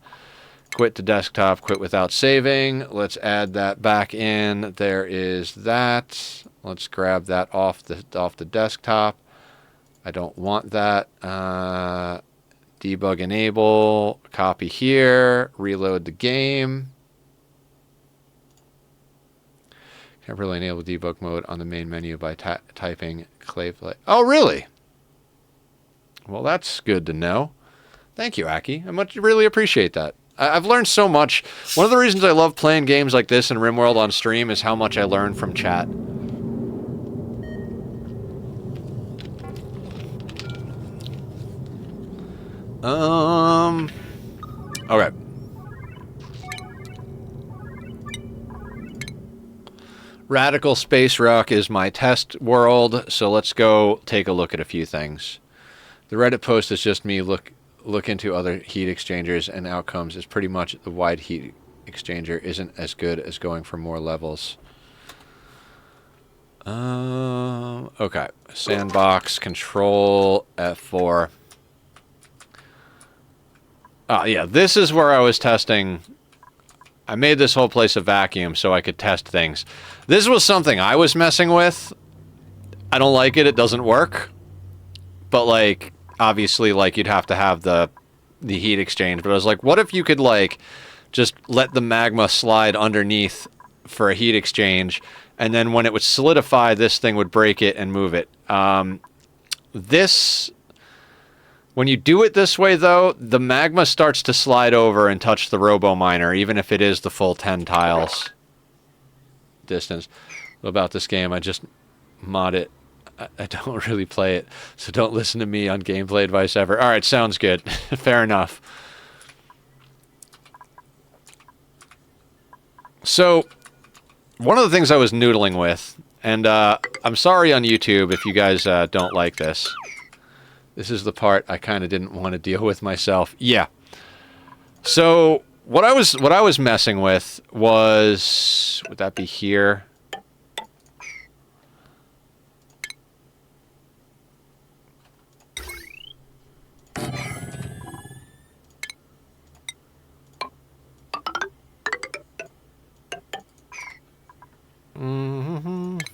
Speaker 1: Quit to desktop. Quit without saving. Let's add that back in. There is that. Let's grab that off the desktop. I don't want that. Debug enable. Copy here. Reload the game. Can't really enable debug mode on the main menu by typing Clayplay. Oh, really? Well, that's good to know. Thank you, Aki. Really appreciate that. I've learned so much. One of the reasons I love playing games like this in RimWorld on stream is how much I learn from chat. Okay. Radical Space Rock is my test world, so let's go take a look at a few things. The Reddit post is just me look into other heat exchangers, and outcomes is pretty much the wide heat exchanger isn't as good as going for more levels. Okay. Sandbox, control, F4. Yeah, this is where I was testing. I made this whole place a vacuum so I could test things. This was something I was messing with. I don't like it. It doesn't work. But, like, obviously, like, you'd have to have the heat exchange. But I was like, what if you could, like, just let the magma slide underneath for a heat exchange, and then when it would solidify, this thing would break it and move it. When you do it this way, though, the magma starts to slide over and touch the robo miner, even if it is the full 10 tiles distance. What about this game? I just mod it. I don't really play it, so don't listen to me on gameplay advice ever. All right, sounds good. Fair enough. So, one of the things I was noodling with, and I'm sorry on YouTube if you guys don't like this. This is the part I kind of didn't want to deal with myself. Yeah. So what I was messing with was, would that be here?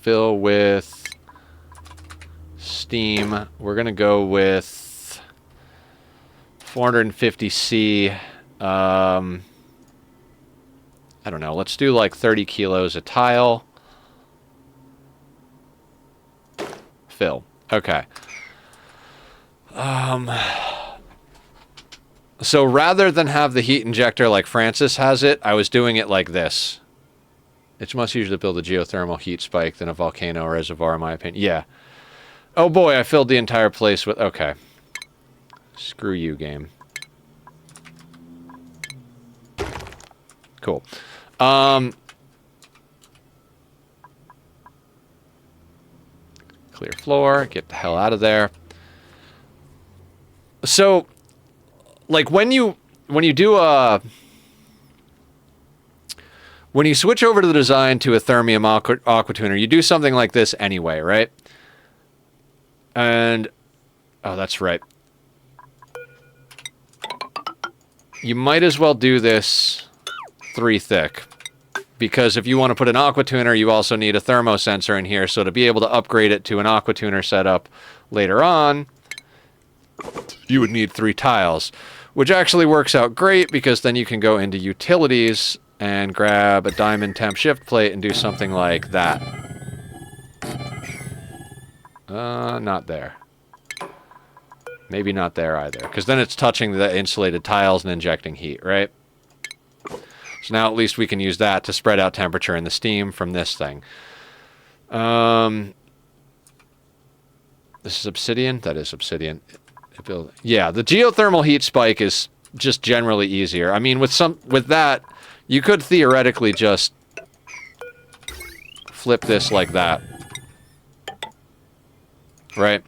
Speaker 1: Fill with steam. We're gonna go with 450C. I don't know. Let's do like 30 kilos a tile. Fill. Okay. So rather than have the heat injector like Francis has it, I was doing it like this. It's much easier to build a geothermal heat spike than a volcano reservoir, in my opinion. Yeah. Oh boy, I filled the entire place with... Okay. Screw you, game. Cool. Clear floor. Get the hell out of there. So, like, when you do a... When you switch over to the design to a Thermium Aqua Tuner, you do something like this anyway, right? And... Oh, that's right. You might as well do this 3 thick. Because if you want to put an Aqua Tuner, you also need a thermo sensor in here. So to be able to upgrade it to an Aqua Tuner setup later on, you would need 3 tiles. Which actually works out great because then you can go into utilities and grab a diamond temp shift plate and do something like that. Not there. Maybe not there either, because then it's touching the insulated tiles and injecting heat, right? So now at least we can use that to spread out temperature in the steam from this thing. This is obsidian? That is obsidian. Yeah, the geothermal heat spike is just generally easier. I mean, with that, you could theoretically just flip this like that. Right?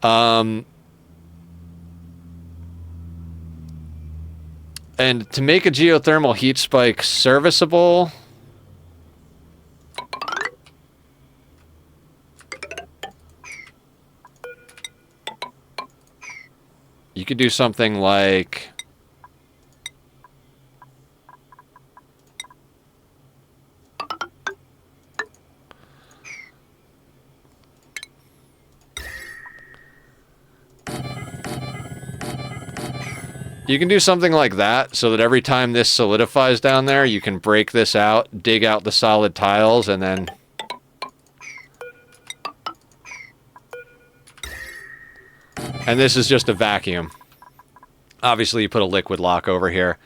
Speaker 1: And to make a geothermal heat spike serviceable, you could do something like... You can do something like that, so that every time this solidifies down there, you can break this out, dig out the solid tiles, and then... And this is just a vacuum. Obviously, you put a liquid lock over here.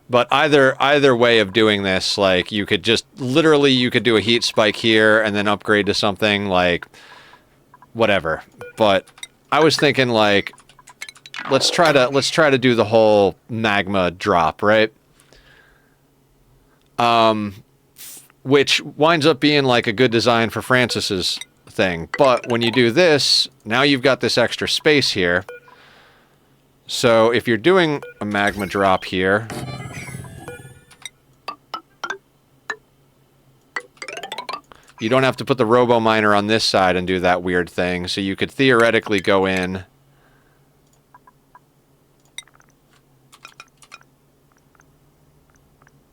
Speaker 1: But either way of doing this, like, you could just... Literally, you could do a heat spike here, and then upgrade to something, like... Whatever. But I was thinking, like... Let's try to do the whole magma drop, right? Which winds up being like a good design for Francis's thing. But when you do this, now you've got this extra space here. So if you're doing a magma drop here, you don't have to put the robo miner on this side and do that weird thing. So you could theoretically go in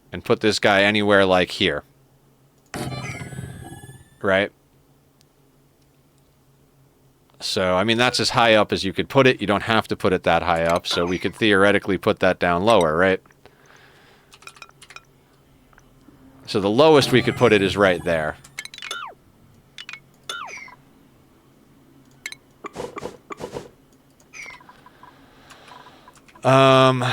Speaker 1: and put this guy anywhere like here. Right? So, I mean, that's as high up as you could put it. You don't have to put it that high up, so we could theoretically put that down lower, right? So the lowest we could put it is right there. Um,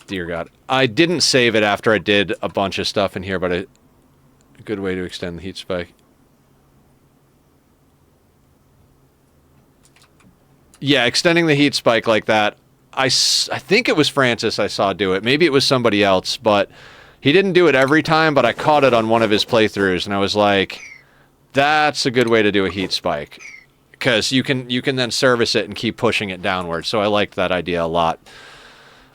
Speaker 1: dear God. I didn't save it after I did a bunch of stuff in here, but a good way to extend the heat spike. Yeah, extending the heat spike like that. I think it was Francis I saw do it. Maybe it was somebody else, but he didn't do it every time, but I caught it on one of his playthroughs, and I was like, that's a good way to do a heat spike. Because you can then service it and keep pushing it downward. So I liked that idea a lot.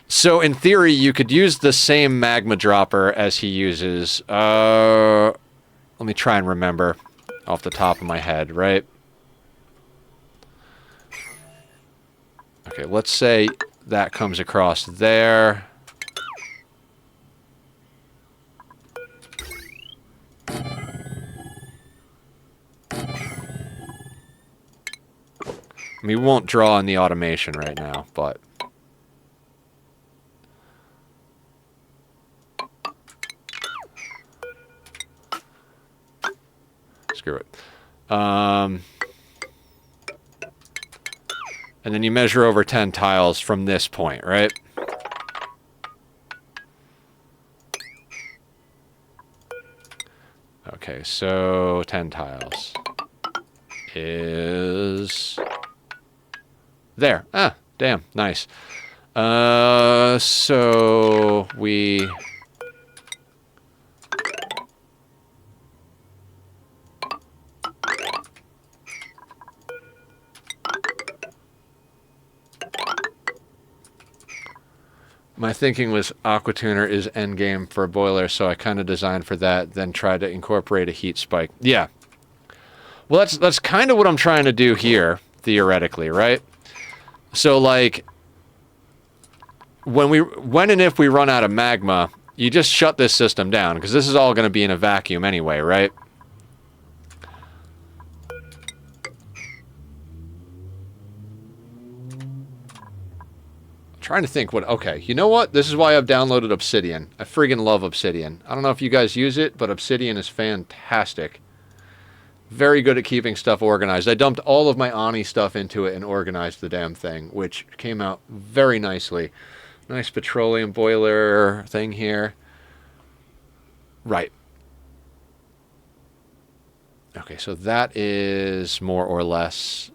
Speaker 1: So in theory, you could use the same magma dropper as he uses. Let me try and remember off the top of my head, right? Okay, let's say that comes across there. I mean, we won't draw in the automation right now, but... Screw it. And then you measure over 10 tiles from this point, right? Okay, so 10 tiles is... there. Ah, damn, nice. So we... My thinking was Aquatuner is endgame for a boiler, so I kind of designed for that, then tried to incorporate a heat spike. Yeah. Well, that's kind of what I'm trying to do here, theoretically, right? So, like, when and if we run out of magma, you just shut this system down, because this is all going to be in a vacuum anyway, right? Trying to think what... okay, you know what? This is why I've downloaded Obsidian. I friggin' love Obsidian. I don't know if you guys use it, but Obsidian is fantastic. Very good at keeping stuff organized. I dumped all of my Ani stuff into it and organized the damn thing, which came out very nicely. Nice petroleum boiler thing here. Right. Okay, so that is more or less...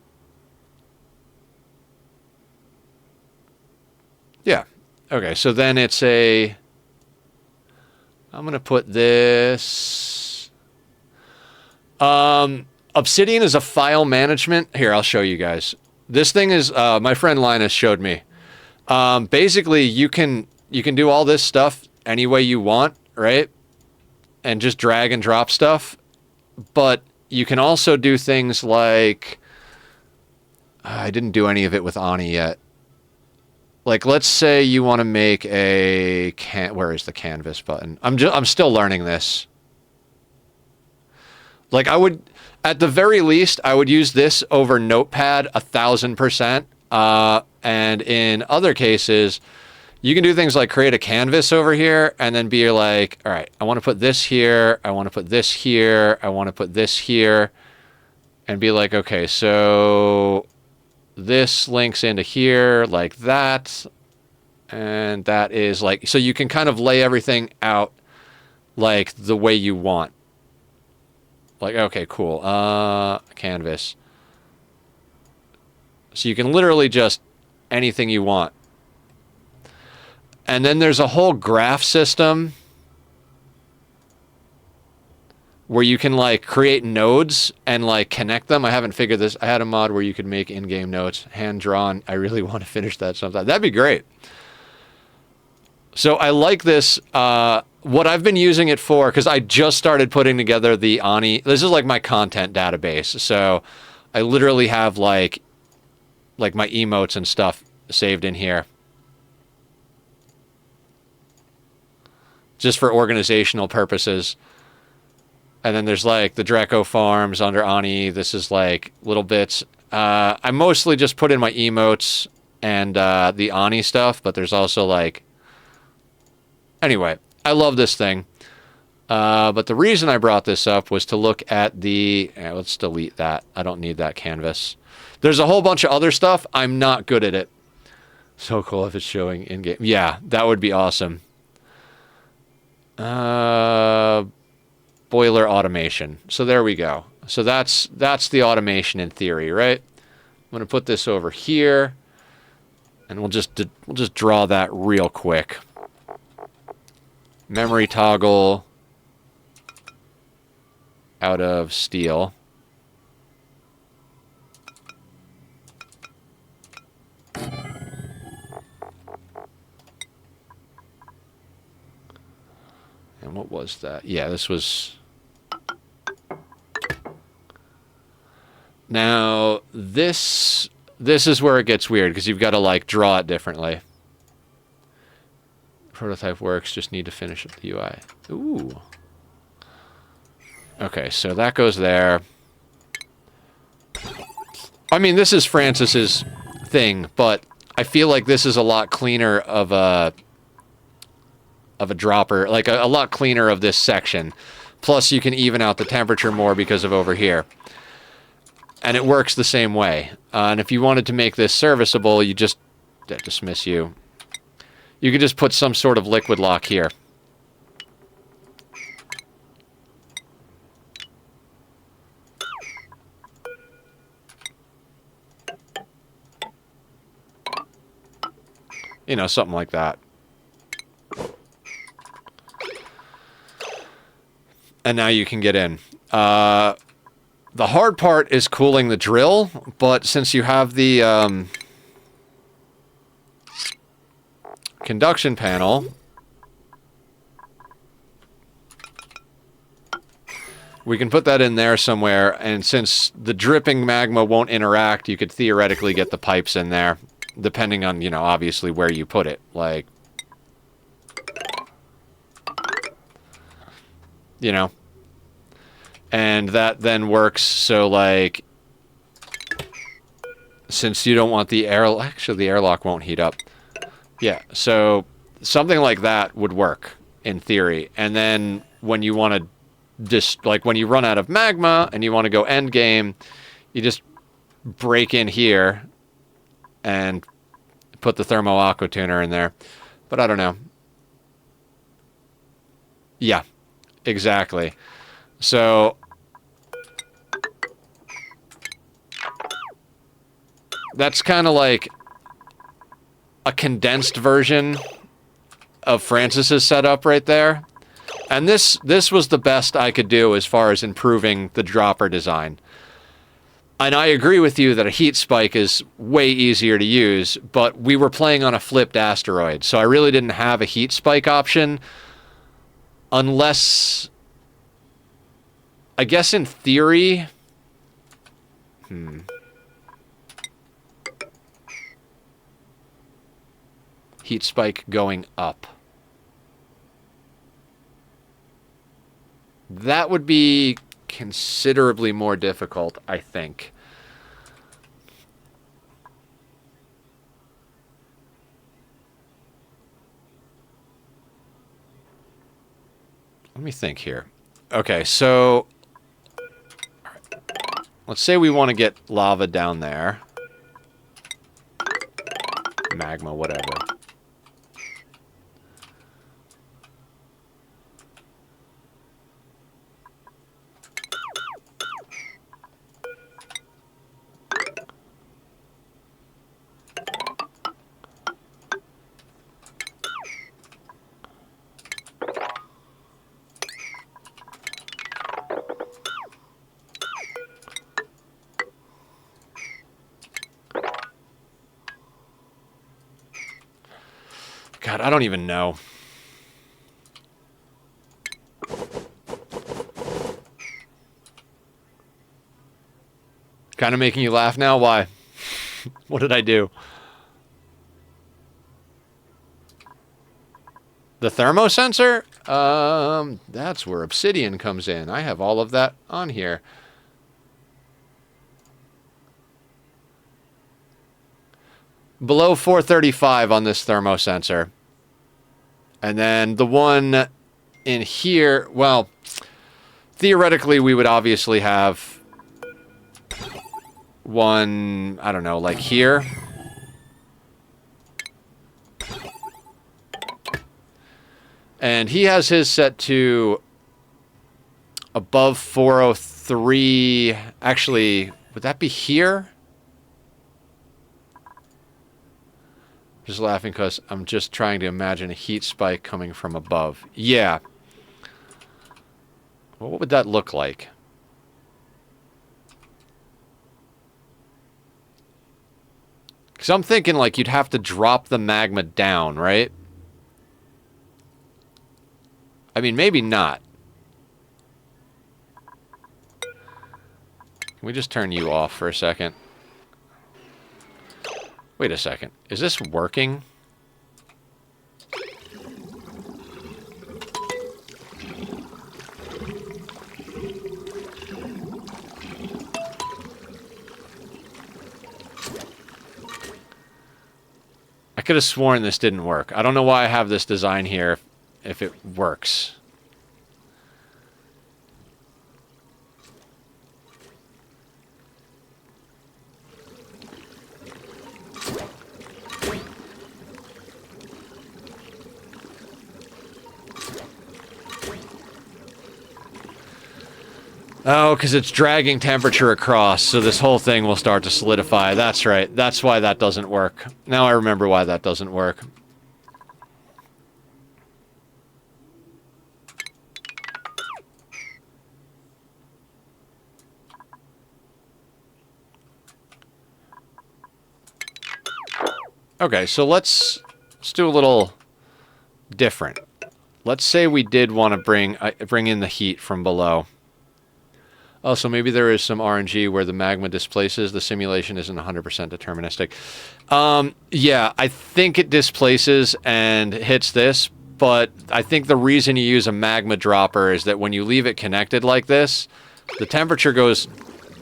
Speaker 1: yeah. Okay, so then it's a... I'm going to put this... Obsidian is a file management... here, I'll show you guys. This thing is... my friend Linus showed me. Basically, you can do all this stuff any way you want, right? And just drag and drop stuff. But you can also do things like... I didn't do any of it with Ani yet. Like, let's say you want to make a where is the canvas button? I'm still learning this. Like, I would, at the very least, I would use this over Notepad 1000%. And in other cases, you can do things like create a canvas over here and then be like, all right, I want to put this here. I want to put this here. I want to put this here. And be like, okay, so... this links into here like that, and that is like... so you can kind of lay everything out like the way you want. Like, okay, cool. Canvas. So you can literally just anything you want. And then there's a whole graph system where you can, like, create nodes and, like, connect them. I haven't figured this. I had a mod where you could make in-game nodes, hand-drawn. I really want to finish that sometime. That'd be great. So I like this. What I've been using it for, because I just started putting together the Ani. This is, like, my content database. So I literally have, like my emotes and stuff saved in here. Just for organizational purposes. And then there's, like, the Draco farms under Ani. This is, like, little bits. I mostly just put in my emotes and the Ani stuff, but there's also, like... anyway, I love this thing. But the reason I brought this up was to look at the... let's delete that. I don't need that canvas. There's a whole bunch of other stuff. I'm not good at it. So cool if it's showing in-game. Yeah, that would be awesome. Boiler automation. So there we go. So that's the automation in theory, right? I'm going to put this over here, and we'll just draw that real quick. Memory toggle out of steel. And what was that? Yeah, this was... Now, this is where it gets weird, because you've got to, like, draw it differently. Prototype works, just need to finish up the UI. Ooh. Okay, so that goes there. I mean, this is Francis's thing, but I feel like this is a lot cleaner of a dropper, like a lot cleaner of this section. Plus, you can even out the temperature more because of over here. And it works the same way. And if you wanted to make this serviceable, you just... dismiss you. You could just put some sort of liquid lock here. You know, something like that. And now you can get in. The hard part is cooling the drill, but since you have the conduction panel, we can put that in there somewhere, and since the dripping magma won't interact, you could theoretically get the pipes in there, depending on, you know, obviously where you put it. Like, you know. And that then works, so, like, since you don't want the air... Actually, the airlock won't heat up. Yeah, so something like that would work, in theory. And then when you want to just... Like, when you run out of magma and you want to go end game, you just break in here and put the thermo aqua tuner in there. But I don't know. Yeah, exactly. So... That's kind of like a condensed version of Francis's setup right there. And this was the best I could do as far as improving the dropper design. And I agree with you that a heat spike is way easier to use, but we were playing on a flipped asteroid, so I really didn't have a heat spike option unless... I guess in theory... Heat spike going up. That would be considerably more difficult, I think. Let me think here. Okay, so... Let's say we want to get lava down there. Magma, whatever. God, I don't even know. Kind of making you laugh now? Why? What did I do? The thermosensor? That's where obsidian comes in. I have all of that on here. Below 435 on this thermosensor. And then the one in here, well, theoretically we would obviously have one, I don't know, like here. And he has his set to above 403. Actually, would that be here? Just laughing because I'm just trying to imagine a heat spike coming from above. Yeah. Well, what would that look like? Because I'm thinking like you'd have to drop the magma down, right? I mean, maybe not. Can we just turn you off for a second? Wait a second. Is this working? I could have sworn this didn't work. I don't know why I have this design here if it works. Oh, because it's dragging temperature across, so this whole thing will start to solidify. That's right. That's why that doesn't work. Now I remember why that doesn't work. Okay, so let's do a little different. Let's say we did want to bring in the heat from below. Oh, so maybe there is some RNG where the magma displaces. The simulation isn't 100% deterministic. Yeah, I think it displaces and hits this, but I think the reason you use a magma dropper is that when you leave it connected like this, the temperature goes,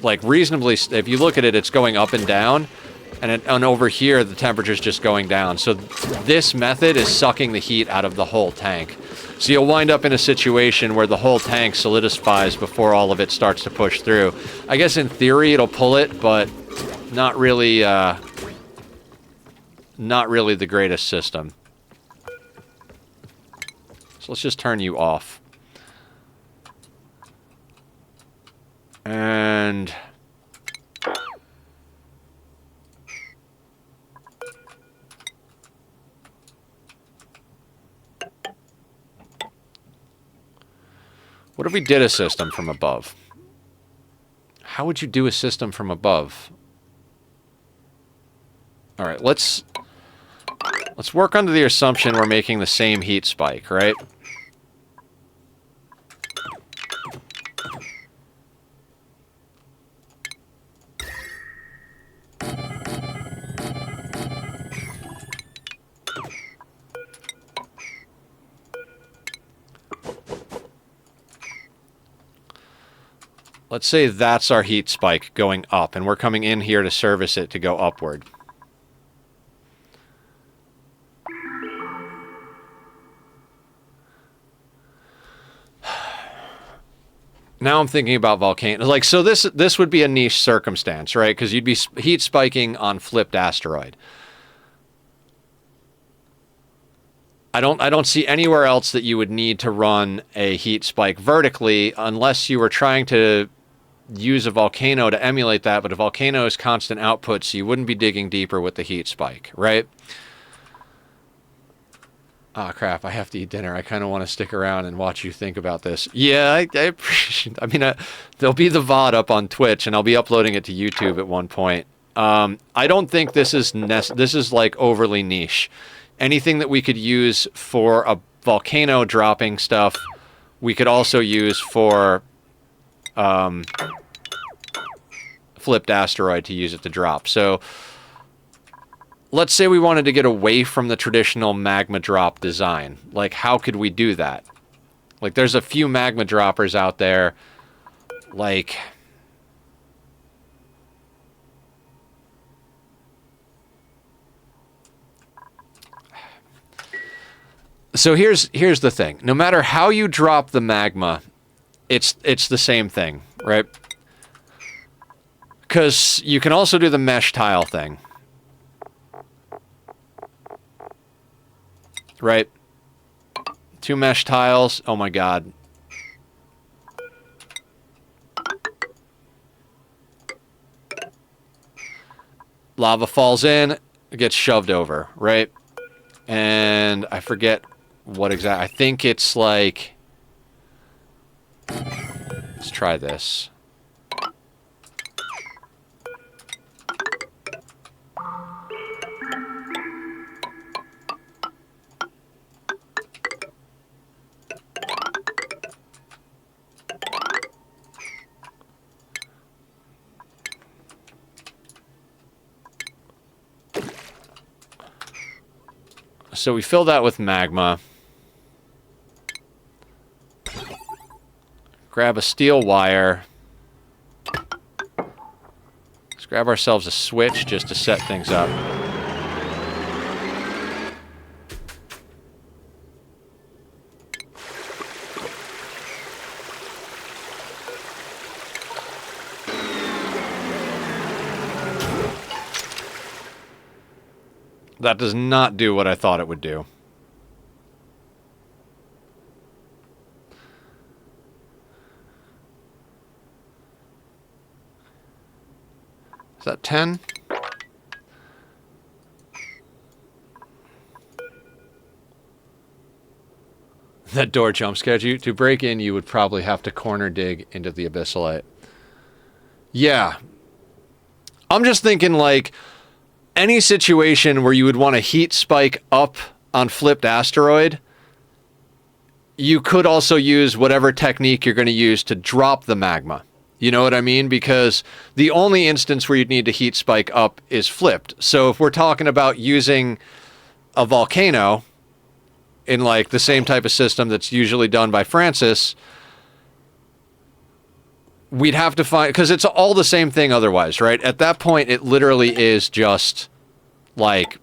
Speaker 1: like, reasonably... If you look at it, it's going up and down, and over here, the temperature's just going down. So this method is sucking the heat out of the whole tank. So you'll wind up in a situation where the whole tank solidifies before all of it starts to push through. I guess in theory it'll pull it, but not really the greatest system. So let's just turn you off. And... what if we did a system from above? How would you do a system from above? All right, let's work under the assumption we're making the same heat spike, right? Let's say that's our heat spike going up, and we're coming in here to service it to go upward. Now I'm thinking about volcanoes. Like, so this would be a niche circumstance, right? Because you'd be heat spiking on flipped asteroid. I don't see anywhere else that you would need to run a heat spike vertically unless you were trying to use a volcano to emulate that, but a volcano is constant output, so you wouldn't be digging deeper with the heat spike, right? Ah, crap, I have to eat dinner. I kind of want to stick around and watch you think about this. Yeah, I appreciate... I mean, there'll be the VOD up on Twitch, and I'll be uploading it to YouTube at one point. I don't think this is like overly niche. Anything that we could use for a volcano dropping stuff, we could also use for flipped asteroid to use it to drop. So let's say we wanted to get away from the traditional magma drop design. Like, how could we do that? Like, there's a few magma droppers out there. Like... So here's the thing. No matter how you drop the magma, it's the same thing, right? Because you can also do the mesh tile thing. Right? 2 mesh tiles. Oh my god. Lava falls in, it gets shoved over, right? And I forget what exactly. I think it's like... Let's try this. So we fill that with magma. Grab a steel wire. Let's grab ourselves a switch just to set things up. That does not do what I thought it would do. Is that 10? That door jump scared you? To break in, you would probably have to corner dig into the abyssalite. Yeah. I'm just thinking, like, any situation where you would want to heat spike up on flipped asteroid, you could also use whatever technique you're going to use to drop the magma. You know what I mean? Because the only instance where you'd need to heat spike up is flipped. So if we're talking about using a volcano in like the same type of system that's usually done by Francis, we'd have to find, because it's all the same thing otherwise, right? At that point, it literally is just like,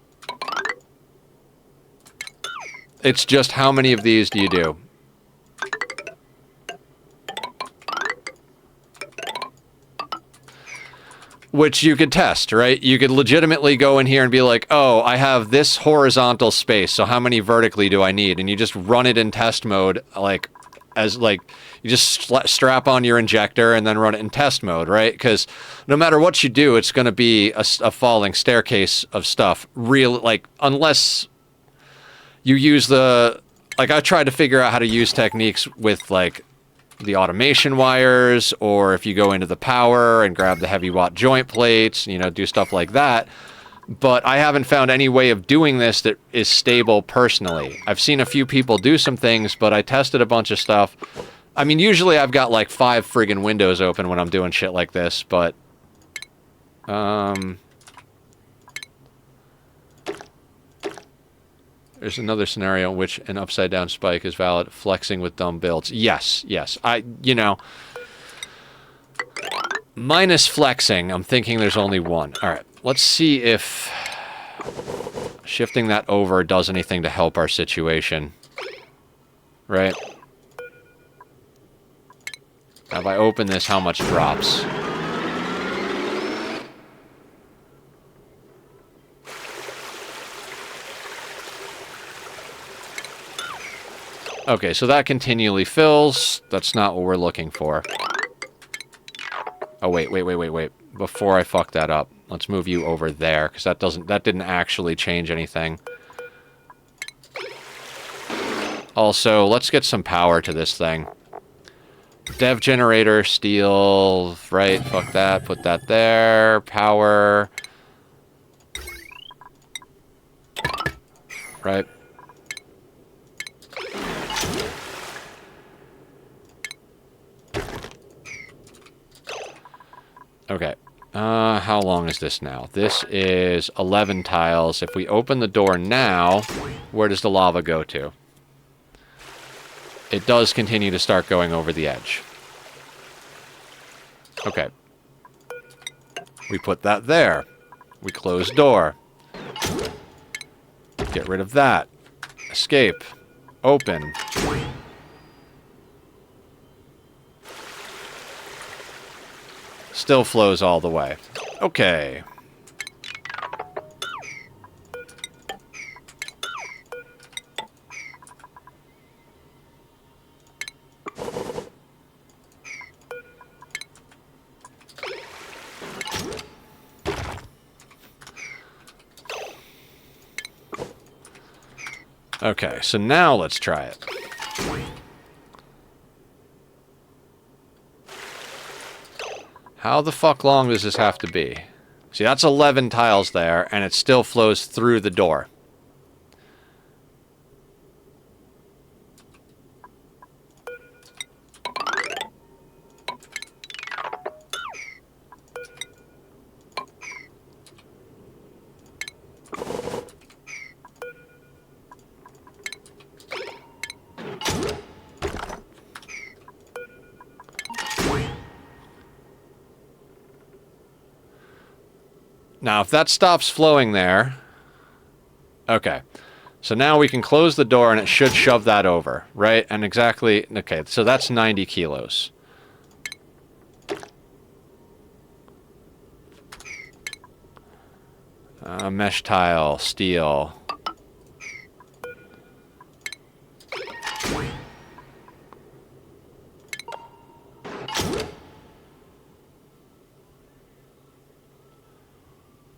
Speaker 1: it's just how many of these do you do? Which you could test, right? You could legitimately go in here and be like, oh, I have this horizontal space, so how many vertically do I need? And you just run it in test mode, like, as, like, you just strap on your injector and then run it in test mode, right? Because no matter what you do, it's going to be a falling staircase of stuff. Real, like, unless you use the... Like, I tried to figure out how to use techniques with, like, the automation wires, or if you go into the power and grab the heavy watt joint plates, you know, do stuff like that. But I haven't found any way of doing this that is stable personally. I've seen a few people do some things, but I tested a bunch of stuff. I mean, usually I've got like 5 friggin' windows open when I'm doing shit like this, but... There's another scenario in which an upside-down spike is valid. Flexing with dumb builds. Yes, yes. You know... Minus flexing, I'm thinking there's only one. Alright, let's see if... shifting that over does anything to help our situation. Right? Now, if I open this, how much drops? Okay, so that continually fills. That's not what we're looking for. Oh, wait. Before I fuck that up, let's move you over there, because that didn't actually change anything. Also, let's get some power to this thing. Dev generator, steel, right, fuck that, put that there, power. Right. Okay. How long is this now? This is 11 tiles. If we open the door now, where does the lava go to? It does continue to start going over the edge. Okay. We put that there. We close door. Get rid of that. Escape. Open. still flows all the way. Okay. Okay, so now let's try it. How the fuck long does this have to be? See, that's 11 tiles there, and it still flows through the door. Now, if that stops flowing there... Okay. So now we can close the door and it should shove that over, right? And exactly... Okay, so that's 90 kilos. Mesh tile, steel...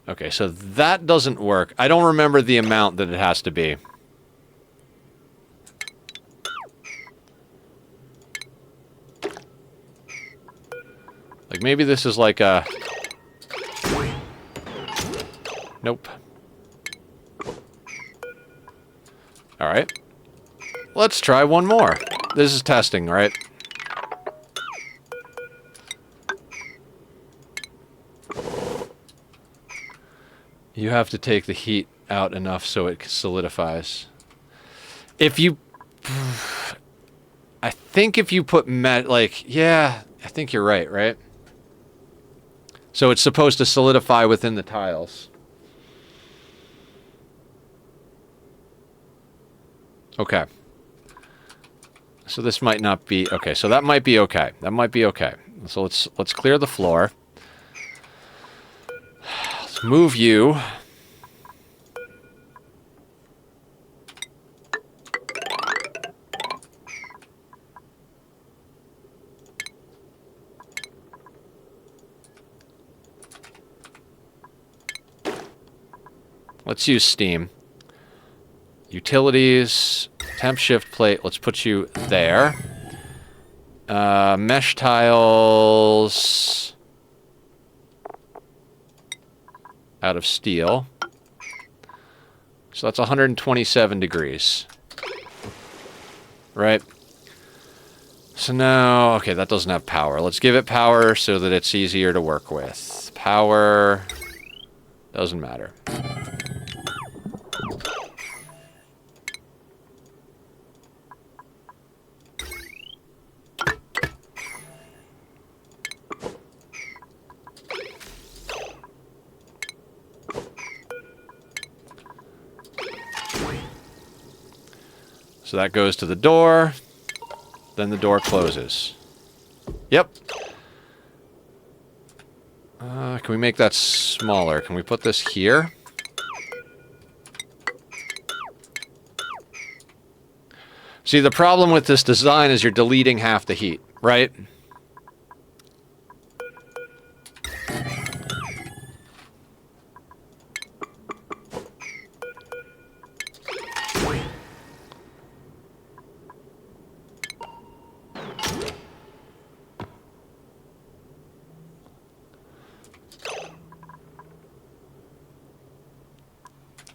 Speaker 1: Okay, so that doesn't work. I don't remember the amount that it has to be. Like, maybe this is like a... Nope. Alright. Let's try one more. This is testing, right? You have to take the heat out enough so it solidifies. If you... I think if you put yeah, I think you're right, right? So it's supposed to solidify within the tiles. Okay. So this might not be... Okay, so that might be okay. That might be okay. So let's clear the floor. Move you. Let's use steam. Utilities, temp shift plate, let's put you there. Mesh tiles... out of steel. So that's 127 degrees. Right? So now, okay, that doesn't have power. Let's give it power so that it's easier to work with. Power doesn't matter. So that goes to the door, then the door closes. Yep. Can we make that smaller? Can we put this here? See, the problem with this design is you're deleting half the heat, right?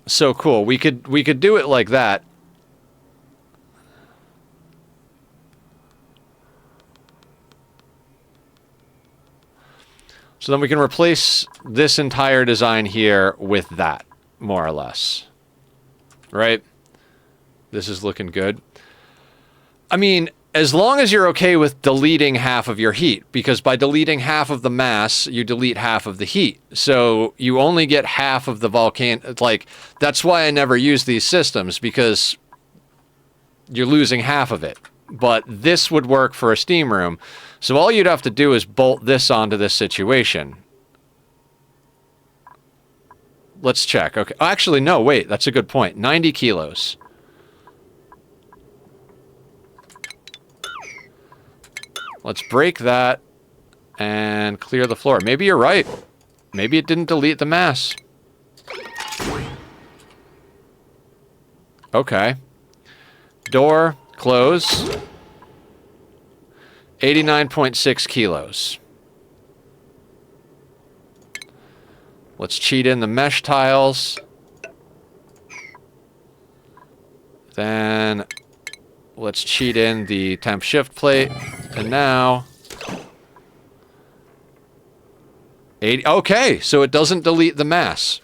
Speaker 1: So cool. We could do it like that. So then we can replace this entire design here with that, more or less. Right? This is looking good. I mean, as long as you're okay with deleting half of your heat, because by deleting half of the mass, you delete half of the heat. So you only get half of the volcano. Like, that's why I never use these systems, because you're losing half of it, but this would work for a steam room. So all you'd have to do is bolt this onto this situation. Let's check. Okay. Actually, no, wait. That's a good point. 90 kilos. Let's break that and clear the floor. Maybe you're right. Maybe it didn't delete the mass. Okay. Door, close. 89.6 kilos. Let's cheat in the mesh tiles. Then let's cheat in the temp shift plate. And now 80. Okay, so it doesn't delete the mass.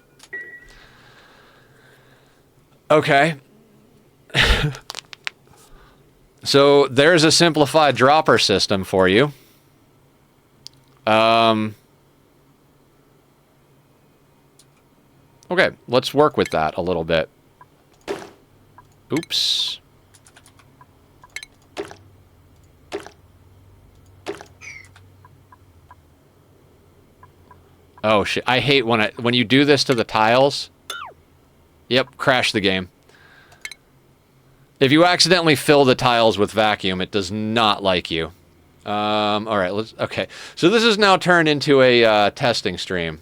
Speaker 1: Okay. So there's a simplified dropper system for you. Okay, let's work with that a little bit. Oops. Oh shit! I hate when you do this to the tiles. Yep, crash the game. If you accidentally fill the tiles with vacuum, it does not like you. All right, okay. So this is now turned into a testing stream,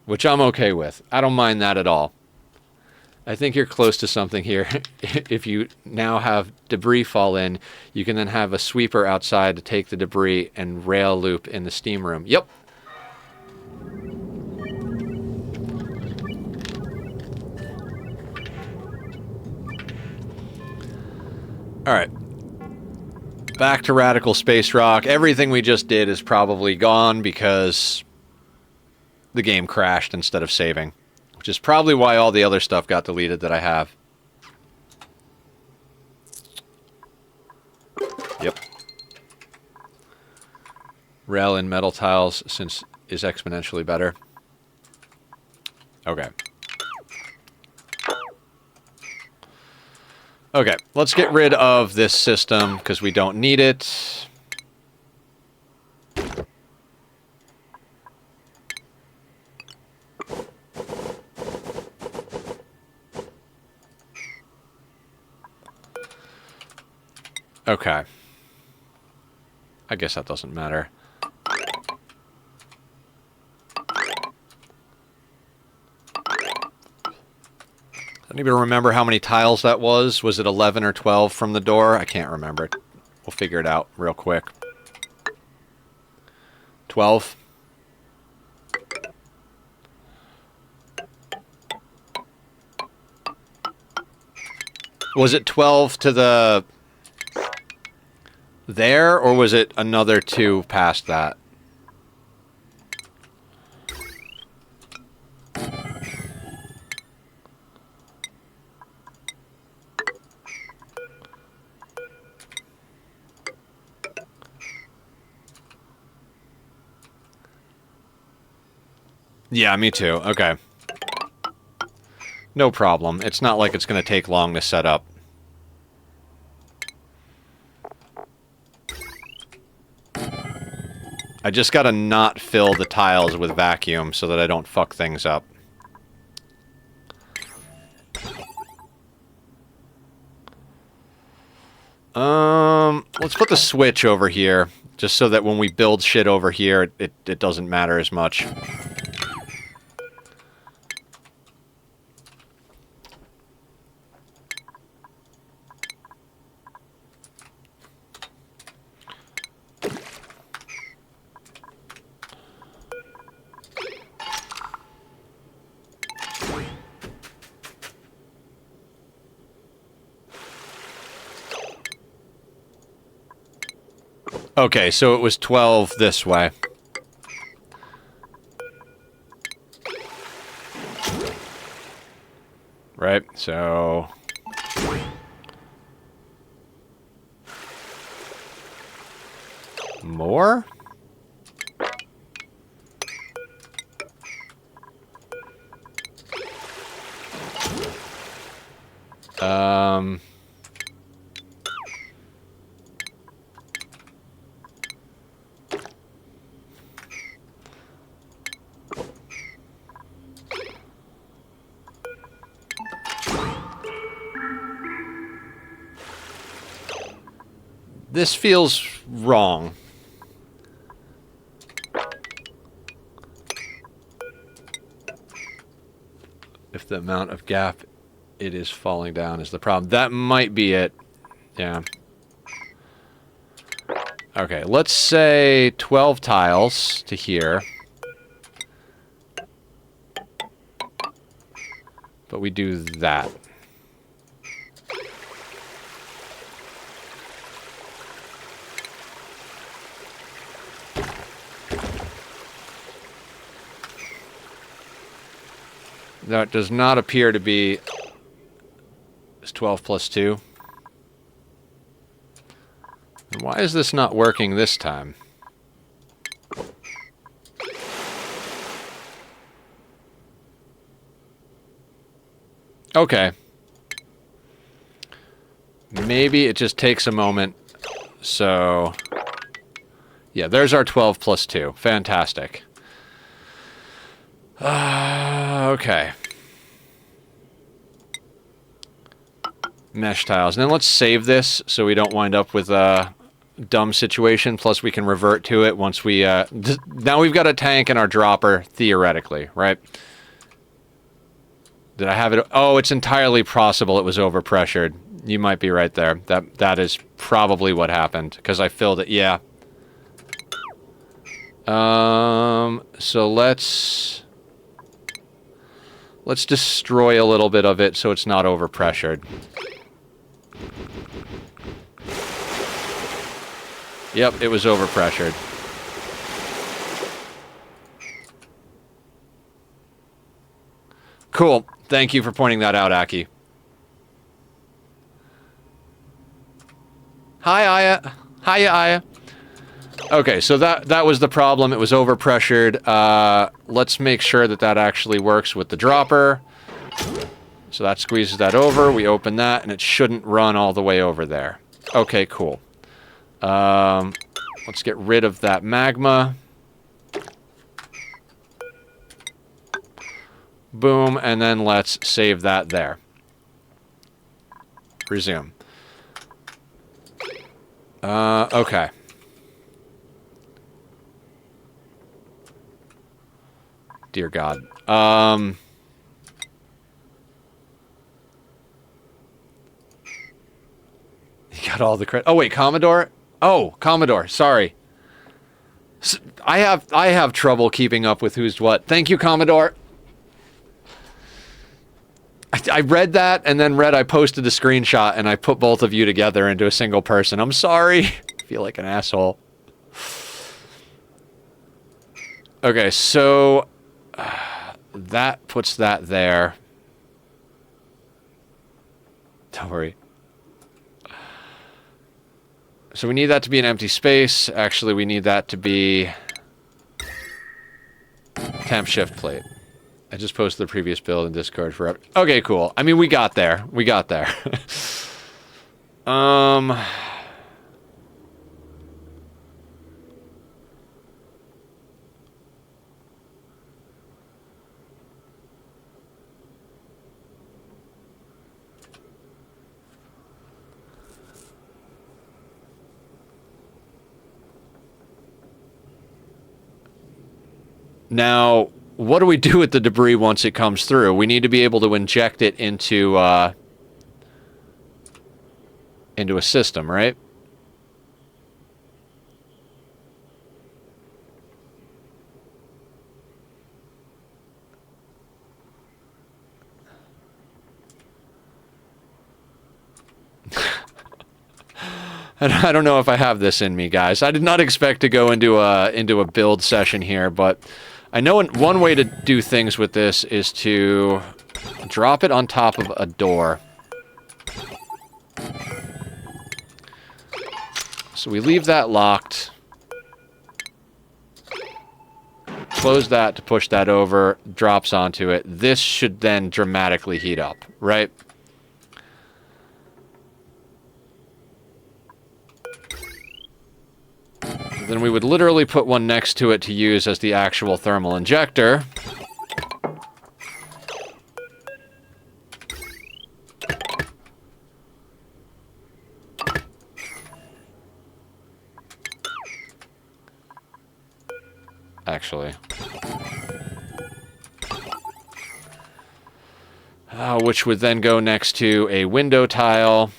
Speaker 1: which I'm okay with. I don't mind that at all. I think you're close to something here. If you now have debris fall in, you can then have a sweeper outside to take the debris and rail loop in the steam room. Yep. All right. Back to Radical Space Rock. Everything we just did is probably gone because the game crashed instead of saving. Which is probably why all the other stuff got deleted that I have. Yep. Rail in metal tiles since is exponentially better. Okay. Okay, let's get rid of this system because we don't need it. Okay. I guess that doesn't matter. Anybody remember how many tiles that was? Was it 11 or 12 from the door? I can't remember. We'll figure it out real quick. 12. Was it 12 to the... there, or was it another 2 past that? Yeah, me too. Okay. No problem. It's not like it's going to take long to set up. I just gotta not fill the tiles with vacuum so that I don't fuck things up. Let's put the switch over here, just so that when we build shit over here, it doesn't matter as much. Okay, so it was 12 this way. Right, so... more? This feels wrong. If the amount of gap it is falling down is the problem. That might be it. Yeah. Okay, let's say 12 tiles to here. But we do that. That does not appear to be... It's 12 plus 2. And why is this not working this time? Okay. Maybe it just takes a moment. So... Yeah, there's our 12 plus 2. Fantastic. Okay. Mesh tiles. And then let's save this so we don't wind up with a dumb situation. Plus we can revert to it once we... now we've got a tank and our dropper, theoretically, right? Did I have it? Oh, it's entirely possible it was overpressured. You might be right there. That is probably what happened, because I filled it. Yeah. So let's destroy a little bit of it so it's not overpressured. Yep, it was overpressured. Cool. Thank you for pointing that out, Aki. Hi, Aya. Hiya, Aya. Okay, so that was the problem. It was overpressured. Let's make sure that that actually works with the dropper. So that squeezes that over. We open that, and it shouldn't run all the way over there. Okay, cool. Let's get rid of that magma. Boom, and then let's save that there. Resume. Okay. Dear God. You got all the credit. Oh, wait, Commodore? Oh, Commodore, sorry. I have trouble keeping up with who's what. Thank you, Commodore. I read that and then I posted a screenshot and I put both of you together into a single person. I'm sorry. I feel like an asshole. Okay, so that puts that there. Don't worry. So we need that to be an empty space. Actually, we need that to be temp shift plate. I just posted the previous build in Discord for... Okay, cool. I mean, we got there. We got there. Now, what do we do with the debris once it comes through? We need to be able to inject it into a system, right? And I don't know if I have this in me, guys. I did not expect to go into a build session here, but I know one way to do things with this is to drop it on top of a door. So we leave that locked. Close that to push that over, drops onto it. This should then dramatically heat up, right? Then we would literally put one next to it to use as the actual thermal injector. Actually. Which would then go next to a window tile.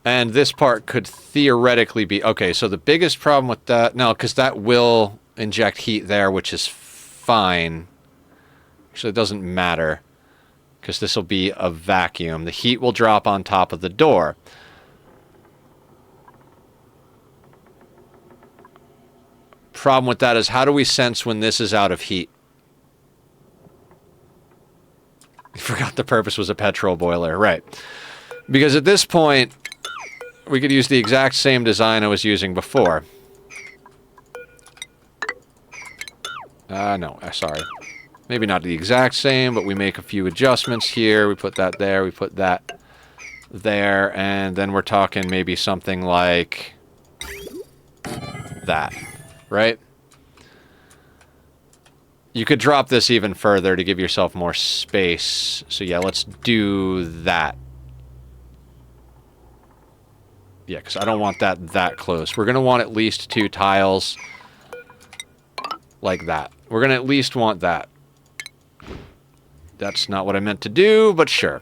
Speaker 1: And this part could theoretically be... Okay, so the biggest problem with that... No, because that will inject heat there, which is fine. Actually, it doesn't matter. Because this will be a vacuum. The heat will drop on top of the door. Problem with that is, how do we sense when this is out of heat? I forgot the purpose was a petrol boiler. Right. Because at this point... we could use the exact same design I was using before. No, sorry. Maybe not the exact same, but we make a few adjustments here. We put that there, we put that there, and then we're talking maybe something like that, right? You could drop this even further to give yourself more space. So yeah, let's do that. Yeah, because I don't want that close. We're going to want at least 2 tiles like that. We're going to at least want that. That's not what I meant to do, but sure.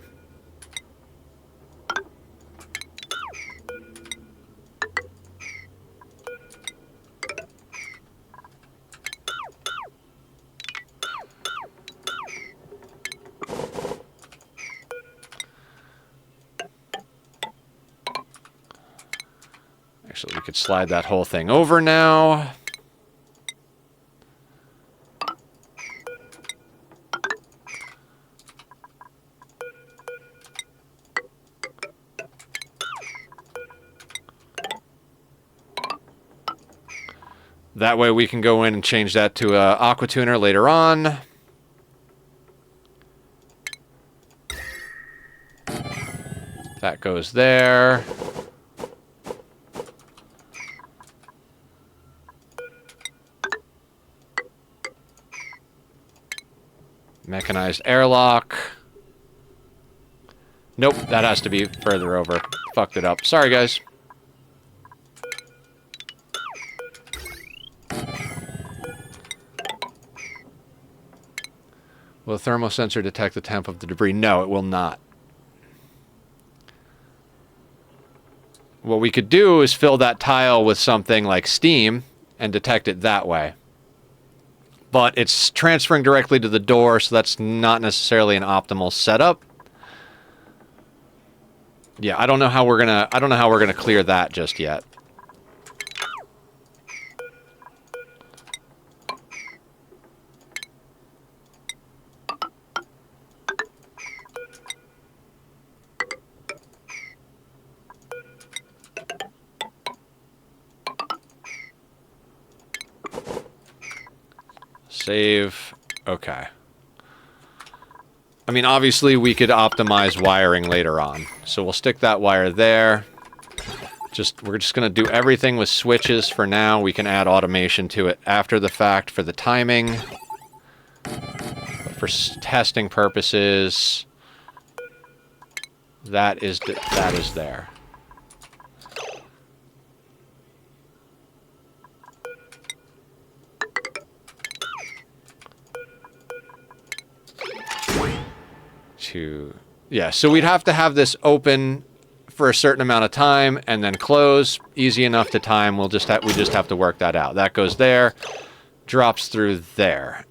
Speaker 1: Actually, we could slide that whole thing over now. That way we can go in and change that to a aqua tuner later on. That goes there. Mechanized airlock. Nope, that has to be further over. Fucked it up. Sorry, guys. Will the thermosensor detect the temp of the debris? No, it will not. What we could do is fill that tile with something like steam and detect it that way. But it's transferring directly to the door, so that's not necessarily an optimal setup. Yeah, I don't know how we're gonna clear that just yet. Save. Okay. I mean, obviously, we could optimize wiring later on. So we'll stick that wire there. We're just going to do everything with switches for now. We can add automation to it after the fact for the timing. But for testing purposes, that is there. Yeah, so we'd have to have this open for a certain amount of time and then close. Easy enough to time. We just have to work that out. That goes there, drops through there.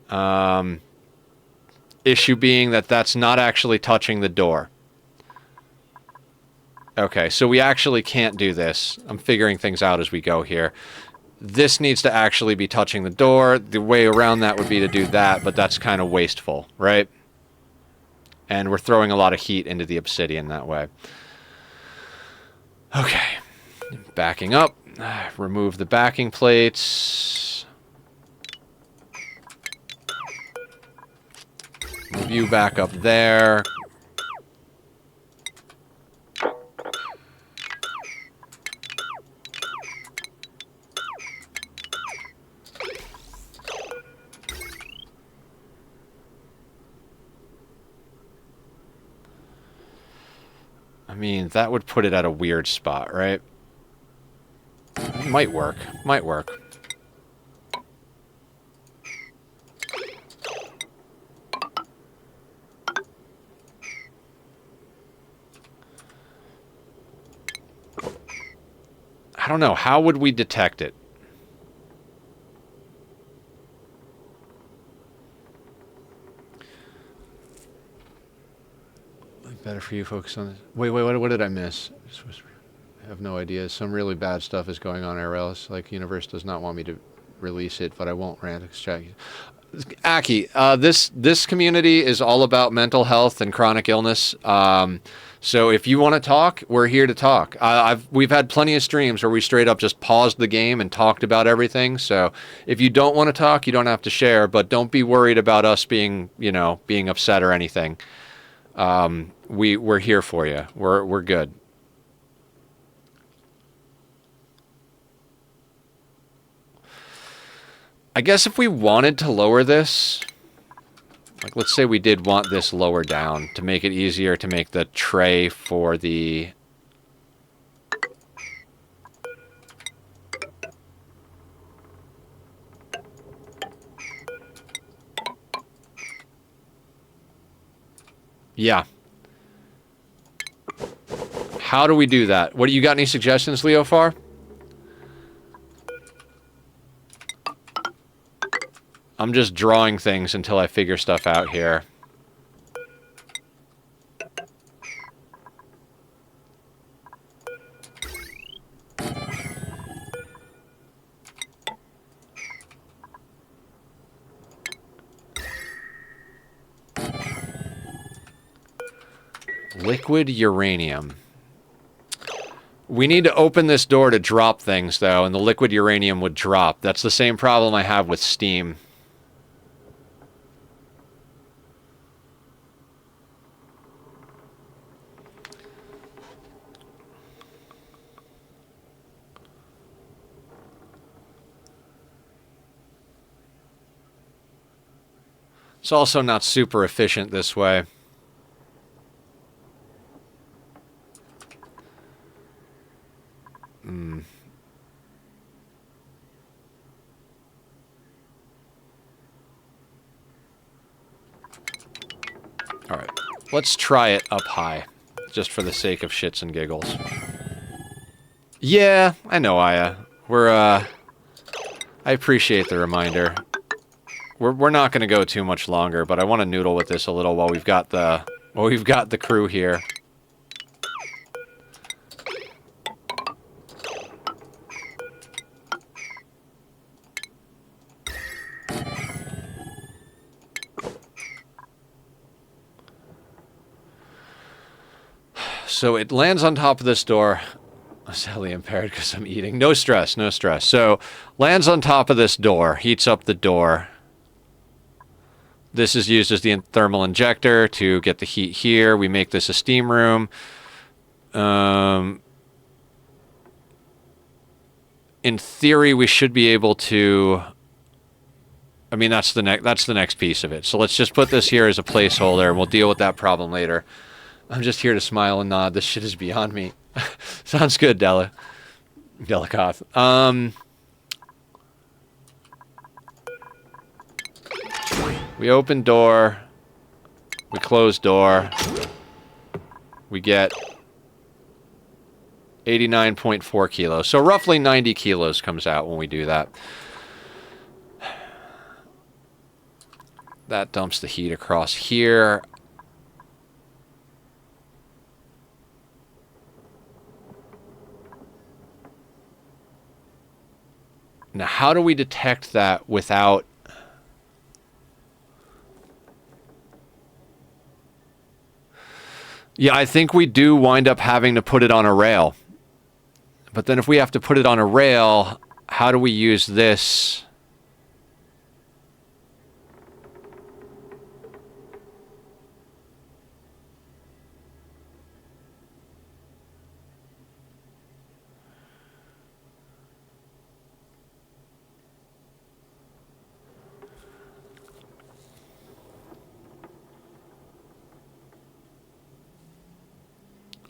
Speaker 1: Issue being that that's not actually touching the door. Okay, so we actually can't do this. I'm figuring things out as we go here. This needs to actually be touching the door. The way around that would be to do that, but that's kind of wasteful, right? And we're throwing a lot of heat into the obsidian that way. Okay. Backing up. Remove the backing plates. Move you back up there. mean, that would put it at a weird spot, right? Might work. Might work. I don't know. How would we detect it? Better for you, focus on this. Wait, what did I miss? I have no idea. Some really bad stuff is going on IRL. Like, universe does not want me to release it, but I won't rant extract. Aki, this community is all about mental health and chronic illness. So if you want to talk, we're here to talk. We've had plenty of streams where we straight up just paused the game and talked about everything. So if you don't want to talk, you don't have to share, but don't be worried about us being, being upset or anything. We're here for you. We're good. I guess if we wanted to lower this, like let's say we did want this lower down to make it easier to make the tray for the yeah. How do we do that? What do you got? Any suggestions, Leofar? I'm just drawing things until I figure stuff out here. Liquid uranium. We need to open this door to drop things, though, and the liquid uranium would drop. That's the same problem I have with Steam. It's also not super efficient this way. Alright, let's try it up high, just for the sake of shits and giggles. Yeah, I know, Aya. I appreciate the reminder. We're not going to go too much longer, but I want to noodle with this a little while we've got the crew here. So it lands on top of this door. I'm sadly impaired because I'm eating. No stress, no stress. So lands on top of this door, heats up the door. This is used as the thermal injector to get the heat here. We make this a steam room. In theory, we should be able to... I mean, that's the next piece of it. So let's just put this here as a placeholder, and we'll deal with that problem later. I'm just here to smile and nod. This shit is beyond me. Sounds good, Delakoth. We open door. We close door. We get 89.4 kilos. So roughly 90 kilos comes out when we do that. That dumps the heat across here. Now, how do we detect that without... Yeah, I think we do wind up having to put it on a rail. But then if we have to put it on a rail, how do we use this?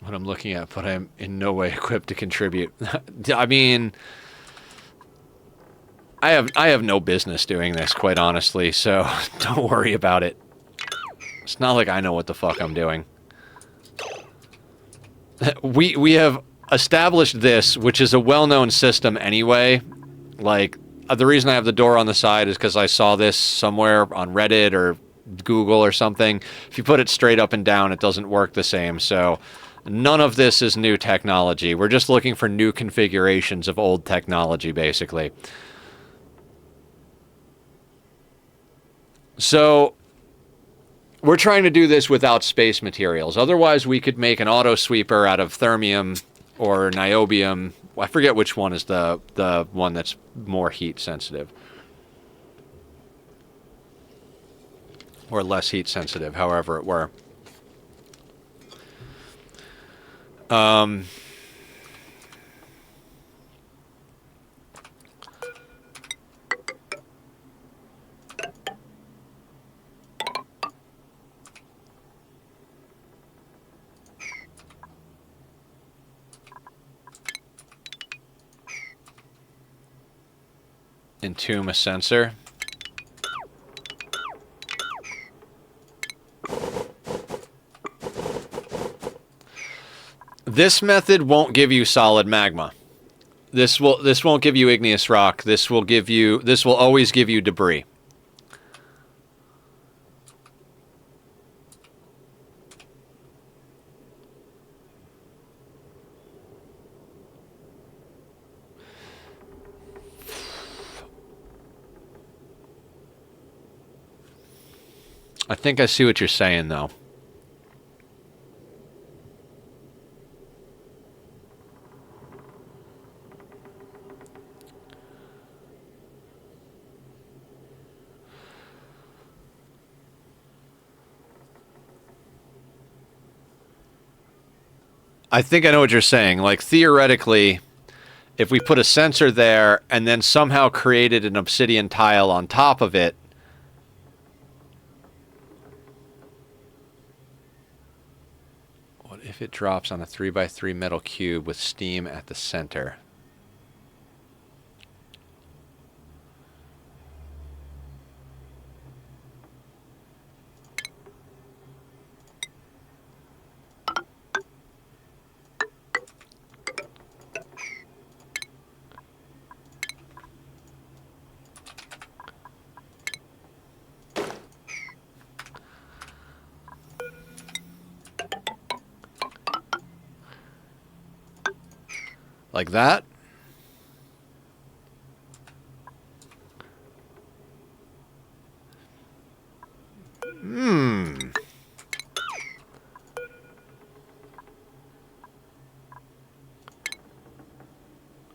Speaker 1: what I'm looking at, but I'm in no way equipped to contribute. I mean, I have no business doing this, quite honestly, so don't worry about it. It's not like I know what the fuck I'm doing. We have established this, which is a well-known system anyway. Like, the reason I have the door on the side is because I saw this somewhere on Reddit or Google or something. If you put it straight up and down, it doesn't work the same, so none of this is new technology. We're just looking for new configurations of old technology, basically. So we're trying to do this without space materials. Otherwise, we could make an auto sweeper out of thermium or niobium. I forget which one is the one that's more heat sensitive. Or less heat sensitive, however it were. Entomb a sensor. This method won't give you solid magma. This won't give you igneous rock. This will always give you debris. I think I see what you're saying, though. I think I know what you're saying. Like, theoretically, if we put a sensor there and then somehow created an obsidian tile on top of it, what if it drops on a 3x3 metal cube with steam at the center? Like that?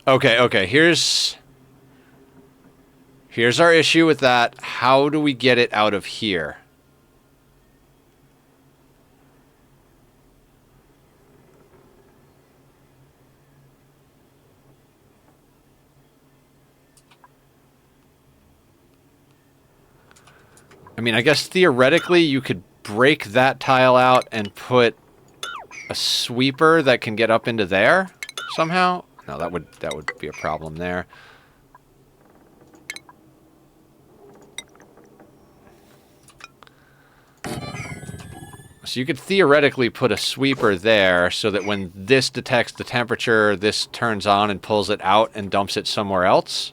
Speaker 1: Okay, here's our issue with that. How do we get it out of here? I mean, I guess theoretically you could break that tile out and put a sweeper that can get up into there somehow. No, that would be a problem there. So you could theoretically put a sweeper there so that when this detects the temperature, this turns on and pulls it out and dumps it somewhere else.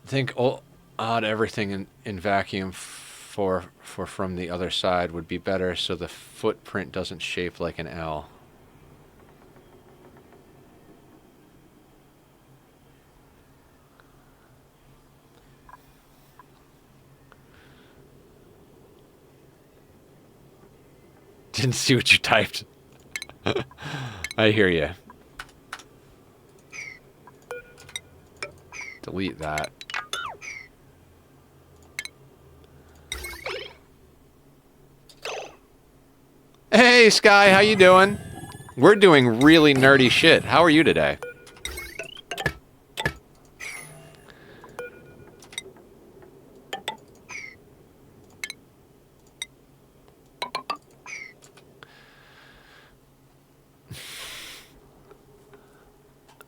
Speaker 1: I think odd everything in vacuum for from the other side would be better so the footprint doesn't shape like an L. Didn't see what you typed. I hear you. Delete that. Hey, Sky, how you doing? We're doing really nerdy shit. How are you today?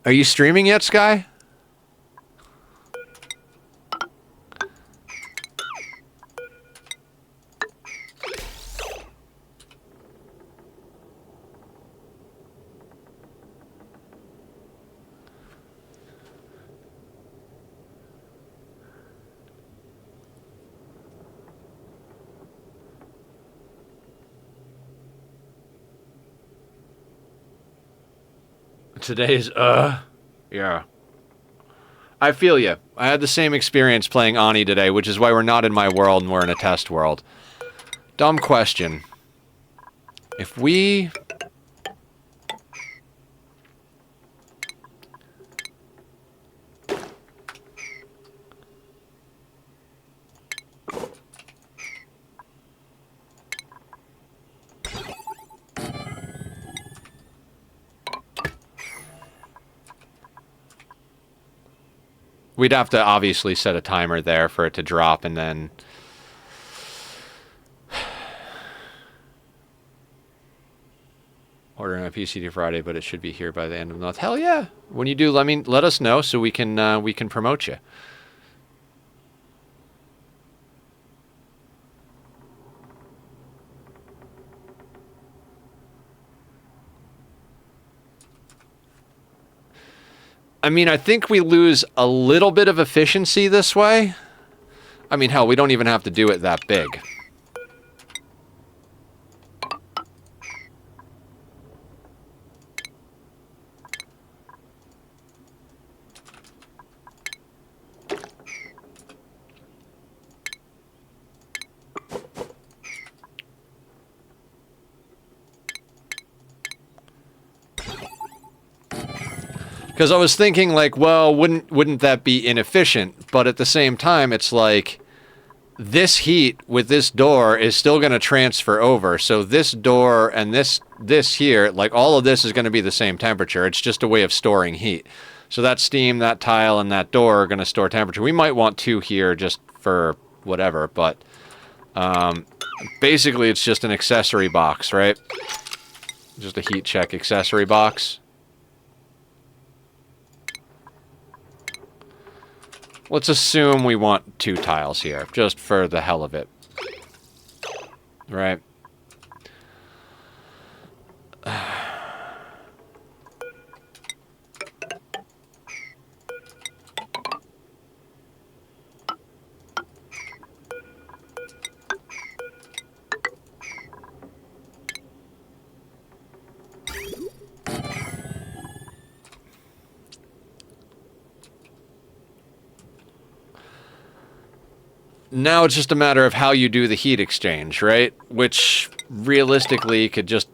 Speaker 1: Are you streaming yet, Sky? Today's, yeah. I feel you. I had the same experience playing Ani today, which is why we're not in my world and we're in a test world. Dumb question. If we... We'd have to obviously set a timer there for it to drop and then... Ordering a PCD Friday, but it should be here by the end of the month. Hell yeah! When you do, let us know so we can promote you. I mean, I think we lose a little bit of efficiency this way. I mean, hell, we don't even have to do it that big. Because I was thinking, like, well, wouldn't that be inefficient? But at the same time, it's like, this heat with this door is still going to transfer over. So this door and this here, like, all of this is going to be the same temperature. It's just a way of storing heat. So that steam, that tile, and that door are going to store temperature. We might want two here just for whatever, but basically it's just an accessory box, right? Just a heat check accessory box. Let's assume we want two tiles here, just for the hell of it. Right. Now it's just a matter of how you do the heat exchange, right? Which realistically could just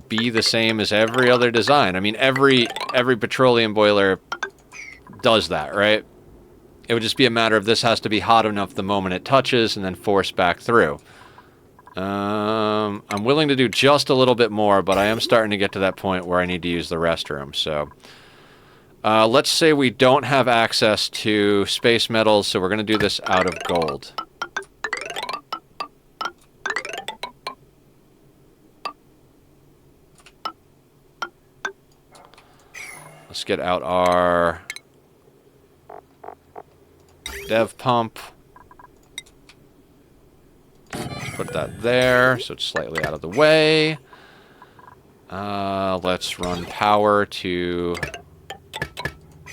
Speaker 1: be the same as every other design. I mean, every petroleum boiler does that, right? It would just be a matter of this has to be hot enough the moment it touches and then force back through. I'm willing to do just a little bit more, but I am starting to get to that point where I need to use the restroom, so... let's say we don't have access to space metals, so we're going to do this out of gold. Let's get out our dev pump. Let's put that there, so it's slightly out of the way. Let's run power to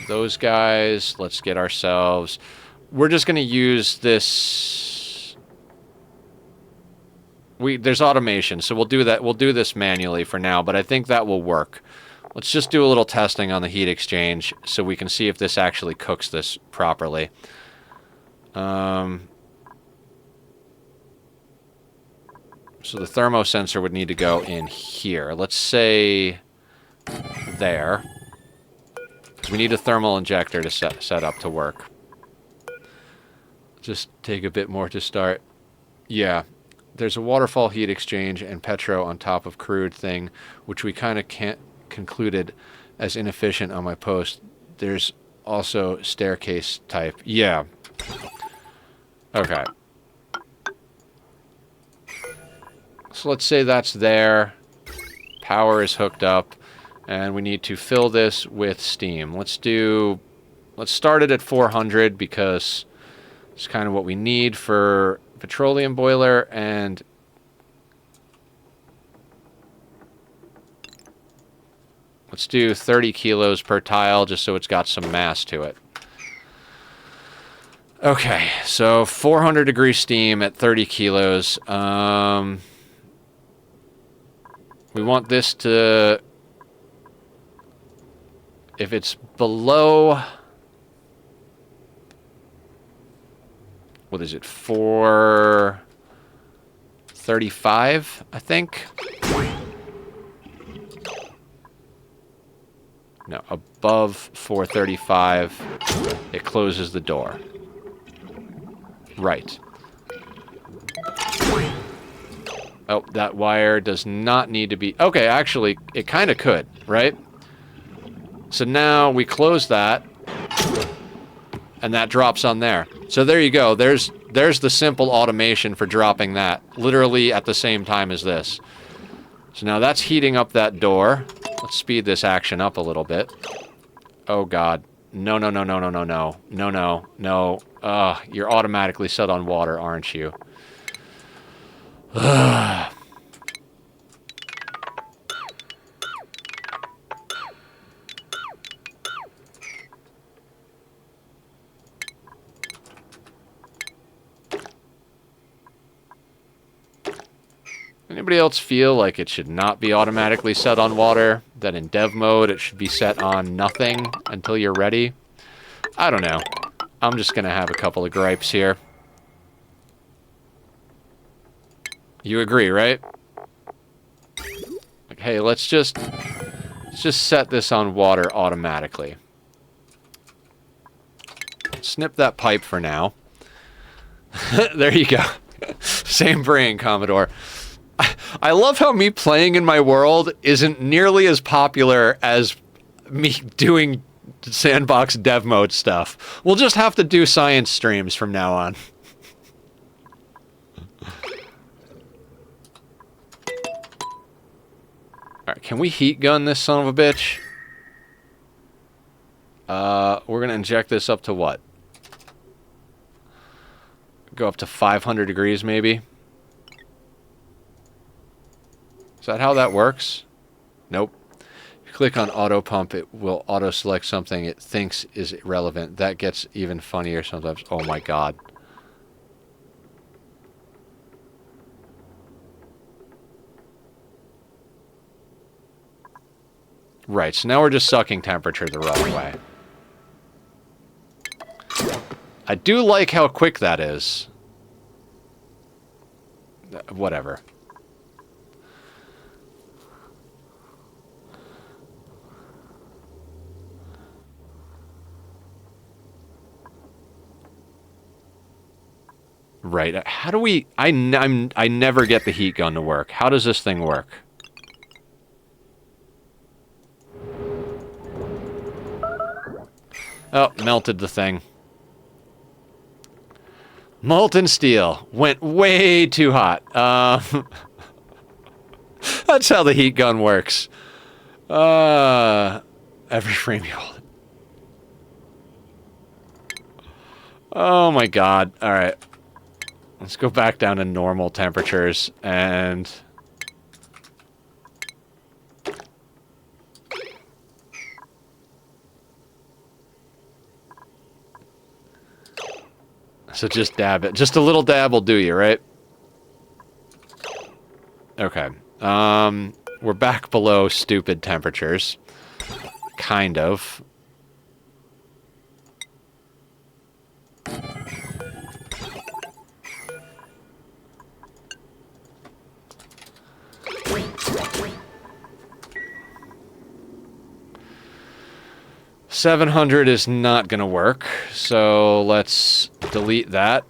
Speaker 1: those guys. Let's get ourselves... We're just going to use this... There's automation, so we'll do that. We'll do this manually for now, but I think that will work. Let's just do a little testing on the heat exchange so we can see if this actually cooks this properly. So the thermosensor would need to go in here. Let's say there. Because we need a thermal injector to set up to work. Just take a bit more to start. Yeah. there's a waterfall heat exchange and petro on top of crude thing, which we kind of can't concluded as inefficient on my post. There's also staircase type. Yeah. Okay. So let's say that's there. Power is hooked up. And we need to fill this with steam. Let's start it at 400 because it's kind of what we need for petroleum boiler. And let's do 30 kilos per tile just so it's got some mass to it. Okay, so 400 degree steam at 30 kilos. We want this to... If it's below... What is it? 435, I think? No, above 435, it closes the door. Right. Oh, that wire does not need to be... Okay, actually, it kind of could, right? So now we close that, and that drops on there. So there you go. There's the simple automation for dropping that, literally at the same time as this. So now that's heating up that door. Let's speed this action up a little bit. Oh, God. No, no, no, no, no, no, no. No, no, no. You're automatically set on water, aren't you? Anybody else feel like it should not be automatically set on water? That in dev mode it should be set on nothing until you're ready? I don't know. I'm just gonna have a couple of gripes here. You agree, right? Like, hey, let's just set this on water automatically. Snip that pipe for now. There you go. Same brain, Commodore. I love how me playing in my world isn't nearly as popular as me doing sandbox dev mode stuff. We'll just have to do science streams from now on. Alright, can we heat gun this son of a bitch? We're gonna inject this up to what? Go up to 500 degrees maybe? Is that how that works? Nope. If you click on auto pump, it will auto select something it thinks is irrelevant. That gets even funnier sometimes. Oh my God. Right, so now we're just sucking temperature the wrong way. I do like how quick that is. Whatever. Right. How do we... I never get the heat gun to work. How does this thing work? Oh, melted the thing. Molten steel. Went way too hot. That's how the heat gun works. Every frame you hold it. Oh my God. Alright. Let's go back down to normal temperatures and... So just dab it. Just a little dab will do you, right? Okay. We're back below stupid temperatures. Kind of. $700 is not going to work, so let's delete that.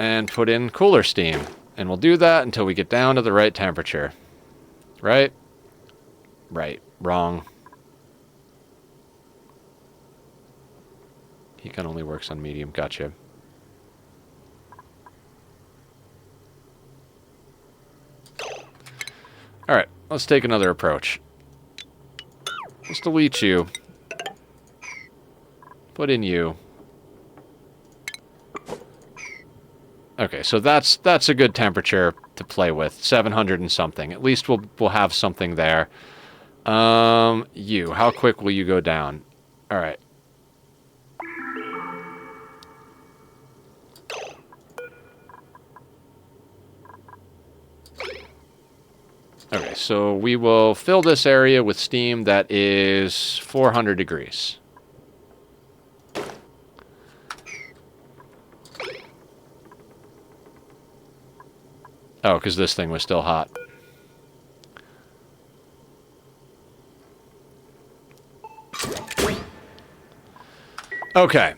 Speaker 1: and put in cooler steam. And we'll do that until we get down to the right temperature. Right? Right. Wrong. Heat gun only works on medium. Gotcha. Alright, let's take another approach. Let's delete you. Put in you. Okay, so that's a good temperature to play with. 700 and something. At least we'll have something there. You. How quick will you go down? Alright. Okay, so we will fill this area with steam that is 400 degrees. Oh, because this thing was still hot. Okay.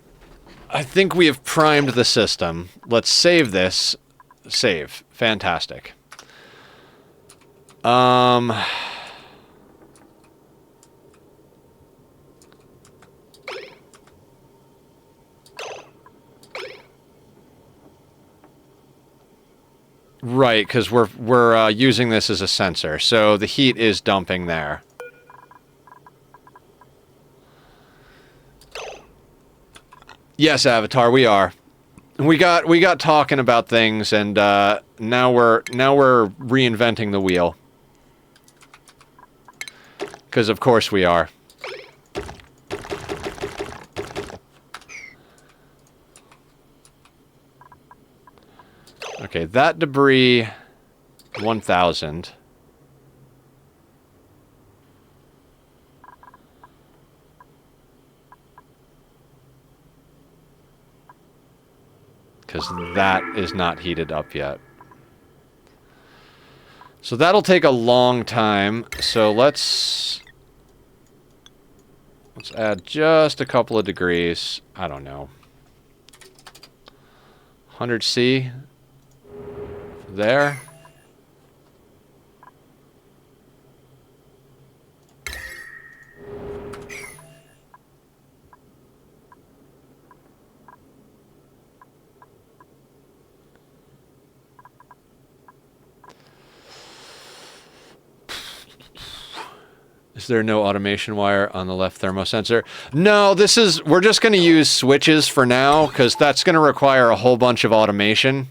Speaker 1: I think we have primed the system. Let's save this. Save. Fantastic. Right, because we're using this as a sensor, so the heat is dumping there. Yes, Avatar, we are. We got talking about things, and now we're reinventing the wheel. Because of course we are. Okay, that debris, 1,000. Because that is not heated up yet. So that'll take a long time. So let's add just a couple of degrees. I don't know. 100C. There. Is there no automation wire on the left thermosensor? No, we're just going to use switches for now, because that's going to require a whole bunch of automation.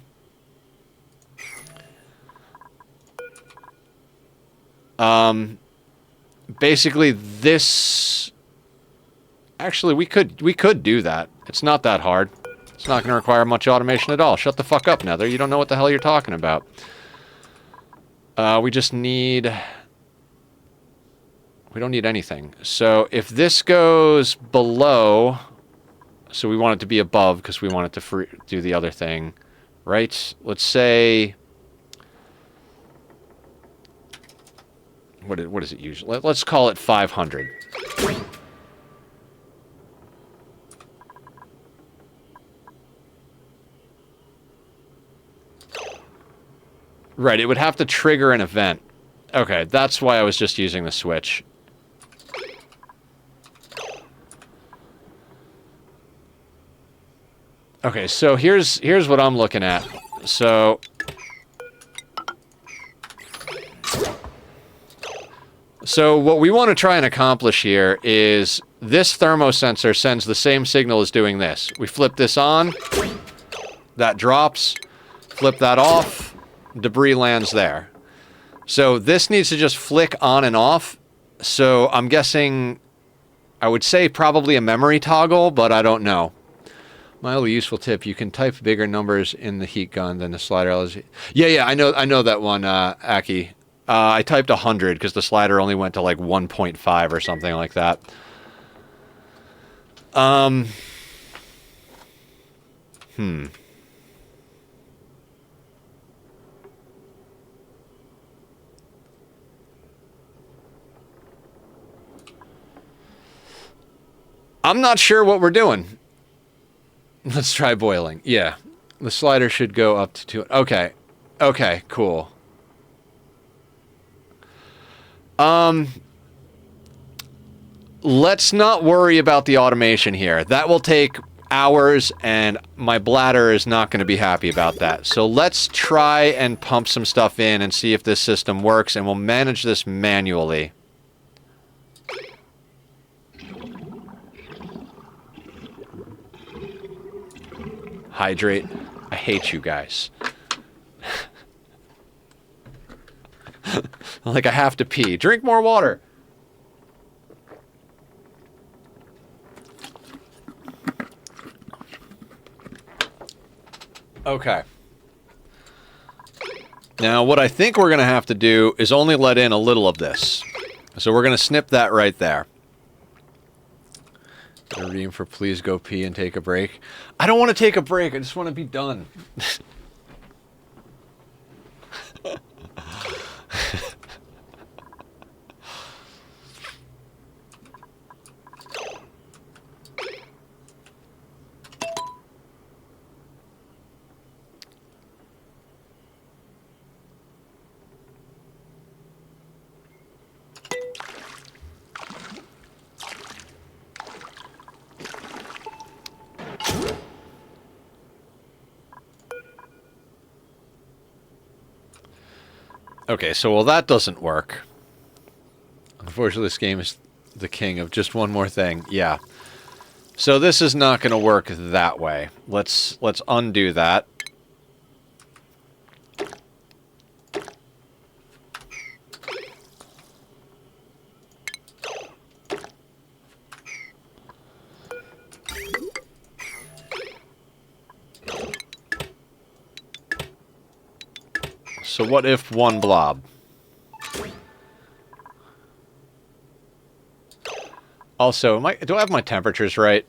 Speaker 1: Basically this... Actually, we could do that. It's not that hard. It's not going to require much automation at all. Shut the fuck up, Nether. You don't know what the hell you're talking about. We just need... We don't need anything. So if this goes below... So we want it to be above because we want it to do the other thing. Right? Let's say... What is it usually? Let's call it 500. Right, it would have to trigger an event. Okay, that's why I was just using the switch. Okay, so here's what I'm looking at. So what we want to try and accomplish here is this thermosensor sends the same signal as doing this. We flip this on, that drops, flip that off, debris lands there. So this needs to just flick on and off. So I'm guessing, I would say probably a memory toggle, but I don't know. Mildly useful tip, you can type bigger numbers in the heat gun than the slider. Yeah, I know that one, Aki. I typed 100 because the slider only went to like 1.5 or something like that. I'm not sure what we're doing. Let's try boiling. Yeah. The slider should go up to 2. Okay. Okay, cool. Let's not worry about the automation here. That will take hours, and my bladder is not going to be happy about that. So let's try and pump some stuff in and see if this system works, and we'll manage this manually. Hydrate. I hate you guys. Like I have to pee. Drink more water. Okay. Now, what I think we're going to have to do is only let in a little of this. So we're going to snip that right there. A ream for please go pee and take a break. I don't want to take a break. I just want to be done. Okay, so well that doesn't work. Unfortunately, this game is the king of just one more thing. Yeah. So this is not going to work that way. Let's undo that. So what if one blob? Also, do I have my temperatures right?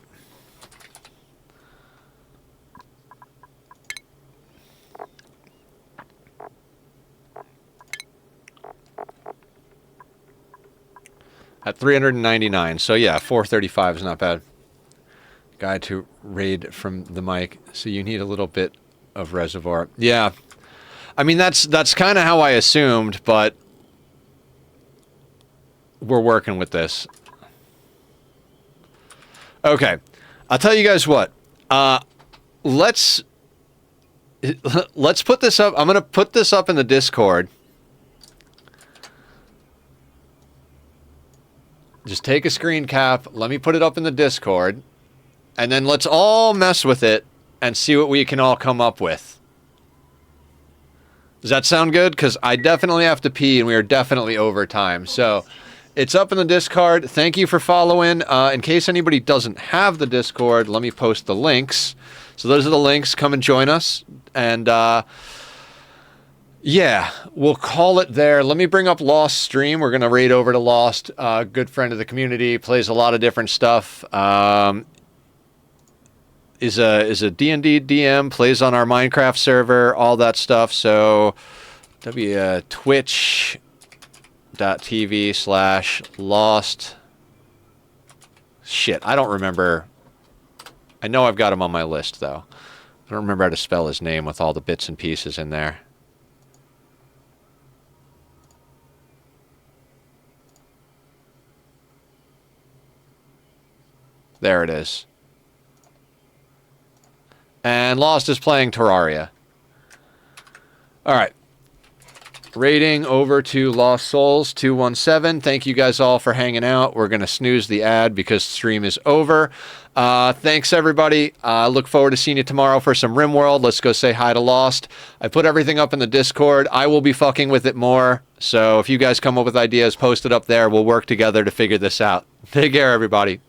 Speaker 1: At 399, so yeah, 435 is not bad. Guide to raid from the mic, so you need a little bit of reservoir. Yeah. I mean, that's kind of how I assumed, but we're working with this. Okay. I'll tell you guys what. Let's put this up. I'm going to put this up in the Discord. Just take a screen cap. Let me put it up in the Discord. And then let's all mess with it and see what we can all come up with. Does that sound good? Because I definitely have to pee, and we are definitely over time. So, it's up in the Discord. Thank you for following. In case anybody doesn't have the Discord, let me post the links. So those are the links. Come and join us. And, yeah, we'll call it there. Let me bring up Lost stream. We're going to raid over to Lost. Good friend of the community. Plays a lot of different stuff. Is a D&D DM, plays on our Minecraft server, all that stuff. So twitch.tv/lost. Shit, I don't remember. I know I've got him on my list, though. I don't remember how to spell his name with all the bits and pieces in there. There it is. And Lost is playing Terraria. Alright. Rating over to Lost Souls 217. Thank you guys all for hanging out. We're going to snooze the ad because stream is over. Thanks, everybody. Look forward to seeing you tomorrow for some RimWorld. Let's go say hi to Lost. I put everything up in the Discord. I will be fucking with it more. So if you guys come up with ideas, post it up there. We'll work together to figure this out. Take care, everybody.